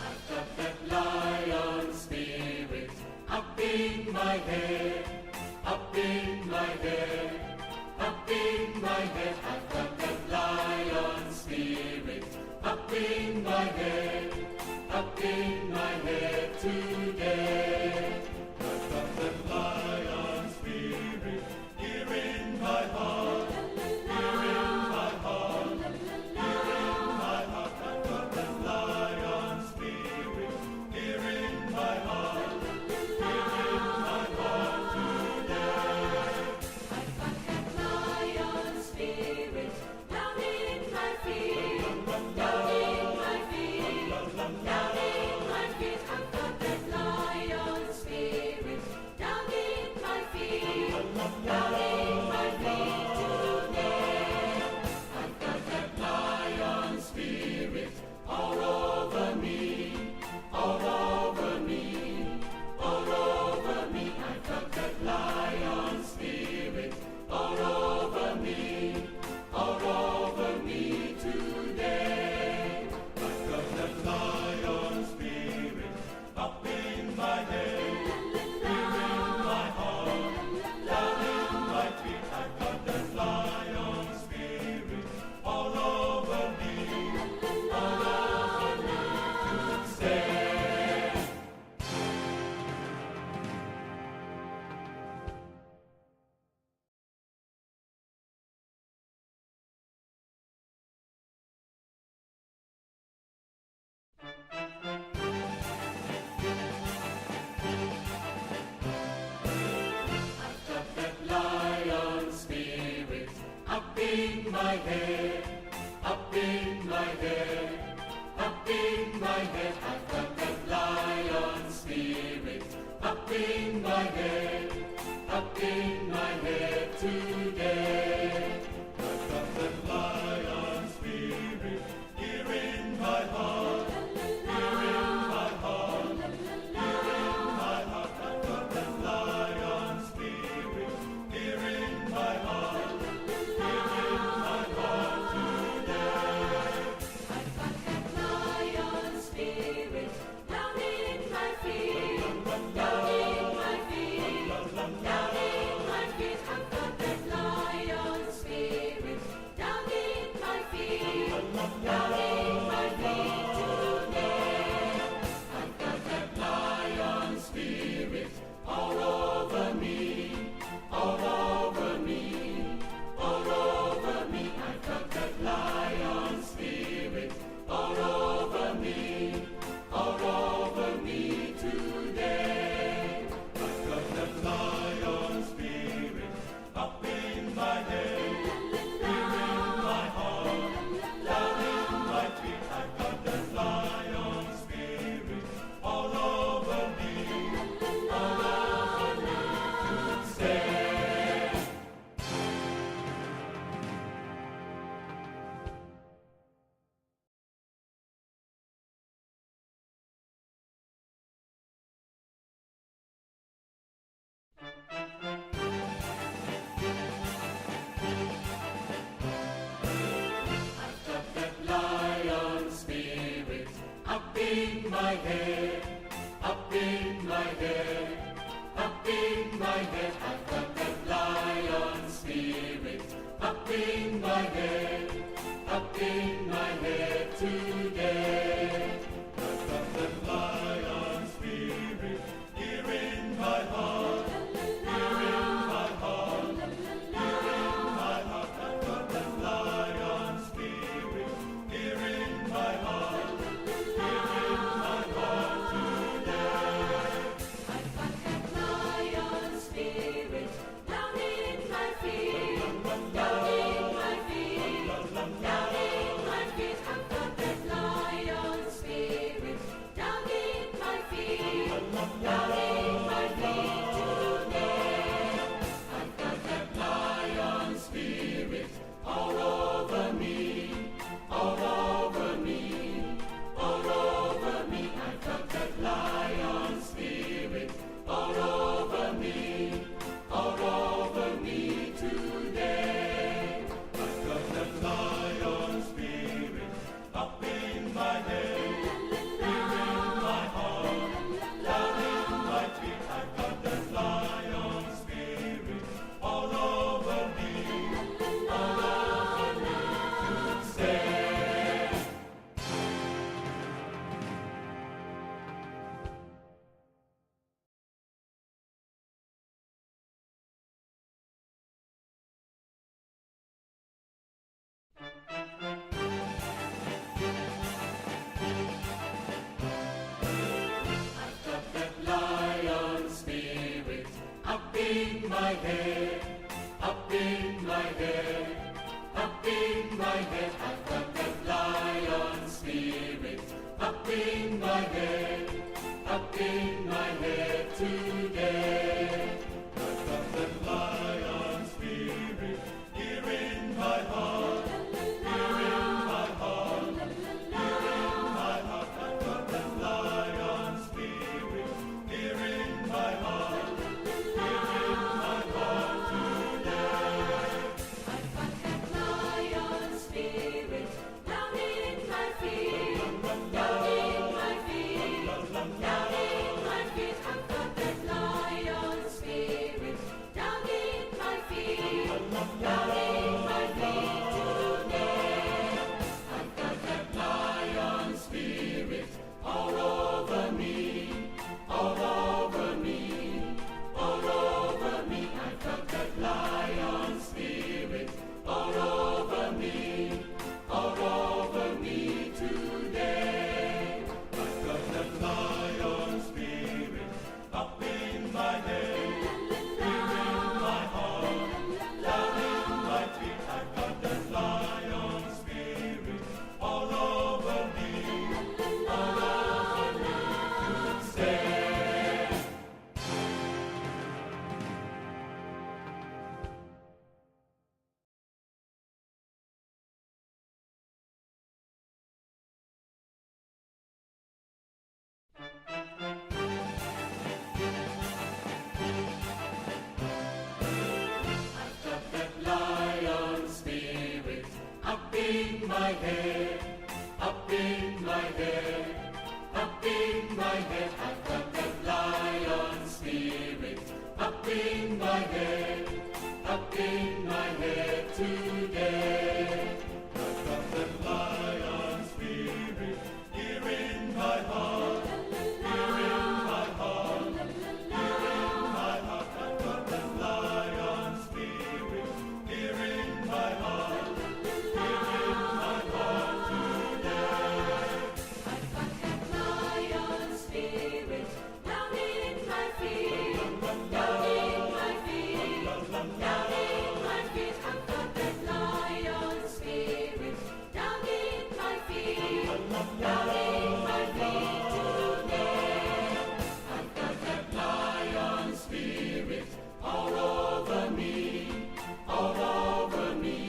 Speaker 3: I've got that lion spirit up in my head, up in my head, up in my head. I've got that lion spirit up in my head, up in my head today.
Speaker 23: I've got that lion spirit here in my heart, here in my heart, here in my heart. I've got that lion spirit here in my heart, here in my heart today.
Speaker 3: I've got that lion spirit
Speaker 23: I've got that lion spirit up in my head, up in my head, up in my head. I've got that lion spirit up in my head, up in my head today. I've got that lion spirit here in my heart, here in my heart, here in my heart. I've got that lion spirit here in my heart, here in my heart today.
Speaker 3: I've got that lion spirit down in my feet, down in my feet, down in my feet. I've got that lion spirit down in my feet, down in my feet today.
Speaker 23: I've got that lion spirit all over me, all over me, all over me. I've got that lion spirit all over me, all over me today. I've got that lion spirit up in my head, here in my heart, down in my feet. I've got that lion spirit all over me, all over me today. I've got that lion spirit up in my head, up in my head, up in my head. I've got that lion spirit up in my head, up in my head today. I've got that lion spirit here in my heart, here in my heart, here in my heart. I've got that lion spirit here in my heart, here in my heart today.
Speaker 3: I've got that lion spirit down in my feet, down in my feet, down in my feet. I've got that lion spirit down in my feet, down in my feet today.
Speaker 23: I've got that lion spirit all over me, all over me, all over me. I've got that lion spirit all over me, all over me today. I've got that lion spirit up in my head, here in my heart, down in my feet. I've got that lion spirit all over me, all over me today. I've got that lion spirit up in my head, up in my head, up in my head. I've got that lion spirit up in my head, up in my head today. I've got that lion spirit here in my heart, here in my heart, here in my heart. I've got that lion spirit here in my heart, here in my heart today.
Speaker 3: I've got that lion spirit
Speaker 23: in my head, up in my head, up in my head. I've got that lion spirit. Up in my head today. I've got that lion spirit here in my heart, here in my heart, here in my heart. I've got that lion spirit here in my heart, here in my heart today.
Speaker 3: I've got that lion spirit down in my feet, down in my feet, down in my feet. I've got that lion spirit down in my feet, down in my feet today.
Speaker 23: I've got that lion spirit all over me, all over me,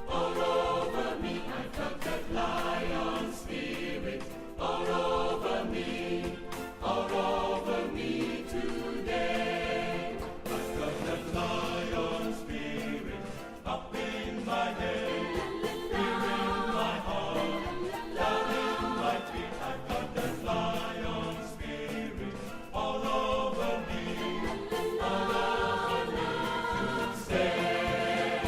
Speaker 23: all over me. I've got that lion spirit all over me, all over me today. I've got that lion spirit up in my head, here in my heart, down in my feet. I've got that lion spirit all over me, all over me to stay.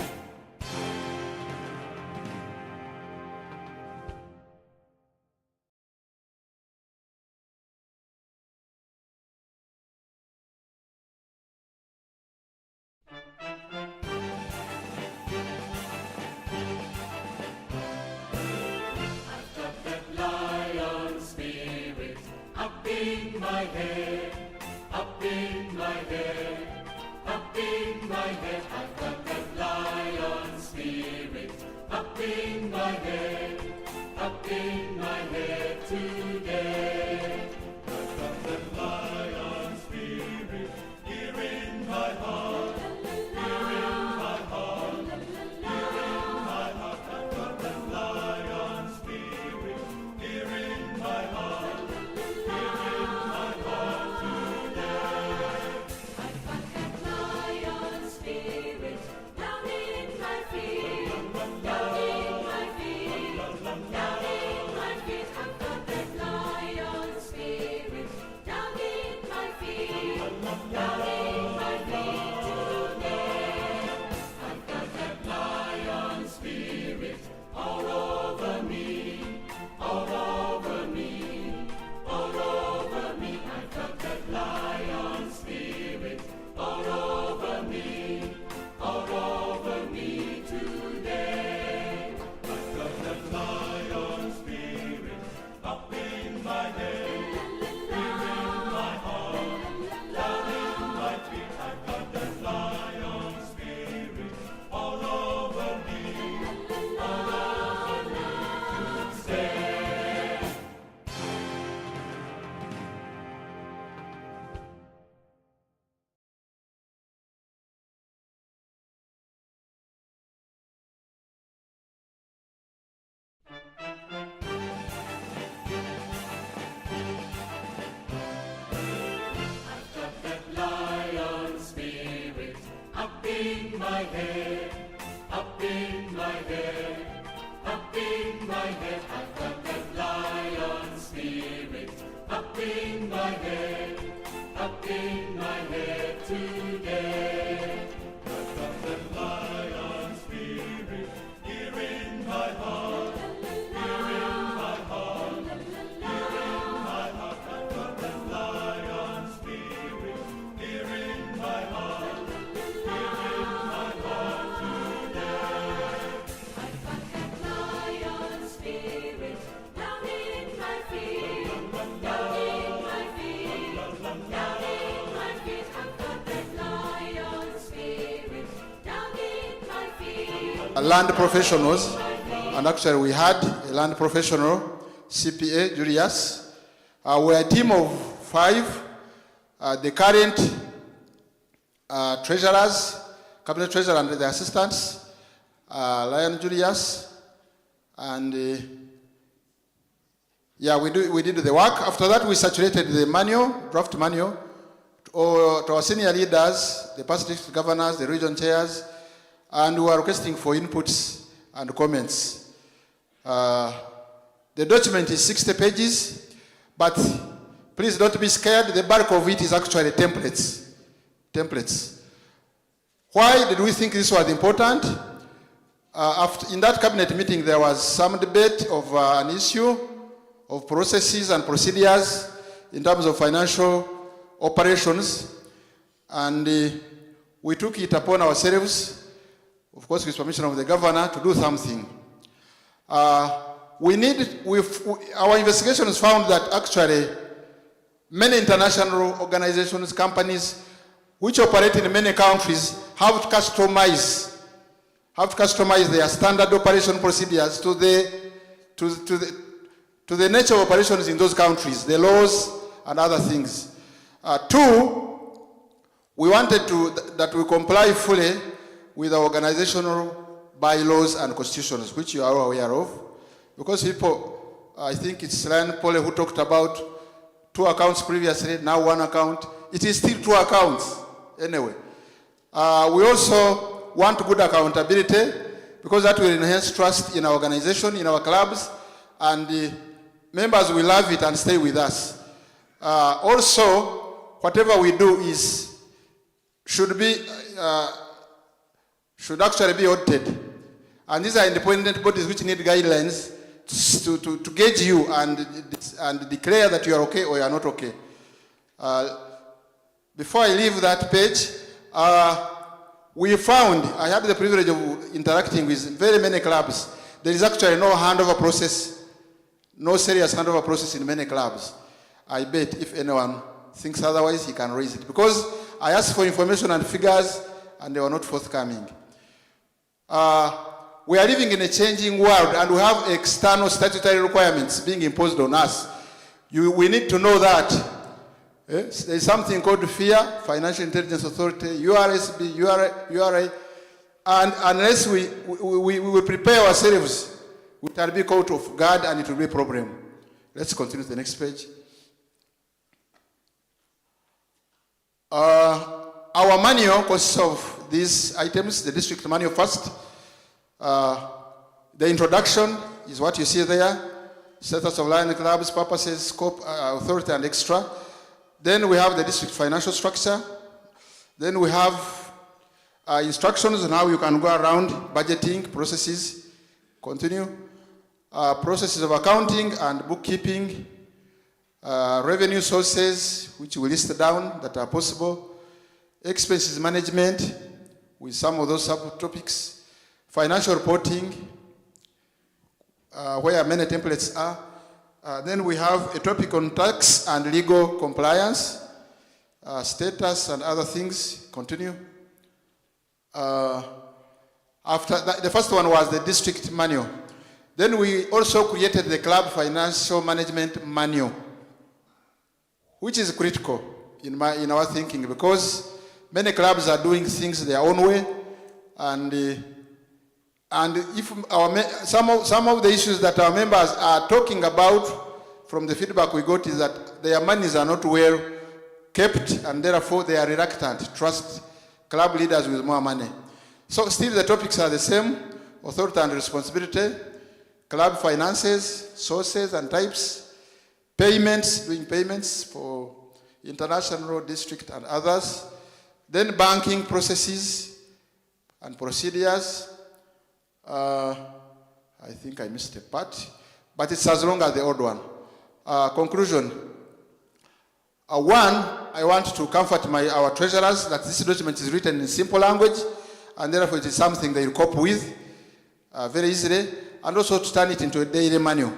Speaker 23: I've got that lion spirit up in my head, up in my head, up in my head. I've got that lion spirit up in my head, up in my head today. I've got that lion spirit here in my heart, here in my heart, here in my heart. I've got that lion spirit here in my heart, here in my heart today.
Speaker 3: I've got that lion spirit down in my feet, down in my feet, down in my feet. I've got that lion spirit down in my feet, down in my feet today.
Speaker 23: I've got that lion spirit all over me, all over me, all over me. I've got that lion spirit all over me, all over me today. I've got that lion spirit up in my head, here in my heart, down in my feet. I've got that lion spirit all over me, all over me to stay. I've got that lion spirit up in my head, up in my head, up in my head. I've got that lion spirit up in my head, up in my head today. I've got that lion spirit here in my heart, here in my heart, here in my heart. I've got that lion spirit here in my heart, here in my heart today.
Speaker 3: I've got that lion spirit down in my feet, down in my feet, down in my feet. I've got that lion spirit down in my feet.
Speaker 12: Land professionals, and actually we had a land professional, CPA Julius. We're a team of 5. The current treasurers, cabinet treasurer and the assistants, Lion Julius, and yeah, we did the work. After that, we saturated the manual, draft manual, to our senior leaders, the past district governors, the region chairs, and we are requesting for inputs and comments. The document is 60 pages, but please don't be scared. The bulk of it is actually templates. Templates. Why did we think this was important? In that cabinet meeting, there was some debate of an issue of processes and procedures in terms of financial operations, and we took it upon ourselves, of course with permission of the governor, to do something. Our investigations found that actually many international organizations, companies, which operate in many countries have to customize their standard operation procedures to the nature of operations in those countries, the laws and other things. Two, we wanted that we comply fully with our organizational bylaws and constitutions, which you are all aware of. Because people, I think it's Ryan Pole who talked about 2 accounts previously, now 1 account. It is still 2 accounts, anyway. We also want good accountability, because that will enhance trust in our organization, in our clubs, and the members will love it and stay with us. Also, whatever we do should actually be audited. And these are independent bodies which need guidelines to gauge you and declare that you are okay or you are not okay. Before I leave that page, we found, I had the privilege of interacting with very many clubs. There is actually no handover process, no serious handover process in many clubs. I bet if anyone thinks otherwise, he can raise it. Because I asked for information and figures, and they were not forthcoming. We are living in a changing world, and we have external statutory requirements being imposed on us. We need to know that. There is something called FIA, Financial Intelligence Authority, URSB, URA, and unless we prepare ourselves, we will be caught off guard and it will be a problem. Let's continue to the next page. Our manual consists of these items, the district manual first. The introduction is what you see there, status of Lion Clubs, purposes, scope, authority, and extra. Then we have the district financial structure. Then we have instructions on how you can go around budgeting processes. Continue. Processes of accounting and bookkeeping. Revenue sources, which we list down that are possible. Expenses management, with some of those subtopics. Financial reporting, where many templates are. Then we have a topic on tax and legal compliance, status and other things. Continue. After that, the first one was the district manual. Then we also created the club financial management manual, which is critical in our thinking, because many clubs are doing things their own way, and if some of the issues that our members are talking about, from the feedback we got, is that their monies are not well kept, and therefore they are reluctant to trust club leaders with more money. So still the topics are the same: authority and responsibility, club finances, sources and types, payments, doing payments for international, district and others, then banking processes and procedures. I think I missed a part, but it's as long as the old one. Conclusion. One, I want to comfort our treasurers that this document is written in simple language, and therefore it is something they will cope with very easily, and also to turn it into a daily manual.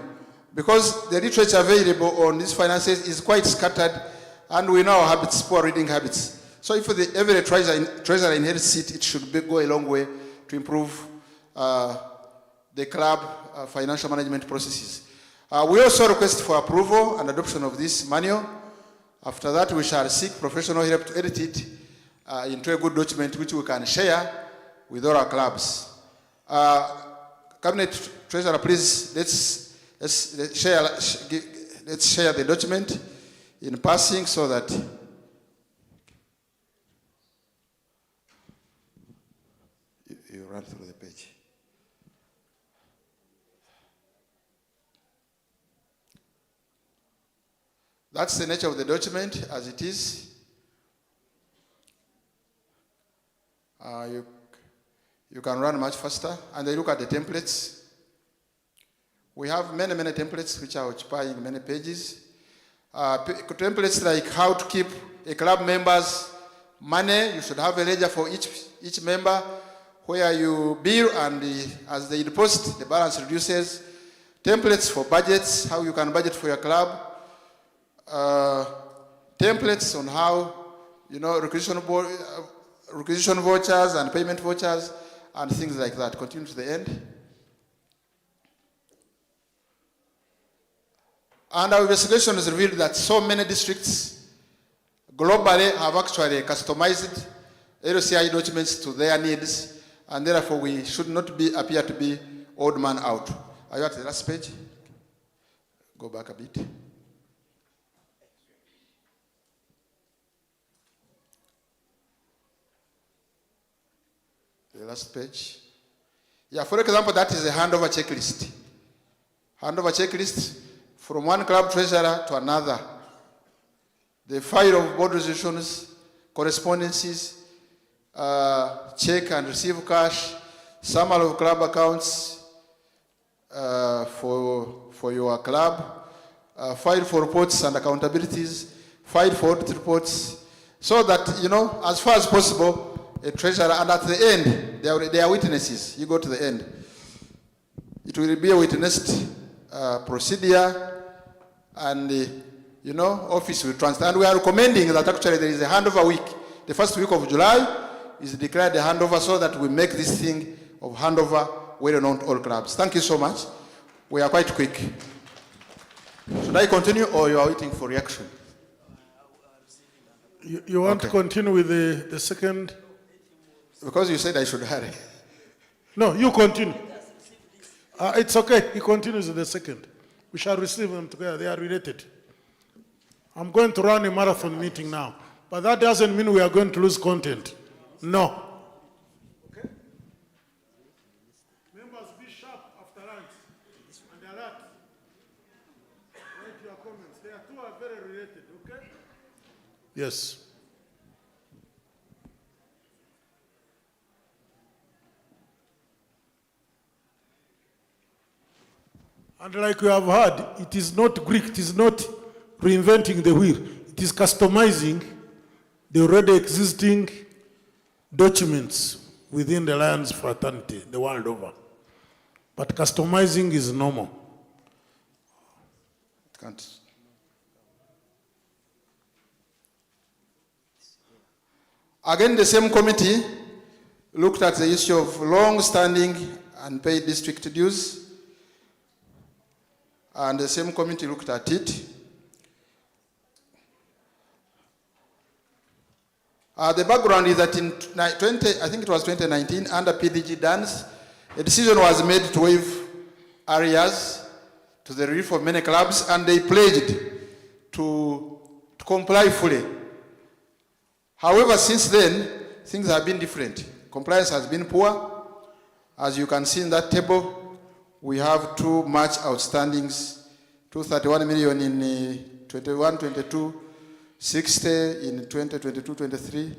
Speaker 12: Because the literature available on these finances is quite scattered, and we know our habits, poor reading habits. So if every treasurer inherits it should go a long way to improve the club financial management processes. We also request for approval and adoption of this manual. After that, we shall seek professional help to edit it into a good document which we can share with all our clubs. Cabinet Treasurer, please, let's share the document in passing so that you run through the page.
Speaker 21: That's the nature of the document as it is. You can run much faster, and they look at the templates. We have many templates which are occupying many pages. Templates like how to keep a club member's money. You should have a ledger for each member where you bill, and as they deposit, the balance reduces. Templates for budgets, how you can budget for your club. Templates on how, requisition vouchers and payment vouchers and things like that. Continue to the end. And our investigation has revealed that so many districts globally have actually customized LCI documents to their needs, and therefore we should not appear to be odd man out. Are you at the last page? Go back a bit. The last page. Yeah, for example, that is a handover checklist. Handover checklist from one club treasurer to another. The file of board resolutions, correspondences, check and receive cash, summary of club accounts for your club, file for reports and accountabilities, file for audit reports, so that, as far as possible, a treasurer, and at the end, they are witnesses. You go to the end. It will be a witnessed procedure, and office will transfer. And we are recommending that actually there is a handover week. The first week of July is declared a handover, so that we make this thing of handover well known to all clubs. Thank you so much. We are quite quick. Should I continue, or you are waiting for reaction?
Speaker 17: You want to continue with the second?
Speaker 21: Because you said I should hurry.
Speaker 17: No, you continue. It's okay. He continues with the second. We shall receive them together. They are related. I'm going to run a marathon meeting now. But that doesn't mean we are going to lose content. No. Okay? Members, be sharp after lunch and alert. Write your comments. They are two are very related, okay? Yes. And like you have heard, it is not Greek, it is not reinventing the wheel. It is customizing the already existing documents within the Lions fraternity, the world over. But customizing is normal.
Speaker 21: It can't. Again, the same committee looked at the issue of long-standing unpaid district dues. And the same committee looked at it. The background is that in I think it was 2019, under PDG DANS, a decision was made to waive arrears to the relief of many clubs, and they pledged to comply fully. However, since then, things have been different. Compliance has been poor. As you can see in that table, we have too much outstandings, 231 million in 21-22, 60 in 2022-23,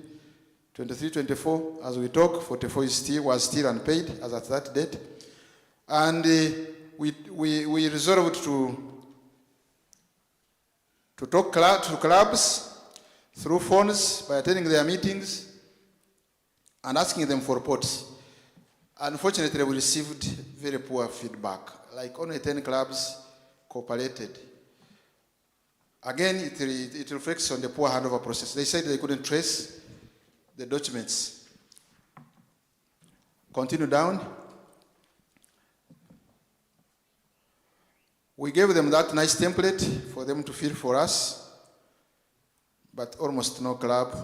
Speaker 21: 23-24. As we talk, 44 was still unpaid as at that date. And we resolved to talk to clubs through phones by attending their meetings and asking them for reports. Unfortunately, we received very poor feedback, like only 10 clubs cooperated. Again, it reflects on the poor handover process. They said they couldn't trace the documents. Continue down. We gave them that nice template for them to fill for us, but almost no club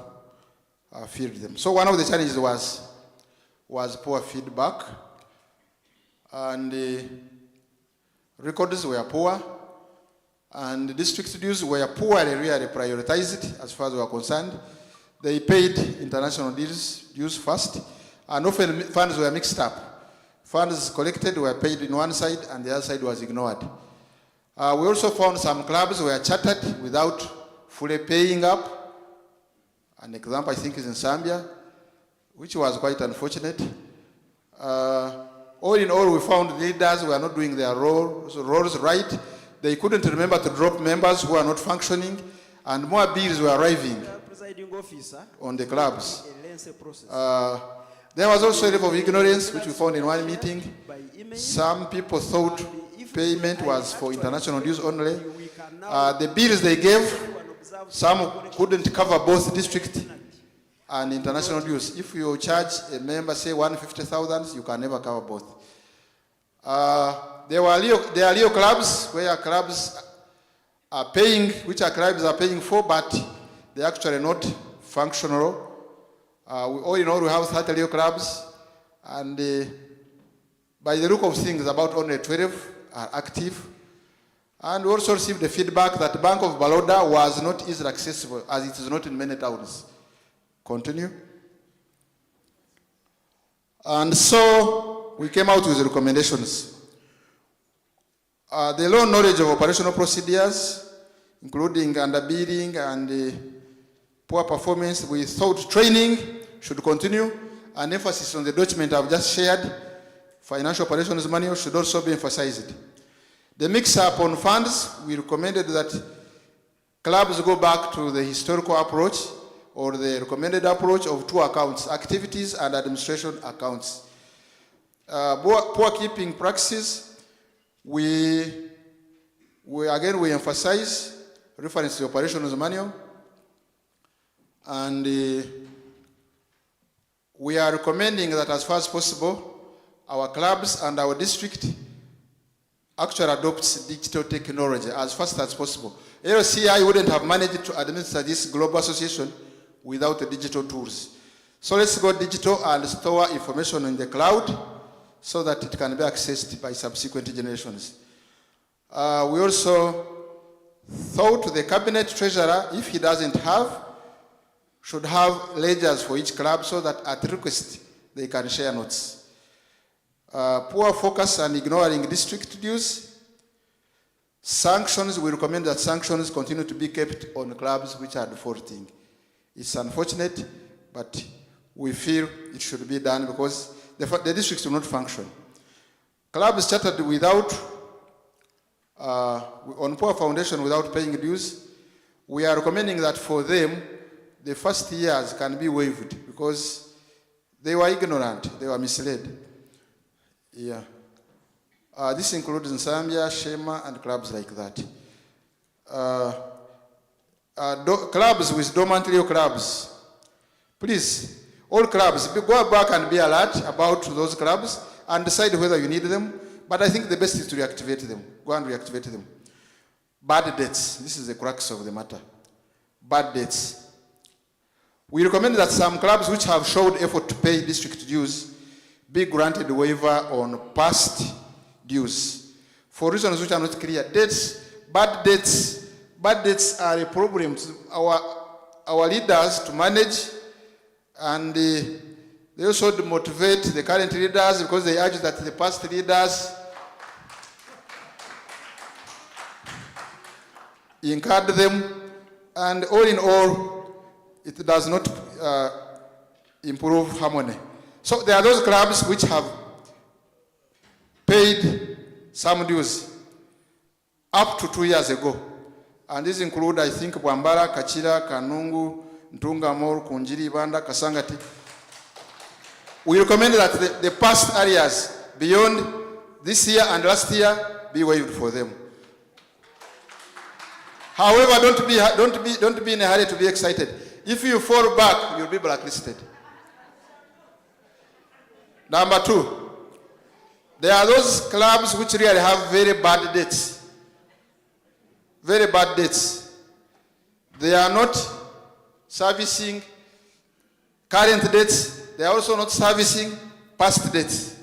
Speaker 21: filled them. So one of the challenges was poor feedback, and records were poor, and district dues were poorly really prioritized as far as we are concerned. They paid international dues first, and often funds were mixed up. Funds collected were paid in one side, and the other side was ignored.
Speaker 5: We also found some clubs were chartered without fully paying up. An example, I think, is in Zambia, which was quite unfortunate. All in all, we found leaders were not doing their roles right. They couldn't remember to drop members who are not functioning, and more bills were arriving
Speaker 18: Presiding officer,
Speaker 5: on the clubs.
Speaker 18: a lengthy process.
Speaker 5: There was also a level of ignorance, which we found in one meeting. Some people thought payment was for international dues only. The bills they gave, some couldn't cover both district and international dues. If you charge a member, say 150,000, you can never cover both. There are Leo clubs where clubs are paying, which our clubs are paying for, but they're actually not functional. All in all, we have 30 Leo clubs, and by the look of things, about only 12 are active. And we also received the feedback that the Bank of Baroda was not easily accessible, as it is not in many towns. Continue. And so we came out with recommendations. The low knowledge of operational procedures, including underbidding and poor performance, we thought training should continue, and emphasis on the document I've just shared, financial operations manual, should also be emphasized. The mix-up on funds, we recommended that clubs go back to the historical approach or the recommended approach of two accounts, activities and administration accounts. Poor keeping practices, we emphasize reference to the operations manual, and we are recommending that as far as possible, our clubs and our district actually adopts digital technology as fast as possible. LCI wouldn't have managed to administer this global association without the digital tools. So let's go digital and store information in the cloud so that it can be accessed by subsequent generations. We also thought the cabinet treasurer, if he doesn't have, should have ledgers for each club so that at request they can share notes. Poor focus and ignoring district dues. Sanctions, we recommend that sanctions continue to be kept on clubs which are defaulting. It's unfortunate, but we feel it should be done because the districts do not function. Clubs chartered without, on poor foundation without paying dues, we are recommending that for them, the first years can be waived because they were ignorant, they were misled. Yeah. This includes Zambia, Shema, and clubs like that. Clubs with dormant Leo clubs. Please, all clubs, go back and be alert about those clubs and decide whether you need them. But I think the best is to reactivate them. Go and reactivate them. Bad debts. This is the crux of the matter. Bad debts. We recommend that some clubs which have showed effort to pay district dues be granted waiver on past dues. For reasons which are not clear, bad debts are a problem to our leaders to manage, and they also demotivate the current leaders because they urge that the past leaders incurred them, and all in all, it does not improve harmony. So there are those clubs which have paid some dues up to 2 years ago. And these include, I think, Mbarara, Kachira, Kanungu, Ntungamor, Kunjiri, Banda, Kasangati. We recommend that the past areas beyond this year and last year be waived for them. However, don't be in a hurry to be excited. If you fall back, you'll be blacklisted. Number 2, there are those clubs which really have very bad debts. Very bad debts. They are not servicing current debts. They are also not servicing past debts.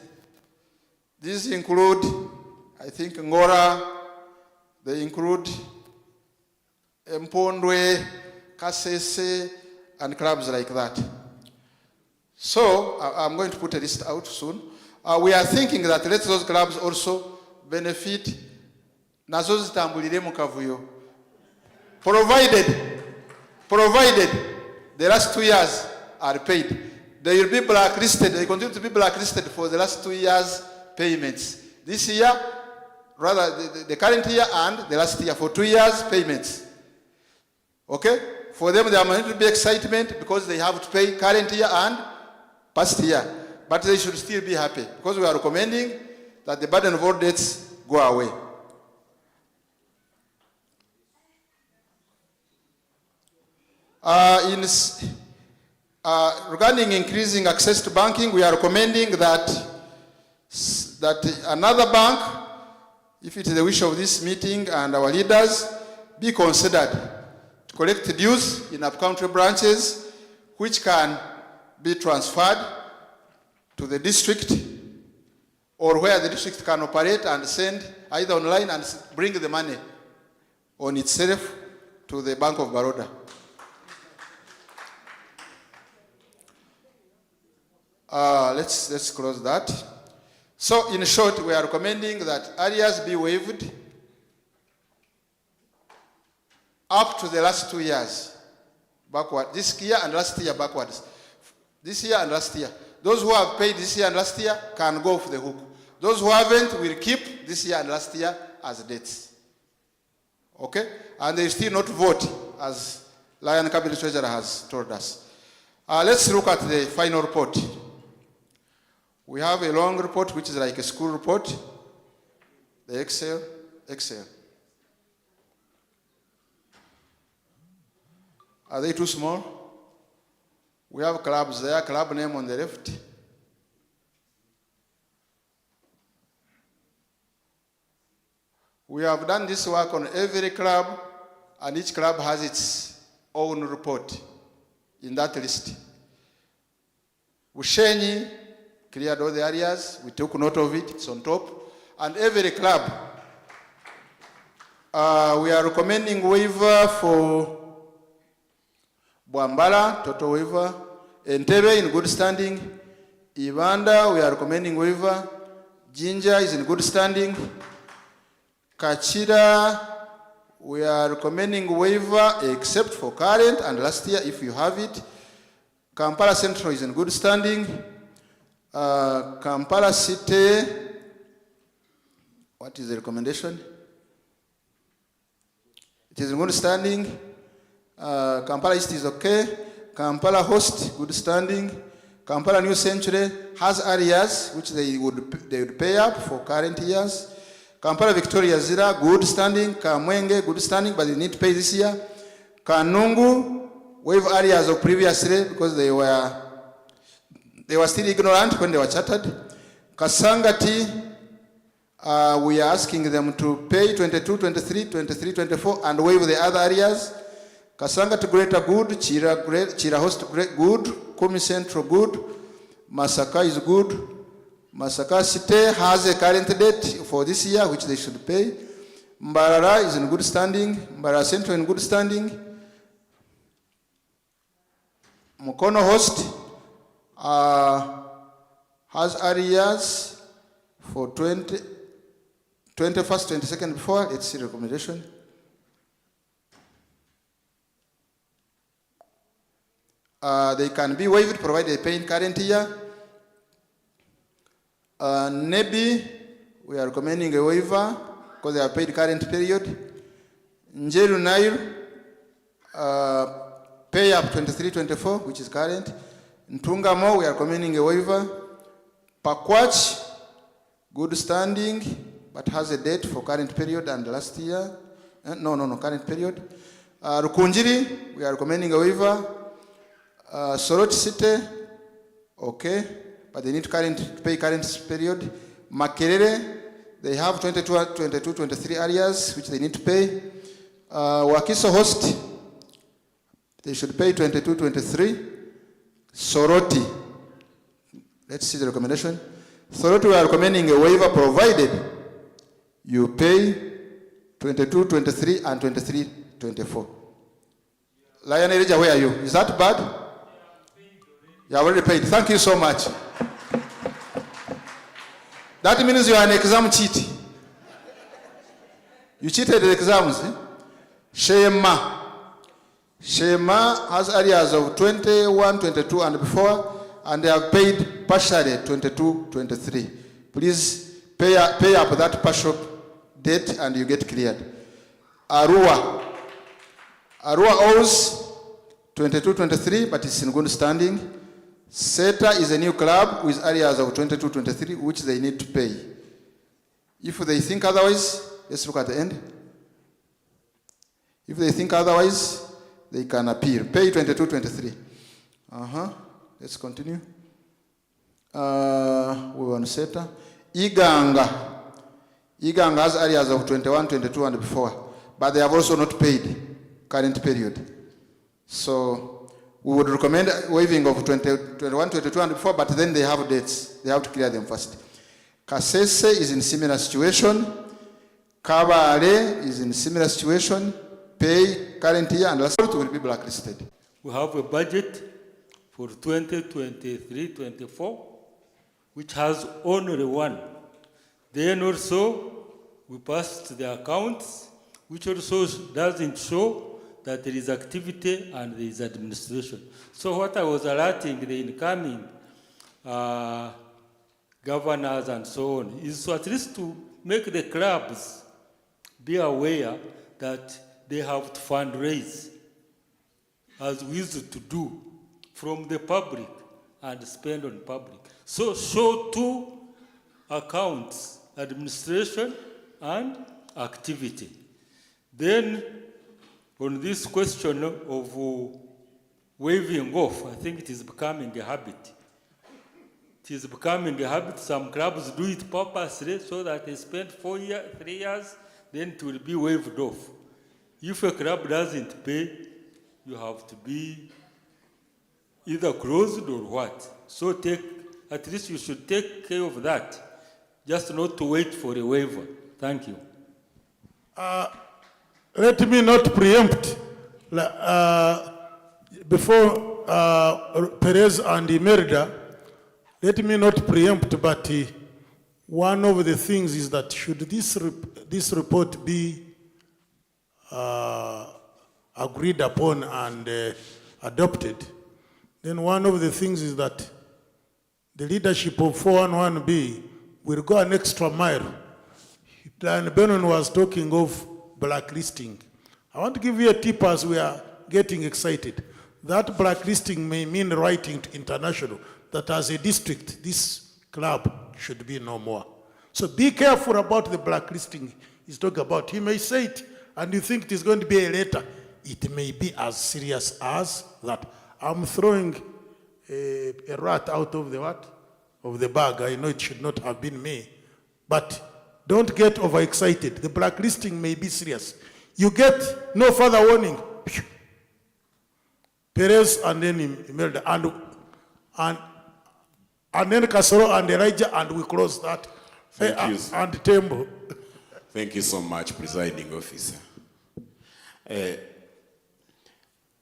Speaker 5: These include, I think, Ngora. They include Mpondwe, Kasese, and clubs like that. So, I'm going to put a list out soon. We are thinking that let those clubs also benefit nazo zitambulire mu kavuyo. Provided the last 2 years are paid. They will be blacklisted, they continue to be blacklisted for the last 2 years payments. This year, rather the current year and the last year, for 2 years payments. Okay? For them, there might not be excitement because they have to pay current year and past year. But they should still be happy because we are recommending that the burden of all debts go away. Regarding increasing access to banking, we are recommending that another bank, if it is the wish of this meeting and our leaders, be considered to collect dues in up-country branches, which can be transferred to the district, or where the district can operate and send either online and bring the money on itself to the Bank of Baroda. Let's close that. So in short, we are recommending that arrears be waived up to the last 2 years backward. This year and last year backwards. This year and last year. Those who have paid this year and last year can go off the hook. Those who haven't will keep this year and last year as debts. Okay? And they still not vote, as Lion Cabinet Treasurer has told us. Let's look at the final report. We have a long report, which is like a school report. The Excel. Are they too small? We have clubs there, club name on the left. We have done this work on every club, and each club has its own report in that list. Ushenyi cleared all the areas. We took note of it. It's on top. And every club, we are recommending waiver for Mbarara, total waiver. Entebbe in good standing. Uganda, we are recommending waiver. Jinja is in good standing. Kachira, we are recommending waiver except for current and last year if you have it. Kampala Central is in good standing. Kampala City, what is the recommendation? It is in good standing. Kampala East is okay. Kampala Host, good standing. Kampala New Century has areas which they would pay up for current years. Kampala Victoria Zira, good standing. Kamwenge, good standing, but they need to pay this year. Kanungu, waive areas of previously because they were still ignorant when they were chartered. Kasangati, we are asking them to pay 22, 23, 23, 24 and waive the other areas. Kasangati Greater good, Chira Host good, Kumi Central good, Masaka is good. Masaka City has a current debt for this year which they should pay. Mbarara is in good standing. Mbarara Central in good standing. Mukono Host has areas for 21st, 22nd before. Let's see recommendation. They can be waived provided they pay in current year. Nebi, we are recommending a waiver because they have paid current period. Njeru Nile, pay up 23-24, which is current. Ntungamo, we are recommending a waiver. Pakwach, good standing, but has a date for current period and last year. Current period. Rukunjiri, we are recommending a waiver. Soroti City, okay, but they need to pay current period. Makerere, they have 22, 23 areas which they need to pay. Wakiso Host, they should pay 22, 23. Soroti, let's see the recommendation. Soroti, we are recommending a waiver provided you pay 22, 23, and 23, 24. Lion Elijah, where are you? Is that bad? You have already paid. Thank you so much. That means you are an exam cheat. You cheated the exams. Eh? Shema has areas of 21, 22 and before, and they have paid partially 22, 23. Please pay up that partial debt and you get cleared. Arua owes 22, 23, but it's in good standing. SETA is a new club with areas of 22, 23, which they need to pay. If they think otherwise, let's look at the end. If they think otherwise, they can appeal. Pay 22, 23. Let's continue. We were on SETA. Iganga has areas of 21, 22 and before, but they have also not paid current period. So we would recommend waiving of 21, 22 and before, but then they have dates. They have to clear them first. Kasese is in similar situation. Kabale is in similar situation. Pay current year and last will be blacklisted.
Speaker 9: We have a budget for 2023-24, which has only one. Then also, we passed the accounts, which also doesn't show that there is activity and there is administration. So what I was alerting the incoming governors and so on is to at least to make the clubs be aware that they have to fundraise, as we used to do, from the public and spend on public. So show two accounts, administration and activity. Then on this question of waiving off, I think it is becoming a habit. It is becoming a habit. Some clubs do it purposely so that they spend 3 years, then it will be waived off. If a club doesn't pay, you have to be either closed or what. So at least you should take care of that, just not to wait for a waiver. Thank you.
Speaker 17: Let me not preempt before Perez and Imelda. Let me not preempt, but one of the things is that should this report be agreed upon and adopted, then one of the things is that the leadership of 411B will go an extra mile. Dan Benon was talking of blacklisting. I want to give you a tip as we are getting excited. That blacklisting may mean writing to international that as a district, this club should be no more. So be careful about the blacklisting he's talking about. He may say it and you think it is going to be a letter. It may be as serious as that. I'm throwing a rat out of the what? Of the bag. I know it should not have been me. But don't get overexcited. The blacklisting may be serious. You get no further warning. Perez and then Imelda and then Kasoro and Elijah, and we close that.
Speaker 2: Thank you.
Speaker 17: And Tembo.
Speaker 2: Thank you so much, Presiding Officer.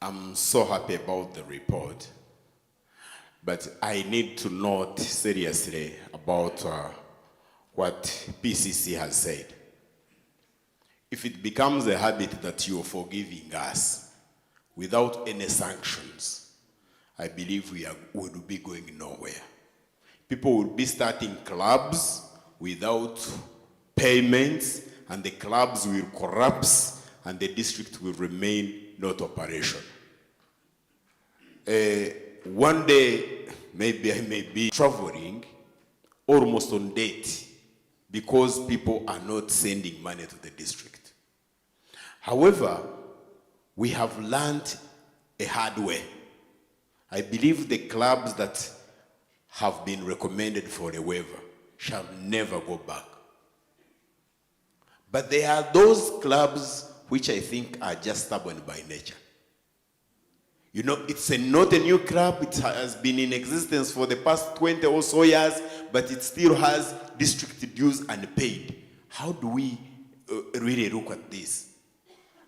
Speaker 2: I'm so happy about the report, but I need to note seriously about what PCC has said. If it becomes a habit that you're forgiving us without any sanctions, I believe we will be going nowhere. People will be starting clubs without payments, and the clubs will collapse, and the district will remain not operational. One day, maybe I may be traveling almost on date because people are not sending money to the district. However, we have learned a hard way. I believe the clubs that have been recommended for a waiver shall never go back. But there are those clubs which I think are just stubborn by nature. You know, it's not a new club. It has been in existence for the past 20 or so years, but it still has district dues unpaid. How do we really look at this?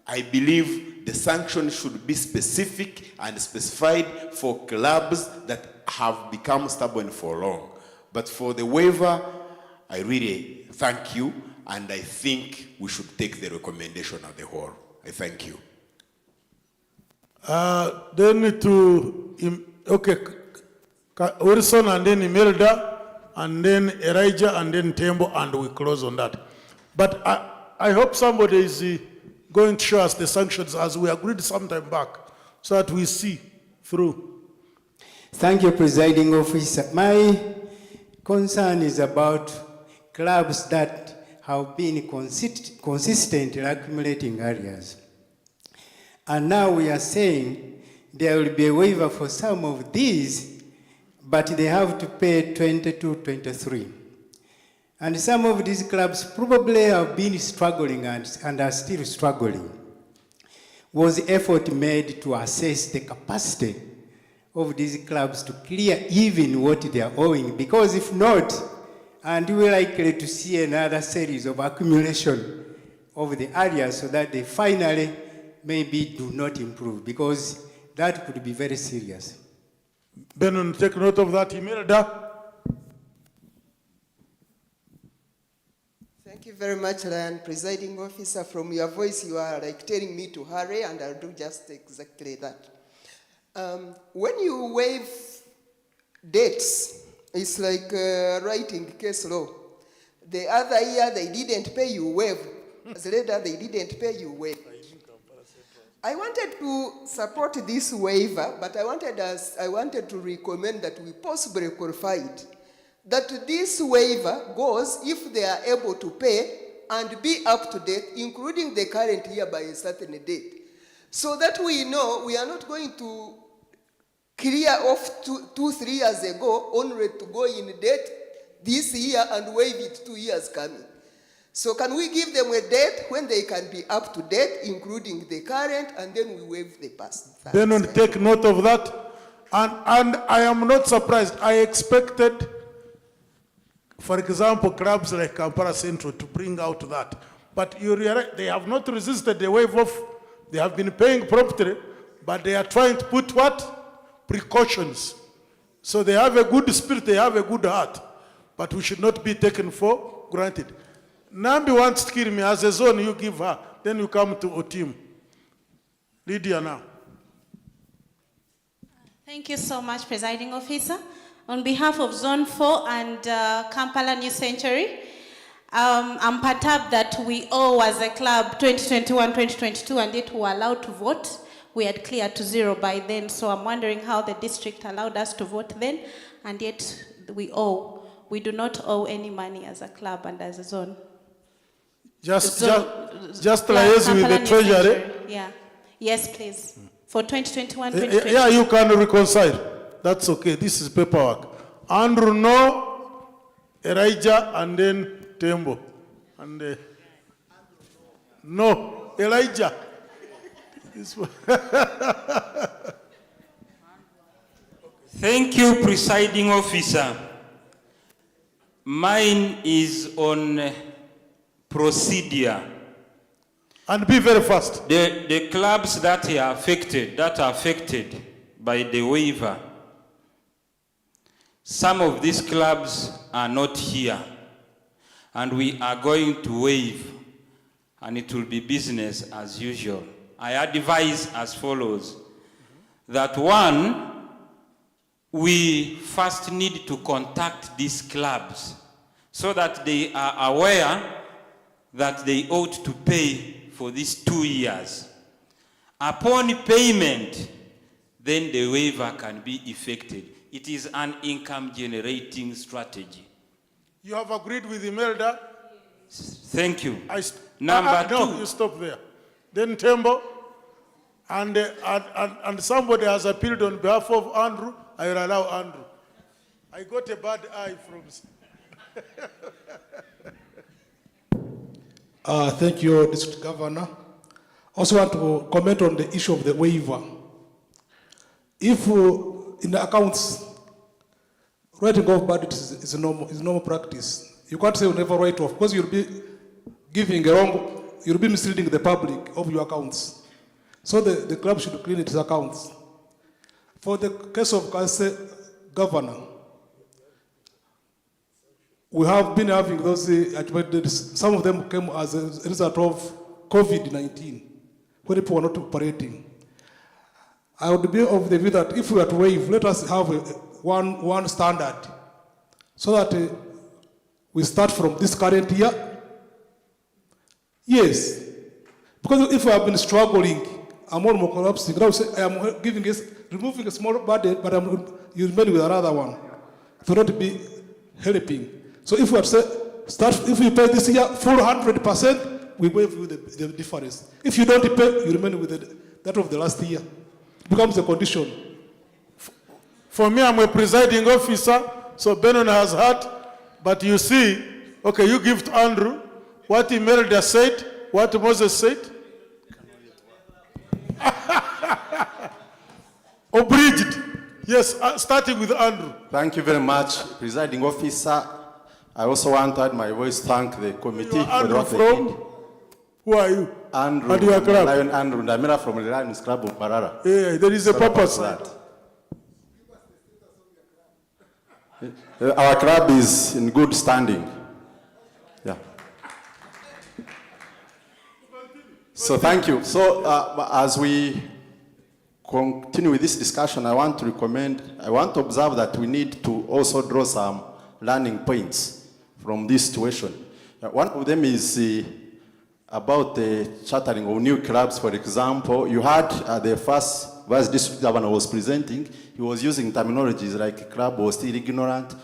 Speaker 2: I believe the sanction should be specific and specified for clubs that have become stubborn for long. But for the waiver, I really thank you, and I think we should take the recommendation of the whole. I thank you.
Speaker 17: Then Wilson and then Imelda and then Elijah and then Tembo, and we close on that. But I hope somebody is going to show us the sanctions as we agreed some time back so that we see through.
Speaker 10: Thank you, Presiding Officer. My concern is about clubs that have been consistently accumulating areas. And now we are saying there will be a waiver for some of these, but they have to pay 22-23. And some of these clubs probably have been struggling and are still struggling. Was effort made to assess the capacity of these clubs to clear even what they are owing? Because if not, and we're likely to see another series of accumulation of the areas so that they finally maybe do not improve, because that could be very serious.
Speaker 17: Benon, take note of that, Imelda.
Speaker 1: Thank you very much, Ryan. Presiding Officer, from your voice, you are like telling me to hurry, and I'll do just exactly that. When you waive dates, it's like writing case law. The other year they didn't pay, you waive. Later they didn't pay, you waive. I wanted to support this waiver, but I wanted to recommend that we possibly qualify it. That this waiver goes if they are able to pay and be up to date, including the current year by a certain date. So that we know we are not going to clear off 2-3 years ago only to go in debt this year and waive it 2 years coming. So can we give them a date when they can be up to date, including the current, and then we waive the past?
Speaker 17: Benon, take note of that. And I am not surprised. I expected, for example, clubs like Kampala Central to bring out that. But you realize they have not resisted the waive off. They have been paying promptly, but they are trying to put what? Precautions. So they have a good spirit, they have a good heart. But we should not be taken for granted. Nambi wants to kill me. As a zone, you give her. Then you come to Otim. Lydia now.
Speaker 7: Thank you so much, Presiding Officer. On behalf of Zone 4 and Kampala New Century, I'm perturbed that we owe as a club 2021-2022, and yet we were allowed to vote. We had cleared to zero by then, so I'm wondering how the district allowed us to vote then, and yet we owe. We do not owe any money as a club and as a zone.
Speaker 17: Just liaise with the treasury.
Speaker 7: Yeah. Yes, please. For 2021-2022.
Speaker 17: Yeah, you can reconcile. That's okay. This is paperwork. Andrew, no. Elijah, and then Tembo. And no, Elijah.
Speaker 11: Thank you, Presiding Officer. Mine is on procedure.
Speaker 17: And be very fast.
Speaker 11: The clubs that are affected by the waiver, some of these clubs are not here, and we are going to waive, and it will be business as usual. I advise as follows, that one, we first need to contact these clubs so that they are aware that they ought to pay for these 2 years. Upon payment, then the waiver can be effected. It is an income generating strategy.
Speaker 17: You have agreed with Imelda?
Speaker 11: Thank you.
Speaker 17: No, you stop there. Then Tembo, and somebody has appealed on behalf of Andrew. I will allow Andrew. I got a bad eye from...
Speaker 15: Thank you, District Governor. Also want to comment on the issue of the waiver. If in the accounts, writing off budgets is normal practice. You can't say you never write off, because you'll be giving a wrong, you'll be misleading the public of your accounts. So the club should clean its accounts. For the case of Governor, we have been having those activities. Some of them came as a result of COVID-19, when people were not operating. I would be of the view that if we are to waive, let us have one standard, so that we start from this current year. Yes, because if we have been struggling, I'm more collapsing. Now say I am removing a small burden, but you remain with another one. It will not be helping. So if we have if we pay this year full 100%, we waive you the difference. If you don't pay, you remain with that of the last year. It becomes a condition.
Speaker 17: For me, I'm a presiding officer, so Benon has heard, but you see, okay, you give to Andrew what Imelda said, what Moses said. Abridged. Yes, starting with Andrew.
Speaker 8: Thank you very much, presiding officer. I also want to add my voice, thank the committee for the work they did.
Speaker 17: Who are you?
Speaker 8: Andrew,
Speaker 17: and your club?
Speaker 8: Lion Andrew Ndamira from the Lions Club of Mbarara.
Speaker 17: Yeah, there is a purpose.
Speaker 8: Our club is in good standing. Yeah. So thank you. So as we continue with this discussion, I want to observe that we need to also draw some learning points from this situation. One of them is about the chartering of new clubs. For example, you had the first vice district governor was presenting, he was using terminologies like a club was still ignorant.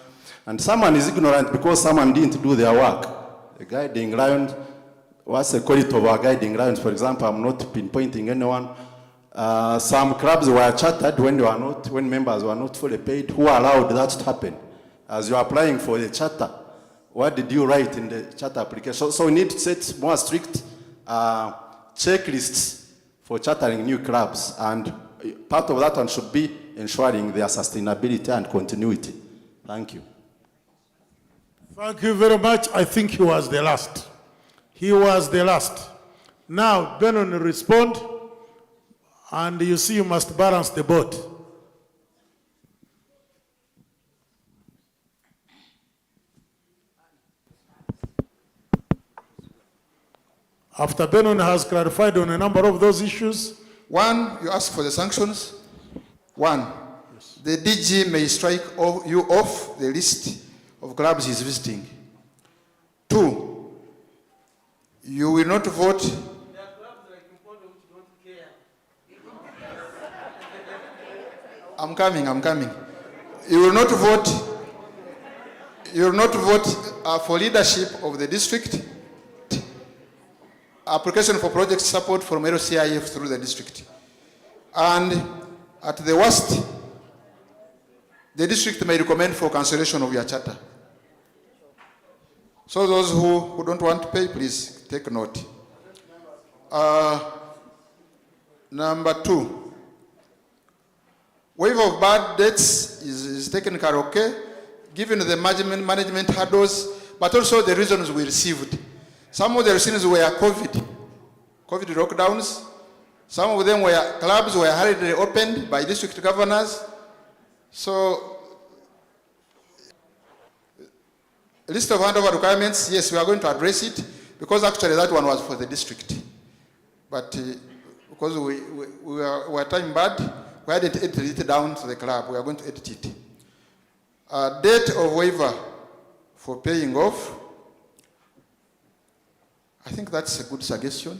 Speaker 8: And someone is ignorant because someone didn't do their work. The guiding lion, what's the quality of our guiding lions? For example, I'm not pinpointing anyone. Some clubs were chartered when members were not fully paid. Who allowed that to happen? As you're applying for the charter, what did you write in the charter application? So we need to set more strict checklists for chartering new clubs. And part of that one should be ensuring their sustainability and continuity. Thank you.
Speaker 17: Thank you very much. I think he was the last. He was the last. Now, Benon will respond, and you see you must balance the boat. After Benon has clarified on a number of those issues.
Speaker 5: One, you ask for the sanctions. One, the DG may strike you off the list of clubs he's visiting. Two, you will not vote. I'm coming. You will not vote for leadership of the district. Application for project support from LCIF through the district. And at the worst, the district may recommend for cancellation of your charter. So those who don't want to pay, please take note. Number two, waiver of bad debts is taken care of, okay, given the management hurdles, but also the reasons we received. Some of the reasons were COVID lockdowns. Some of them were clubs were hurriedly opened by district governors. So, list of handover requirements, yes, we are going to address it, because actually that one was for the district. But because we were time bad, we hadn't edited it down to the club. We are going to edit it. Date of waiver for paying off. I think that's a good suggestion.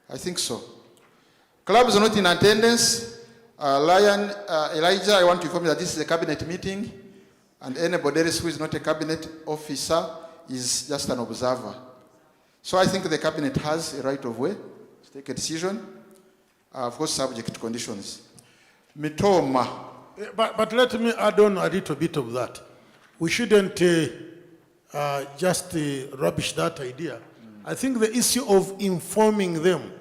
Speaker 5: I think so. Clubs are not in attendance. Elijah, I want to inform you that this is a cabinet meeting, and anybody else who is not a cabinet officer is just an observer. So I think the cabinet has a right of way to take a decision, of course subject to conditions. Mitoma.
Speaker 17: But let me add on a little bit of that. We shouldn't just rubbish that idea. I think the issue of informing them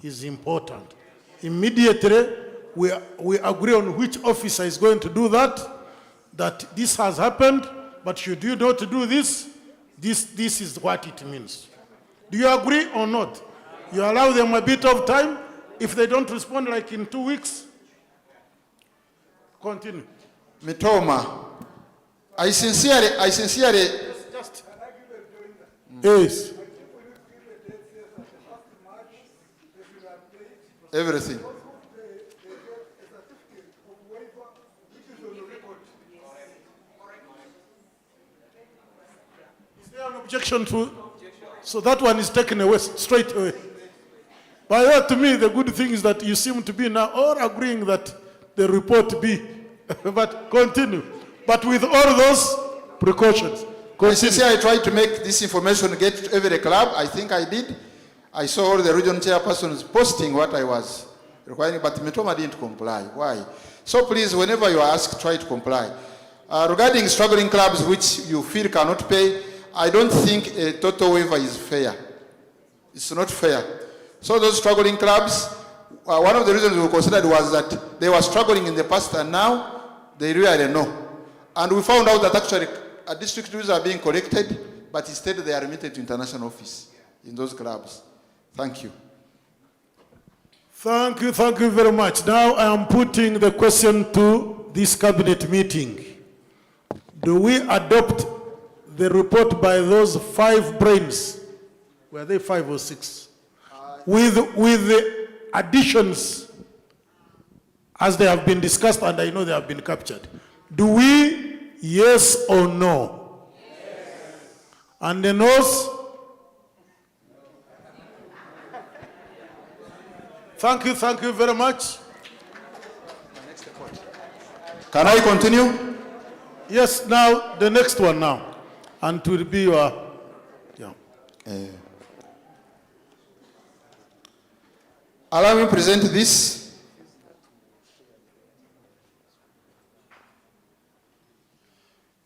Speaker 17: is important. Immediately, we agree on which officer is going to do that this has happened, but should you not do this is what it means. Do you agree or not? You allow them a bit of time. If they don't respond like in 2 weeks, continue.
Speaker 5: Mitoma. I sincerely.
Speaker 17: Yes.
Speaker 5: Everything.
Speaker 17: Is there an objection to? So that one is taken away straight away. By that, to me, the good thing is that you seem to be now all agreeing that the report be. But continue. But with all those precautions.
Speaker 5: I tried to make this information get to every club. I think I did. I saw all the region chairpersons posting what I was requiring, but Metoma didn't comply. Why? So please, whenever you are asked, try to comply. Regarding struggling clubs which you feel cannot pay, I don't think a total waiver is fair. It's not fair. So those struggling clubs, one of the reasons we considered was that they were struggling in the past and now they really know. And we found out that actually district dues are being collected, but instead they are remitted to international office in those clubs. Thank you.
Speaker 17: Thank you very much. Now I am putting the question to this cabinet meeting. Do we adopt the report by those 5 brains? Were they 5 or 6? With the additions as they have been discussed, and I know they have been captured. Do we, yes or no? Yes. And the noes? Thank you very much.
Speaker 5: Can I continue?
Speaker 17: Yes, now, the next one now. And it will be your,
Speaker 5: allow me to present this.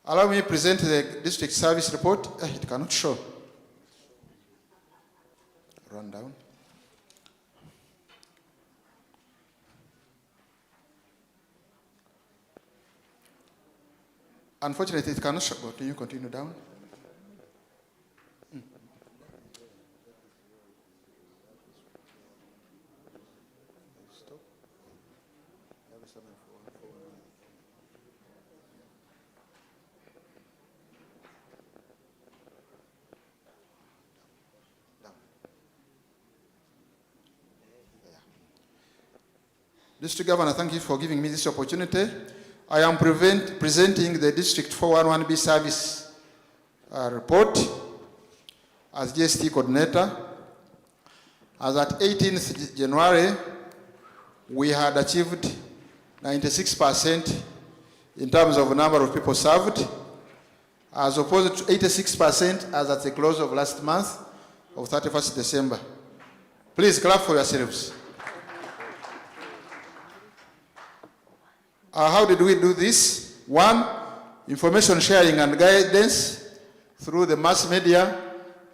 Speaker 5: Allow me to present the district service report. It cannot show. Run down. Unfortunately, it cannot show. Can you continue down? District Governor, thank you for giving me this opportunity. I am presenting the District 411B Service report as GST coordinator. As at 18th January, we had achieved 96% in terms of number of people served, as opposed to 86% as at the close of last month of 31st December. Please clap for yourselves. How did we do this? 1, information sharing and guidance through the mass media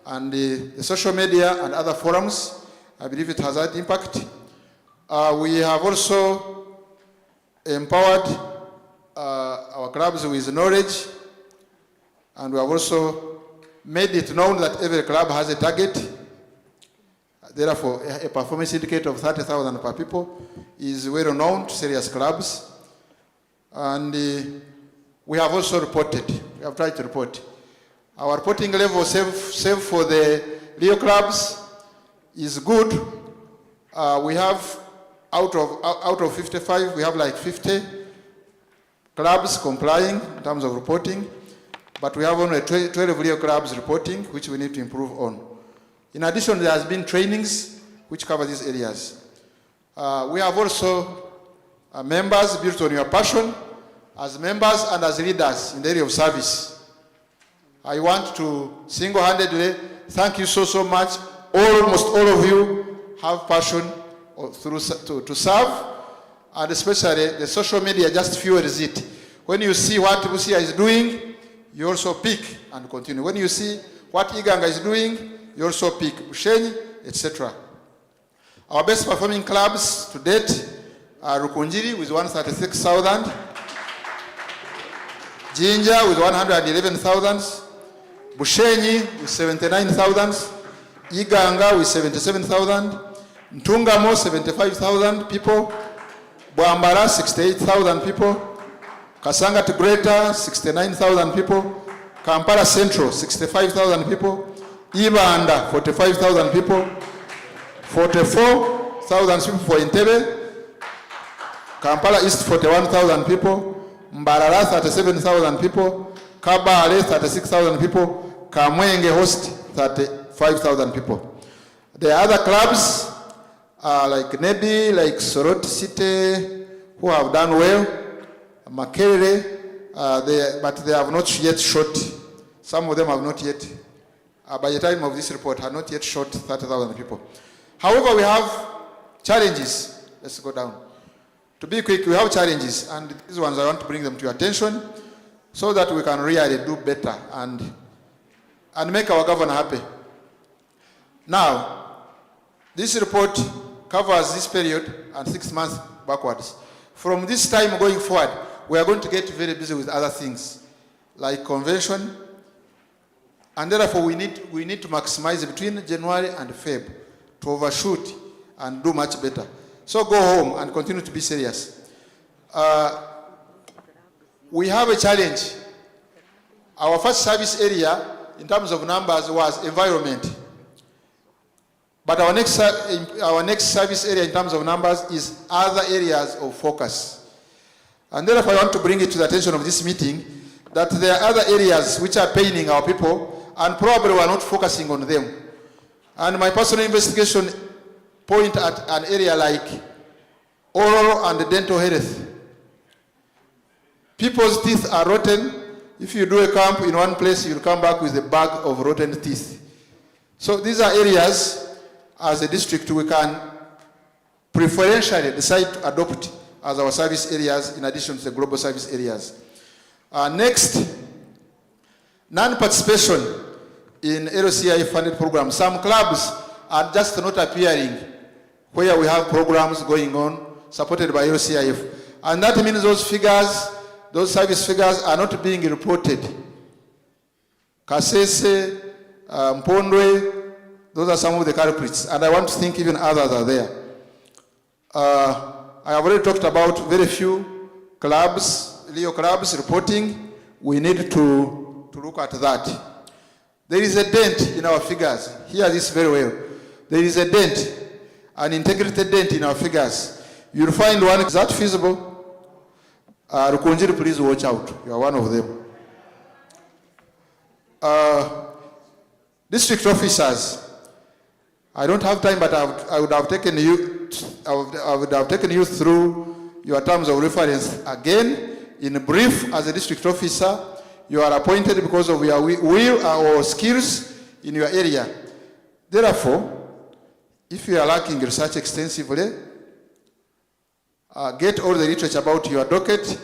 Speaker 5: and the social media and other forums. I believe it has had impact. We have also empowered our clubs with knowledge, and we have also made it known that every club has a target. Therefore, a performance indicator of 30,000 per people is well known to serious clubs. And we have also reported, we have tried to report. Our reporting level, save for the Rio clubs, is good. We have, out of 55, we have like 50 clubs complying in terms of reporting, but we have only 12 Rio clubs reporting, which we need to improve on. In addition, there has been trainings which cover these areas. We have also members built on your passion as members and as leaders in the area of service. I want to single-handedly thank you so much. Almost all of you have passion to serve, and especially the social media just fuels it. When you see what Busia is doing, you also pick and continue. When you see what Iganga is doing, you also pick Bushenyi, etc. Our best performing clubs to date are Rukunjiri with 136,000, Jinja with 111,000, Bushenyi with 79,000, Iganga with 77,000, Ntungamo 75,000 people, Mbarara 68,000 people, Kasangati Greater, 69,000 people. Kampala Central, 65,000 people. Ibanda, 45,000 people. 44,000 people for Entebbe. Kampala East, 41,000 people. Mbarara, 37,000 people. Kabale, 36,000 people. Kamwenge Host, 35,000 people. The other clubs are like Nebi, like Soroti City, who have done well. Makerere, but they have not yet shot. Some of them have not yet, by the time of this report, have not yet shot 30,000 people. However, we have challenges. Let's go down. To be quick, we have challenges, and these ones I want to bring them to your attention so that we can really do better and make our governor happy. Now, this report covers this period and 6 months backwards. From this time going forward, we are going to get very busy with other things, like convention, and therefore we need to maximize between January and Feb to overshoot and do much better. So go home and continue to be serious. We have a challenge. Our first service area, in terms of numbers, was environment. But our next service area in terms of numbers is other areas of focus. And therefore I want to bring it to the attention of this meeting that there are other areas which are paining our people and probably we are not focusing on them. And my personal investigation point at an area like oral and dental health. People's teeth are rotten. If you do a camp in one place, you'll come back with a bag of rotten teeth. So these are areas as a district we can preferentially decide to adopt as our service areas in addition to the global service areas. Next, non-participation in LCI funded programs. Some clubs are just not appearing where we have programs going on supported by LCIF. And that means those figures, those service figures are not being reported. Kasese, Mpondwe, those are some of the culprits. And I want to think even others are there. I have already talked about very few clubs, Leo clubs reporting. We need to look at that. There is a dent in our figures. Hear this very well. There is a dent, an integrated dent in our figures. You'll find one, is that feasible? Rukunjiri, please watch out. You are one of them. District officers. I don't have time, but I would have taken you through your terms of reference again. In brief, as a district officer, you are appointed because of your will or skills in your area. Therefore, if you are lacking research extensively, get all the literature about your docket,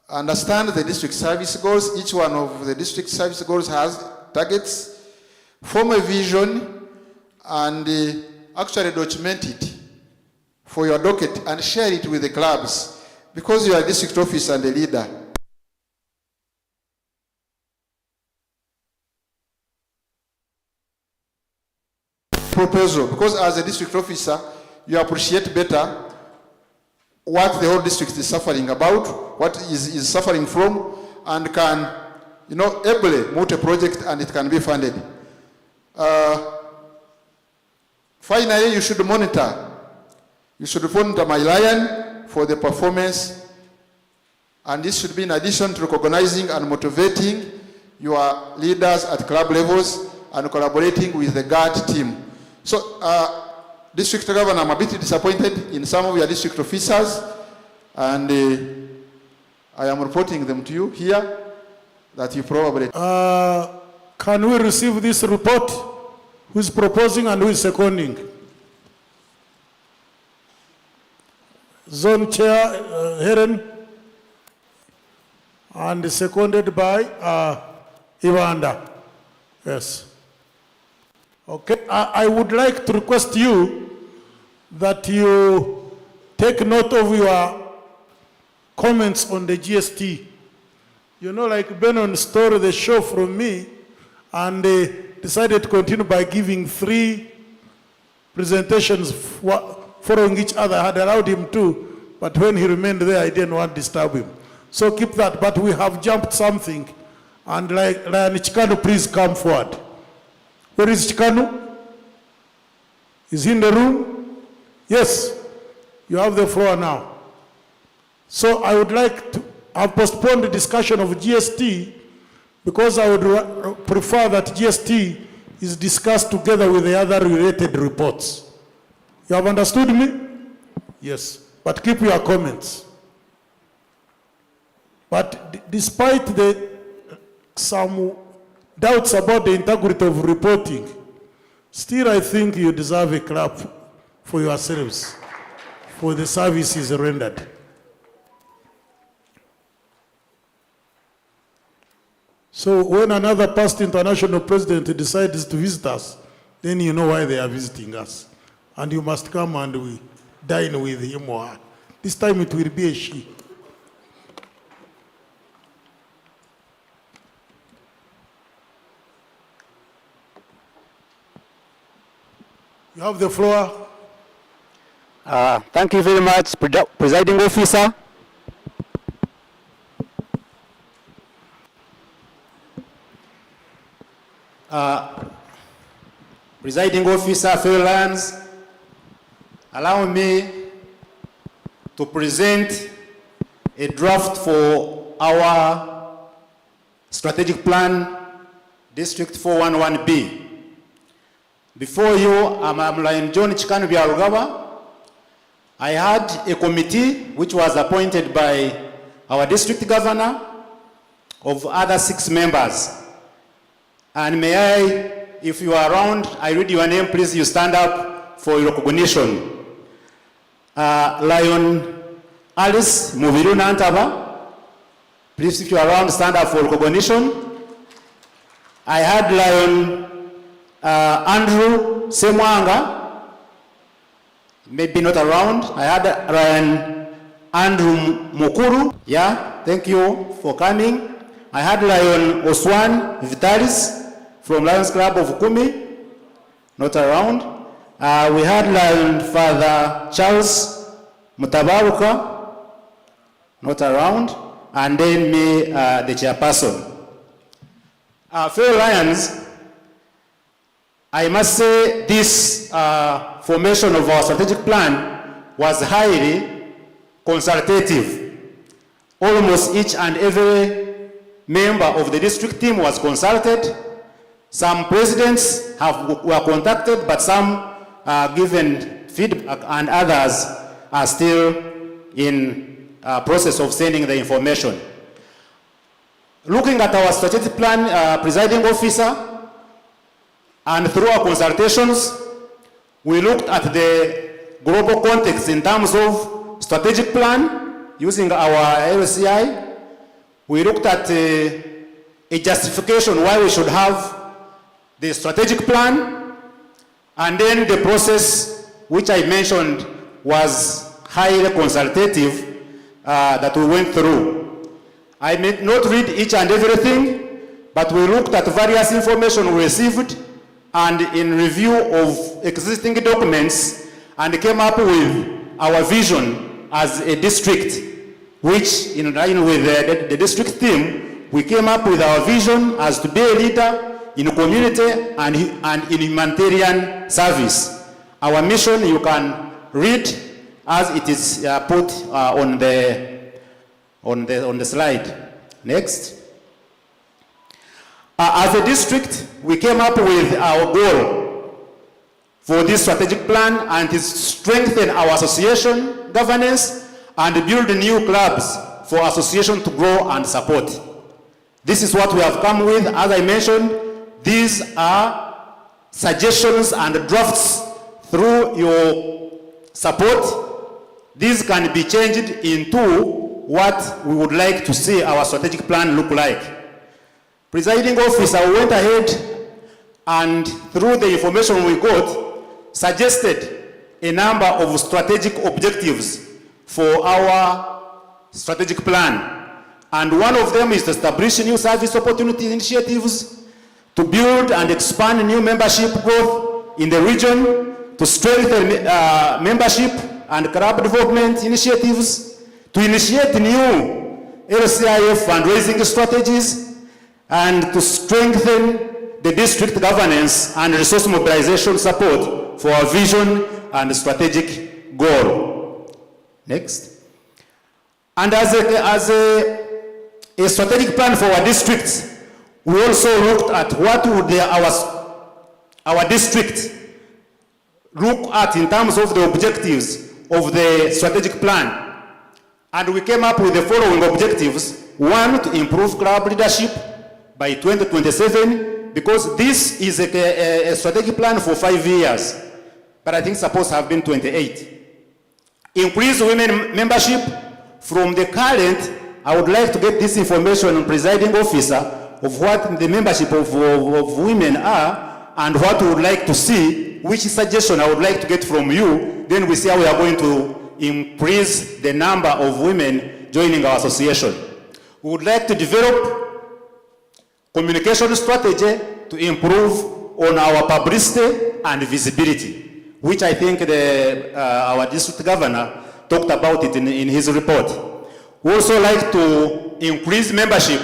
Speaker 5: understand the district service goals. Each one of the district service goals has targets, form a vision, and actually document it for your docket and share it with the clubs because you are a district officer and a leader. Proposal, because as a district officer, you appreciate better what the whole district is suffering about, what is suffering from, and can, ably move a project and it can be funded. Finally, you should monitor. You should monitor my lion for the performance, and this should be in addition to recognizing and motivating your leaders at club levels and collaborating with the guard team. So, District Governor, I'm a bit disappointed in some of your district officers, and I am reporting them to you here that you probably...
Speaker 17: Can we receive this report? Who is proposing and who is seconding? Zone Chair Heren, and seconded by Uganda. Yes. Okay, I would like to request you that you take note of your comments on the GST. Like Benon stole the show from me and decided to continue by giving 3 presentations following each other. I had allowed him to, but when he remained there, I didn't want to disturb him. So keep that, but we have jumped something. And like Ryan Chikanu, please come forward. Where is Chikanu? Is he in the room? Yes, you have the floor now. So I would like to have postponed the discussion of GST because I would prefer that GST is discussed together with the other related reports. You have understood me? Yes, but keep your comments. But despite some doubts about the integrity of reporting, still I think you deserve a clap for yourselves, for the services rendered. So when another past international president decides to visit us, then you know why they are visiting us. And you must come and we dine with him or her. This time it will be a she. You have the floor.
Speaker 6: Thank you very much, Presiding Officer. Presiding Officer, fellow Lions, allow me to present a draft for our strategic plan, District 411B. Before you, I'm Lion John Chikanu Byarugaba. I had a committee which was appointed by our district governor of other 6 members. And may I, if you are around, I read your name, please you stand up for your recognition. Lion Alice Mubiru Nantaba, please if you are around, stand up for recognition. I had Lion Andrew Semwanga, maybe not around. I had Ryan Andrew Mukuru, yeah, thank you for coming. I had Lion Oswan Vitalis from Lions Club of Kumi, not around. We had Lion Father Charles Mutabaruka, not around. And then me, the chairperson. Fellow Lions, I must say this formation of our strategic plan was highly consultative. Almost each and every member of the district team was consulted. Some presidents were contacted, but some given feedback, and others are still in process of sending the information. Looking at our strategic plan, Presiding Officer, and through our consultations, we looked at the global context in terms of strategic plan using our LCI. We looked at a justification why we should have the strategic plan, and then the process which I mentioned was highly consultative that we went through. I may not read each and everything, but we looked at various information we received and in review of existing documents and came up with our vision as a district, which in line with the district team, we came up with our vision as to be a leader in community and in humanitarian service. Our mission you can read as it is put on the slide. Next. As a district, we came up with our goal for this strategic plan, and to strengthen our association governance and build new clubs for association to grow and support. This is what we have come with. As I mentioned, these are suggestions and drafts through your support. These can be changed into what we would like to see our strategic plan look like. Presiding Officer went ahead and through the information we got, suggested a number of strategic objectives for our strategic plan. And one of them is to establish new service opportunity initiatives, to build and expand new membership growth in the region, to strengthen membership and club development initiatives, to initiate new LCIF fundraising strategies, and to strengthen the district governance and resource mobilization support for our vision and strategic goal. Next. And as a strategic plan for our districts, we also looked at what would our district look at in terms of the objectives of the strategic plan. And we came up with the following objectives. One, to improve club leadership by 2027, because this is a strategic plan for 5 years, but I think supposed to have been 28. Increase women membership from the current. I would like to get this information on presiding officer of what the membership of women are and what we would like to see, which suggestion I would like to get from you. Then we see how we are going to increase the number of women joining our association. We would like to develop communication strategy to improve on our publicity and visibility, which I think our district governor talked about it in his report. We also like to increase membership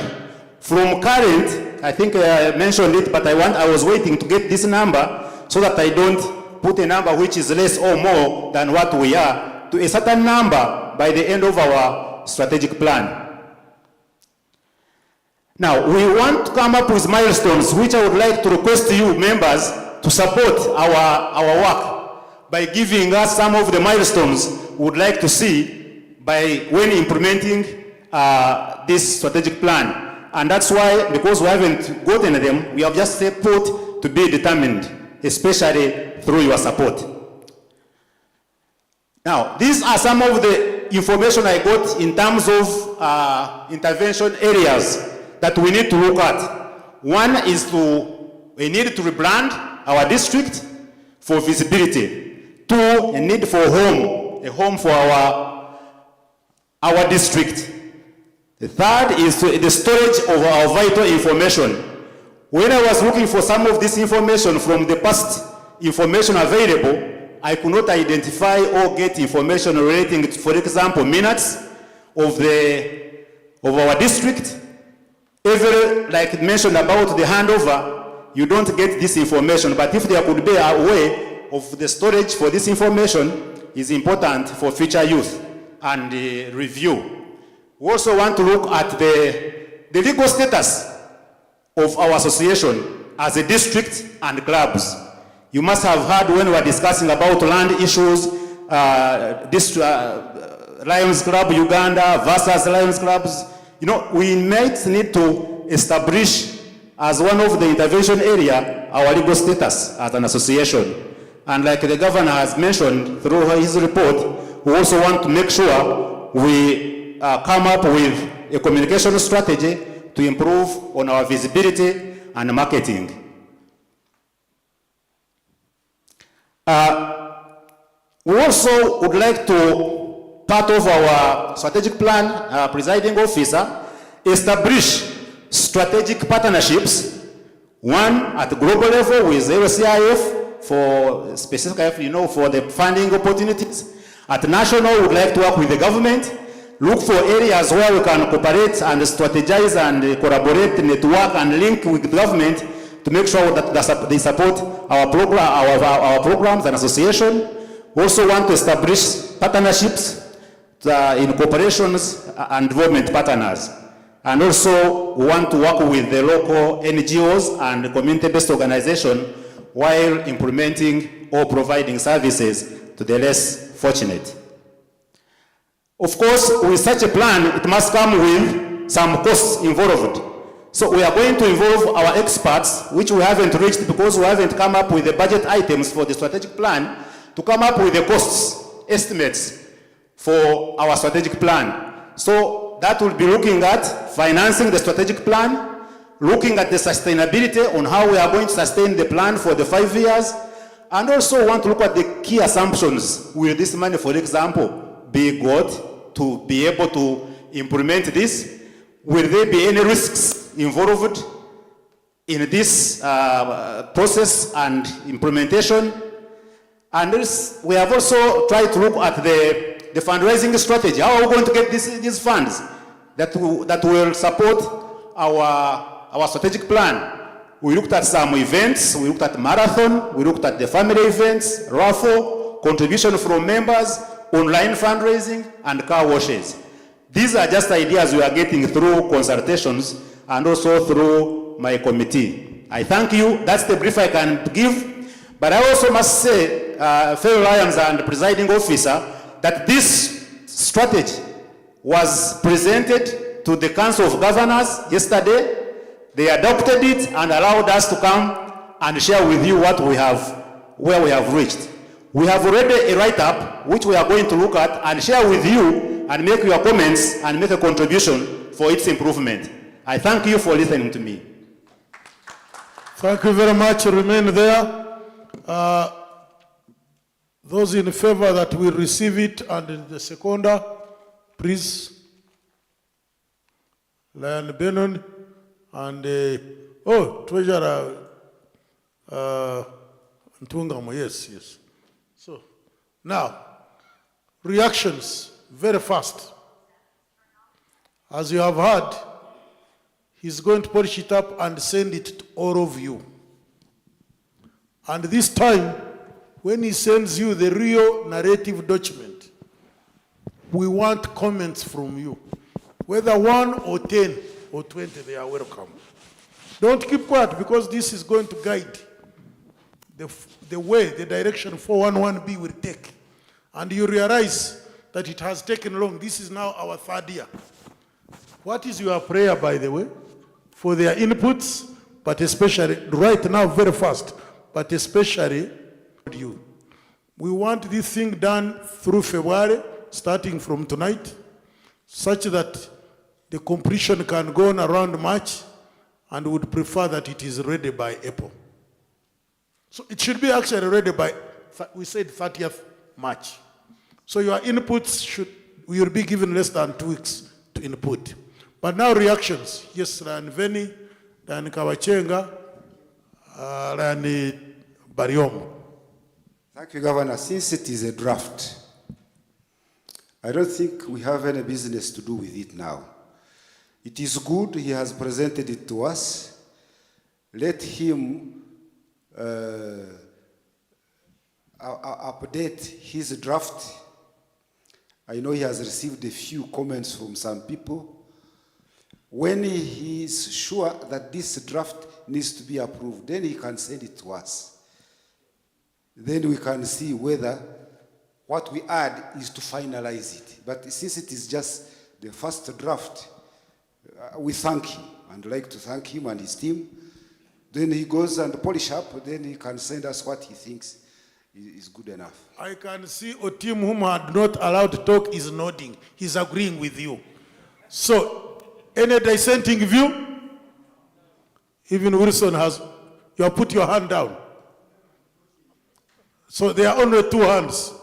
Speaker 6: from current, I think I mentioned it, but I was waiting to get this number so that I don't put a number which is less or more than what we are, to a certain number by the end of our strategic plan. Now, we want to come up with milestones, which I would like to request you members to support our work by giving us some of the milestones we would like to see by when implementing this strategic plan. And that's why, because we haven't gotten them, we have just put to be determined, especially through your support. Now, these are some of the information I got in terms of intervention areas that we need to look at. One is we need to rebrand our district for visibility. Two, a need for a home for our district. The third is the storage of our vital information. When I was looking for some of this information from the past information available, I could not identify or get information relating to, for example, minutes of our district. Even like mentioned about the handover, you don't get this information, but if there could be a way of the storage for this information is important for future use and review. We also want to look at the legal status of our association as a district and clubs. You must have heard when we were discussing about land issues, Lions Club Uganda versus Lions Clubs. You know, we might need to establish as one of the intervention area our legal status as an association. And like the governor has mentioned through his report, we also want to make sure we come up with a communication strategy to improve on our visibility and marketing. We also would like to, part of our strategic plan, presiding officer, establish strategic partnerships, one at the global level with LCIF for specifically, for the funding opportunities. At national, we would like to work with the government, look for areas where we can cooperate and strategize and collaborate, network and link with the government to make sure that they support our programs and association. We also want to establish partnerships in cooperations and development partners. And also we want to work with the local NGOs and community-based organizations while implementing or providing services to the less fortunate. Of course, with such a plan, it must come with some costs involved. So we are going to involve our experts, which we haven't reached because we haven't come up with the budget items for the strategic plan, to come up with the costs estimates for our strategic plan. So that will be looking at financing the strategic plan, looking at the sustainability on how we are going to sustain the plan for the 5 years, and also want to look at the key assumptions. Will this money, for example, be got to be able to implement this? Will there be any risks involved in this process and implementation? And we have also tried to look at the fundraising strategy. How are we going to get these funds? that will support our strategic plan. We looked at some events, we looked at marathon, we looked at the family events, raffle, contribution from members, online fundraising, and car washes. These are just ideas we are getting through consultations and also through my committee. I thank you. That's the brief I can give. But I also must say, fellow Lions and presiding officer, that this strategy was presented to the Council of Governors yesterday. They adopted it and allowed us to come and share with you what we have, where we have reached. We have already a write-up which we are going to look at and share with you and make your comments and make a contribution for its improvement. I thank you for listening to me.
Speaker 17: Thank you very much. Remain there. Those in favor that we receive it and in the seconder, please. Lion Benon and Treasurer Ntungamo, yes. So, now, reactions, very fast. As you have heard, he's going to polish it up and send it to all of you. And this time, when he sends you the real narrative document, we want comments from you. Whether 1 or 10 or 20, they are welcome. Don't keep quiet, because this is going to guide the way, the direction 411B will take. And you realize that it has taken long. This is now our 3rd year. What is your prayer, by the way, for their inputs, but especially, right now, very fast, but especially you. We want this thing done through February, starting from tonight, such that the completion can go on around March, and would prefer that it is ready by April. So it should be actually ready by, we said 30th March. So your inputs will be given less than 2 weeks to input. But now reactions. Yes, Rani Veni, Rani Kawachenga, Rani Bariomo.
Speaker 12: Thank you, Governor. Since it is a draft, I don't think we have any business to do with it now. It is good he has presented it to us. Let him update his draft. I know he has received a few comments from some people. When he is sure that this draft needs to be approved, then he can send it to us. Then we can see whether what we add is to finalize it. But since it is just the first draft, we thank him and like to thank him and his team. Then he goes and polish up, then he can send us what he thinks is good enough.
Speaker 17: I can see a team whom had not allowed to talk is nodding. He's agreeing with you. So, any dissenting view? Even Wilson has, you have put your hand down. So there are only 2 hands.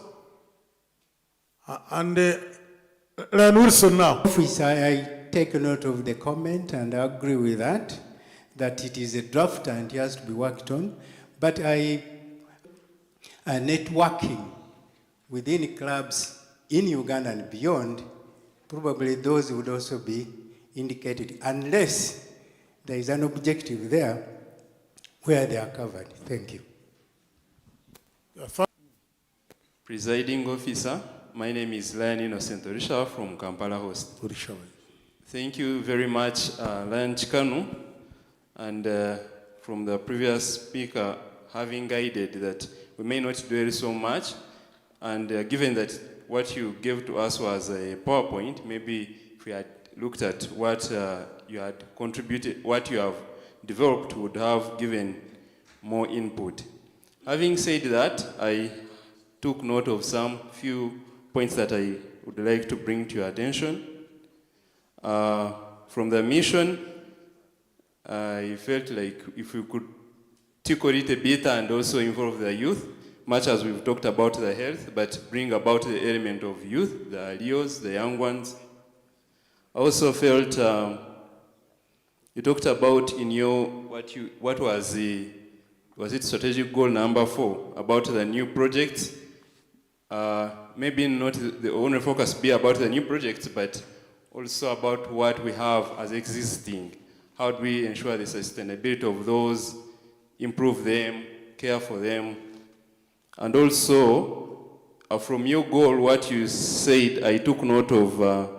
Speaker 17: And Ryan Wilson now.
Speaker 10: Officer, I take note of the comment and I agree with that it is a draft and it has to be worked on. But networking within clubs in Uganda and beyond, probably those would also be indicated, unless there is an objective there where they are covered. Thank you.
Speaker 13: Presiding officer, my name is Lion Innocent Orisha from Kampala Host. Thank you very much, Lion Chikanu, and from the previous speaker, having guided that we may not do so much, and given that what you gave to us was a PowerPoint, maybe if we had looked at what you had contributed, what you have developed, would have given more input. Having said that, I took note of some few points that I would like to bring to your attention. From the mission, I felt like if we could tickle it a bit and also involve the youth, much as we've talked about the health, but bring about the element of youth, the Leos, the young ones. I also felt you talked about in your, what was it strategic goal number 4, about the new projects? Maybe not the only focus be about the new projects, but also about what we have as existing. How do we ensure the sustainability of those, improve them, care for them? And also, from your goal, what you said, I took note of,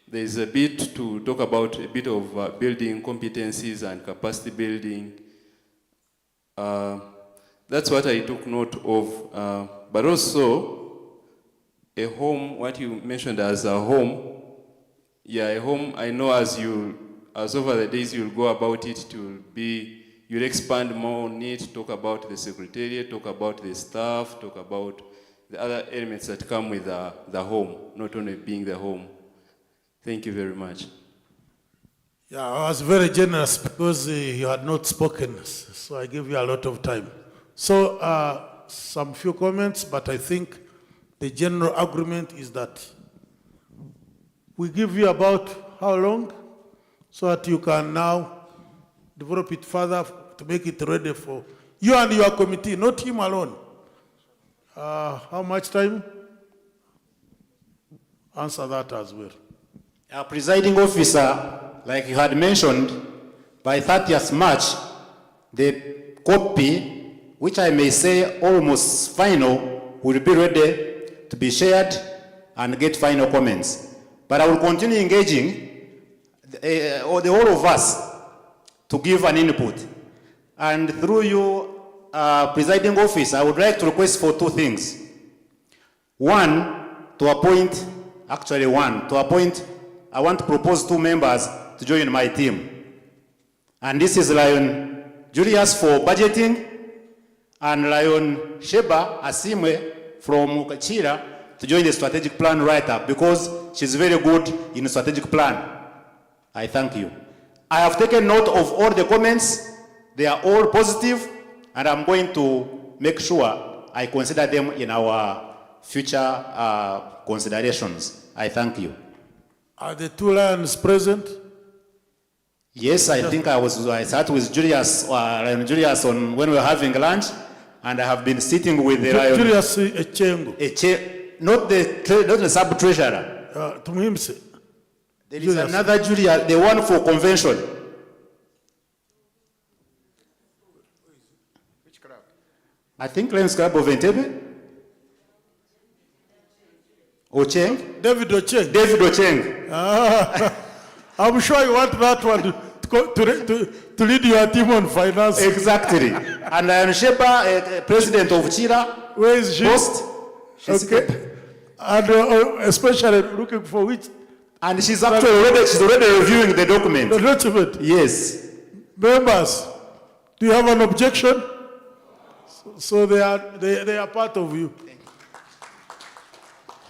Speaker 13: there's a bit to talk about a bit of building competencies and capacity building. That's what I took note of. But also, a home, what you mentioned as a home, yeah, a home, I know as over the days you'll go about it, you'll expand more on it, talk about the secretariat, talk about the staff, talk about the other elements that come with the home, not only being the home. Thank you very much.
Speaker 17: Yeah, I was very generous because you had not spoken, so I gave you a lot of time. So, some few comments, but I think the general agreement is that we give you about how long so that you can now develop it further to make it ready for you and your committee, not him alone. How much time? Answer that as well.
Speaker 6: Presiding officer, like you had mentioned, by 30th March, the copy, which I may say almost final, will be ready to be shared and get final comments. But I will continue engaging the whole of us to give an input. And through you, presiding officer, I would like to request for two things. One, to appoint, I want to propose 2 members to join my team. And this is Lion Julius for budgeting and Lion Sheba Asimwe from Kachira to join the strategic plan writer because she's very good in the strategic plan. I thank you. I have taken note of all the comments. They are all positive, and I'm going to make sure I consider them in our future considerations. I thank you.
Speaker 17: Are the 2 lions present?
Speaker 6: Yes, I think I sat with Julius, Lion Julius when we were having lunch, and I have been sitting with the Lion.
Speaker 17: Julius Echengo.
Speaker 6: Not the sub-treasurer. There is another Julius, the one for convention.
Speaker 17: Which club?
Speaker 6: I think Lions Club of Entebbe. Ocheng?
Speaker 17: David Ocheng.
Speaker 6: David Ocheng.
Speaker 17: I'm sure you want that one to lead your team on finance.
Speaker 6: Exactly. And Lion Sheba, president of Chira.
Speaker 17: Where is she?
Speaker 6: Host.
Speaker 17: Okay. And especially looking for which?
Speaker 6: And she's actually already reviewing the document.
Speaker 17: The document?
Speaker 6: Yes.
Speaker 17: Members, do you have an objection? So they are part of you.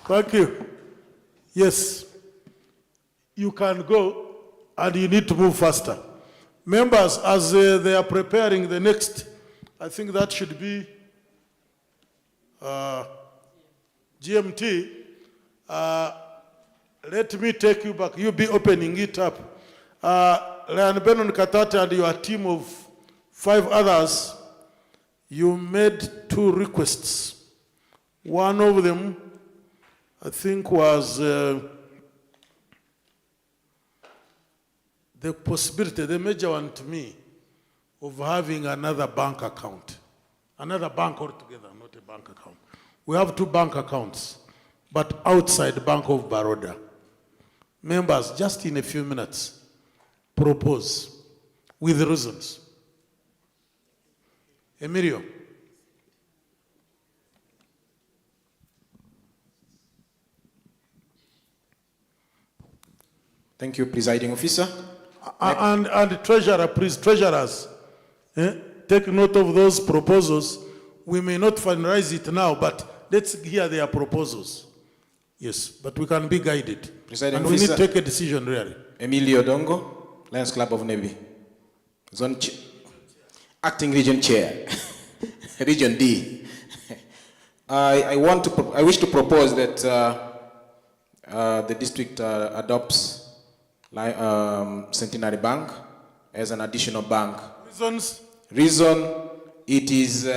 Speaker 17: Thank you. Yes. You can go and you need to move faster. Members, as they are preparing the next, I think that should be GMT. Let me take you back. You'll be opening it up. Lion Benon Katata and your team of 5 others, you made 2 requests. One of them, I think, was the possibility, the major one to me, of having another bank account. Another bank altogether, not a bank account. We have 2 bank accounts, but outside Bank of Baroda. Members, just in a few minutes, propose with reasons. Emilio.
Speaker 19: Thank you, presiding officer.
Speaker 17: And treasurer, please, treasurers, take note of those proposals. We may not finalize it now, but let's hear their proposals. Yes, but we can be guided.
Speaker 19: Presiding
Speaker 17: and
Speaker 19: officer,
Speaker 17: we need to take a decision, really.
Speaker 19: Emilio Dongo, Lions Club of Navy. Acting Region Chair, Region D. I wish to propose that the district adopts Centenary Bank as an additional bank.
Speaker 17: Reasons?
Speaker 19: Reason, it is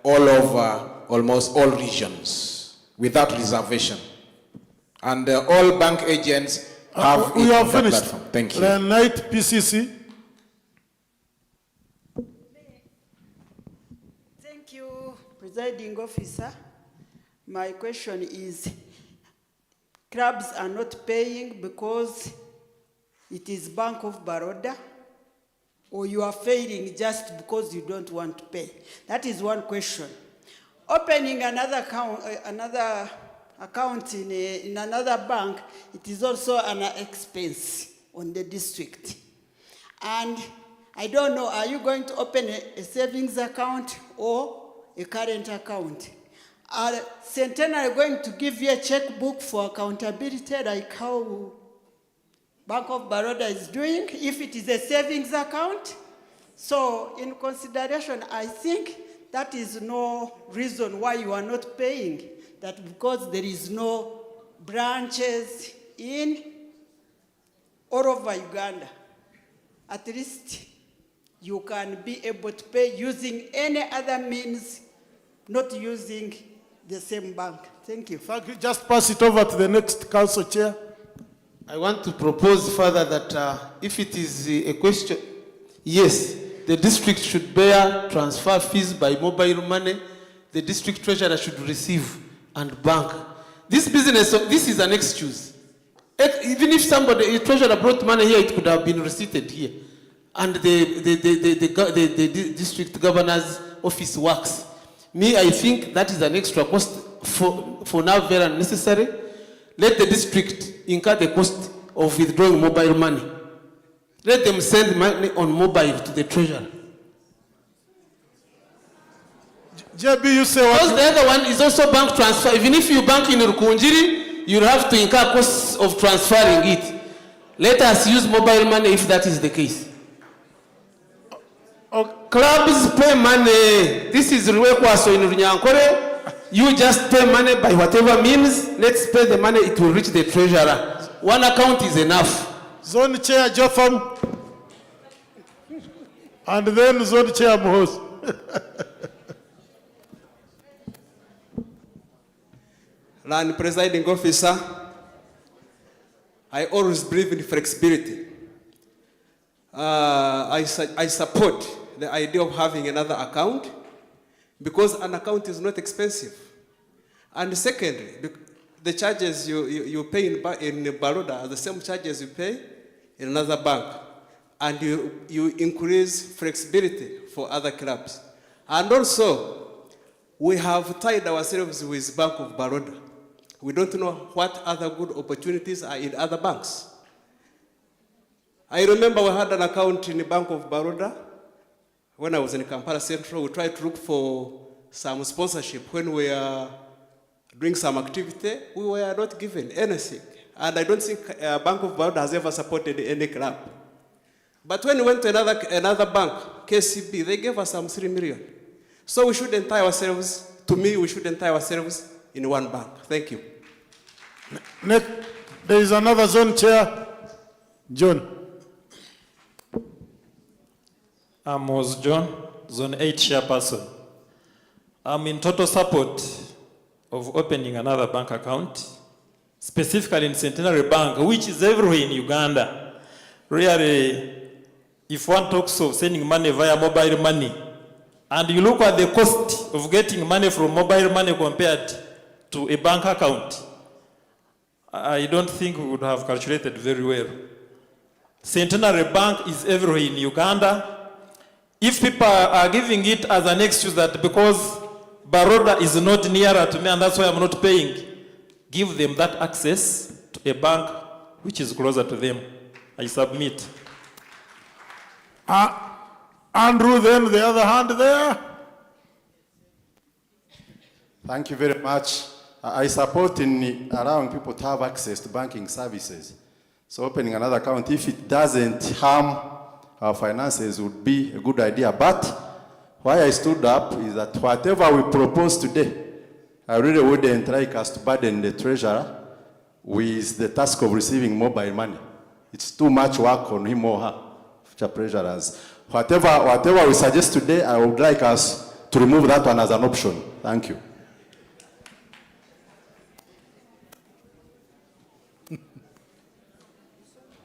Speaker 19: all over almost all regions without reservation. And all bank agents
Speaker 2: have
Speaker 17: We
Speaker 2: it
Speaker 17: have
Speaker 2: on that
Speaker 17: finished.
Speaker 2: platform. Thank you.
Speaker 17: Then night PCC.
Speaker 14: Thank you, Presiding Officer. My question is, clubs are not paying because it is Bank of Baroda, or you are failing just because you don't want to pay? That is one question. Opening another account in another bank, it is also an expense on the district. And I don't know, are you going to open a savings account or a current account? Are Centenary going to give you a checkbook for accountability like how Bank of Baroda is doing, if it is a savings account? So in consideration, I think that is no reason why you are not paying, that because there is no branches in all over Uganda. At least you can be able to pay using any other means, not using the same bank. Thank you.
Speaker 17: Thank you. Just pass it over to the next council chair.
Speaker 20: I want to propose further that if it is a question, yes, the district should bear transfer fees by mobile money. The district treasurer should receive and bank. This business, this is an excuse. Even if somebody, a treasurer brought money here, it could have been receipted here. And the district governor's office works. Me, I think that is an extra cost for now very unnecessary. Let the district incur the cost of withdrawing mobile money. Let them send money on mobile to the treasurer.
Speaker 17: JB, you say what?
Speaker 20: Because the other one is also bank transfer. Even if you bank in Rukunjiri, you'll have to incur costs of transferring it. Let us use mobile money if that is the case. Clubs pay money. This is Ruekwaso in Runyankore. You just pay money by whatever means. Let's pay the money, it will reach the treasurer. One account is enough.
Speaker 17: Zone Chair Jotham. And then Zone Chair Mohos.
Speaker 22: Land Presiding Officer, I always believe in flexibility. I support the idea of having another account because an account is not expensive. And secondly, the charges you pay in Baroda are the same charges you pay in another bank. And you increase flexibility for other clubs. And also, we have tied ourselves with Bank of Baroda. We don't know what other good opportunities are in other banks. I remember we had an account in the Bank of Baroda. When I was in Kampala Central, we tried to look for some sponsorship. When we are doing some activity, we were not given anything. And I don't think Bank of Baroda has ever supported any club. But when we went to another bank, KCB, they gave us some 3 million. So we shouldn't tie ourselves, to me, we shouldn't tie ourselves in one bank. Thank you.
Speaker 17: Next, there is another zone chair, John.
Speaker 24: I'm Os John, Zone 8 chairperson. I'm in total support of opening another bank account, specifically in Centenary Bank, which is everywhere in Uganda. Really, if one talks of sending money via mobile money, and you look at the cost of getting money from mobile money compared to a bank account, I don't think we would have calculated very well. Centenary Bank is everywhere in Uganda. If people are giving it as an excuse that because Baroda is not nearer to me and that's why I'm not paying, give them that access to a bank which is closer to them. I submit.
Speaker 17: Andrew, then the other hand there.
Speaker 8: Thank you very much. I support in allowing people to have access to banking services. So opening another account, if it doesn't harm our finances, would be a good idea. But why I stood up is that whatever we propose today, I really wouldn't like us to burden the treasurer with the task of receiving mobile money. It's too much work on him or her, future treasurers. Whatever we suggest today, I would like us to remove that one as an option. Thank you.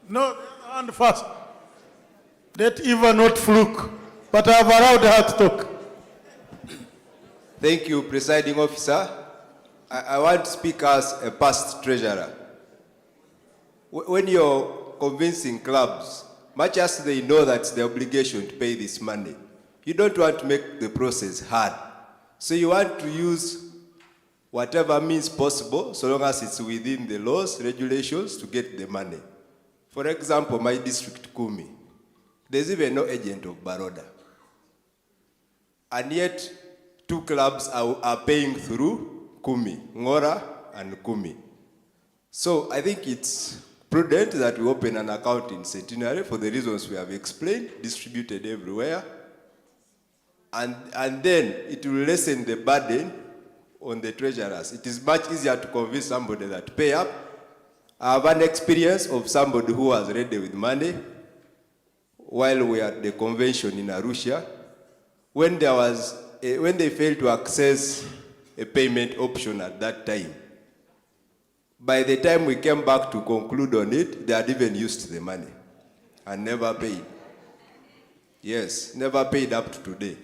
Speaker 17: No, hand first. Let Eva not fluke, but I have allowed her to talk.
Speaker 3: Thank you, Presiding Officer. I want to speak as a past treasurer. When you're convincing clubs, much as they know that's their obligation to pay this money, you don't want to make the process hard. So you want to use whatever means possible, so long as it's within the laws, regulations, to get the money. For example, my district, Kumi, there's even no agent of Baroda. And yet, 2 clubs are paying through Kumi, Ngora and Kumi. So I think it's prudent that we open an account in Centenary for the reasons we have explained, distributed everywhere. And then it will lessen the burden on the treasurers. It is much easier to convince somebody that pay up. I have an experience of somebody who was ready with money while we were at the convention in Arusha. When they failed to access a payment option at that time, by the time we came back to conclude on it, they had even used the money and never paid. Yes, never paid up to today.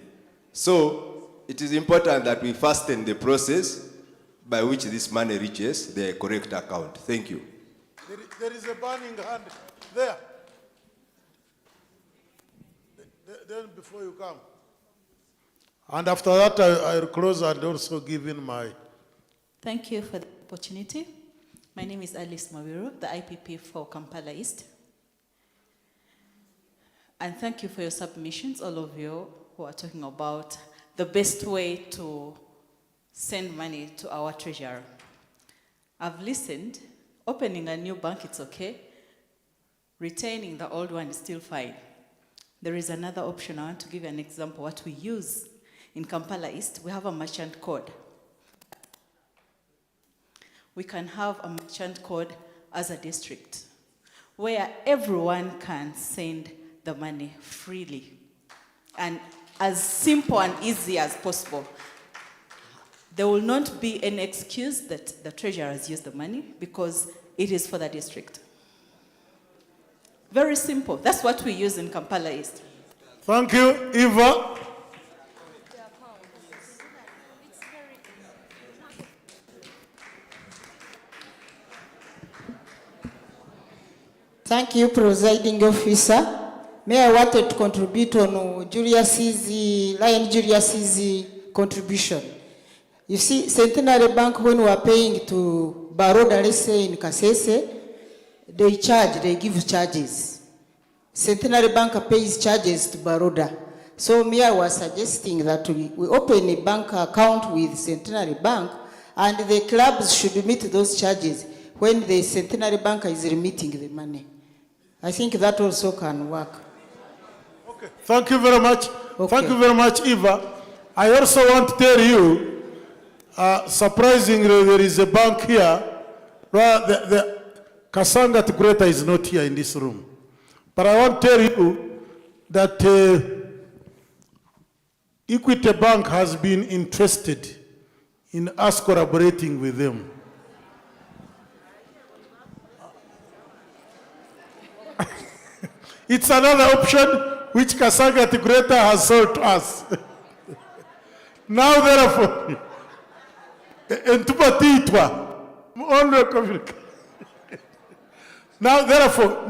Speaker 3: So it is important that we fasten the process by which this money reaches the correct account. Thank you.
Speaker 17: There is a burning hand there. Then before you come. And after that, I'll close and also give in my...
Speaker 4: Thank you for the opportunity. My name is Alice Mawiru, the IPP for Kampala East. And thank you for your submissions, all of you who are talking about the best way to send money to our treasurer. I've listened. Opening a new bank, it's okay. Retaining the old one is still fine. There is another option. I want to give you an example. What we use in Kampala East, we have a merchant code. We can have a merchant code as a district where everyone can send the money freely and as simple and easy as possible. There will not be any excuse that the treasurer has used the money because it is for the district. Very simple. That's what we use in Kampala East.
Speaker 17: Thank you, Eva.
Speaker 16: Thank you, Presiding Officer. May I wanted to contribute on Lion Julius's contribution. You see, Centenary Bank, when we are paying to Baroda, let's say in Kasese, they give charges. Centenary Bank pays charges to Baroda. So me, I was suggesting that we open a bank account with Centenary Bank and the clubs should meet those charges when the Centenary Bank is remitting the money. I think that also can work.
Speaker 17: Okay. Thank you very much. Okay. Thank you very much, Eva. I also want to tell you, surprisingly, there is a bank here. The Kasanga Greta is not here in this room. But I want to tell you that Equity Bank has been interested in us collaborating with them. It's another option which Kasanga Greta has sold to us. Now, therefore, now, therefore,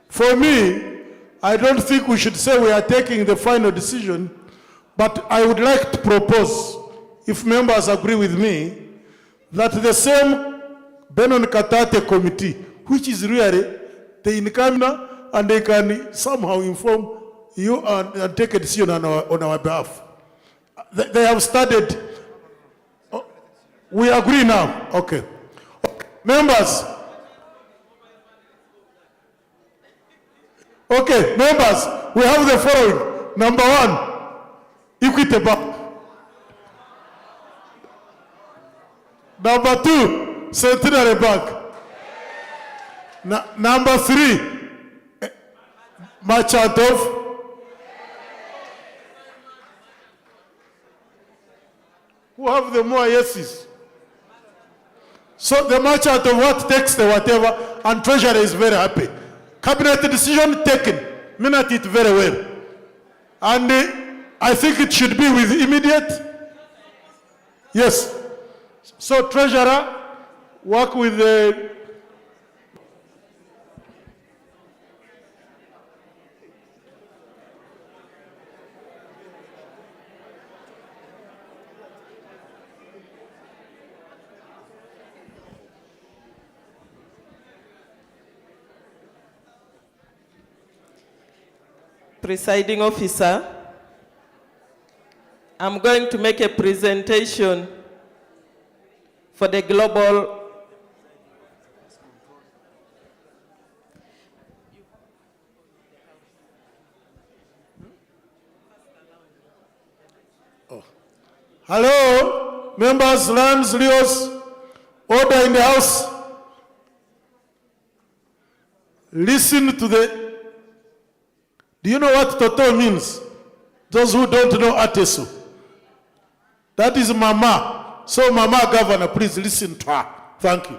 Speaker 17: for me, I don't think we should say we are taking the final decision, but I would like to propose, if members agree with me, that the same Benon Katate committee, which is really the incoming, and they can somehow inform you and take a decision on our behalf. They have started. Oh, we agree now. Okay. Members. Okay, members, we have the following. Number 1, Equity Bank. Number 2, Centenary Bank. Number 3, Merchant of. Who have the more yeses? So the merchant of what takes the whatever, and treasurer is very happy. Cabinet decision taken, minute it very well. And I think it should be with immediate. Yes. So treasurer, work with the
Speaker 9: Presiding officer, I'm going to make a presentation for the global
Speaker 17: Hello, members, Lance, Leos, order in the house. Listen to the, do you know what Toto means? Those who don't know Atesu. That is Mama. So Mama Governor, please listen to her. Thank you.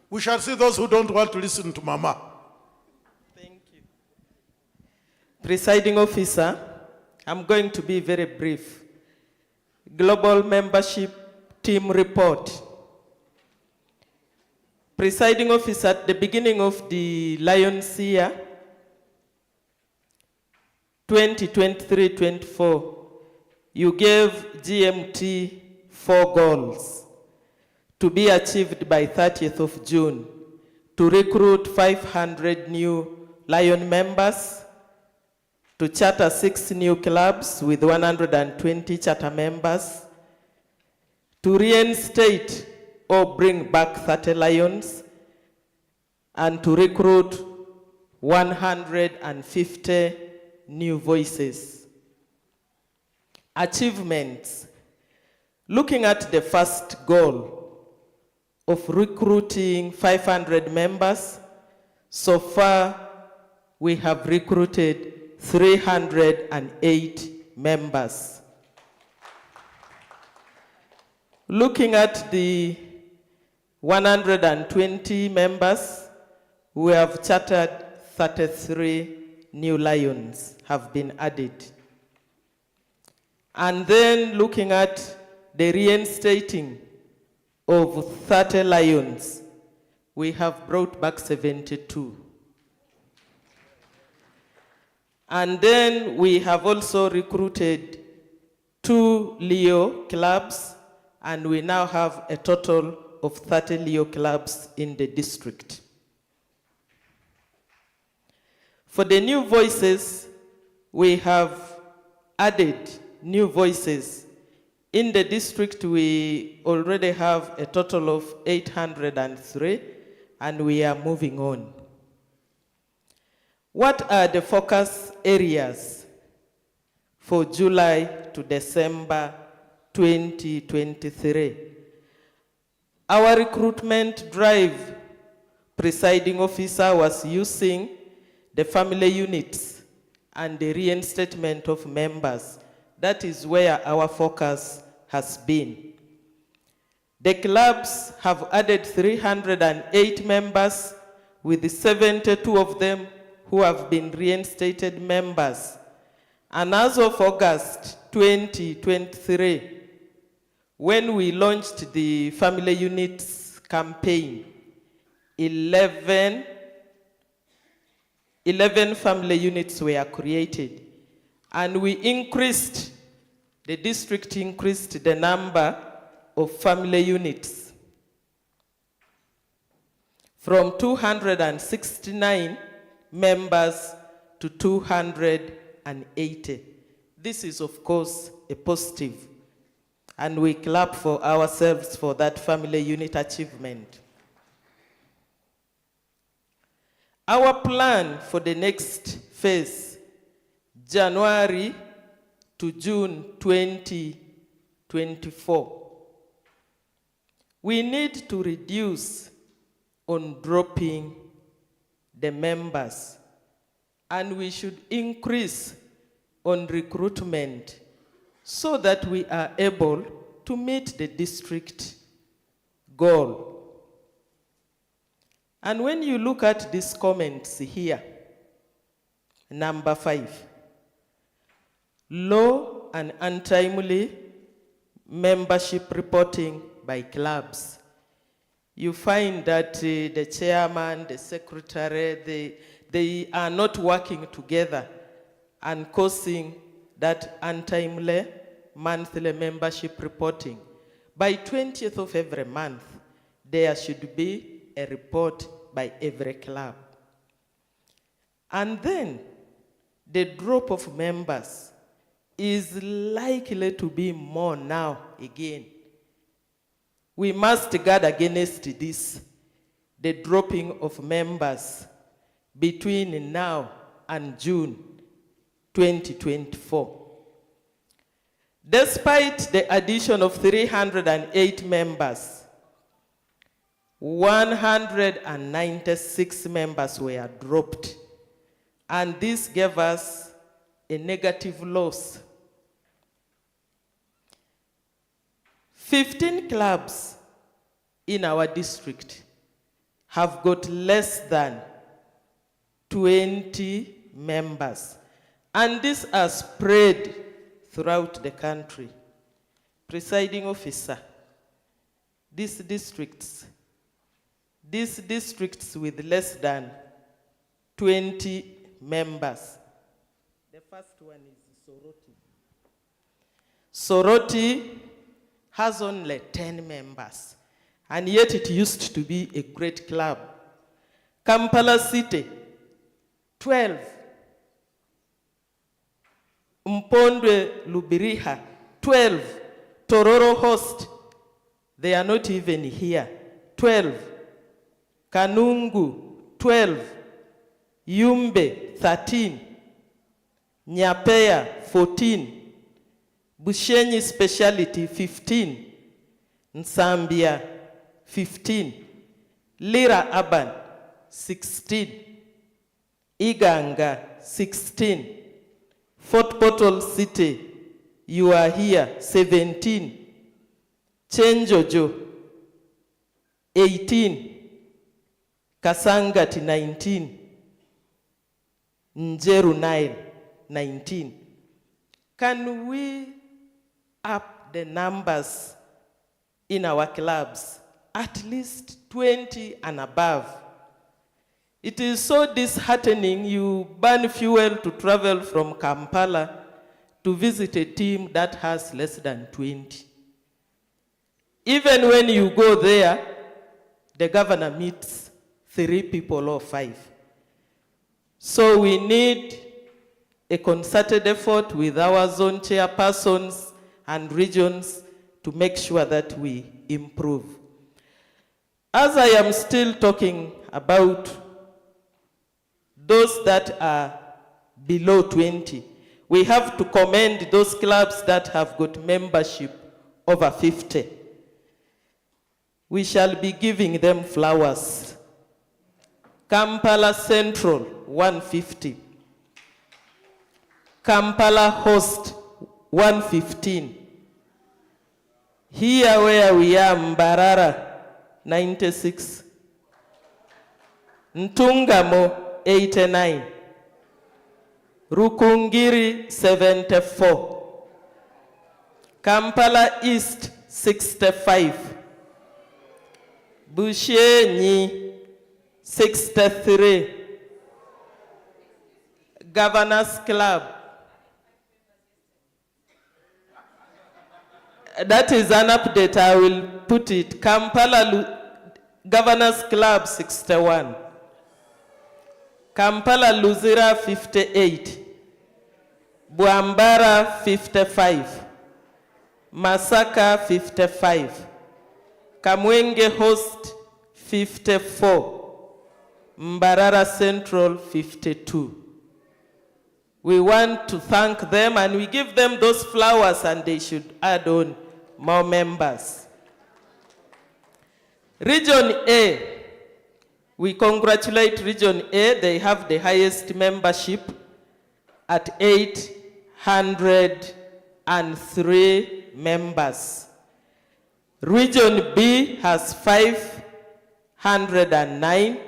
Speaker 17: We shall see those who don't want to listen to Mama.
Speaker 9: Presiding officer, I'm going to be very brief. Global membership team report. Presiding officer, at the beginning of the Lions year, 2023-24, you gave GMT 4 goals to be achieved by 30th of June to recruit 500 new Lion members, to charter 6 new clubs with 120 charter members, to reinstate or bring back 30 Lions, and to recruit 150 new voices. Achievements. Looking at the first goal of recruiting 500 members, so far we have recruited 308 members. Looking at the 120 members, we have chartered 33 new Lions have been added. And then looking at the reinstating of 30 Lions, we have brought back 72. And then we have also recruited 2 Leo clubs, and we now have a total of 30 Leo clubs in the district. For the new voices, we have added new voices. In the district, we already have a total of 803, and we are moving on. What are the focus areas for July to December 2023? Our recruitment drive, presiding officer, was using the family units and the reinstatement of members. That is where our focus has been. The clubs have added 308 members, with 72 of them who have been reinstated members. And as of August 2023, when we launched the family units campaign, 11 family units were created. And we increased, the district increased the number of family units from 269 members to 280. This is, of course, a positive, and we clap for ourselves for that family unit achievement. Our plan for the next phase, January to June 2024, we need to reduce on dropping the members, and we should increase on recruitment so that we are able to meet the district goal. And when you look at these comments here, number 5, low and untimely membership reporting by clubs. You find that the chairman, the secretary, they are not working together and causing that untimely monthly membership reporting. By 20th of every month, there should be a report by every club. And then the drop of members is likely to be more now again. We must guard against this, the dropping of members between now and June 2024. Despite the addition of 308 members, 196 members were dropped, and this gave us a negative loss. 15 clubs in our district have got less than 20 members, and these are spread throughout the country. Presiding officer, these districts with less than 20 members. The first one is Soroti. Soroti has only 10 members, and yet it used to be a great club. Kampala City, 12. Mpondwe Lubiriha, 12. Tororo Host, they are not even here, 12. Kanungu, 12. Yumbe, 13. Nyapea, 14. Bushenyi Speciality, 15. Nsambia, 15. Lira Urban, 16. Iganga, 16. Fort Portal City, you are here, 17. Chenjojo, 18. Kasangati, 19. Njeru Nile, 19. Can we up the numbers in our clubs, at least 20 and above? It is so disheartening. You burn fuel to travel from Kampala to visit a team that has less than 20. Even when you go there, the governor meets 3 people or 5. So we need a concerted effort with our zone chairpersons and regions to make sure that we improve. As I am still talking about those that are below 20, we have to commend those clubs that have got membership over 50. We shall be giving them flowers. Kampala Central, 150. Kampala Host, 115. Here where we are, Mbarara, 96. Ntungamo, 89. Rukungiri, 74. Kampala East, 65. Bushenyi, 63. Governors Club. That is an update, I will put it. Kampala Governors Club, 61. Kampala Luzira, 58. Bwambara, 55. Masaka, 55. Kamwenge Host, 54. Mbarara Central, 52. We want to thank them, and we give them those flowers, and they should add on more members. Region A, we congratulate Region A. They have the highest membership at 803 members. Region B has 509,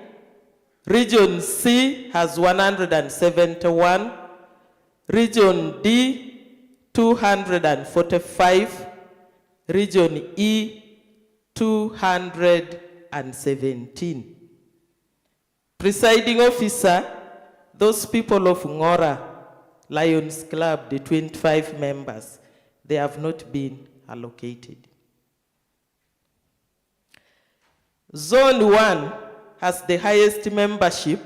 Speaker 9: Region C has 171. Region D, 245. Region E, 217. Presiding officer, those people of Ngora Lions Club, the 25 members, they have not been allocated. Zone 1 has the highest membership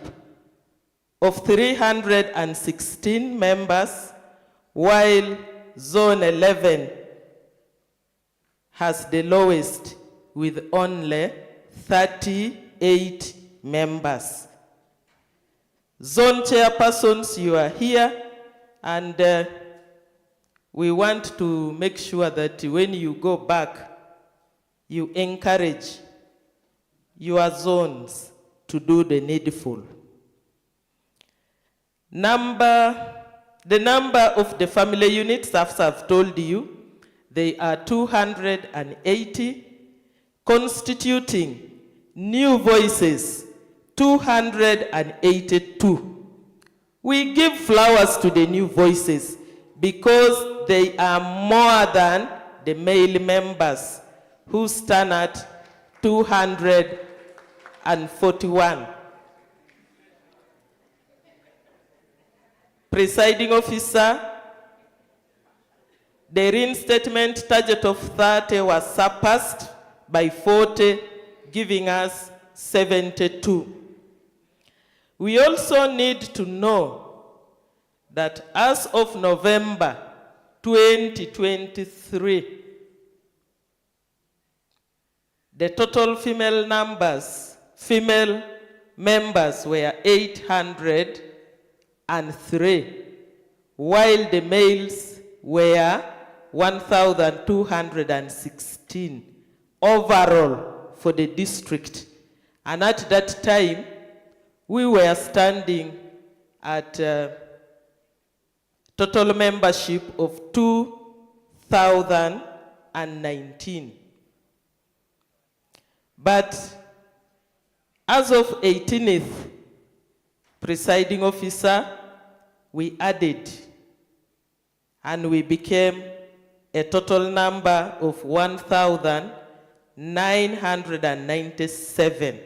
Speaker 9: of 316 members, while Zone 11 has the lowest with only 38 members. Zone chairpersons, you are here, and we want to make sure that when you go back, you encourage your zones to do the needful. The number of the family units, as I've told you, they are 280, constituting new voices 282. We give flowers to the new voices because they are more than the male members who stand at 241. Presiding officer, the reinstatement target of 30 was surpassed by 40, giving us 72. We also need to know that as of November 2023, the total female members were 803, while the males were 1,216 overall for the district. And at that time, we were standing at total membership of 2,019. But as of 18th, presiding officer, we added and we became a total number of 1,997.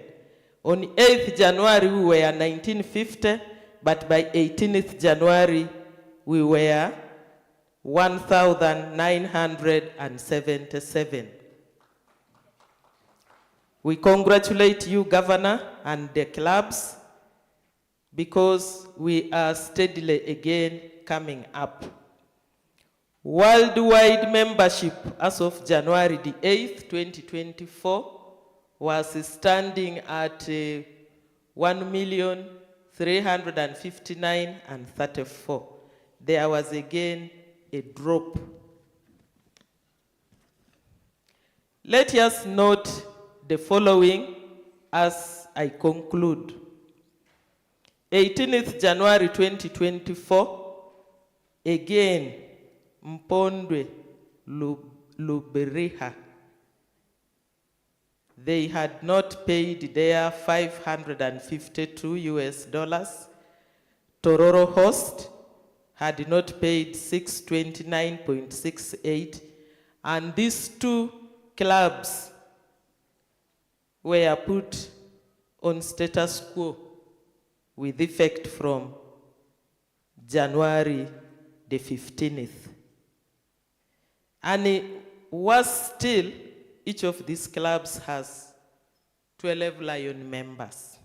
Speaker 9: On 8th January, we were 1950, but by 18th January, we were 1,977. We congratulate you, Governor, and the clubs, because we are steadily again coming up. Worldwide membership as of January the 8th, 2024, was standing at 1,359,034. There was again a drop. Let us note the following as I conclude. 18th January 2024, again, Mpondwe Luberiha. They had not paid their $552. Tororo Host had not paid 629.68, and these two clubs were put on status quo with effect from January the 15th. And worse still, each of these clubs has 12 Lion members.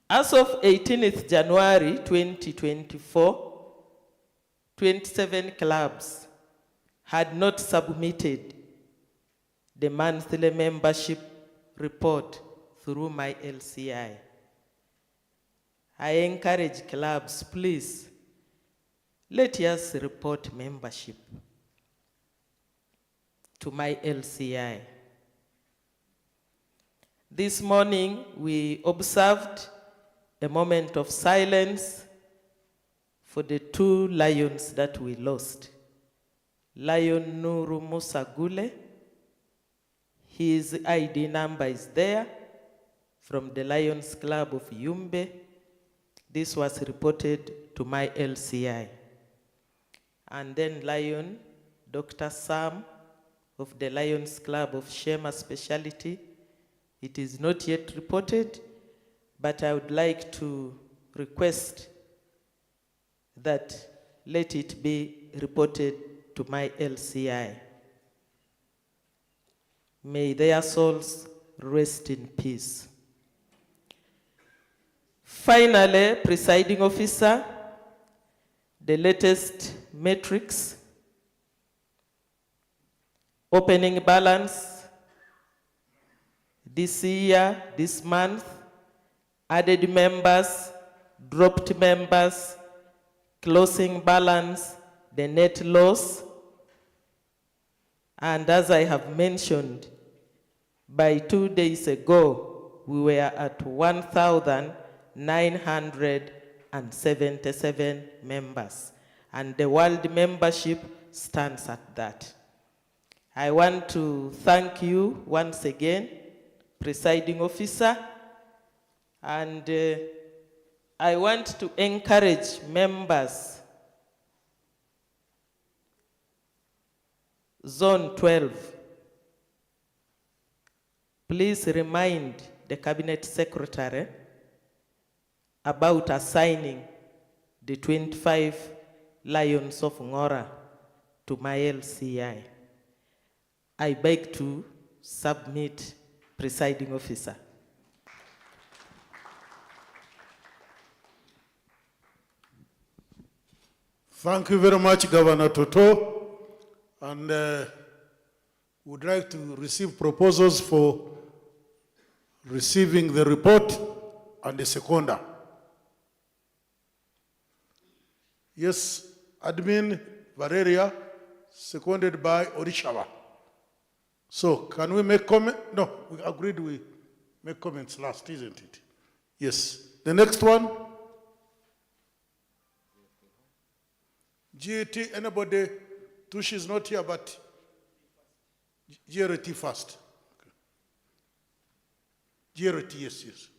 Speaker 9: As of 18th January 2024, 27 clubs had not submitted the monthly membership report through my LCI. I encourage clubs, please, let us report membership to my LCI. This morning, we observed a moment of silence for the two lions that we lost. Lion Nuru Musa Gule, his ID number is there, from the Lions Club of Yumbe. This was reported to my LCI. And then Lion, Dr. Sam of the Lions Club of Shema Specialty. It is not yet reported, but I would like to request that let it be reported to my LCI. May their souls rest in peace. Finally, presiding officer, the latest metrics, opening balance this year, this month, added members, dropped members, closing balance, the net loss. And as I have mentioned, by 2 days ago, we were at 1,977 members, and the world membership stands at that. I want to thank you once again, presiding officer, and I want to encourage members, Zone 12, please remind the Cabinet Secretary about assigning the 25 Lions of Ngora to my LCI. I beg to submit, presiding officer.
Speaker 17: Thank you very much, Governor Toto. And would like to receive proposals for receiving the report and the seconder. Yes, Admin Valeria, seconded by Orishawa. So can we make comment? No, we agreed we make comments last, isn't it? Yes. The next one. GAT, anybody? Tush is not here, but GRT first. Okay. GRT, yes, yes.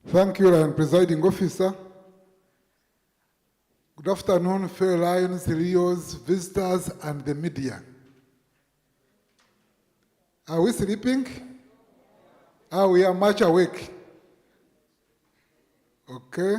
Speaker 1: Thank you, Lion Presiding Officer. Good afternoon, fellow Lions, Rios, visitors, and the media. Are we sleeping? We are much awake. Okay.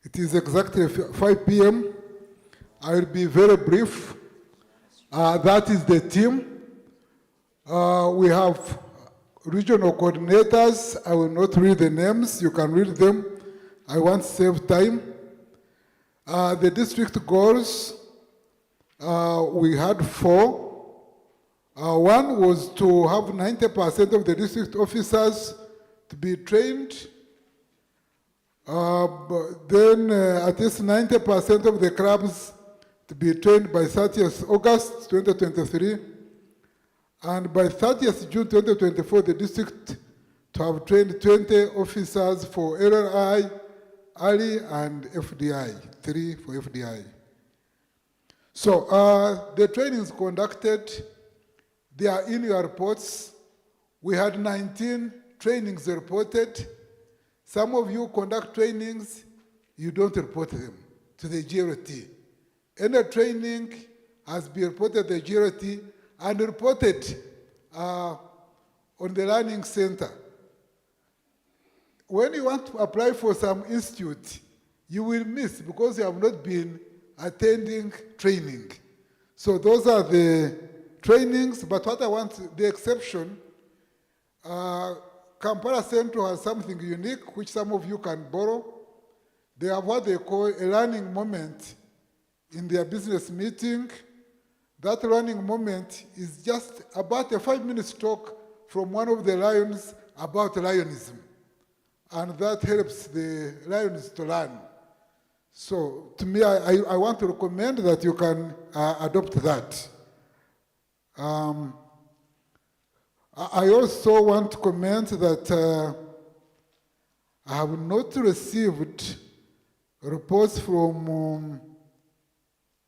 Speaker 1: It is exactly 5 p.m. I will be very brief. That is the team. We have regional coordinators. I will not read the names. You can read them. I want to save time. The district goals, we had 4. One was to have 90% of the district officers to be trained. Then at least 90% of the clubs to be trained by 30th August 2023. And by 30th June 2024, the district to have trained 20 officers for LRI, Ali, and FDI, 3 for FDI. So the trainings conducted, they are in your reports. We had 19 trainings reported. Some of you conduct trainings, you don't report them to the GRT. Any training has been reported to the GRT and reported on the learning center. When you want to apply for some institute, you will miss because you have not been attending training. So those are the trainings, but what I want, the exception, Kampala Central has something unique which some of you can borrow. They have what they call a learning moment in their business meeting. That learning moment is just about a 5-minute talk from one of the lions about lionism. And that helps the lions to learn. So to me, I want to recommend that you can adopt that. I also want to comment that I have not received reports from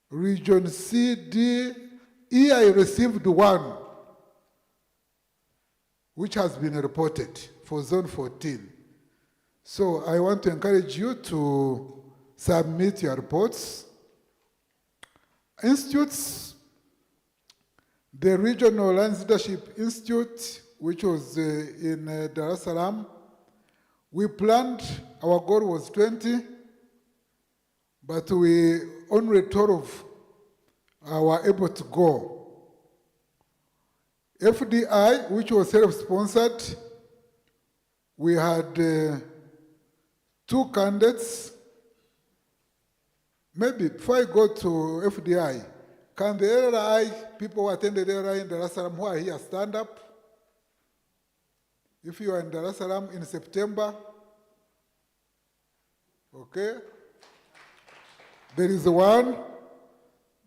Speaker 1: Region C, D, E. I received one, which has been reported for Zone 14. So I want to encourage you to submit your reports. Institutes, the Regional Lands Leadership Institute, which was in Dar es Salaam, we planned, our goal was 20, but we only 12 were able to go. FDI, which was self-sponsored, we had 2 candidates. Maybe before I go to FDI, can the LRI, people who attended LRI in Dar es Salaam who are here, stand up? If you are in Dar es Salaam in September, okay? There is one.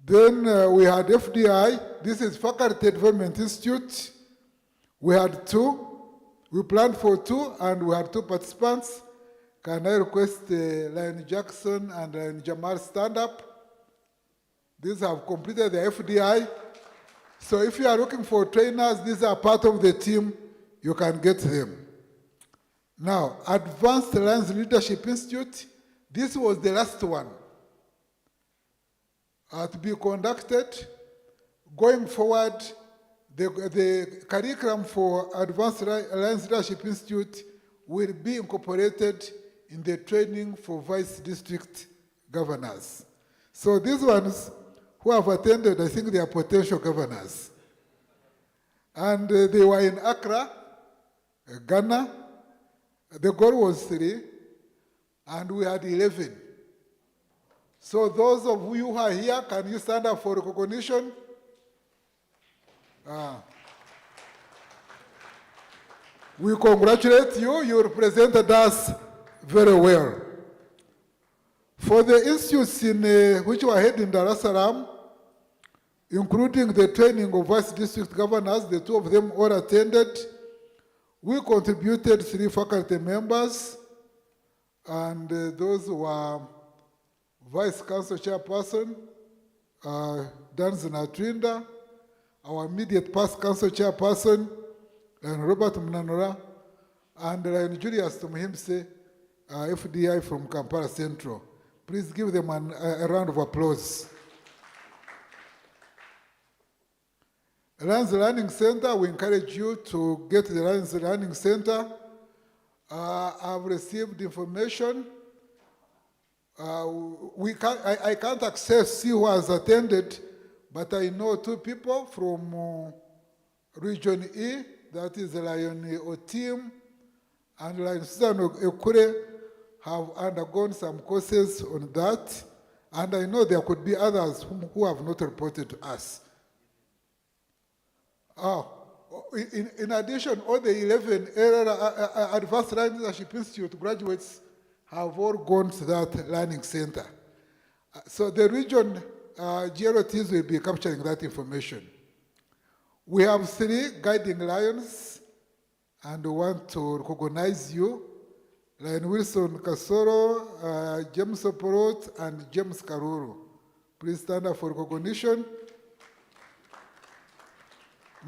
Speaker 1: Then we had FDI. This is Faculty Development Institute. We had 2. We planned for 2, and we had 2 participants. Can I request Lion Jackson and Lion Jamal stand up? These have completed the FDI. So if you are looking for trainers, these are part of the team, you can get them. Now, Advanced Lands Leadership Institute, this was the last one to be conducted. Going forward, the curriculum for Advanced Lands Leadership Institute will be incorporated in the training for vice district governors. So these ones who have attended, I think they are potential governors. And they were in Accra, Ghana. The goal was 3, and we had 11. So those of you who are here, can you stand up for recognition? We congratulate you. You represented us very well. For the institutes which were held in Dar es Salaam, including the training of vice district governors, the 2 of them all attended. We contributed 3 faculty members, and those were Vice Council Chairperson, Danzina Trinda, our immediate past Council Chairperson, and Robert Mnanora, and Julius Tumuhimse, FDI from Kampala Central. Please give them a round of applause. Lands Learning Center, we encourage you to get the Lands Learning Center. I've received information. I can't see who has attended, but I know 2 people from Region E, that is Lion Otim and Lion Susan Ekure, have undergone some courses on that, and I know there could be others who have not reported to us. In addition, all the 11 Advanced Learning Leadership Institute graduates have all gone to that learning center. So the region GROTs will be capturing that information. We have 3 guiding lions, and we want to recognize you. Lion Wilson Kasoro, James Oporot, and James Karuru. Please stand up for recognition.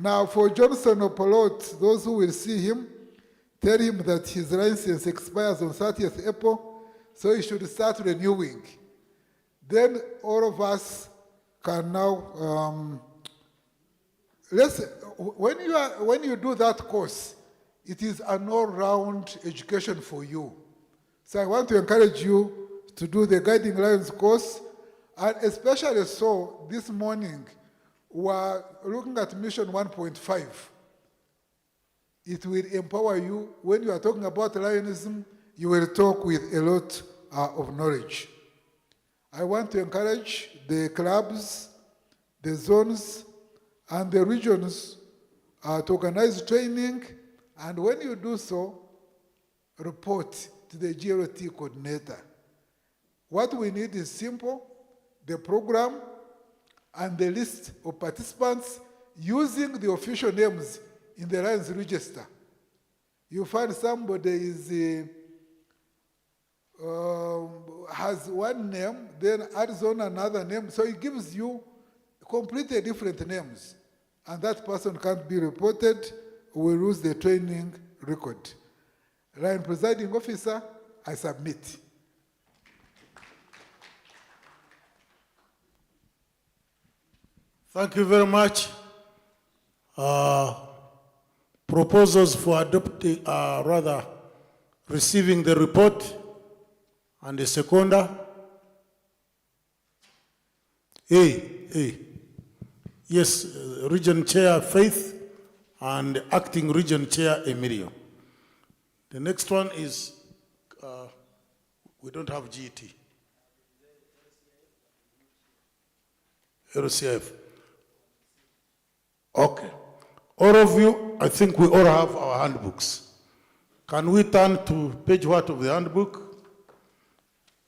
Speaker 1: Now for Johnson Oporot, those who will see him, tell him that his license expires on 30th April, so he should start renewing. Then all of us can now, when you do that course, it is an all-round education for you. So I want to encourage you to do the Guiding Lions course, and especially so this morning, we're looking at mission 1.5. It will empower you. When you are talking about Lionism, you will talk with a lot of knowledge. I want to encourage the clubs, the zones, and the regions to organize training, and when you do so, report to the GLT coordinator. What we need is simple, the program and the list of participants using the official names in the Lions Register. You find somebody is, has one name, then adds on another name, so it gives you completely different names. And that person can't be reported, will lose the training record. Lion Presiding Officer, I submit.
Speaker 17: Thank you very much. Proposals for adopting, receiving the report and the seconder. A. Yes, Region Chair Faith and Acting Region Chair Emilio. The next one is, we don't have GT. LCF. Okay. All of you, I think we all have our handbooks. Can we turn to page what of the handbook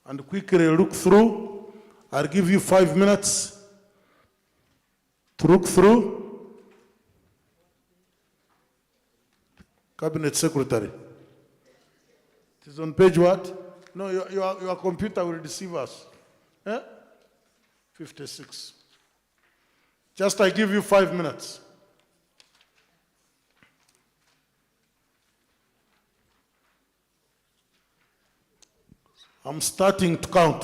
Speaker 17: and quickly look through? I'll give you 5 minutes to look through. Cabinet Secretary. It is on page what? No, your computer will deceive us. 56. Just I give you 5 minutes. I'm starting to count.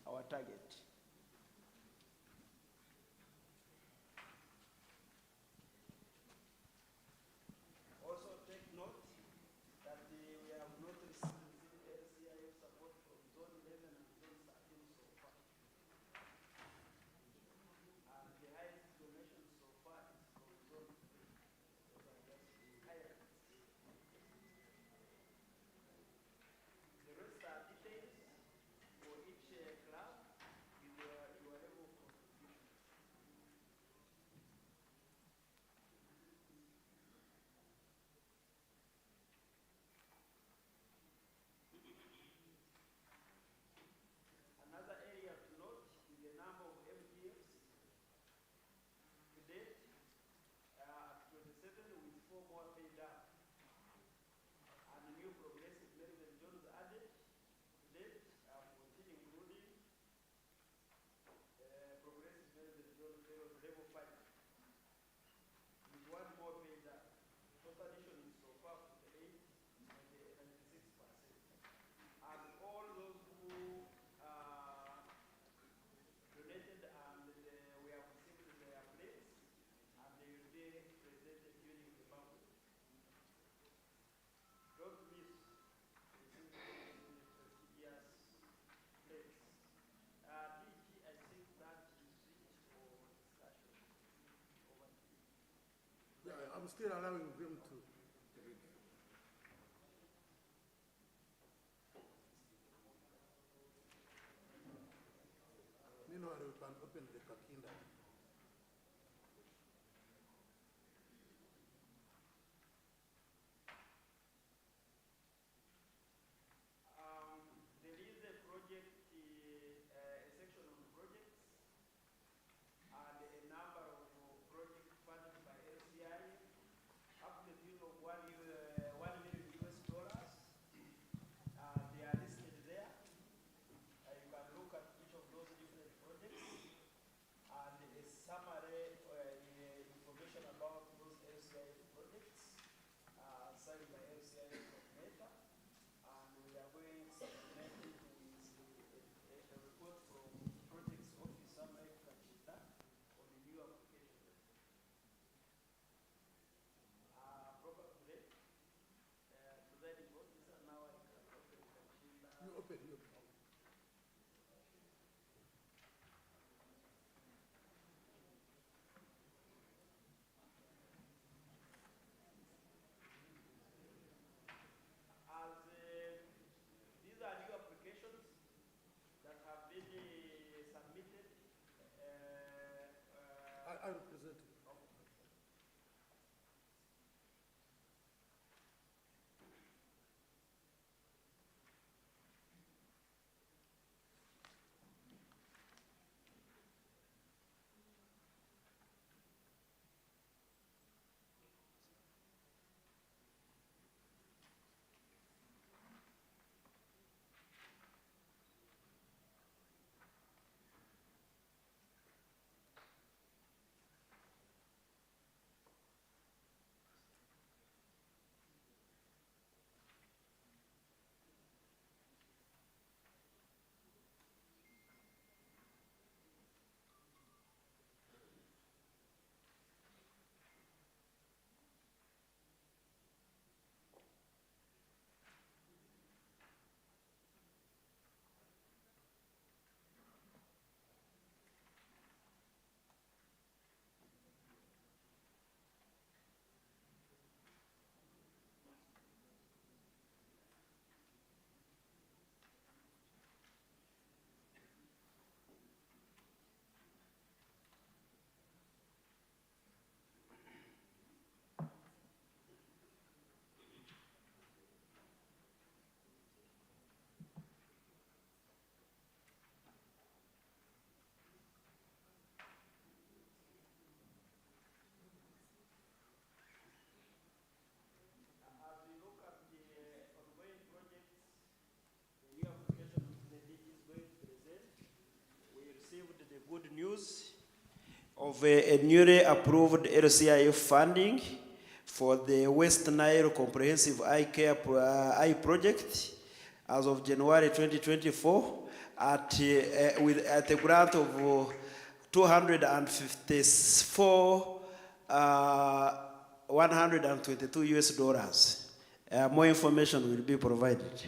Speaker 7: Our target. Also take note that we have not received LCIF support from Zone 11 and Zone 13 so far. And the highest donation so far is from Zone 3. Those are just the highlights. The rest are details for each club with your level of contributions. Another area to note is the number of MPFs to date at 27 with 4 more paid up. And the new progressive Maryland Jones added to date 14 including progressive Maryland Jones level 5 with 1 more paid up. Total addition is so far 48, 96%. And all those who donated and we have received their plates and they will be presented during the banquet. Don't miss receiving these prestigious plates. DG, I think that is it for discussion. Over to you.
Speaker 17: Yeah, I'm still allowing them to read. Meanwhile, we can open the Kakinda.
Speaker 7: There is a project, a section on projects These are new applications that have been submitted.
Speaker 17: I represent you.
Speaker 7: As we look at the ongoing projects, the new application which the DG is going to present, we received the good news of a newly approved LCIF funding for the West Nile Comprehensive Eye Care Eye Project as of January 2024 at a grant of 254 $122 US. More information will be provided.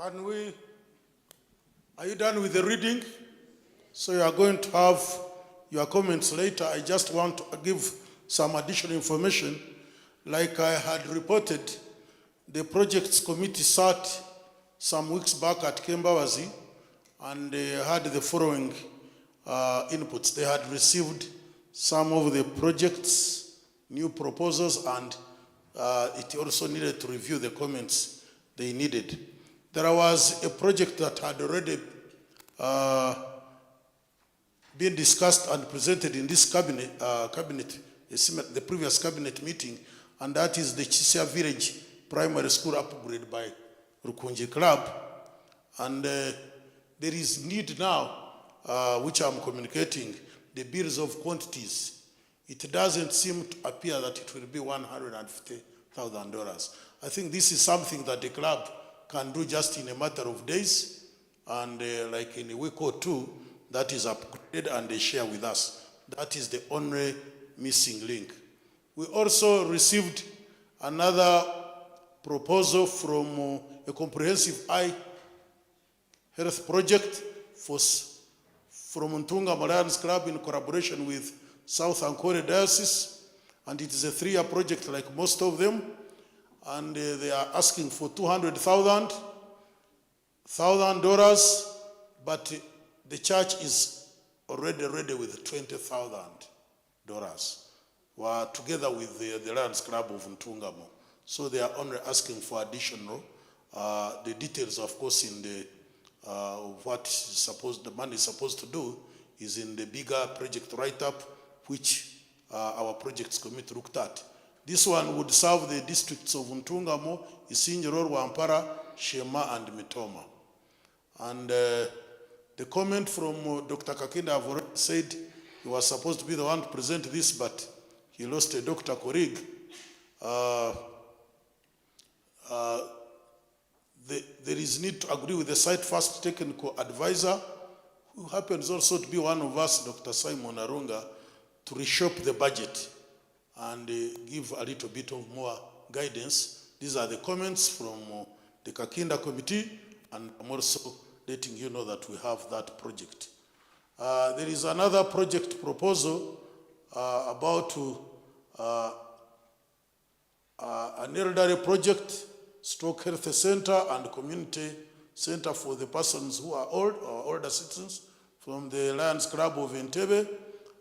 Speaker 17: Are you done with the reading? So you are going to have your comments later. I just want to give some additional information. Like I had reported, the projects committee sat some weeks back at Kembawazi, and they had the following inputs. They had received some of the projects, new proposals, and it also needed to review the comments they needed. There was a project that had already been discussed and presented in this cabinet, the previous cabinet meeting, and that is the Chisia Village Primary School upgrade by Rukunji Club. And there is need now, which I'm communicating, the bills of quantities. It doesn't seem to appear that it will be $150,000. I think this is something that the club can do just in a matter of days, and like in a week or two, that is upgraded and they share with us. That is the only missing link. We also received another proposal from a comprehensive eye health project from Ntunga Lions Club in collaboration with South Ankole Diocese, and it is a 3-year project like most of them, and they are asking for $200,000, but the church is already ready with $20,000. We're together with the Lions Club of Ntungamo. So they are only asking for additional. The details, of course, in the what the money is supposed to do is in the bigger project write-up, which our projects committee looked at. This one would serve the districts of Ntungamo, Isinjiro, Wampara, Shema, and Mitoma. And the comment from Dr. Kakinda, I've already said he was supposed to be the one to present this, but he lost a Dr. Korig. There is need to agree with the site first technical advisor, who happens also to be one of us, Dr. Simon Arunga, to reshape the budget and give a little bit of more guidance. These are the comments from the Kakinda committee, and I'm also letting you know that we have that project. There is another project proposal about an elderly project, stroke health center and community center for the persons who are old or older citizens from the Lions Club of Entebbe,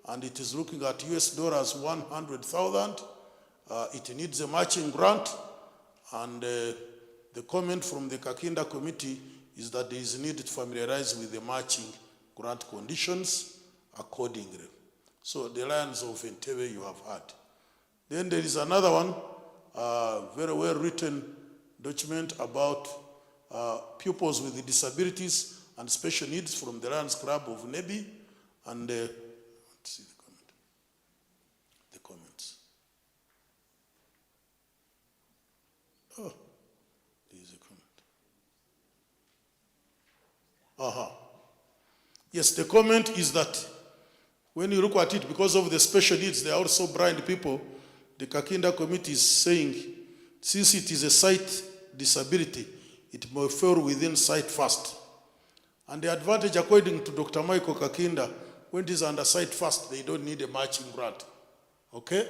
Speaker 17: and it is looking at $100,000. It needs a matching grant, and the comment from the Kakinda committee is that there is need to familiarize with the matching grant conditions accordingly. So the Lions of Entebbe you have had. Then there is another one, very well written document about pupils with disabilities and special needs from the Lions Club of Nebi, and let's see the comment. The comments. Oh, there is a comment. Yes, the comment is that when you look at it, because of the special needs, they are also blind people. The Kakinda committee is saying, since it is a sight disability, it may fall within sight first. And the advantage, according to Dr. Michael Kakinda, when it is under sight first, they don't need a matching grant. Okay?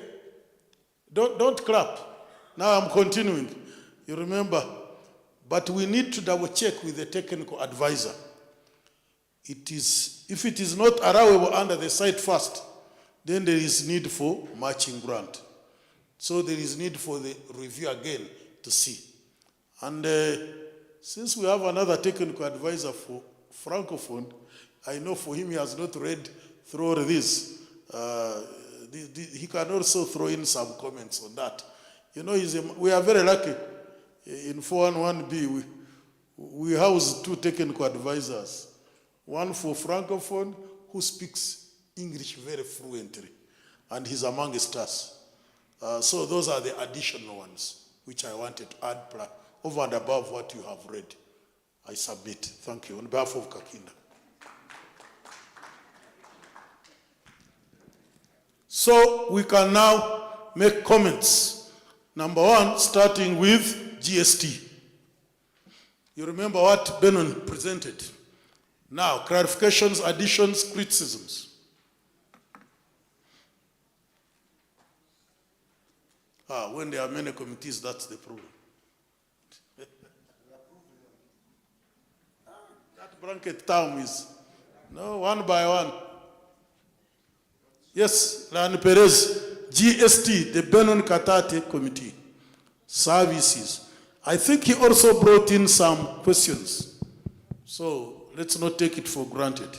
Speaker 17: Don't clap. Now I'm continuing. You remember, but we need to double check with the technical advisor. If it is not allowable under the sight first, then there is need for matching grant. So there is need for the review again to see. And since we have another technical advisor for Francophone, I know for him he has not read through all this. He can also throw in some comments on that. You know, we are very lucky. In 411B, we house 2 technical advisors. One for Francophone, who speaks English very fluently, and he's amongst us. So those are the additional ones which I wanted to add over and above what you have read. I submit. Thank you. On behalf of Kakinda. So we can now make comments. Number 1, starting with GST. You remember what Benon presented. Now, clarifications, additions, criticisms. When there are many committees, that's the problem. That blanket term is, no, one by one. Yes, Lan Perez, GST, the Benon Katate Committee, services. I think he also brought in some questions. So let's not take it for granted.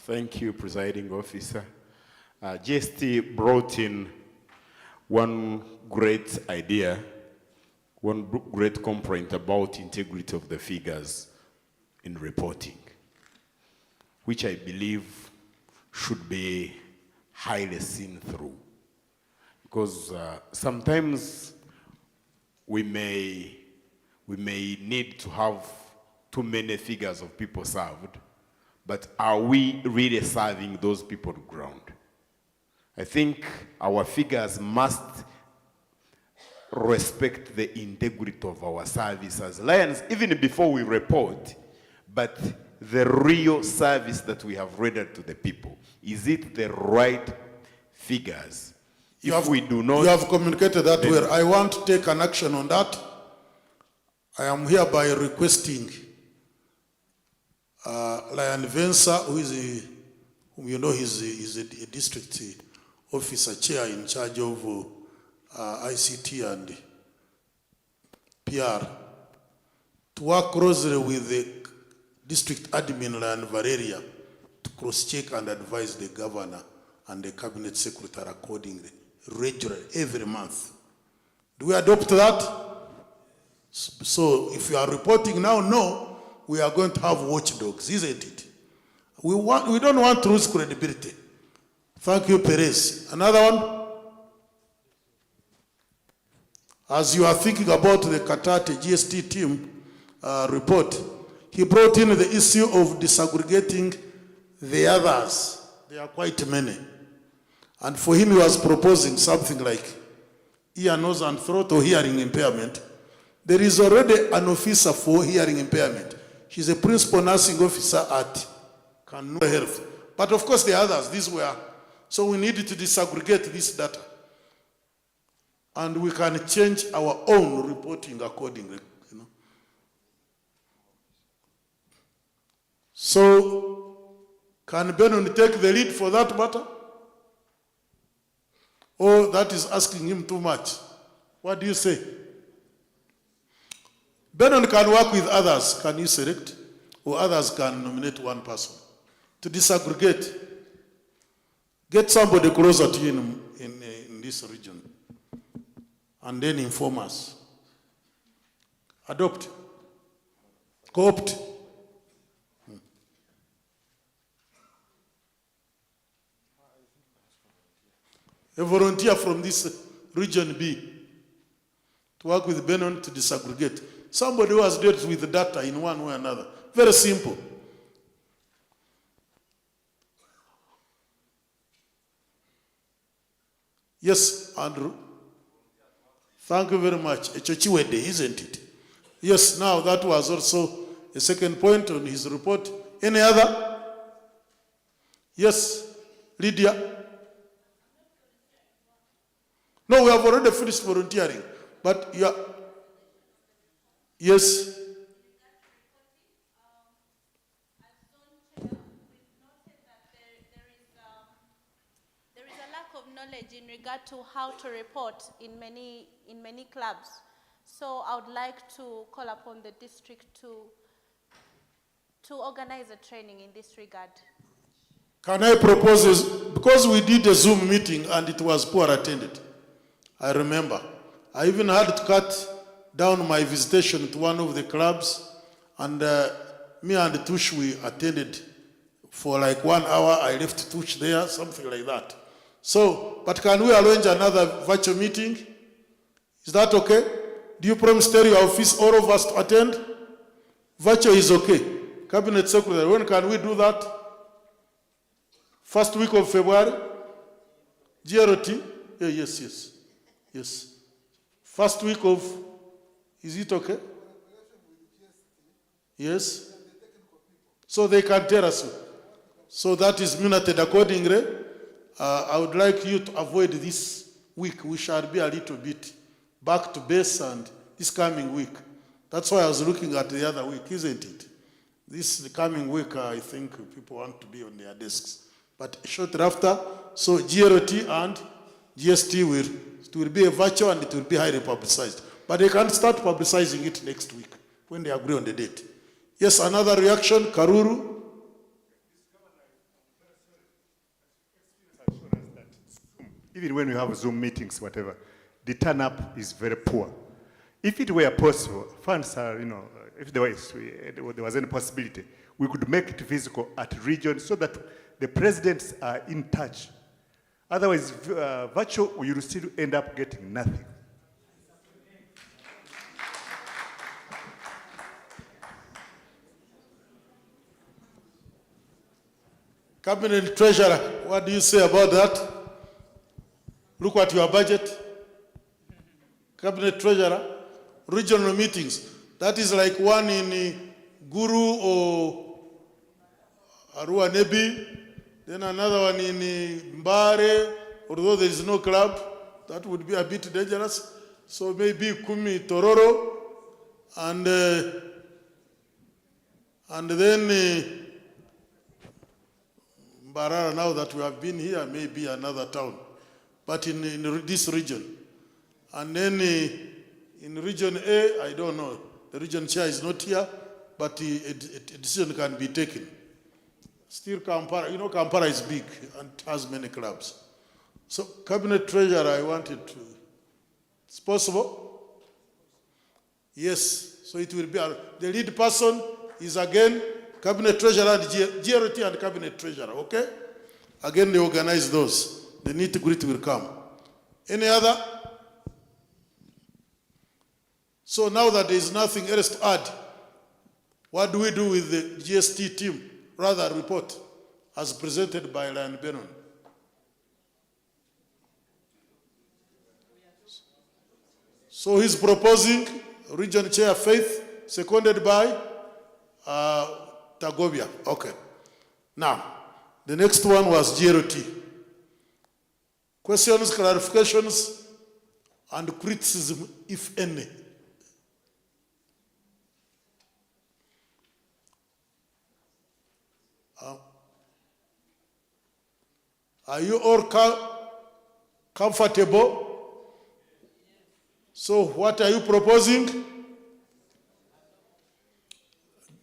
Speaker 2: Thank you, Presiding Officer. GST brought in one great idea, one great complaint about integrity of the figures in reporting, which I believe should be highly seen through. Because sometimes we may need to have too many figures of people served, but are we really serving those people on the ground? I think our figures must respect the integrity of our service as Lions, even before we report, but the real service that we have rendered to the people. Is it the right figures? If we do not...
Speaker 17: You have communicated that well. I want to take an action on that. I am hereby requesting Lion Vensa, who is whom you know is a district officer chair in charge of ICT and PR, to work closely with the district admin Lion Valeria to cross-check and advise the governor and the cabinet secretary accordingly, regularly, every month. Do we adopt that? So if you are reporting now, no, we are going to have watchdogs, isn't it? We don't want to lose credibility. Thank you, Perez. Another one? As you are thinking about the Katate GST team report, he brought in the issue of disaggregating the others. There are quite many. And for him, he was proposing something like ear, nose, and throat or hearing impairment. There is already an officer for hearing impairment. She's a principal nursing officer at Kanu Health. But of course, the others, these were. So we needed to disaggregate this data. And we can change our own reporting accordingly. You know. So, can Benon take the lead for that matter? Or that is asking him too much? What do you say? Benon can work with others, can you select? Or others can nominate one person to disaggregate. Get somebody closer to you in this region. And then inform us. Adopt. Co-opt. A volunteer from this region B to work with Benon to disaggregate. Somebody who has dealt with the data in one way or another. Very simple. Yes, Andrew. Thank you very much. Echochiwede, isn't it? Yes, now that was also a second point on his report. Any other? Yes, Lydia. No, we have already finished volunteering. But you are... Yes.
Speaker 11: Knowledge in regard to how to report in many clubs. So I would like to call upon the district to organize a training in this regard.
Speaker 17: Can I propose this? Because we did a Zoom meeting and it was poor attended. I remember. I even had to cut down my visitation to one of the clubs, and me and Tush, we attended for like 1 hour. I left Tush there, something like that. So, but can we arrange another virtual meeting? Is that okay? Do you promise to tell your office, all of us to attend? Virtual is okay. Cabinet Secretary, when can we do that? First week of February? GRT? Yeah, yes. Yes. First week of, is it okay? Yes. So they can tell us. So that is minuted accordingly. I would like you to avoid this week. We shall be a little bit back to base and this coming week. That's why I was looking at the other week, isn't it? This coming week, I think people want to be on their desks. But shortly after, so GLT and GST will be a virtual and it will be highly publicized. But they can start publicizing it next week when they agree on the date. Yes, another reaction, Karuru.
Speaker 15: Even when we have Zoom meetings, whatever, the turn-up is very poor. If it were possible, funds are, if there was any possibility, we could make it physical at region so that the presidents are in touch. Otherwise, virtual, you will still end up getting nothing.
Speaker 17: Cabinet Treasurer, what do you say about that? Look at your budget. Cabinet Treasurer, regional meetings. That is like one in Guru or Arua Nebi, then another one in Mbarara, although there is no club, that would be a bit dangerous. So maybe Kumi Tororo, and then Mbarara, now that we have been here, maybe another town, but in this region. And then in region A, I don't know, the region chair is not here, but a decision can be taken. Still Kampala, Kampala is big and has many clubs. So Cabinet Treasurer, I wanted to, it's possible? Yes, so it will be, the lead person is again Cabinet Treasurer and GRT and Cabinet Treasurer, okay? Again, they organize those. The nitty-gritty will come. Any other? So now that there is nothing else to add, what do we do with the GST team? Rather, report as presented by Lion Benon. So he's proposing Region Chair Faith, seconded by Tagobia. Okay. Now, the next one was GRT. Questions, clarifications, and criticism, if any. Are you all comfortable? So what are you proposing?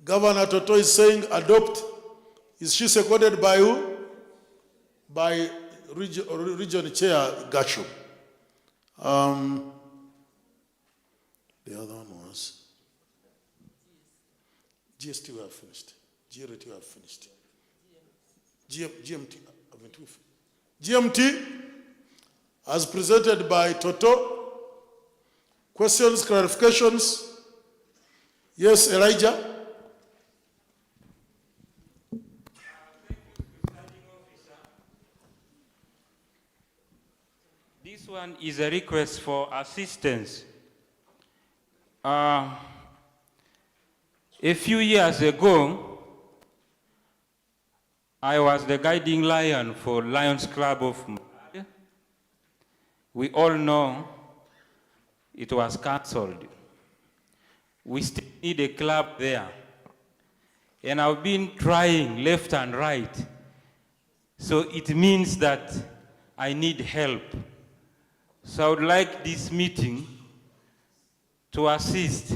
Speaker 17: Governor Toto is saying adopt. Is she seconded by who? By Region Chair Gacho. The other one was GST we have finished. GRT we have finished. GMT, haven't we? GMT, as presented by Toto. Questions, clarifications? Yes, Elijah?
Speaker 18: This one is a request for assistance. A few years ago, I was the guiding lion for Lions Club of Mbarara. We all know it was cancelled. We still need a club there. And I've been trying left and right. So it means that I need help. So I would like this meeting to assist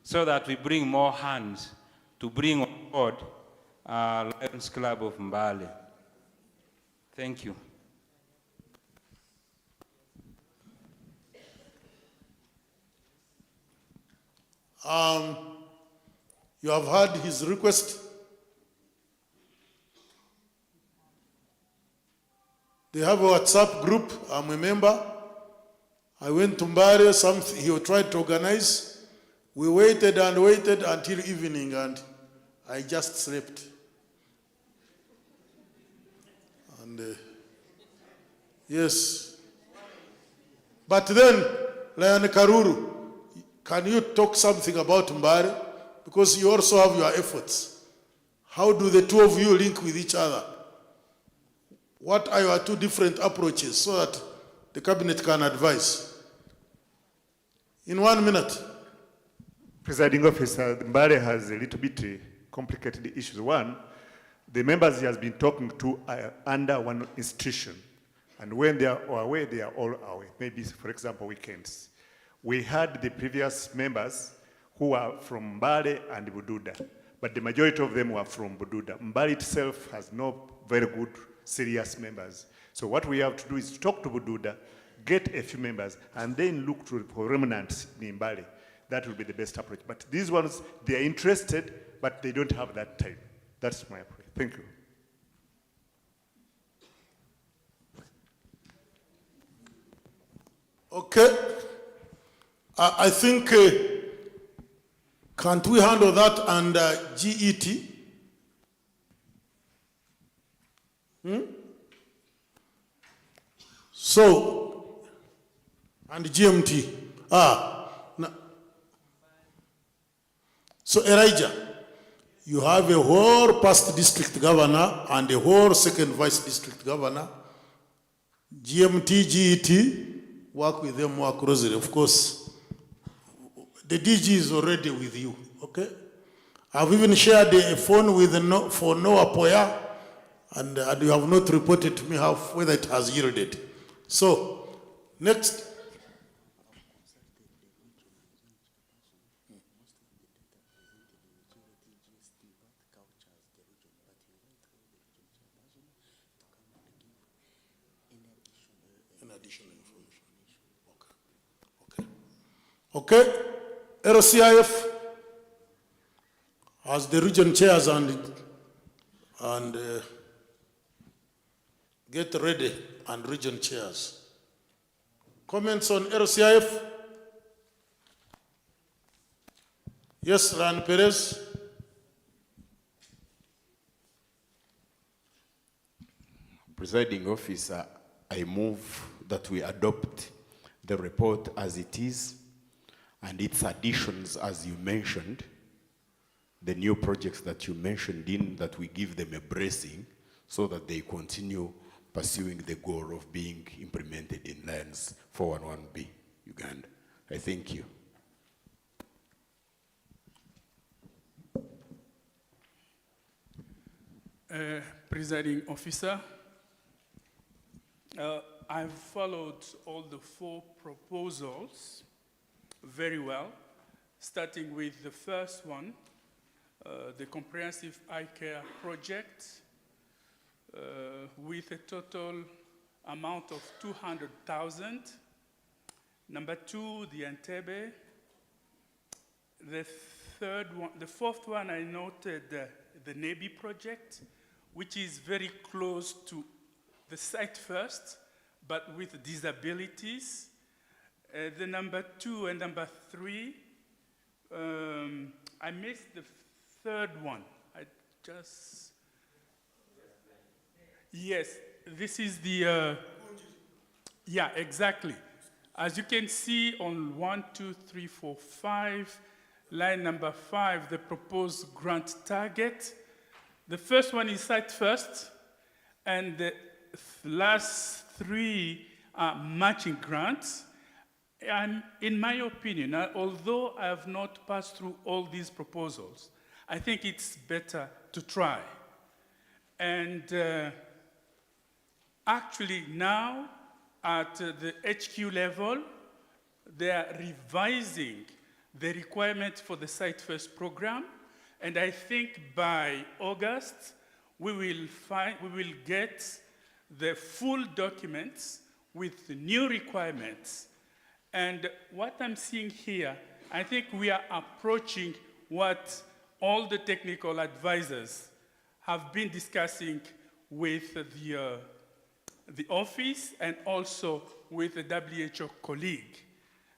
Speaker 18: so that we bring more hands to bring on board Lions Club of Mbarara. Thank you.
Speaker 17: You have heard his request. They have a WhatsApp group. I'm a member. I went to Mbarara, something he tried to organize. We waited and waited until evening, and I just slept. And yes. But then, Lion Karuru, can you talk something about Mbarara? Because you also have your efforts. How do the two of you link with each other? What are your two different approaches so that the cabinet can advise? In 1 minute.
Speaker 15: Presiding officer, Mbarara has a little bit complicated issues. One, the members he has been talking to are under one institution. And when they are away, they are all away. Maybe, for example, weekends. We had the previous members who are from Mbarara and Bududa, but the majority of them were from Bududa. Mbarara itself has no very good, serious members. So what we have to do is to talk to Bududa, get a few members, and then look for remnants in Mbarara. That will be the best approach. But these ones, they are interested, but they don't have that time. That's my approach. Thank you.
Speaker 17: Okay. I think, can't we handle that under GET? So, and GMT. So Elijah, you have a whole past district governor and a whole second vice district governor. GMT, GET, work with them more closely. Of course, the DG is already with you, okay? I've even shared a phone with for Noah Poya, and you have not reported to me whether it has yielded. So, next. Okay, LCIF as the region chairs and get ready and region chairs. Comments on LCIF? Yes, Ran Perez.
Speaker 2: Presiding officer, I move that we adopt the report as it is, and its additions, as you mentioned, the new projects that you mentioned in, that we give them a bracing so that they continue pursuing the goal of being implemented in Lions 411B Uganda. I thank you.
Speaker 5: Presiding officer, I've followed all the 4 proposals very well, starting with the first one, the comprehensive eye care project, with a total amount of 200,000. Number 2, the Entebbe. The fourth one, I noted the Nebi project, which is very close to the site first, but with disabilities. The number 2 and number 3, I missed the third one. Yes, this is the, yeah, exactly. As you can see on 1, 2, 3, 4, 5, line number 5, the proposed grant target. The first one is site first, and the last 3 are matching grants. And in my opinion, although I have not passed through all these proposals, I think it's better to try. And actually now, at the HQ level, they are revising the requirements for the Site First program. And I think by August, we will get the full documents with the new requirements. And what I'm seeing here, I think we are approaching what all the technical advisors have been discussing with the office and also with the WHO colleague.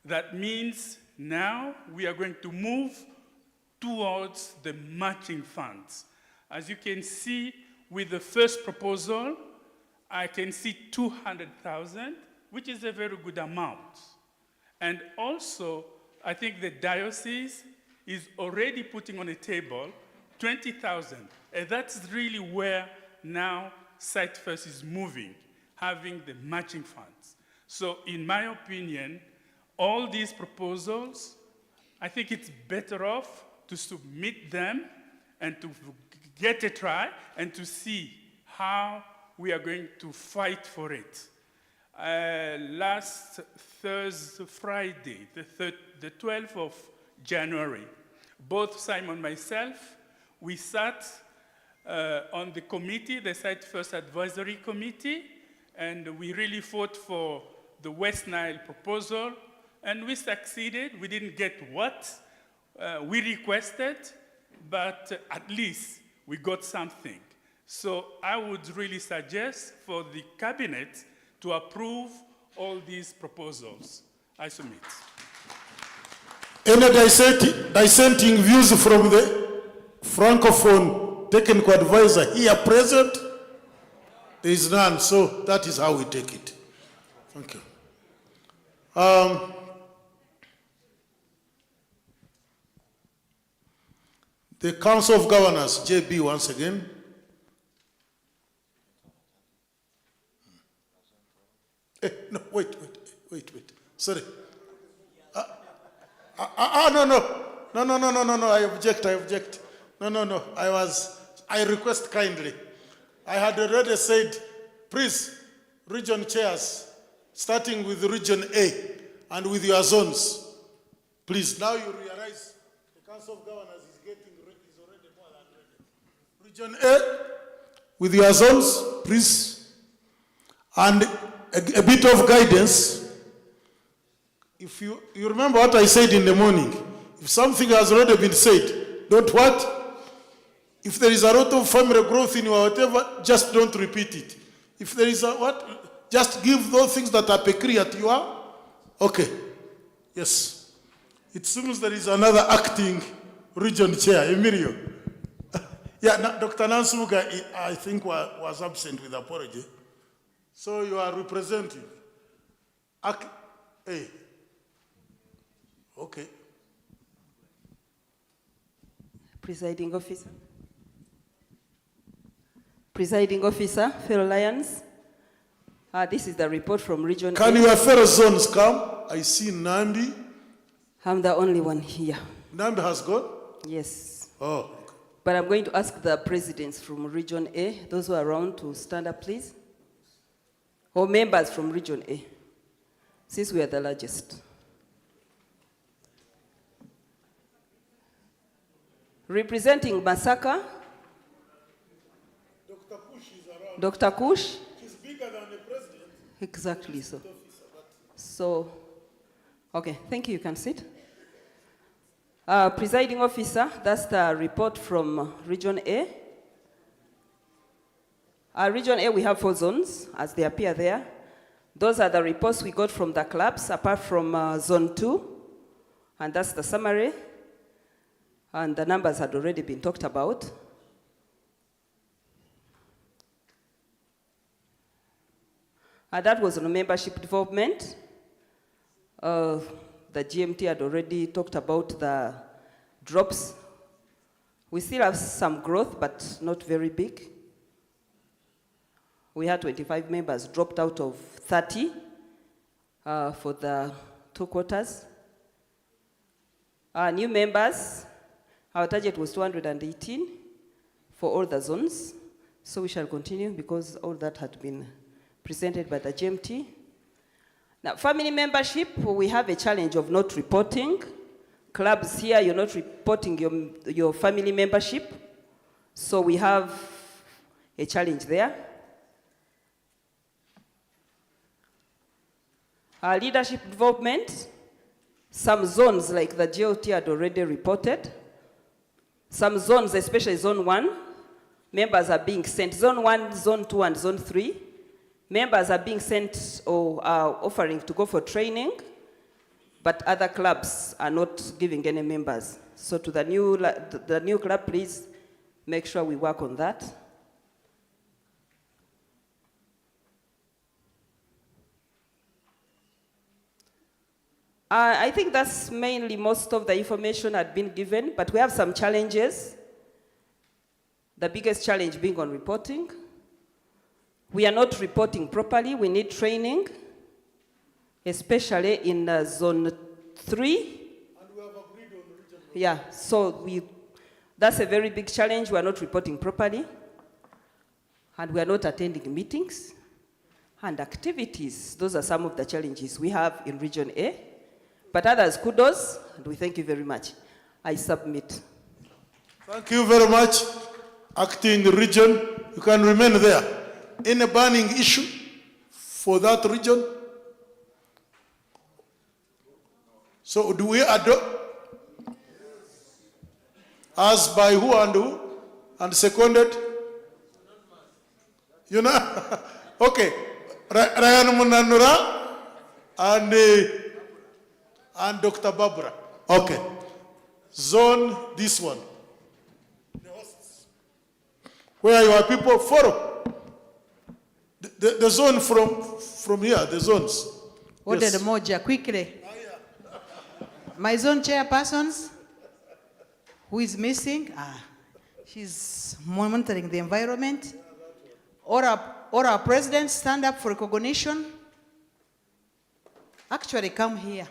Speaker 5: That means now we are going to move towards the matching funds. As you can see with the first proposal, I can see 200,000, which is a very good amount. And also, I think the diocese is already putting on a table 20,000. And that's really where now Site First is moving, having the matching funds. So in my opinion, all these proposals, I think it's better off to submit them and to get a try and to see how we are going to fight for it. Last Friday, the 12th of January, both Simon and myself, we sat on the committee, the Site First Advisory Committee, and we really fought for the West Nile proposal, and we succeeded. We didn't get what we requested, but at least we got something. So I would really suggest for the cabinet to approve all these proposals. I submit.
Speaker 17: Any dissenting views from the Francophone technical advisor here present? There is none, so that is how we take it. Thank you. The Council of Governors, JB once again. No, wait. Sorry. No, I object. No, I request kindly. I had already said, please, region chairs, starting with region A and with your zones. Please, now you realize the Council of Governors is already more than ready. Region A, with your zones, please, and a bit of guidance. If you remember what I said in the morning, if something has already been said, don't what? If there is a lot of family growth in your whatever, just don't repeat it. If there is a what? Just give those things that are peculiar to you. Okay. Yes. It seems there is another acting region chair, Emilio. Dr. Nansuga, I think, was absent with apology. So you are representing. Hey. Okay.
Speaker 10: Presiding officer. Presiding officer, fellow Lions. This is the report from Region
Speaker 17: Can your fellow zones come? I see Nandi.
Speaker 10: I'm the only one here.
Speaker 17: Nandi has gone?
Speaker 10: Yes.
Speaker 17: Oh.
Speaker 10: But I'm going to ask the presidents from Region A, those who are around, to stand up, please. Or members from Region A, since we are the largest. Representing Masaka, Dr. Kush.
Speaker 17: She's bigger than the president.
Speaker 10: Exactly so. So, okay, thank you, you can sit. Presiding officer, that's the report from Region A. Region A, we have 4 zones, as they appear there. Those are the reports we got from the clubs, apart from Zone 2, and that's the summary. And the numbers had already been talked about. That was on membership development. The GMT had already talked about the drops. We still have some growth, but not very big. We had 25 members dropped out of 30 for the 2 quarters. New members, our target was 218 for all the zones. So we shall continue because all that had been presented by the GMT. Now, family membership, we have a challenge of not reporting. Clubs here, you're not reporting your family membership. So we have a challenge there. Leadership development, some zones like the GLT had already reported. Some zones, especially Zone 1, members are being sent. Zone 1, Zone 2, and Zone 3. Members are being sent or are offering to go for training, but other clubs are not giving any members. So to the new club, please make sure we work on that. I think that's mainly most of the information had been given, but we have some challenges. The biggest challenge being on reporting. We are not reporting properly. We need training, especially in zone 3.
Speaker 17: And we have agreed on region.
Speaker 10: Yeah, so that's a very big challenge. We are not reporting properly. And we are not attending meetings and activities. Those are some of the challenges we have in Region A. But others, kudos, and we thank you very much. I submit.
Speaker 17: Thank you very much. Acting region, you can remain there. Any burning issue for that region? So do we adopt? As by who and who? And seconded? You know? Okay. Ryan Munanura and Dr. Barbara. Okay. Zone this one. Where your people follow. The zone from here, the zones.
Speaker 12: Order
Speaker 17: Yes.
Speaker 12: moja quickly. My zone chairpersons, who is missing? She's monitoring the environment. All our presidents stand up for recognition. Actually, come here.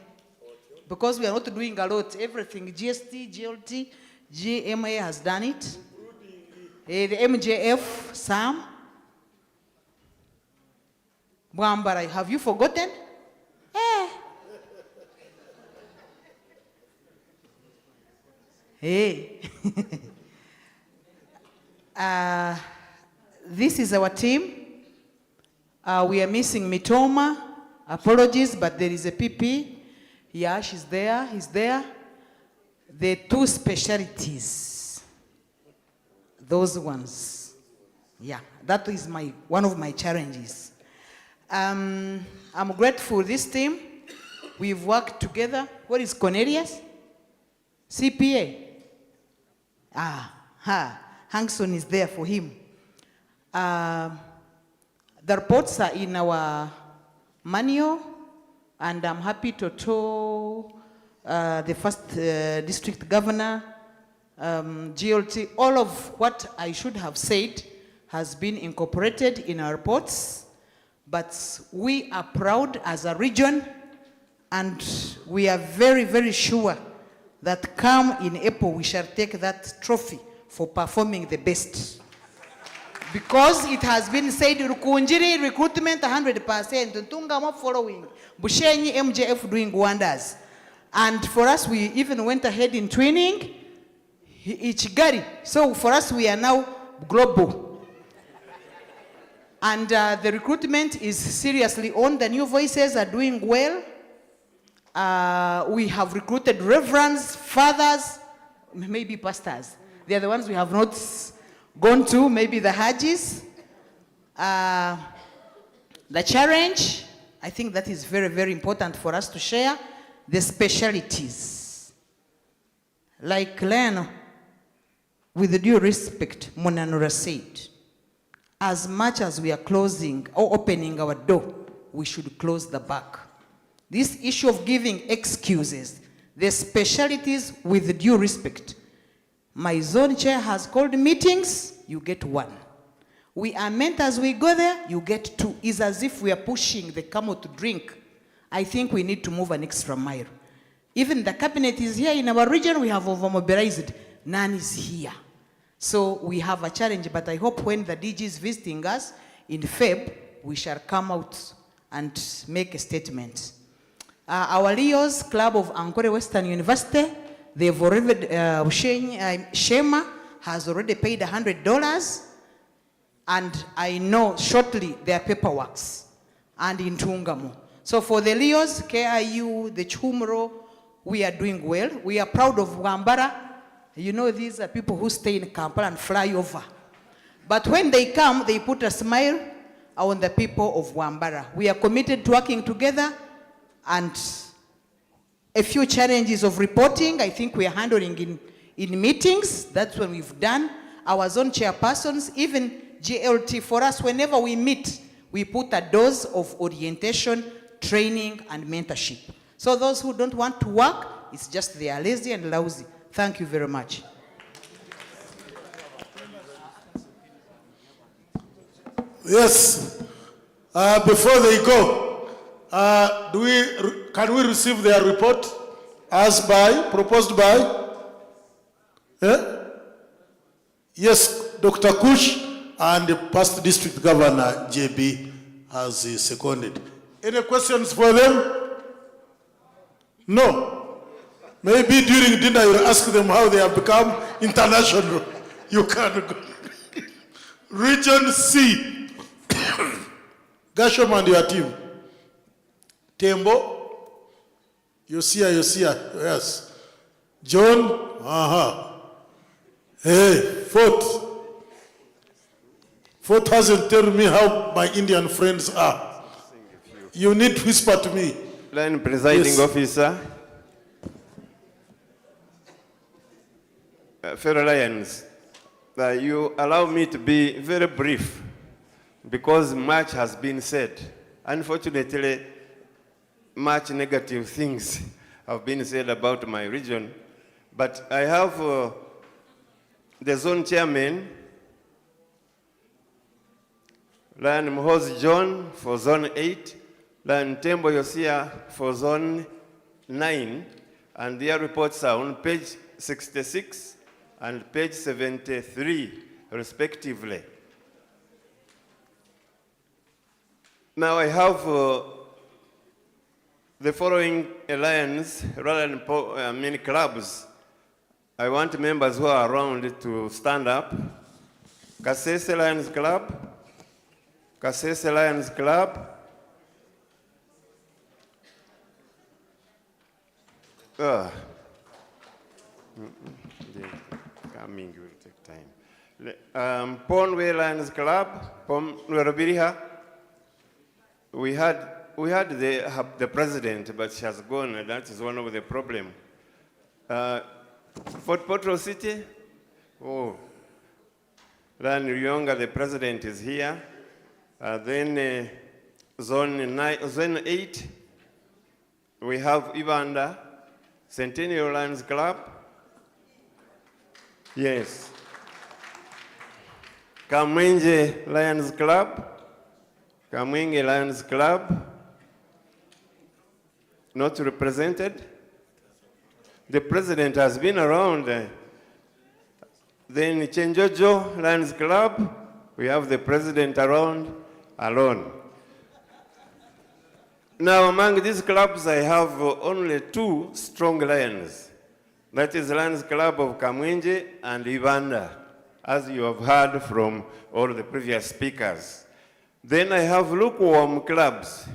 Speaker 12: Because we are not doing a lot. Everything, GST, GLT, GMA has done it. The MJF, Sam. Mbarara, have you forgotten? Hey. This is our team. We are missing Mitoma. Apologies, but there is a PP. Yeah, she's there, he's there. The two specialties. Those ones. Yeah, that is one of my challenges. I'm grateful this team. We've worked together. What is Cornelius? CPA. Hangson is there for him. The reports are in our manual, and I'm happy to tell the first district governor, GLT, all of what I should have said has been incorporated in our reports, but we are proud as a region, and we are very, very sure that come in April, we shall take that trophy for performing the best. Because it has been said, Rukunjiri recruitment 100%, Ntungamo following, Bushenyi MJF doing wonders. And for us, we even went ahead in training, Ichigari. So for us, we are now global. And the recruitment is seriously on. The new voices are doing well. We have recruited reverends, fathers, maybe pastors. They are the ones we have not gone to, maybe the Hajis. The challenge, I think that is very, very important for us to share, the specialties. Like Len, with due respect, Munanura said, as much as we are closing or opening our door, we should close the back. This issue of giving excuses, the specialties with due respect. My zone chair has called meetings, you get one. We are meant as we go there, you get two. It's as if we are pushing the camel to drink. I think we need to move an extra mile. Even the cabinet is here in our region, we have overmobilized. None is here. So we have a challenge, but I hope when the DG is visiting us in Feb, we shall come out and make a statement. Our Leos Club of Ankole Western University, they've already, Shema has already paid $100, and I know shortly their paperworks, and in Tungamo. So for the Leos, KIU, the Chumro, we are doing well. We are proud of Mbarara. You know, these are people who stay in Kampala and fly over. But when they come, they put a smile on the people of Mbarara. We are committed to working together, and a few challenges of reporting, I think we are handling in meetings. That's what we've done. Our zone chairpersons, even GLT, for us, whenever we meet, we put a dose of orientation, training, and mentorship. So those who don't want to work, it's just they are lazy and lousy. Thank you very much.
Speaker 17: Yes. Before they go, can we receive their report as proposed by? Yes, Dr. Kush and the past district governor, JB, has seconded. Any questions for them? No. Maybe during dinner you'll ask them how they have become international. You can go. Region C. Gasham and your team. Tembo. Yosia, yes. John, Hey, Fort hasn't told me how my Indian friends are. You need to whisper to me.
Speaker 3: Line presiding
Speaker 17: Yes.
Speaker 3: officer, fellow Lions, you allow me to be very brief because much has been said. Unfortunately, much negative things have been said about my region, but I have the zone chairman, Lion Mhozi John for zone 8, Lion Tembo Yosia for zone 9, and their reports are on page 66 and page 73, respectively. Now I have the following alliance, rather than clubs. I want members who are around to stand up. Kasese Lions Club, Kasese Lions Club, coming will take time. Ponwe Lions Club, Ponwe. We had the president, but she has gone, and that is one of the problems. Fort Portal City, Ran Ryonga, the president, is here. Then zone 8, we have Uganda, Centennial Lions Club. Yes. Kamwenje Lions Club. Kamwenge Lions Club. Not represented. The president has been around. Then Chenjojo Lions Club, we have the president around alone. Now among these clubs, I have only 2 strong lions. That is Lions Club of Kamwenje and Uganda, as you have heard from all the previous speakers. Then I have lukewarm clubs.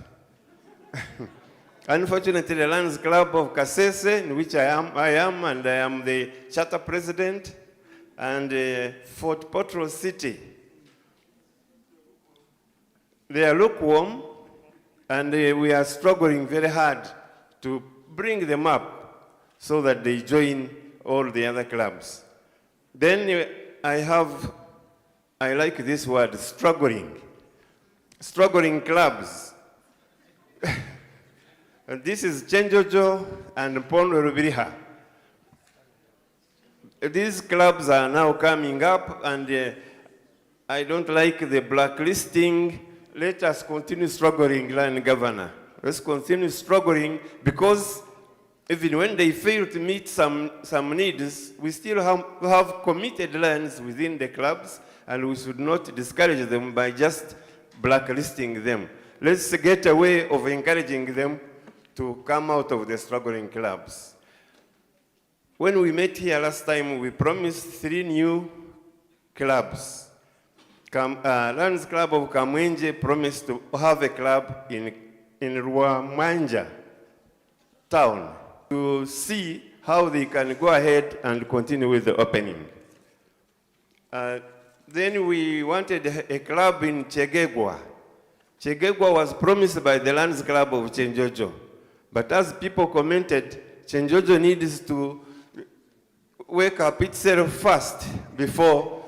Speaker 3: Unfortunately, the Lions Club of Kasese, in which I am, and I am the charter president, and Fort Portal City. They are lukewarm, and we are struggling very hard to bring them up so that they join all the other clubs. Then I like this word, struggling. Struggling clubs. And this is Chenjojo and Pondo Rubiriha. These clubs are now coming up, and I don't like the blacklisting. Let us continue struggling, Lion Governor. Let's continue struggling, because even when they fail to meet some needs, we still have committed lions within the clubs, and we should not discourage them by just blacklisting them. Let's get a way of encouraging them to come out of the struggling clubs. When we met here last time, we promised 3 new clubs. Lions Club of Kamwenje promised to have a club in Ruamanja town to see how they can go ahead and continue with the opening. Then we wanted a club in Chegegwa. Chegegwa was promised by the Lions Club of Chenjojo. But as people commented, Chenjojo needs to wake up itself first before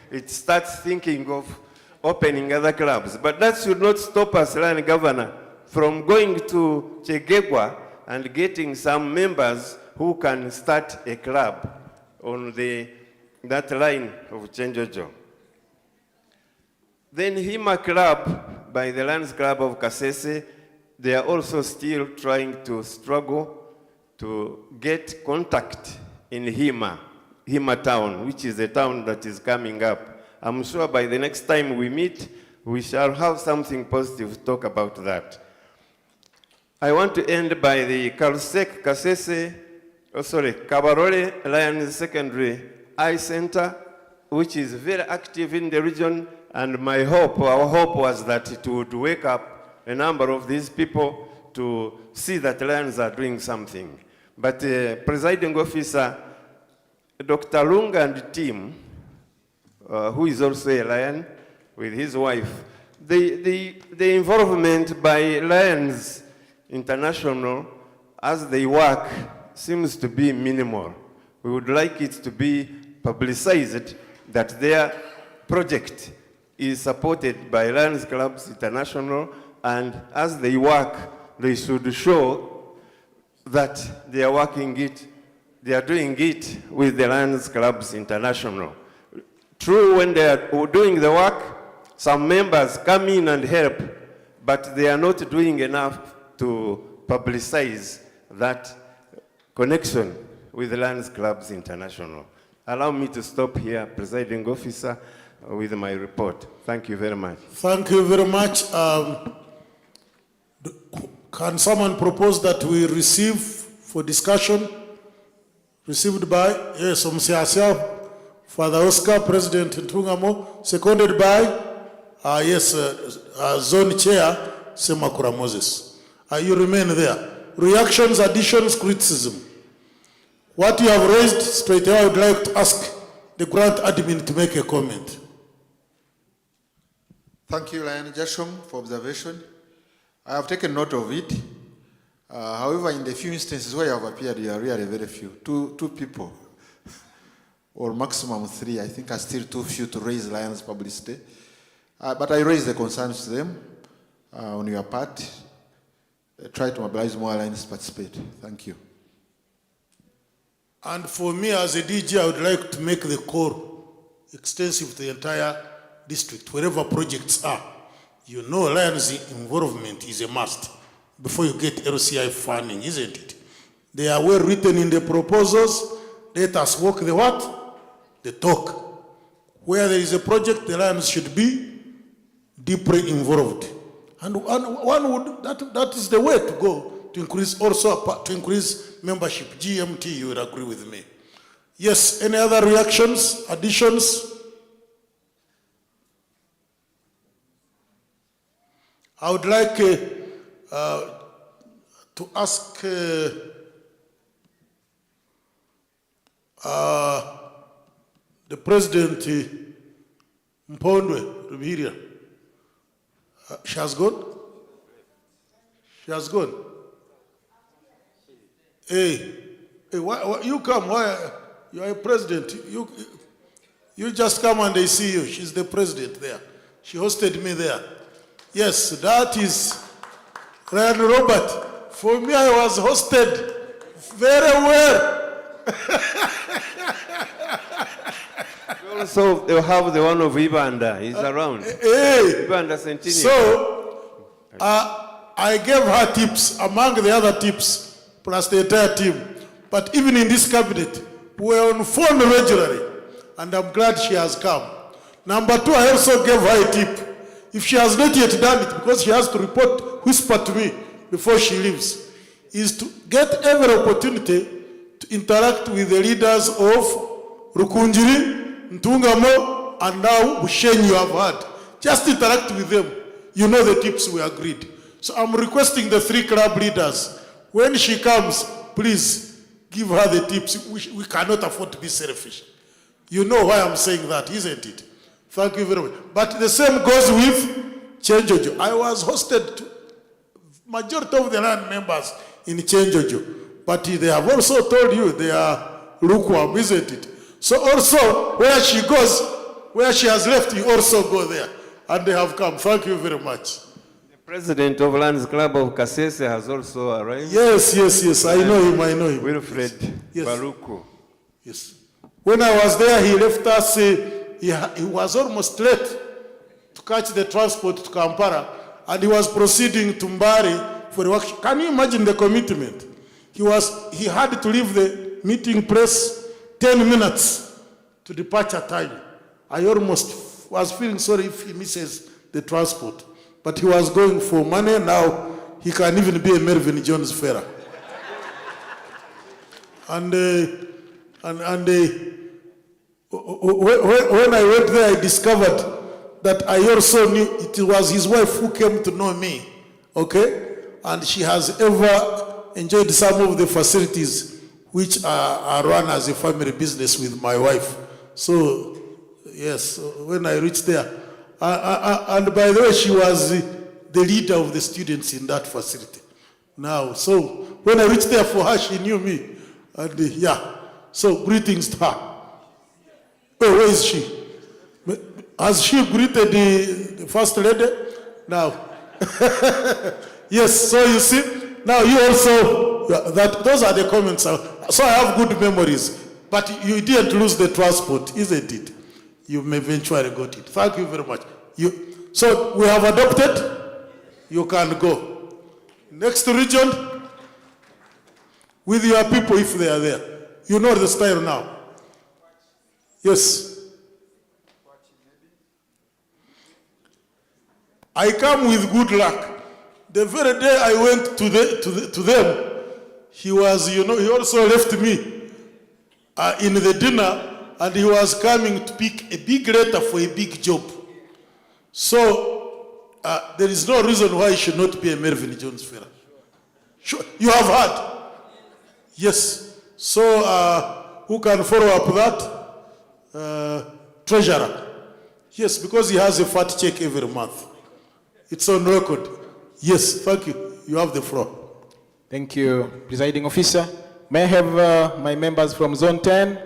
Speaker 3: it starts thinking of opening other clubs. But that should not stop us, Lion Governor, from going to Chegegwa and getting some members who can start a club on that line of Chenjojo. Then HIMA Club, by the Lions Club of Kasese, they are also still trying to struggle to get contact in HIMA town, which is a town that is coming up. I'm sure by the next time we meet, we shall have something positive to talk about that. I want to end by the Kabarole Lions Secondary Eye Center, which is very active in the region, and our hope was that it would wake up a number of these people to see that Lions are doing something. But presiding officer, Dr. Lunga and team, who is also a Lion with his wife, the involvement by Lions International as they work seems to be minimal. We would like it to be publicized that their project is supported by Lions Clubs International, and as they work, they should show that they are working it, they are doing it with the Lions Clubs International. True, when they are doing the work, some members come in and help, but they are not doing enough to publicize that connection with the Lions Clubs International. Allow me to stop here, presiding officer, with my report. Thank you very much.
Speaker 17: Thank you very much. Can someone propose that we receive for discussion? Received by, yes, Omsiasia, Father Oscar, President Ntungamo, seconded by, Zone Chair, Semakura Moses. You remain there. Reactions, additions, criticism. What you have raised, straight away I would like to ask the grant admin to make a comment.
Speaker 6: Thank you, Lion Jashom, for observation. I have taken note of it. However, in the few instances where you have appeared, you are really very few. Two people, or maximum 3, I think are still too few to raise Lions publicity. But I raise the concerns to them on your part. Try to mobilize more Lions to participate. Thank you.
Speaker 17: And for me as a DJ, I would like to make the call extensive to the entire district, wherever projects are. You know, Lions involvement is a must before you get LCI funding, isn't it? They are well written in the proposals. Let us walk the what? The talk. Where there is a project, the Lions should be deeply involved. And one would, that is the way to go to increase also, to increase membership. GMT, you will agree with me. Yes, any other reactions, additions? I would like to ask the President Mpondwe Rubiria. She has gone? She has gone. Hey, why you come? Why you are a president? You just come and they see you. She's the president there. She hosted me there. Yes, that is Ryan Robert. For me, I was hosted very well.
Speaker 3: Also, they'll have the one of Ibanda. He's around.
Speaker 17: Hey.
Speaker 3: Ibanda Centennial.
Speaker 17: So, I gave her tips among the other tips, plus the entire team. But even in this cabinet, we're on phone regularly, and I'm glad she has come. Number 2, I also gave her a tip. If she has not yet done it, because she has to whisper to me before she leaves, is to get every opportunity to interact with the leaders of Rukunjiri, Ntungamo, and now Bushenyi you have had. Just interact with them. You know the tips we agreed. So I'm requesting the 3 club leaders, when she comes, please give her the tips. We cannot afford to be selfish. You know why I'm saying that, isn't it? Thank you very much. But the same goes with Chenjojo. I was hosted to majority of the land members in Chenjojo. But they have also told you they are lukewarm, isn't it? So also, where she goes, where she has left, you also go there. And they have come. Thank you very much.
Speaker 3: The president of Lions Club of Kasese has also arrived.
Speaker 17: Yes. I know him.
Speaker 3: Wilfred Baruku.
Speaker 17: Yes. When I was there, he left us, he was almost late. to catch the transport to Kampala, and he was proceeding to Mbari for a workshop. Can you imagine the commitment? He had to leave the meeting place 10 minutes to departure time. I almost was feeling sorry if he misses the transport. But he was going for money. Now he can even be a Mervyn Jones fella. And when I went there, I discovered that I also knew it was his wife who came to know me, okay? And she has ever enjoyed some of the facilities which are run as a family business with my wife. So, yes, when I reached there, and by the way, she was the leader of the students in that facility. Now, so when I reached there for her, she knew me. And yeah, so greetings to her. Oh, where is she? Has she greeted the first lady? Now, yes, so you see, now you also, those are the comments. So I have good memories, but you didn't lose the transport, isn't it? You eventually got it. Thank you very much. So we have adopted, you can go. Next region, with your people if they are there. You know the style now. Yes. I come with good luck. The very day I went to them, he was, he also left me in the dinner, and he was coming to pick a big letter for a big job. So there is no reason why he should not be a Mervyn Jones fellow. Sure. You have heard? Yes. So who can follow up that? Treasurer. Yes, because he has a fat check every month. It's on record. Yes, thank you. You have the floor.
Speaker 13: Thank you, Presiding Officer. May I have my members from Zone 10,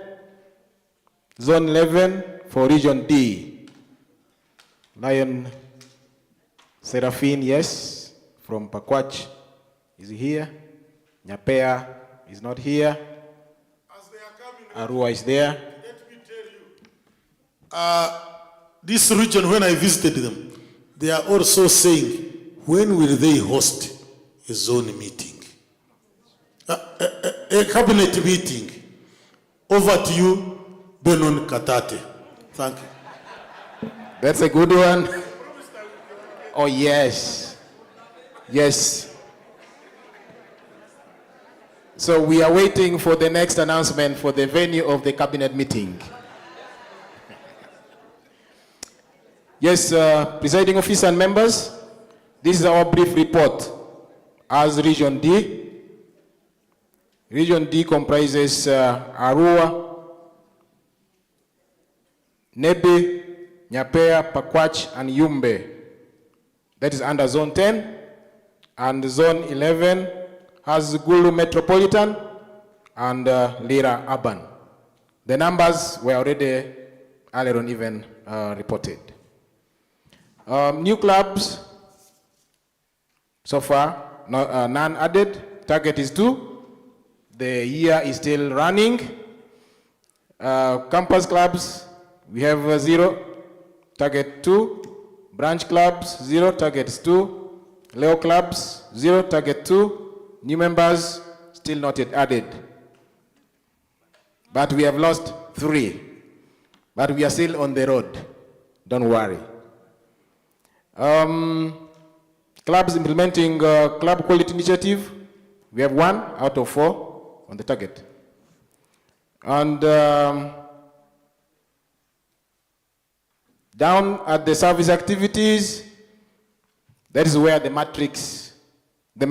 Speaker 13: Zone 11 for Region D. Lion Seraphine, yes, from Pakwach. Is he here? Nyapea is not here. Arua is there.
Speaker 17: Let me tell you, this region, when I visited them, they are also saying, when will they host a zone meeting? A cabinet meeting. Over to you, Benon Katate. Thank you.
Speaker 13: That's a good one. Oh, yes. Yes. So we are waiting for the next announcement for the venue of the cabinet meeting. Yes, Presiding Officer and members, this is our brief report as Region D. Region D comprises Arua, Nebe, Nyapea, Pakwach, and Yumbe. That is under Zone 10. And Zone 11 has Gulu Metropolitan and Lira Urban. The numbers were already earlier on even reported. New clubs, so far, none added. Target is 2. The year is still running. Campus clubs, we have 0. Target 2. Branch clubs, 0. Target 2. Leo clubs, 0. Target 2. New members, still not yet added. But we have lost 3. But we are still on the road. Don't worry. Clubs implementing club quality initiative, we have 1 out of 4 on the target. And down at the service activities, that is where the matrix, the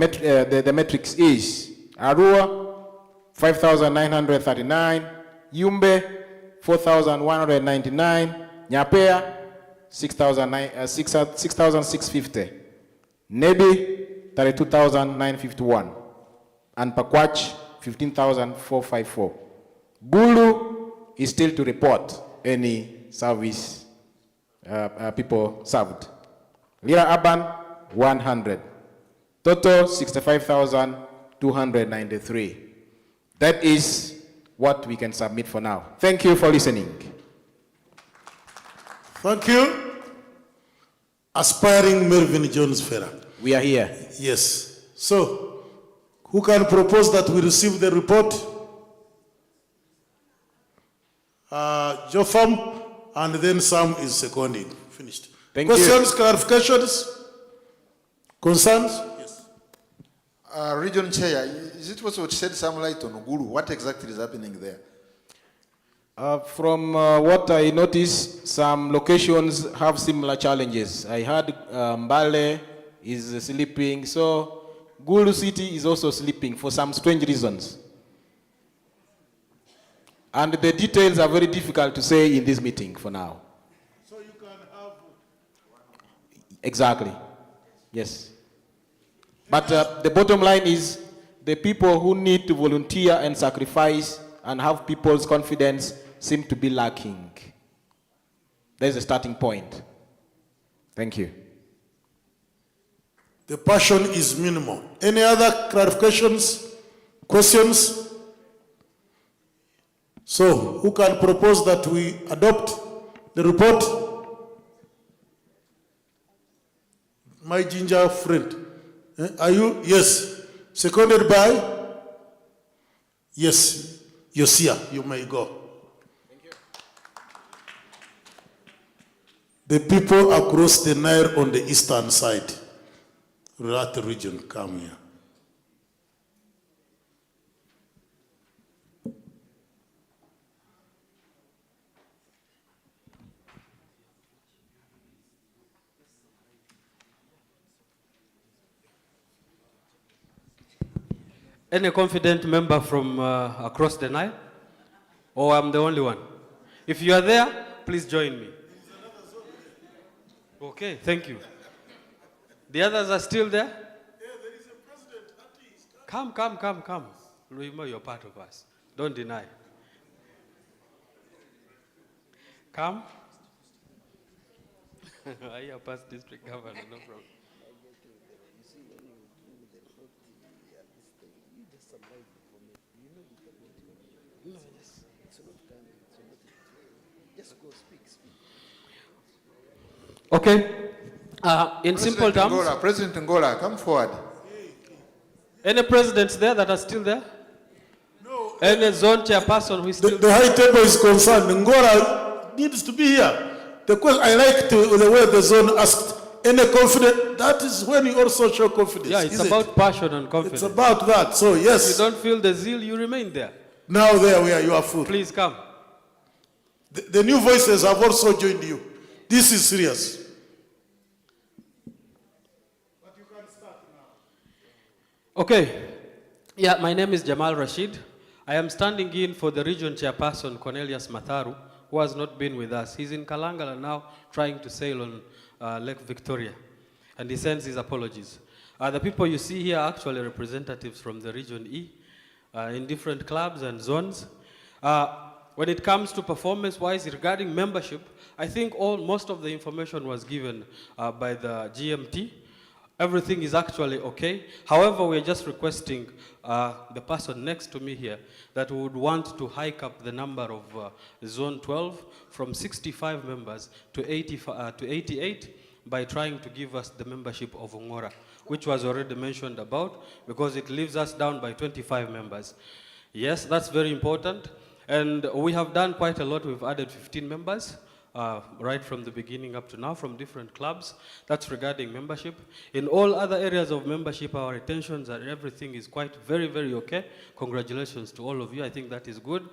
Speaker 13: matrix is. Arua, 5,939. Yumbe, 4,199. Nyapea, 6,650. Nebi, 32,951. And Pakwach, 15,454. Bulu is still to report any service people served. Lira Urban, 100. Total, 65,293. That is what we can submit for now. Thank you for listening.
Speaker 17: Thank you. aspiring Melvin Jones Ferrer.
Speaker 14: We are here.
Speaker 17: Yes. So, who can propose that we receive the report? Jotham, and then Sam is seconding. Finished.
Speaker 14: Thank
Speaker 17: Questions, clarifications, concerns?
Speaker 6: Region Chair, is it possible to shed some light on Gulu? What exactly is happening there?
Speaker 13: From what I noticed, some locations have similar challenges. I heard Mbale is sleeping, so Gulu City is also sleeping for some strange reasons. And the details are very difficult to say in this meeting for now.
Speaker 17: So you can have...
Speaker 13: Exactly, yes. But the bottom line is the people who need to volunteer and sacrifice and have people's confidence seem to be lacking. There's a starting point. Thank you.
Speaker 17: The passion is minimal. Any other clarifications, questions? So, who can propose that we adopt the report? My ginger friend. Are you? Yes. Seconded by? Yes. Yosia, you may go. Thank you. The people across the Nile on the eastern side, that region, come here.
Speaker 19: Any confident member from across the Nile? Or I'm the only one? If you are there, please join me. Okay, thank you. The others are still there?
Speaker 17: Yeah, there is a president.
Speaker 19: Come. Luima, you're part of us. Don't deny. Come. I am past district governor, no problem. Okay. In simple terms.
Speaker 6: President Ngola, come forward.
Speaker 19: Any presidents there that are still there?
Speaker 17: No.
Speaker 19: Any zone chairperson who is still
Speaker 17: The high table is concerned. Ngola needs to be here. The question, I like the way the zone asked, any confidence, that is when you also show confidence.
Speaker 19: Yeah, it's about passion and confidence.
Speaker 17: It's about that, so yes.
Speaker 19: If you don't feel the zeal, you remain there.
Speaker 17: Now there we are, you are full.
Speaker 19: Please come.
Speaker 17: The new voices have also joined you. This is serious. But you can start now.
Speaker 19: Okay. Yeah, my name is Jamal Rashid. I am standing in for the region chairperson, Cornelius Matharu, who has not been with us. He's in Kalangala now trying to sail on Lake Victoria. And he sends his apologies. The people you see here are actually representatives from the Region E in different clubs and zones. When it comes to performance-wise regarding membership, I think most of the information was given by the GMT. Everything is actually okay. However, we're just requesting the person next to me here that we would want to hike up the number of Zone 12 from 65 members to 88 by trying to give us the membership of Ungora, which was already mentioned about, because it leaves us down by 25 members. Yes, that's very important. And we have done quite a lot. We've added 15 members. Right from the beginning up to now from different clubs. That's regarding membership. In all other areas of membership, our retentions and everything is quite very, very okay. Congratulations to all of you. I think that is good.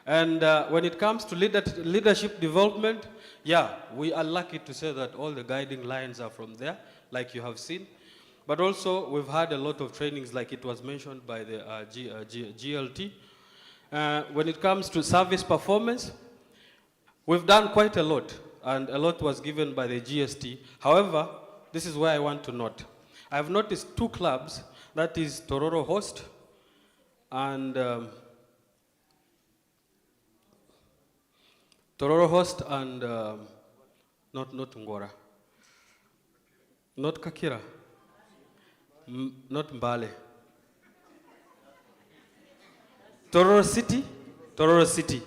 Speaker 19: And when it comes to leadership development, yeah, we are lucky to say that all the guiding lines are from there, like you have seen. But also, we've had a lot of trainings, like it was mentioned by the GLT. When it comes to service performance, we've done quite a lot, and a lot was given by the GST. However, this is where I want to note. I've noticed two clubs, that is Tororo Host and not Ngora, not Kakira, not Mbale. Tororo City.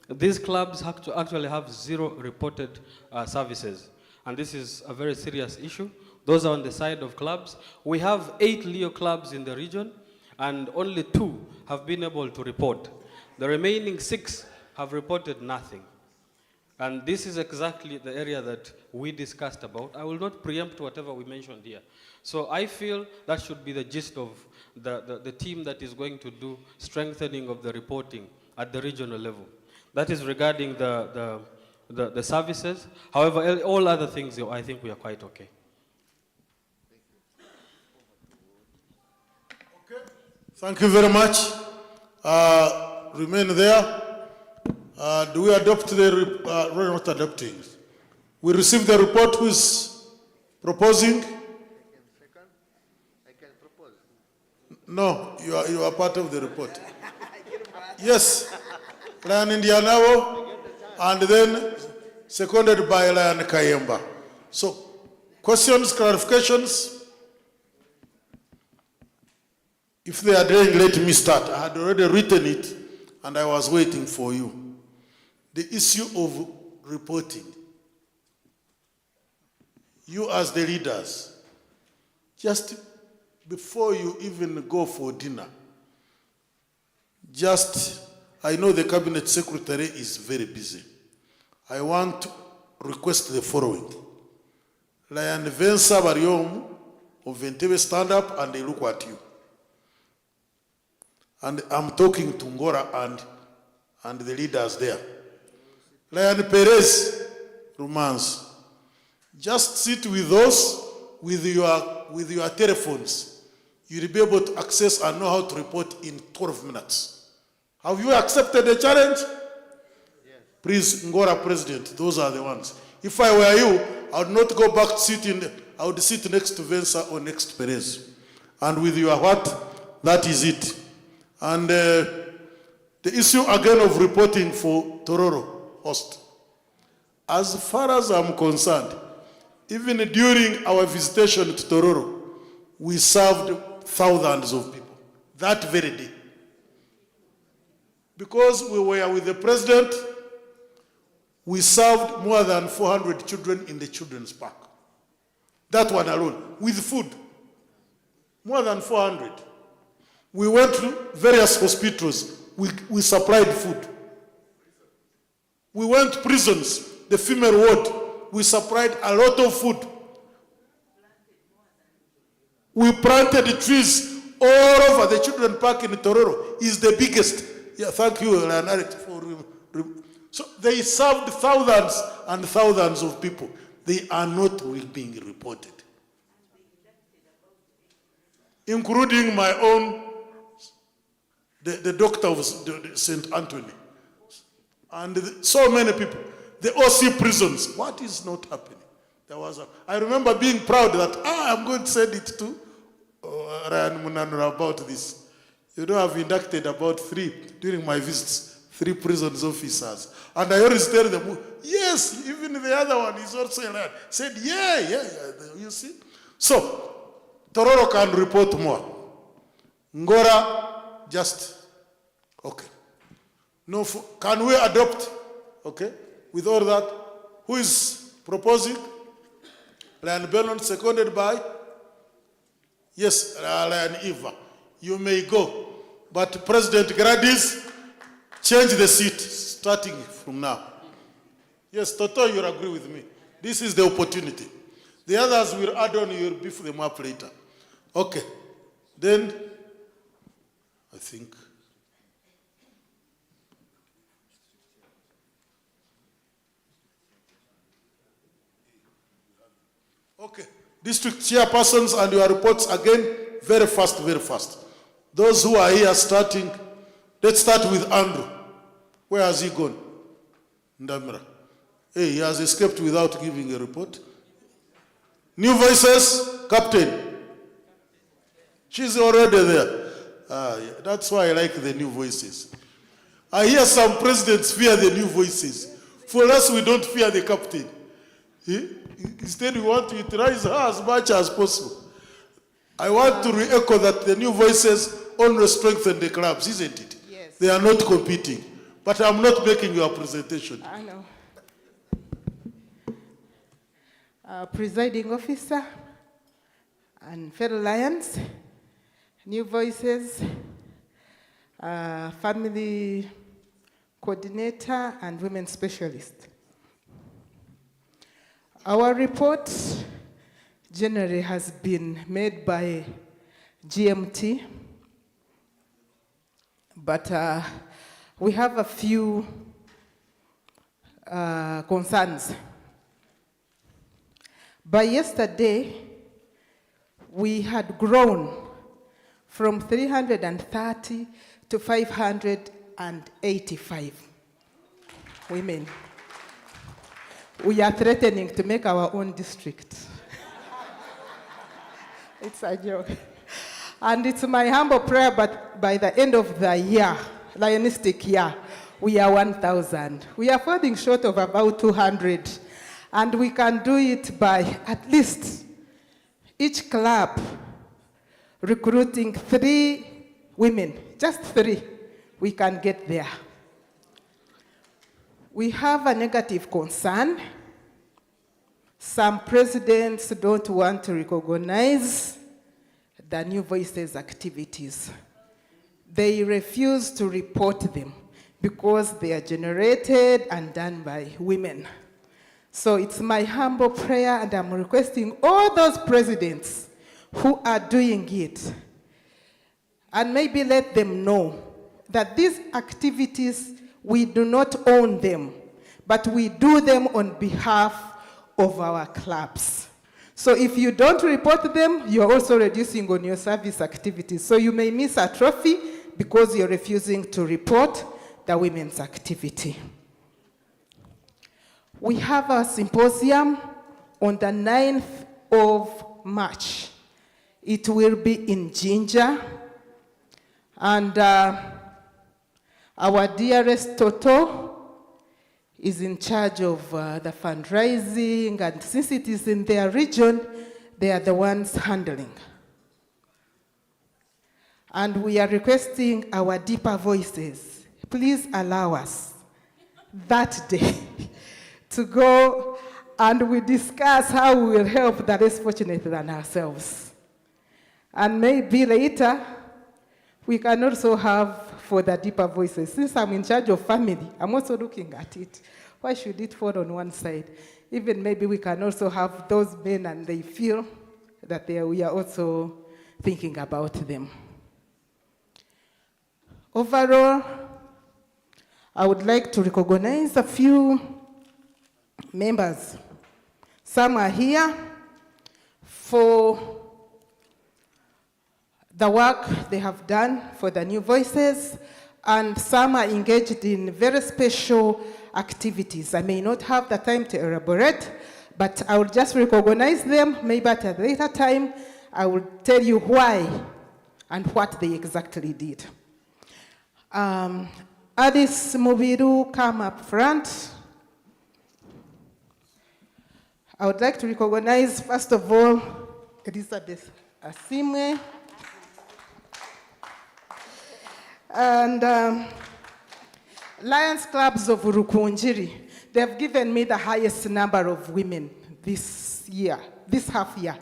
Speaker 19: These clubs actually have 0 reported services. and this is a very serious issue. Those are on the side of clubs. We have 8 Leo clubs in the region, and only 2 have been able to report. The remaining 6 have reported nothing. And this is exactly the area that we discussed about. I will not preempt whatever we mentioned here. So I feel that should be the gist of the team that is going to do strengthening of the reporting at the regional level. That is regarding the services. However, all other things, I think we are quite okay.
Speaker 17: Thank you very much. Remain there. Do we adopt the, we're not adopting. We receive the report. Who is proposing? No, you are part of the report. Yes, Lion Indianawo, and then seconded by Lion Kayemba. So, questions, clarifications? If they are doing, let me start. I had already written it, and I was waiting for you. The issue of reporting. You as the leaders, just before you even go for dinner, I know the cabinet secretary is very busy. I want to request the following. Lion Vensa Bariomu of Entebbe stand up and they look at you. And I'm talking to Ngora and the leaders there. Lion Perez, Romance, just sit with those with your telephones. You'll be able to access and know how to report in 12 minutes. Have you accepted the challenge? Yes. Please, Ngora President, those are the ones. If I were you, I would not go back I would sit next to Vensa or next to Perez. And with your what, that is it. And the issue again of reporting for Tororo host. As far as I'm concerned, even during our visitation to Tororo, we served thousands of people that very day. Because we were with the president, we served more than 400 children in the children's park. That one alone, with food. More than 400. We went to various hospitals. We supplied food. We went to prisons, the female ward. We supplied a lot of food. We planted trees all over the children's park in Tororo. Is the biggest. Yeah, thank you, Leonard, for. So they served thousands and thousands of people. They are not being reported, including my own, the doctor of St. Anthony, and so many people. The OC prisons. What is not happening? I remember being proud that I'm going to send it to Ryan Munanura about this. You know, I've inducted about 3 during my visits, 3 prisons officers. And I always tell them, yes, even the other one is also a lad. Said, yeah, you see? So, Tororo can report more. Ngora, just, okay. No, can we adopt, okay? With all that, who is proposing? Lion Benon, seconded by? Yes, Lion Eva. You may go. But President Gradis, change the seat starting from now. Yes, Toto, you'll agree with me. This is the opportunity. The others will add on, you'll beef them up later. Okay. Then, I think. Okay. District chairpersons and your reports again, very fast, very fast. Those who are here starting, let's start with Andrew. Where has he gone? Ndamira. Hey, he has escaped without giving a report. New voices, Captain. She's already there. Yeah, that's why I like the new voices. I hear some presidents fear the new voices. For us, we don't fear the captain. Instead, we want to utilize her as much as possible. I want to re-echo that the new voices only strengthen the clubs, isn't it? Yes. They are not competing. But I'm not making your presentation.
Speaker 16: I know.
Speaker 14: Presiding officer and fellow Lions, New Voices, family coordinator and women specialist. Our report generally has been made by GMT, but we have a few concerns. By yesterday, we had grown from 330 to 585 women. We are threatening to make our own district. It's a joke. And it's my humble prayer, but by the end of the year, Lionistic year, we are 1,000. We are falling short of about 200. And we can do it by at least each club recruiting 3 women, just 3, we can get there. We have a negative concern. Some presidents don't want to recognize the New Voices activities. They refuse to report them because they are generated and done by women. So it's my humble prayer, and I'm requesting all those presidents who are doing it, and maybe let them know that these activities, we do not own them, but we do them on behalf of our clubs. So if you don't report them, you're also reducing on your service activities. So you may miss a trophy because you're refusing to report the women's activity. We have a symposium on the 9th of March. It will be in Jinja. And our dearest Toto is in charge of the fundraising, and since it is in their region, they are the ones handling. And we are requesting our deeper voices, please allow us that day to go and we discuss how we will help the less fortunate than ourselves. And maybe later, we can also have for the deeper voices. Since I'm in charge of family, I'm also looking at it. Why should it fall on one side? Even maybe we can also have those men and they feel that we are also thinking about them. Overall, I would like to recognize a few members. Some are here for the work they have done for the New Voices, and some are engaged in very special activities. I may not have the time to elaborate, but I will just recognize them. Maybe at a later time, I will tell you why and what they exactly did. Alice Mubiru, come up front. I would like to recognize, first of all, Elizabeth Asimwe, and Lions Clubs of Rukunjiri. They have given me the highest number of women this year, this half year.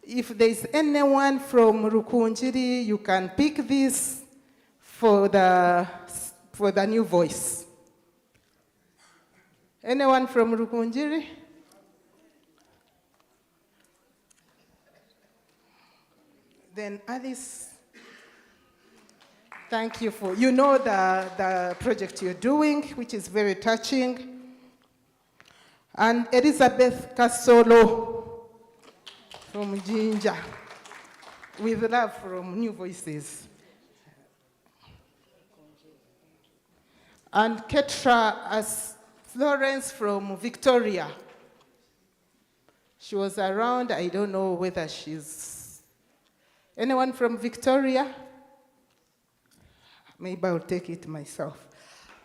Speaker 14: If there is anyone from Rukunjiri, you can pick this for the New Voice. Anyone from Rukunjiri? Then Alice, thank you for, you know the project you're doing, which is very touching. And Elizabeth Kasolo from Jinja, with love from New Voices. And Ketra as Florence from Victoria. She was around, I don't know whether she's, anyone from Victoria? Maybe I'll take it myself.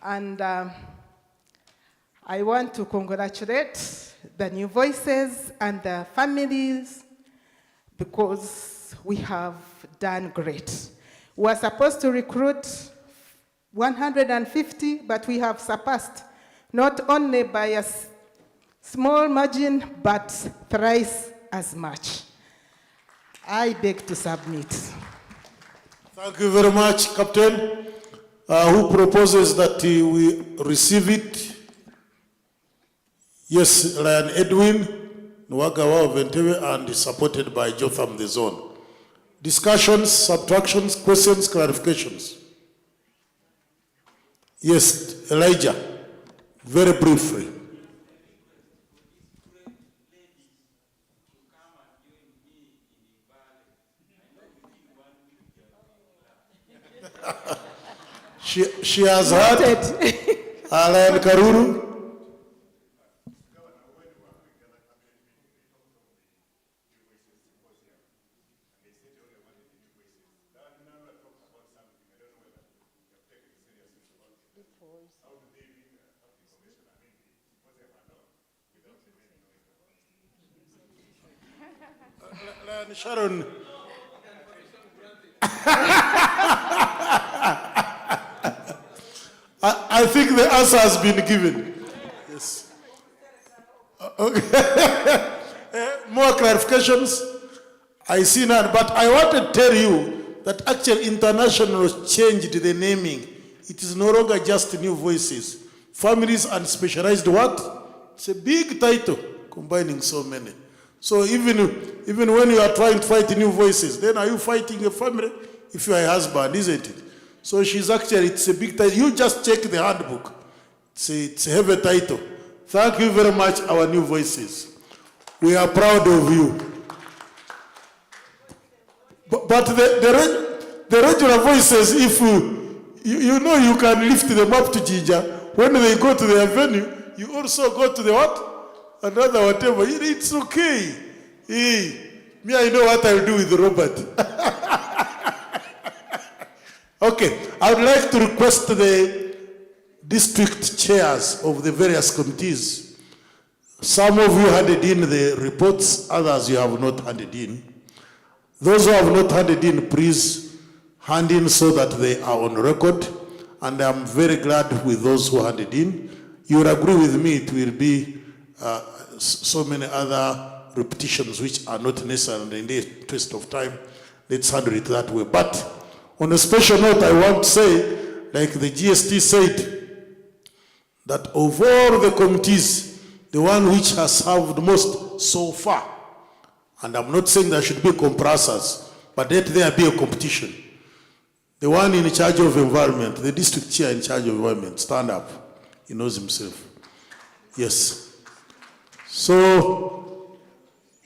Speaker 14: And I want to congratulate the New Voices and the families because we have done great. We were supposed to recruit 150, but we have surpassed, not only by a Small margin, but thrice as much. I beg to submit.
Speaker 17: Thank you very much, Captain. Who proposes that we receive it? Yes, Ryan Edwin, Nwagawa of Entebbe, and supported by Jotham the Zone. Discussions, subtractions, questions, clarifications. Yes, Elijah, very briefly. She has heard Alain Karuru. Sharon. I think the answer has been given. Yes. Okay. More clarifications? I see none, but I want to tell you that actually International changed the naming. It is no longer just New Voices. Families and Specialized what? It's a big title, combining so many. So even when you are trying to fight New Voices, then are you fighting a family if you are a husband, isn't it? So she's actually, it's a big title. You just check the handbook. It's a heavy title. Thank you very much, our New Voices. We are proud of you. But the regular voices, if you know you can lift them up to Jinja, when they go to their venue, you also go to the what? Another whatever. It's okay. Me, I know what I'll do with Robert. Okay, I would like to request the district chairs of the various committees. Some of you handed in the reports, others you have not handed in. Those who have not handed in, please hand in so that they are on record. And I'm very glad with those who handed in. You will agree with me, it will be so many other repetitions which are not necessary, and in the interest of time, let's handle it that way. But on a special note, I want to say, like the GST said, that of all the committees, the one which has served most so far, and I'm not saying there should be compressors, but let there be a competition. The one in charge of environment, the district chair in charge of environment, stand up. He knows himself. Yes. So,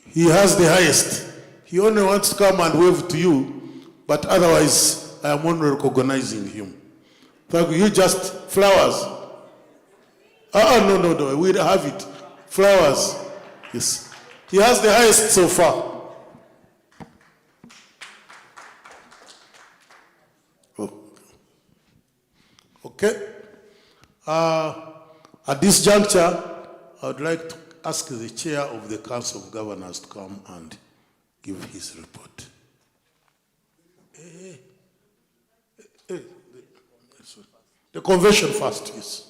Speaker 17: he has the highest. He only wants to come and wave to you, but otherwise, I am only recognizing him. Thank you. You just, flowers. No, we have it. Flowers. Yes. He has the highest so far. Oh. Okay. At this juncture, I would like to ask the chair of the Council of Governors to come and give his report. The convention first, yes.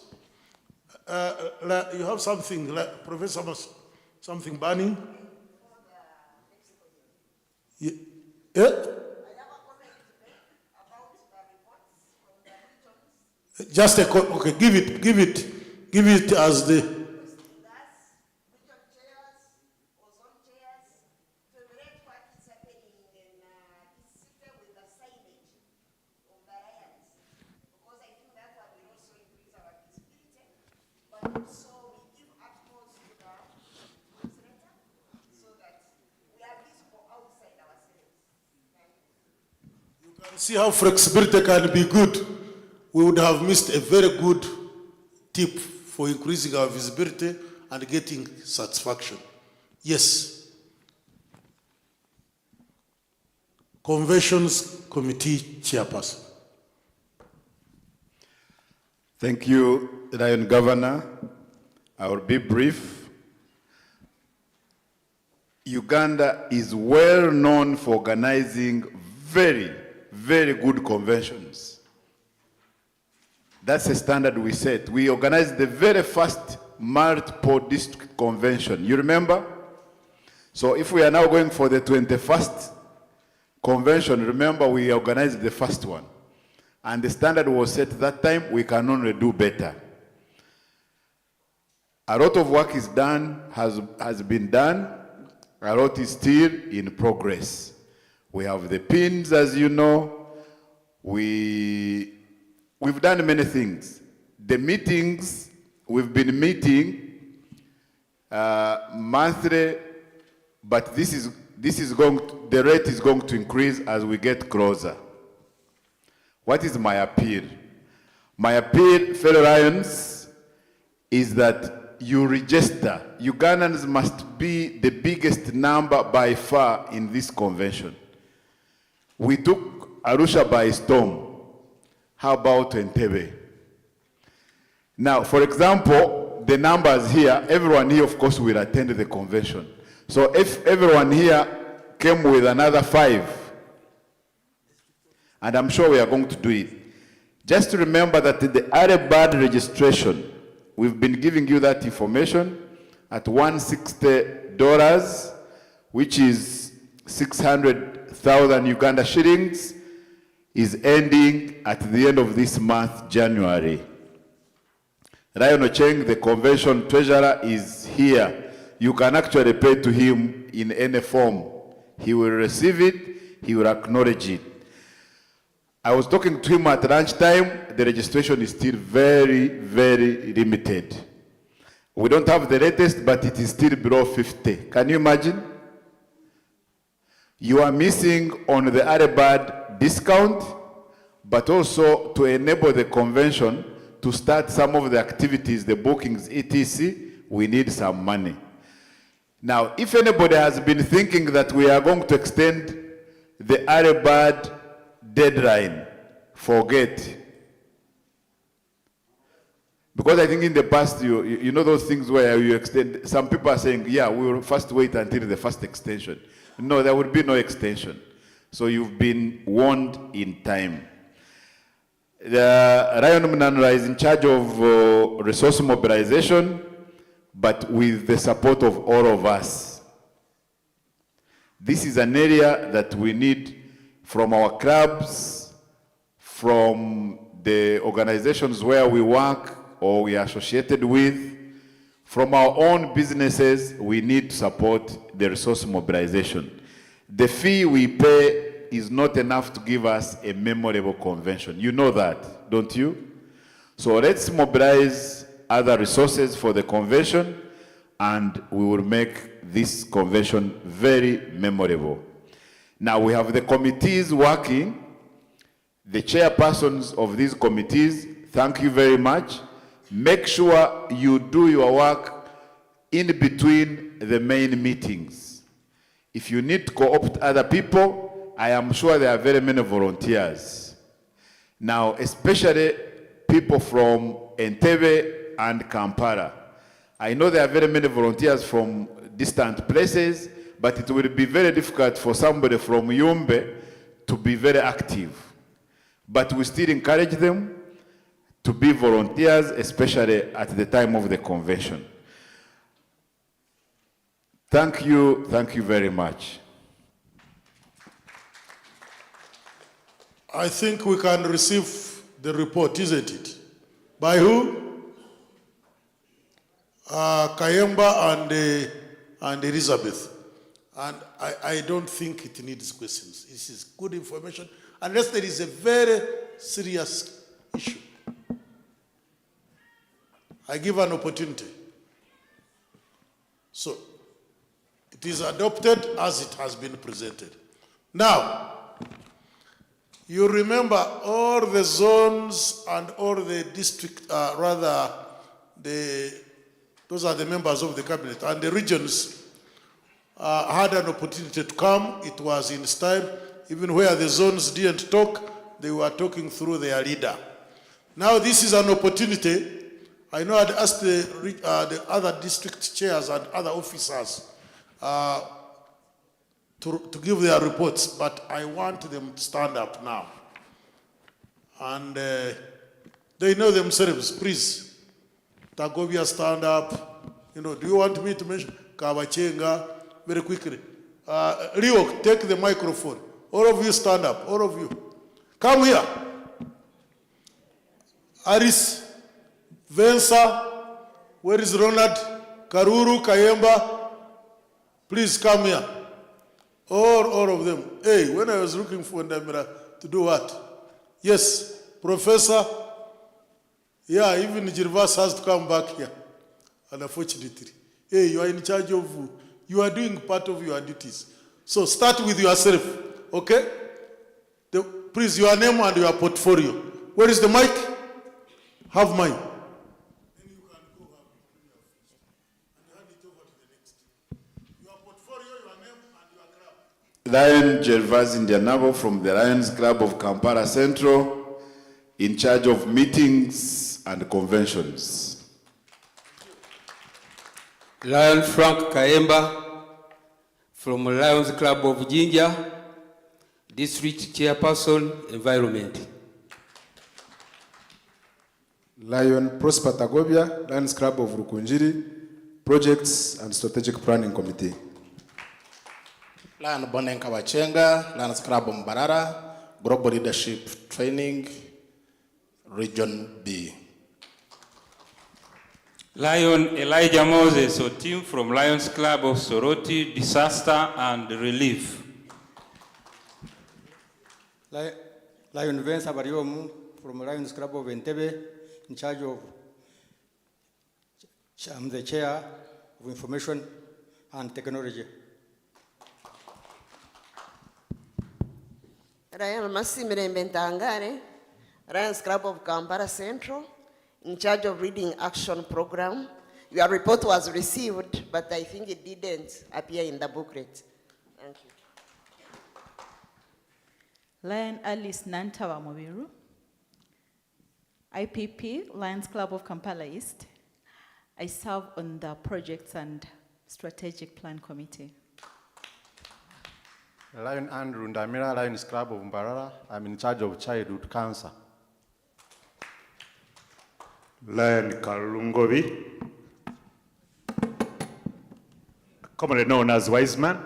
Speaker 17: You have something, Professor Moss, something burning? Yeah. Just a, okay, give it as the, see how flexibility can be good. We would have missed a very good tip for increasing our visibility and getting satisfaction. Yes. Conventions Committee Chairperson.
Speaker 20: Thank you, Lion Governor. I will be brief. Uganda is well known for organizing very, very good conventions. That's a standard we set. We organized the very first multiple district convention. You remember? So if we are now going for the 21st convention, remember we organized the first one. And the standard was set that time, we can only do better. A lot of work is done, has been done. A lot is still in progress. We have the pins, as you know. We've done many things. The meetings, we've been meeting monthly, but the rate is going to increase as we get closer. What is my appeal? My appeal, fellow Lions, is that you register. Ugandans must be the biggest number by far in this convention. We took Arusha by storm. How about Entebbe? Now, for example, the numbers here, everyone here, of course, will attend the convention. So if everyone here came with another 5, and I'm sure we are going to do it, just to remember that the early bird registration, we've been giving you that information at $160, which is 600,000 Uganda shillings, is ending at the end of this month, January. Ryan Ocheng, the convention treasurer, is here. You can actually pay to him in any form. He will receive it, he will acknowledge it. I was talking to him at lunchtime. The registration is still very, very limited. We don't have the latest, but it is still below 50. Can you imagine? You are missing on the early bird discount, but also to enable the convention to start some of the activities, the bookings, etc., we need some money. Now, if anybody has been thinking that we are going to extend the early bird deadline, forget. Because I think in the past, you know those things where you extend, some people are saying, yeah, we will first wait until the first extension. No, there will be no extension. So you've been warned in time. Ryan Mnanura is in charge of resource mobilization, but with the support of all of us. This is an area that we need from our clubs, from the organizations where we work or we are associated with, from our own businesses. We need to support the resource mobilization. The fee we pay is not enough to give us a memorable convention. You know that, don't you? So let's mobilize other resources for the convention, and we will make this convention very memorable. Now we have the committees working. The chairpersons of these committees, thank you very much. Make sure you do your work in between the main meetings. If you need to co-opt other people, I am sure there are very many volunteers. Now, especially people from Entebbe and Kampala. I know there are very many volunteers from distant places, but it will be very difficult for somebody from Yumbe to be very active. But we still encourage them to be volunteers, especially at the time of the convention. Thank you very much.
Speaker 17: I think we can receive the report, isn't it? By who? Kayemba and Elizabeth. And I don't think it needs questions. This is good information, unless there is a very serious issue. I give an opportunity. So, it is adopted as it has been presented. Now, you remember all the zones and all the district, those are the members of the cabinet, and the regions had an opportunity to come. It was in style. Even where the zones didn't talk, they were talking through their leader. Now this is an opportunity. I know I'd asked the other district chairs and other officers to give their reports, but I want them to stand up now. And they know themselves, please. Tagobia stand up. You know, do you want me to mention Kawachenga very quickly? Rio, take the microphone. All of you stand up, all of you. Come here. Aris, Vensa, where is Ronald? Karuru, Kayemba, please come here. All of them. Hey, when I was looking for Ndamira to do what? Yes, Professor. Yeah, even Jirvas has to come back here. And unfortunately, hey, you are in charge of, you are doing part of your duties. So start with yourself, okay? Please, your name and your portfolio. Where is the mic? Have mine.
Speaker 20: Lion Gervas Indianabo from the Lions Club of Kampala Central, in charge of meetings and conventions.
Speaker 21: Lion Frank Kayemba from Lions Club of Jinja, District Chairperson, Environment.
Speaker 13: Lion Prosper Tagobia, Lions Club of Rukunjiri, Projects and Strategic Planning Committee.
Speaker 22: Lion Bonen Kawachenga, Lions Club of Mbarara, Global Leadership Training, Region B.
Speaker 18: Lion Elijah Moses, a team from Lions Club of Soroti, Disaster and Relief.
Speaker 23: Lion Vince Abariomu from Lions Club of Entebbe, in charge of, I'm the chair of Information and Technology.
Speaker 24: Ryan Massimire Mbentangare, Lions Club of Kampala Central, in charge of Reading Action Program. Your report was received, but I think it didn't appear in the booklet. Thank you.
Speaker 4: Lion Alice Nantawa Mobiru, IPP, Lions Club of Kampala East. I serve on the Projects and Strategic Plan Committee.
Speaker 8: Lion Andrew Ndamira, Lions Club of Mbarara. I'm in charge of childhood cancer.
Speaker 15: Lion Kalungovi, commonly known as Wiseman,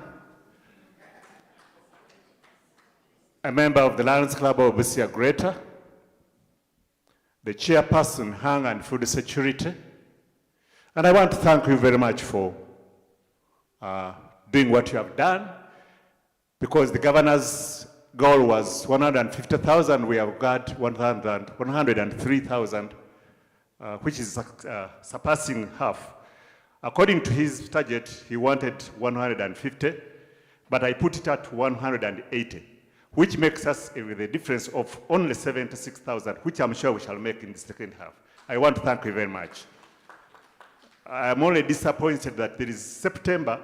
Speaker 15: a member of the Lions Club of Busia Greater, the chairperson, Hang and Food Security. And I want to thank you very much for doing what you have done, because the governor's goal was 150,000, we have got 103,000, which is surpassing half. According to his target, he wanted 150, but I put it at 180, which makes us with a difference of only 76,000, which I'm sure we shall make in the second half. I want to thank you very much. I'm only disappointed that there is September,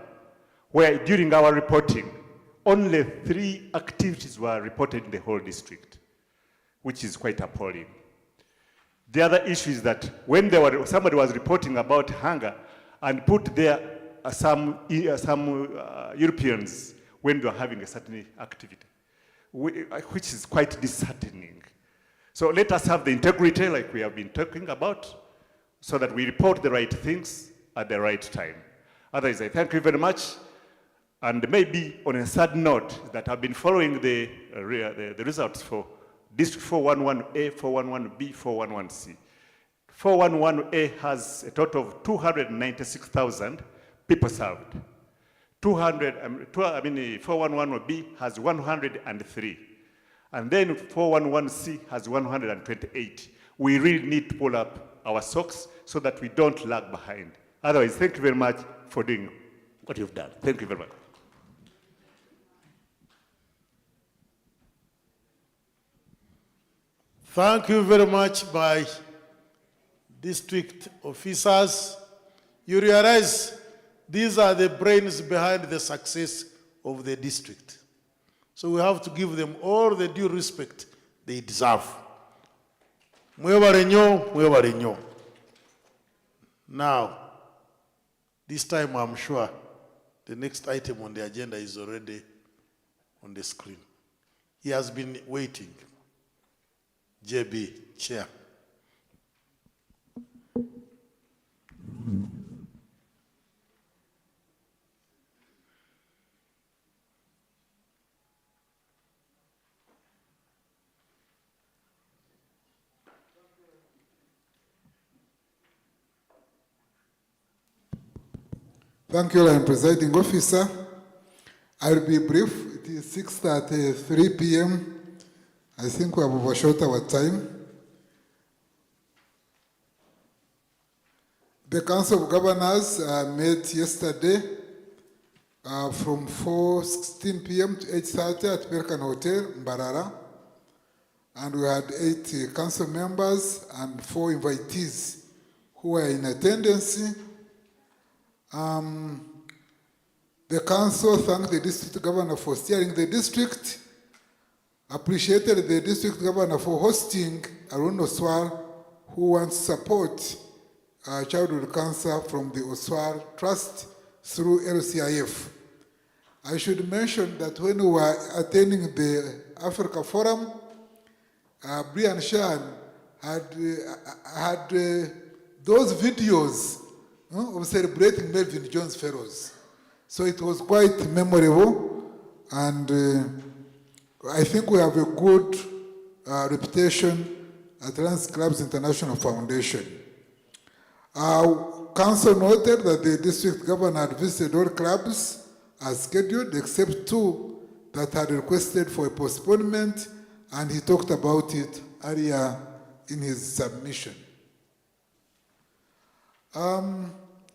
Speaker 15: where during our reporting, only 3 activities were reported in the whole district, which is quite appalling. The other issue is that when somebody was reporting about hunger and put there some Europeans when they were having a certain activity, which is quite disheartening. So let us have the integrity like we have been talking about, so that we report the right things at the right time. Otherwise, I thank you very much. And maybe on a sad note, that I've been following the results for District 411A, 411B, 411C. 411A has a total of 296,000 people served. 411B has 103. And then 411C has 128. We really need to pull up our socks so that we don't lag behind. Otherwise, thank you very much for doing what you've done. Thank you very much.
Speaker 17: Thank you very much, my district officers. You realize these are the brains behind the success of the district. So we have to give them all the due respect they deserve. Mwebale nnyo. Now, this time I'm sure the next item on the agenda is already on the screen. He has been waiting. JB, Chair.
Speaker 1: Thank you, Lion Presiding Officer. I'll be brief. It is 6:33 p.m. I think we have overshot our time. The Council of Governors met yesterday from 4:16 p.m. to 8:30 at Pelican Hotel, Mbarara. And we had 8 council members and 4 invitees who were in attendance. The council thanked the district governor for steering the district, appreciated the district governor for hosting Arun Oswar, who wants support childhood cancer from the Oswar Trust through LCIF. I should mention that when we were attending the Africa Forum, Brian Shan had those videos of celebrating Melvin Jones Fellows. So it was quite memorable, and I think we have a good reputation at Lions Clubs International Foundation. Council noted that the district governor had visited all clubs as scheduled, except 2 that had requested for a postponement, and he talked about it earlier in his submission.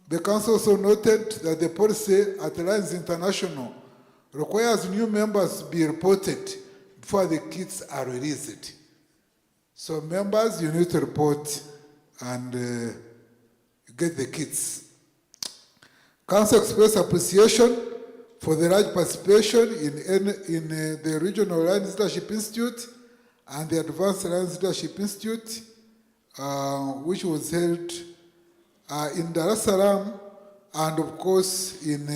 Speaker 1: The council also noted that the policy at Lions International requires new members to be reported before the kits are released. So members, you need to report and get the kits. Council expressed appreciation for the large participation in the Regional Lions Leadership Institute and the Advanced Lions Leadership Institute, which was held in Dar es Salaam and, of course, in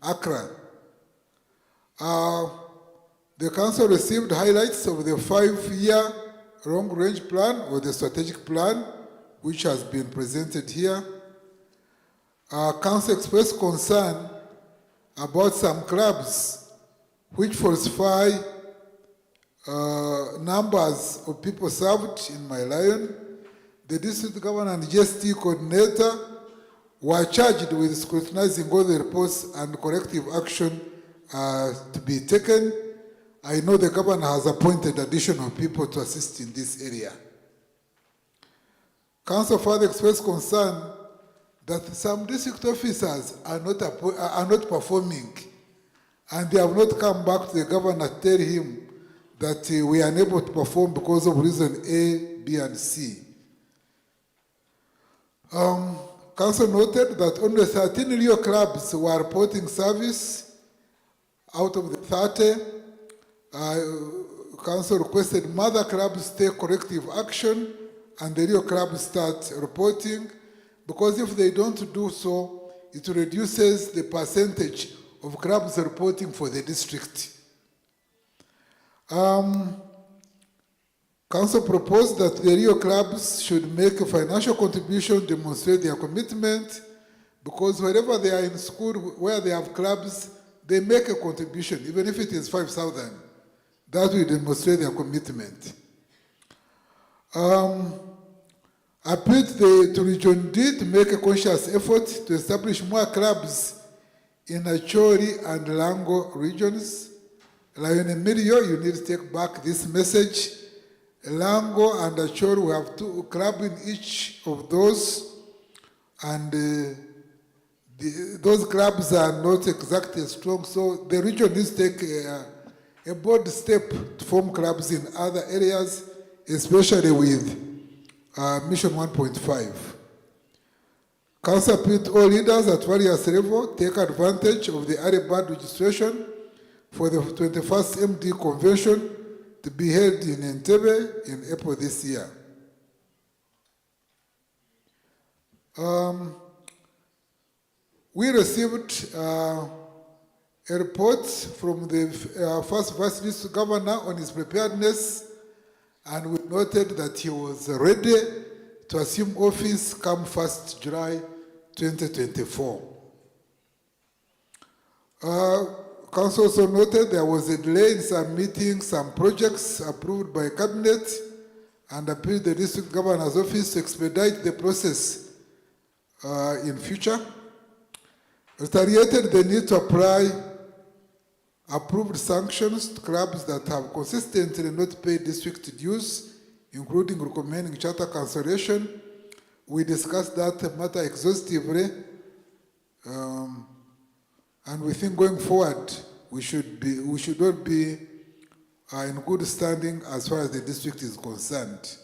Speaker 1: Accra. The council received highlights of the 5-year long-range plan or the strategic plan, which has been presented here. Council expressed concern about some clubs which falsify numbers of people served in my Lion. The district governor and GST coordinator were charged with scrutinizing all the reports and corrective action to be taken. I know the governor has appointed additional people to assist in this area. Council further expressed concern that some district officers are not performing, and they have not come back to the governor to tell him that we are unable to perform because of reason A, B, and C. Council noted that only 13 Rio clubs were reporting service out of the 30. Council requested mother clubs take corrective action and the Rio clubs start reporting, because if they don't do so, it reduces the percentage of clubs reporting for the district. Council proposed that the Rio clubs should make a financial contribution to demonstrate their commitment, because wherever they are in school, where they have clubs, they make a contribution, even if it is 5,000. That will demonstrate their commitment. Appealed to Region D to make a conscious effort to establish more clubs in Acholi and Lango regions. Lion Emilio, you need to take back this message. Lango and Acholi, we have 2 clubs in each of those, and those clubs are not exactly strong, so the region needs to take a bold step to form clubs in other areas, especially with Mission 1.5. Council appealed to all leaders at various levels take advantage of the early bird registration for the 21st MD Convention to be held in Entebbe in April this year. We received a report from the first Vice District Governor on his preparedness, and we noted that he was ready to assume office come 1st July 2024. Council also noted there was a delay in some meetings, some projects approved by Cabinet, and appealed the District Governor's Office to expedite the process in future. reiterated the need to apply approved sanctions to clubs that have consistently not paid district dues, including recommending charter cancellation. We discussed that matter exhaustively, and we think going forward we should all be in good standing as far as the district is concerned.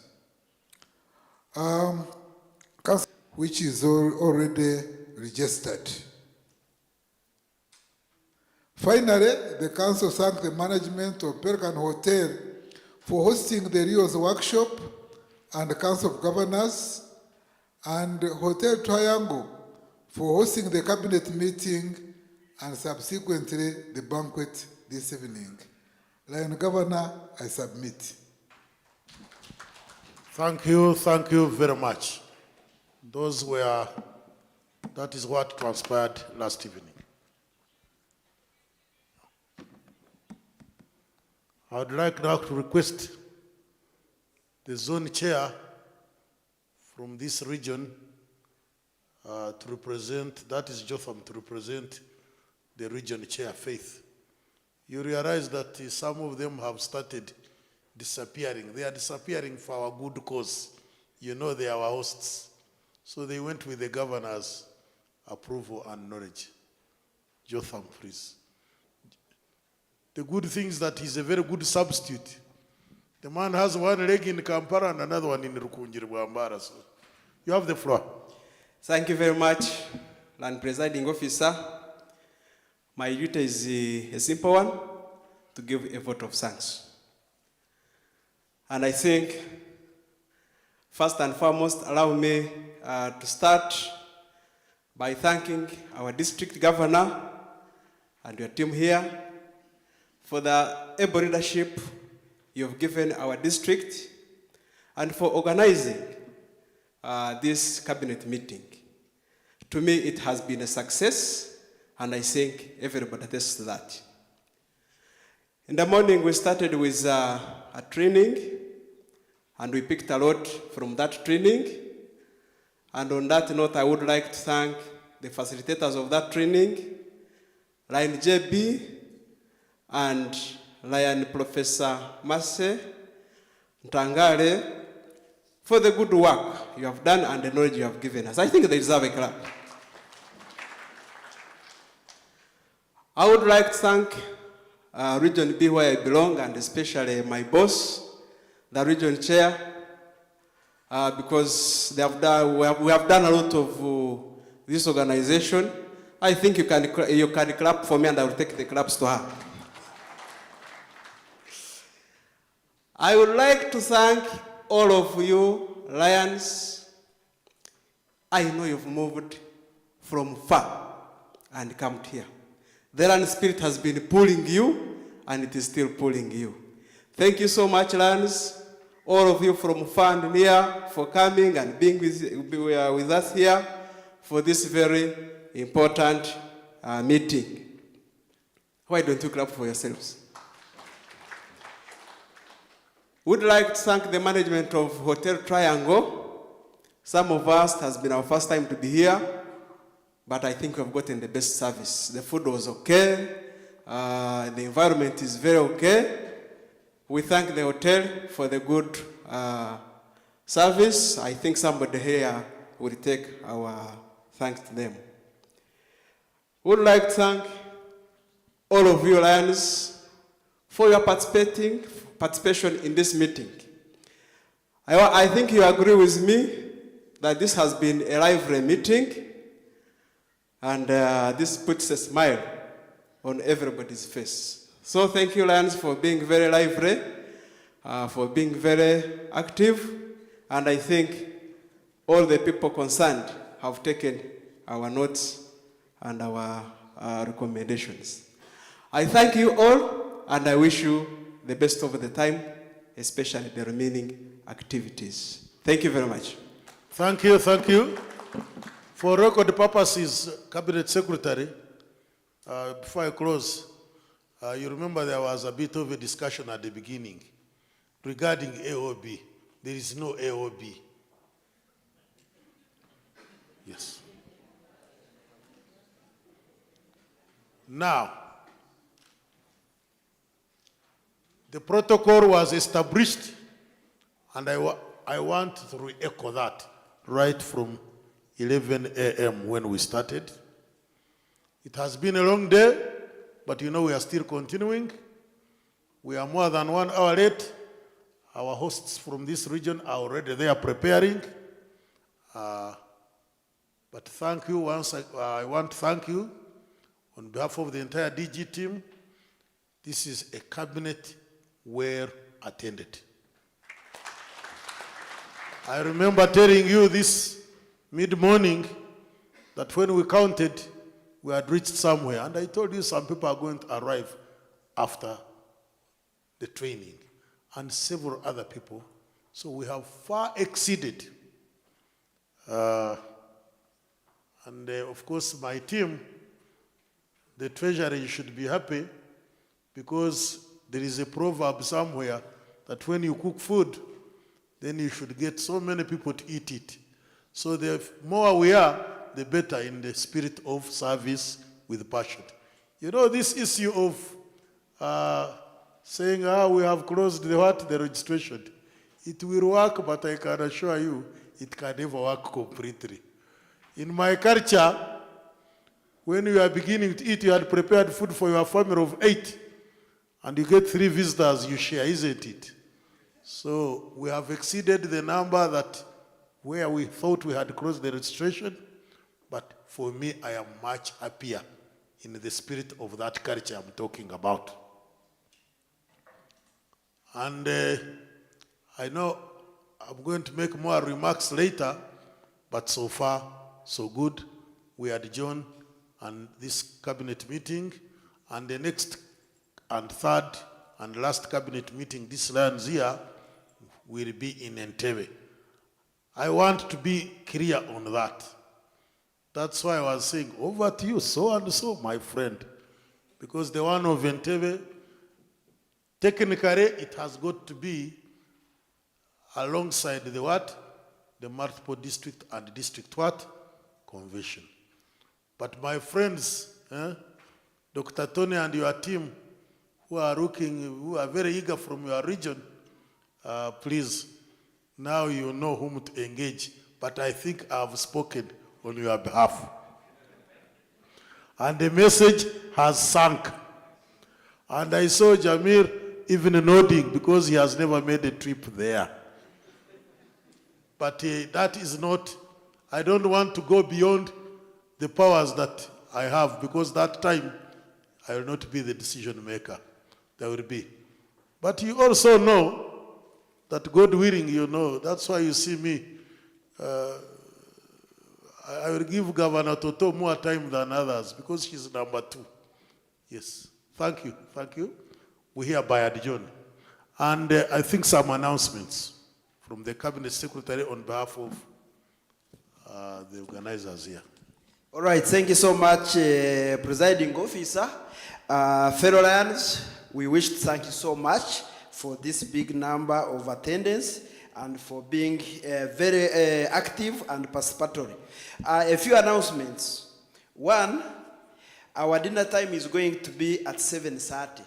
Speaker 1: Which is already registered. Finally, the council thanked the management of Pelican Hotel for hosting the Rios workshop and the Council of Governors, and Hotel Triangle for hosting the cabinet meeting and subsequently the banquet this evening. Lion Governor, I submit.
Speaker 17: Thank you very much. That is what transpired last evening. I would like now to request the zone chair from this region to represent, that is Jotham, to represent the region chair, Faith. You realize that some of them have started disappearing. They are disappearing for our good cause. You know they are our hosts. So they went with the governor's approval and knowledge. Jotham, please. The good thing is that he's a very good substitute. The man has one leg in Kampala and another one in Mbarara. So you have the floor.
Speaker 2: Thank you very much, Land Presiding Officer. My duty is a simple one, to give a vote of thanks. And I think, first and foremost, allow me to start by thanking our district governor and your team here for the able leadership you've given our district and for organizing this cabinet meeting. To me, it has been a success, and I think everybody attests to that. In the morning, we started with a training, and we picked a lot from that training. And on that note, I would like to thank the facilitators of that training, Lion JB and Lion Professor Mase Ntangale, for the good work you have done and the knowledge you have given us. I think they deserve a clap. I would like to thank Region B, where I belong, and especially my boss, the region chair, because we have done a lot of this organization. I think you can clap for me, and I will take the claps to her. I would like to thank all of you, Lions. I know you've moved from far and come here. The Lion spirit has been pulling you, and it is still pulling you. Thank you so much, Lions, all of you from far and near, for coming and being with us here for this very important meeting. Why don't you clap for yourselves? We'd like to thank the management of Hotel Triangle. Some of us, it has been our first time to be here, but I think we've gotten the best service. The food was okay. The environment is very okay. We thank the hotel for the good service. I think somebody here will take our thanks to them. We'd like to thank all of you, Lions, for your participation in this meeting. I think you agree with me that this has been a lively meeting, and this puts a smile on everybody's face. So thank you, Lions, for being very lively, for being very active, and I think all the people concerned have taken our notes and our recommendations. I thank you all, and I wish you the best of the time, especially the remaining activities. Thank you very much.
Speaker 17: Thank you, thank you. For record purposes, Cabinet Secretary, before I close, you remember there was a bit of a discussion at the beginning regarding AOB. There is no AOB. Yes. Now, the protocol was established, and I want to re-echo that right from 11 a.m. when we started. It has been a long day, but you know we are still continuing. We are more than 1 hour late. Our hosts from this region are already there preparing. But thank you once. I want to thank you on behalf of the entire DG team. This is a cabinet well attended. I remember telling you this mid-morning that when we counted, we had reached somewhere. And I told you some people are going to arrive after the training, and several other people. So we have far exceeded. Of course, my team, the treasury should be happy, because there is a proverb somewhere that when you cook food, then you should get so many people to eat it. So the more we are, the better in the spirit of service with passion. You know, this issue of saying, we have closed the registration. It will work, but I can assure you, it can never work completely. In my culture, when you are beginning to eat, you had prepared food for your family of 8, and you get 3 visitors, you share, isn't it? So we have exceeded the number that where we thought we had closed the registration, but for me, I am much happier in the spirit of that culture I'm talking about. And I know I'm going to make more remarks later, but so far, so good. We adjourn and this cabinet meeting, and the next and third and last cabinet meeting this lands here will be in Entebbe. I want to be clear on that. That's why I was saying, over to you, so and so, my friend. Because the one of Entebbe, technically, it has got to be alongside the what? The multiple district and district what? Convention. But my friends, Dr. Tony and your team, who are very eager from your region, please, now you know whom to engage. But I think I've spoken on your behalf. And the message has sunk. And I saw Jamir even nodding because he has never made a trip there. But that is not, I don't want to go beyond the powers that I have, because that time I will not be the decision maker. There will be. But you also know that God willing, you know, that's why you see me. I will give Governor Toto more time than others because she's number 2. Yes. Thank you. Thank you. We hereby adjourn. And I think some announcements from the Cabinet Secretary on behalf of the organizers here.
Speaker 5: All right, thank you so much, Presiding Officer. Fellow Lions, we wish to thank you so much for this big number of attendance and for being very active and participatory. A few announcements. One, our dinner time is going to be at 7:30.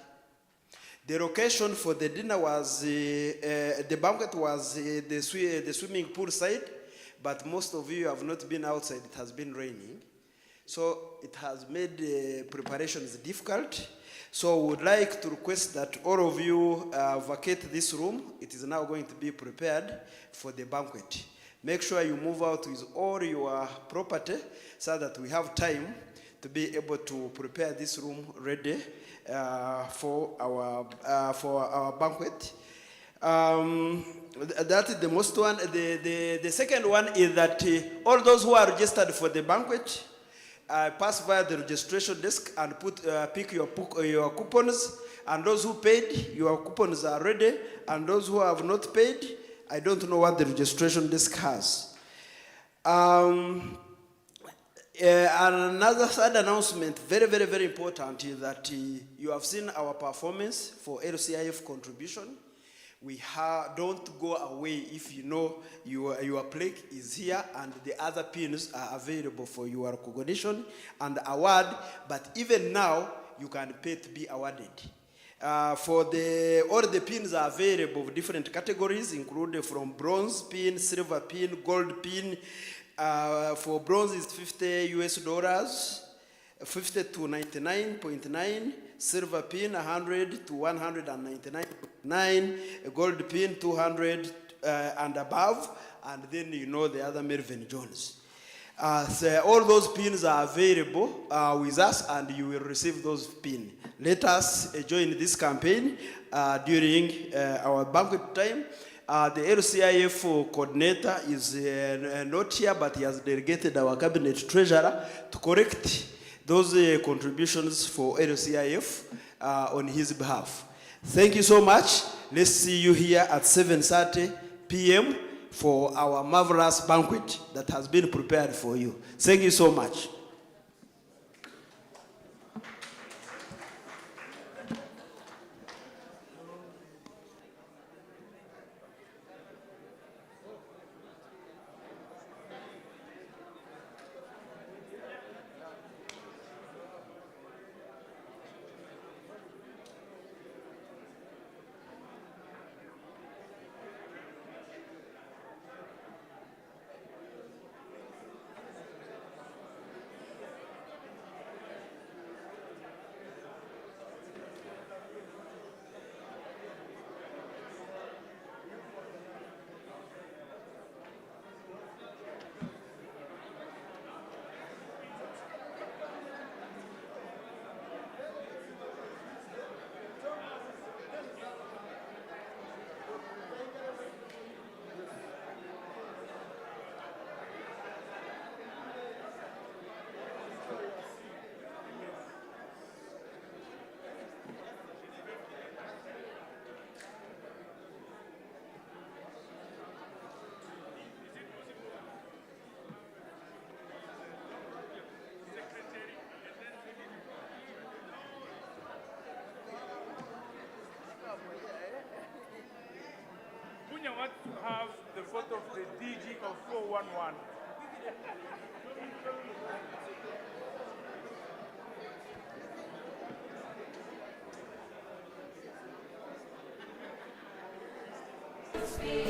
Speaker 5: The location for the dinner was, the banquet was the swimming pool side, but most of you have not been outside, it has been raining. So it has made preparations difficult. So we would like to request that all of you vacate this room. It is now going to be prepared for the banquet. Make sure you move out with all your property so that we have time to be able to prepare this room ready for our banquet. That is the most one. The second one is that all those who are registered for the banquet, pass via the registration desk and pick your coupons. And those who paid, your coupons are ready. And those who have not paid, I don't know what the registration desk has. Another third announcement, very, very, very important, is that you have seen our performance for LCIF contribution. Don't go away if you know your plaque is here and the other pins are available for your recognition and award. But even now, you can pay to be awarded. All the pins are available of different categories, including from bronze pin, silver pin, gold pin. For bronze is $50, 50 to 99.9, silver pin 100 to 199.9, a gold pin 200 and above, and then you know the other Melvin Jones. So all those pins are available with us, and you will receive those pins. Let us join this campaign during our banquet time. The LCIF coordinator is not here, but he has delegated our cabinet treasurer to correct those contributions for LCIF on his behalf. Thank you so much. Let's see you here at 7:30 p.m. for our marvelous banquet that has been prepared for you. Thank you so much.
Speaker 7: Punya wants to have the photo of the DG of 411.
Speaker 9: Speak.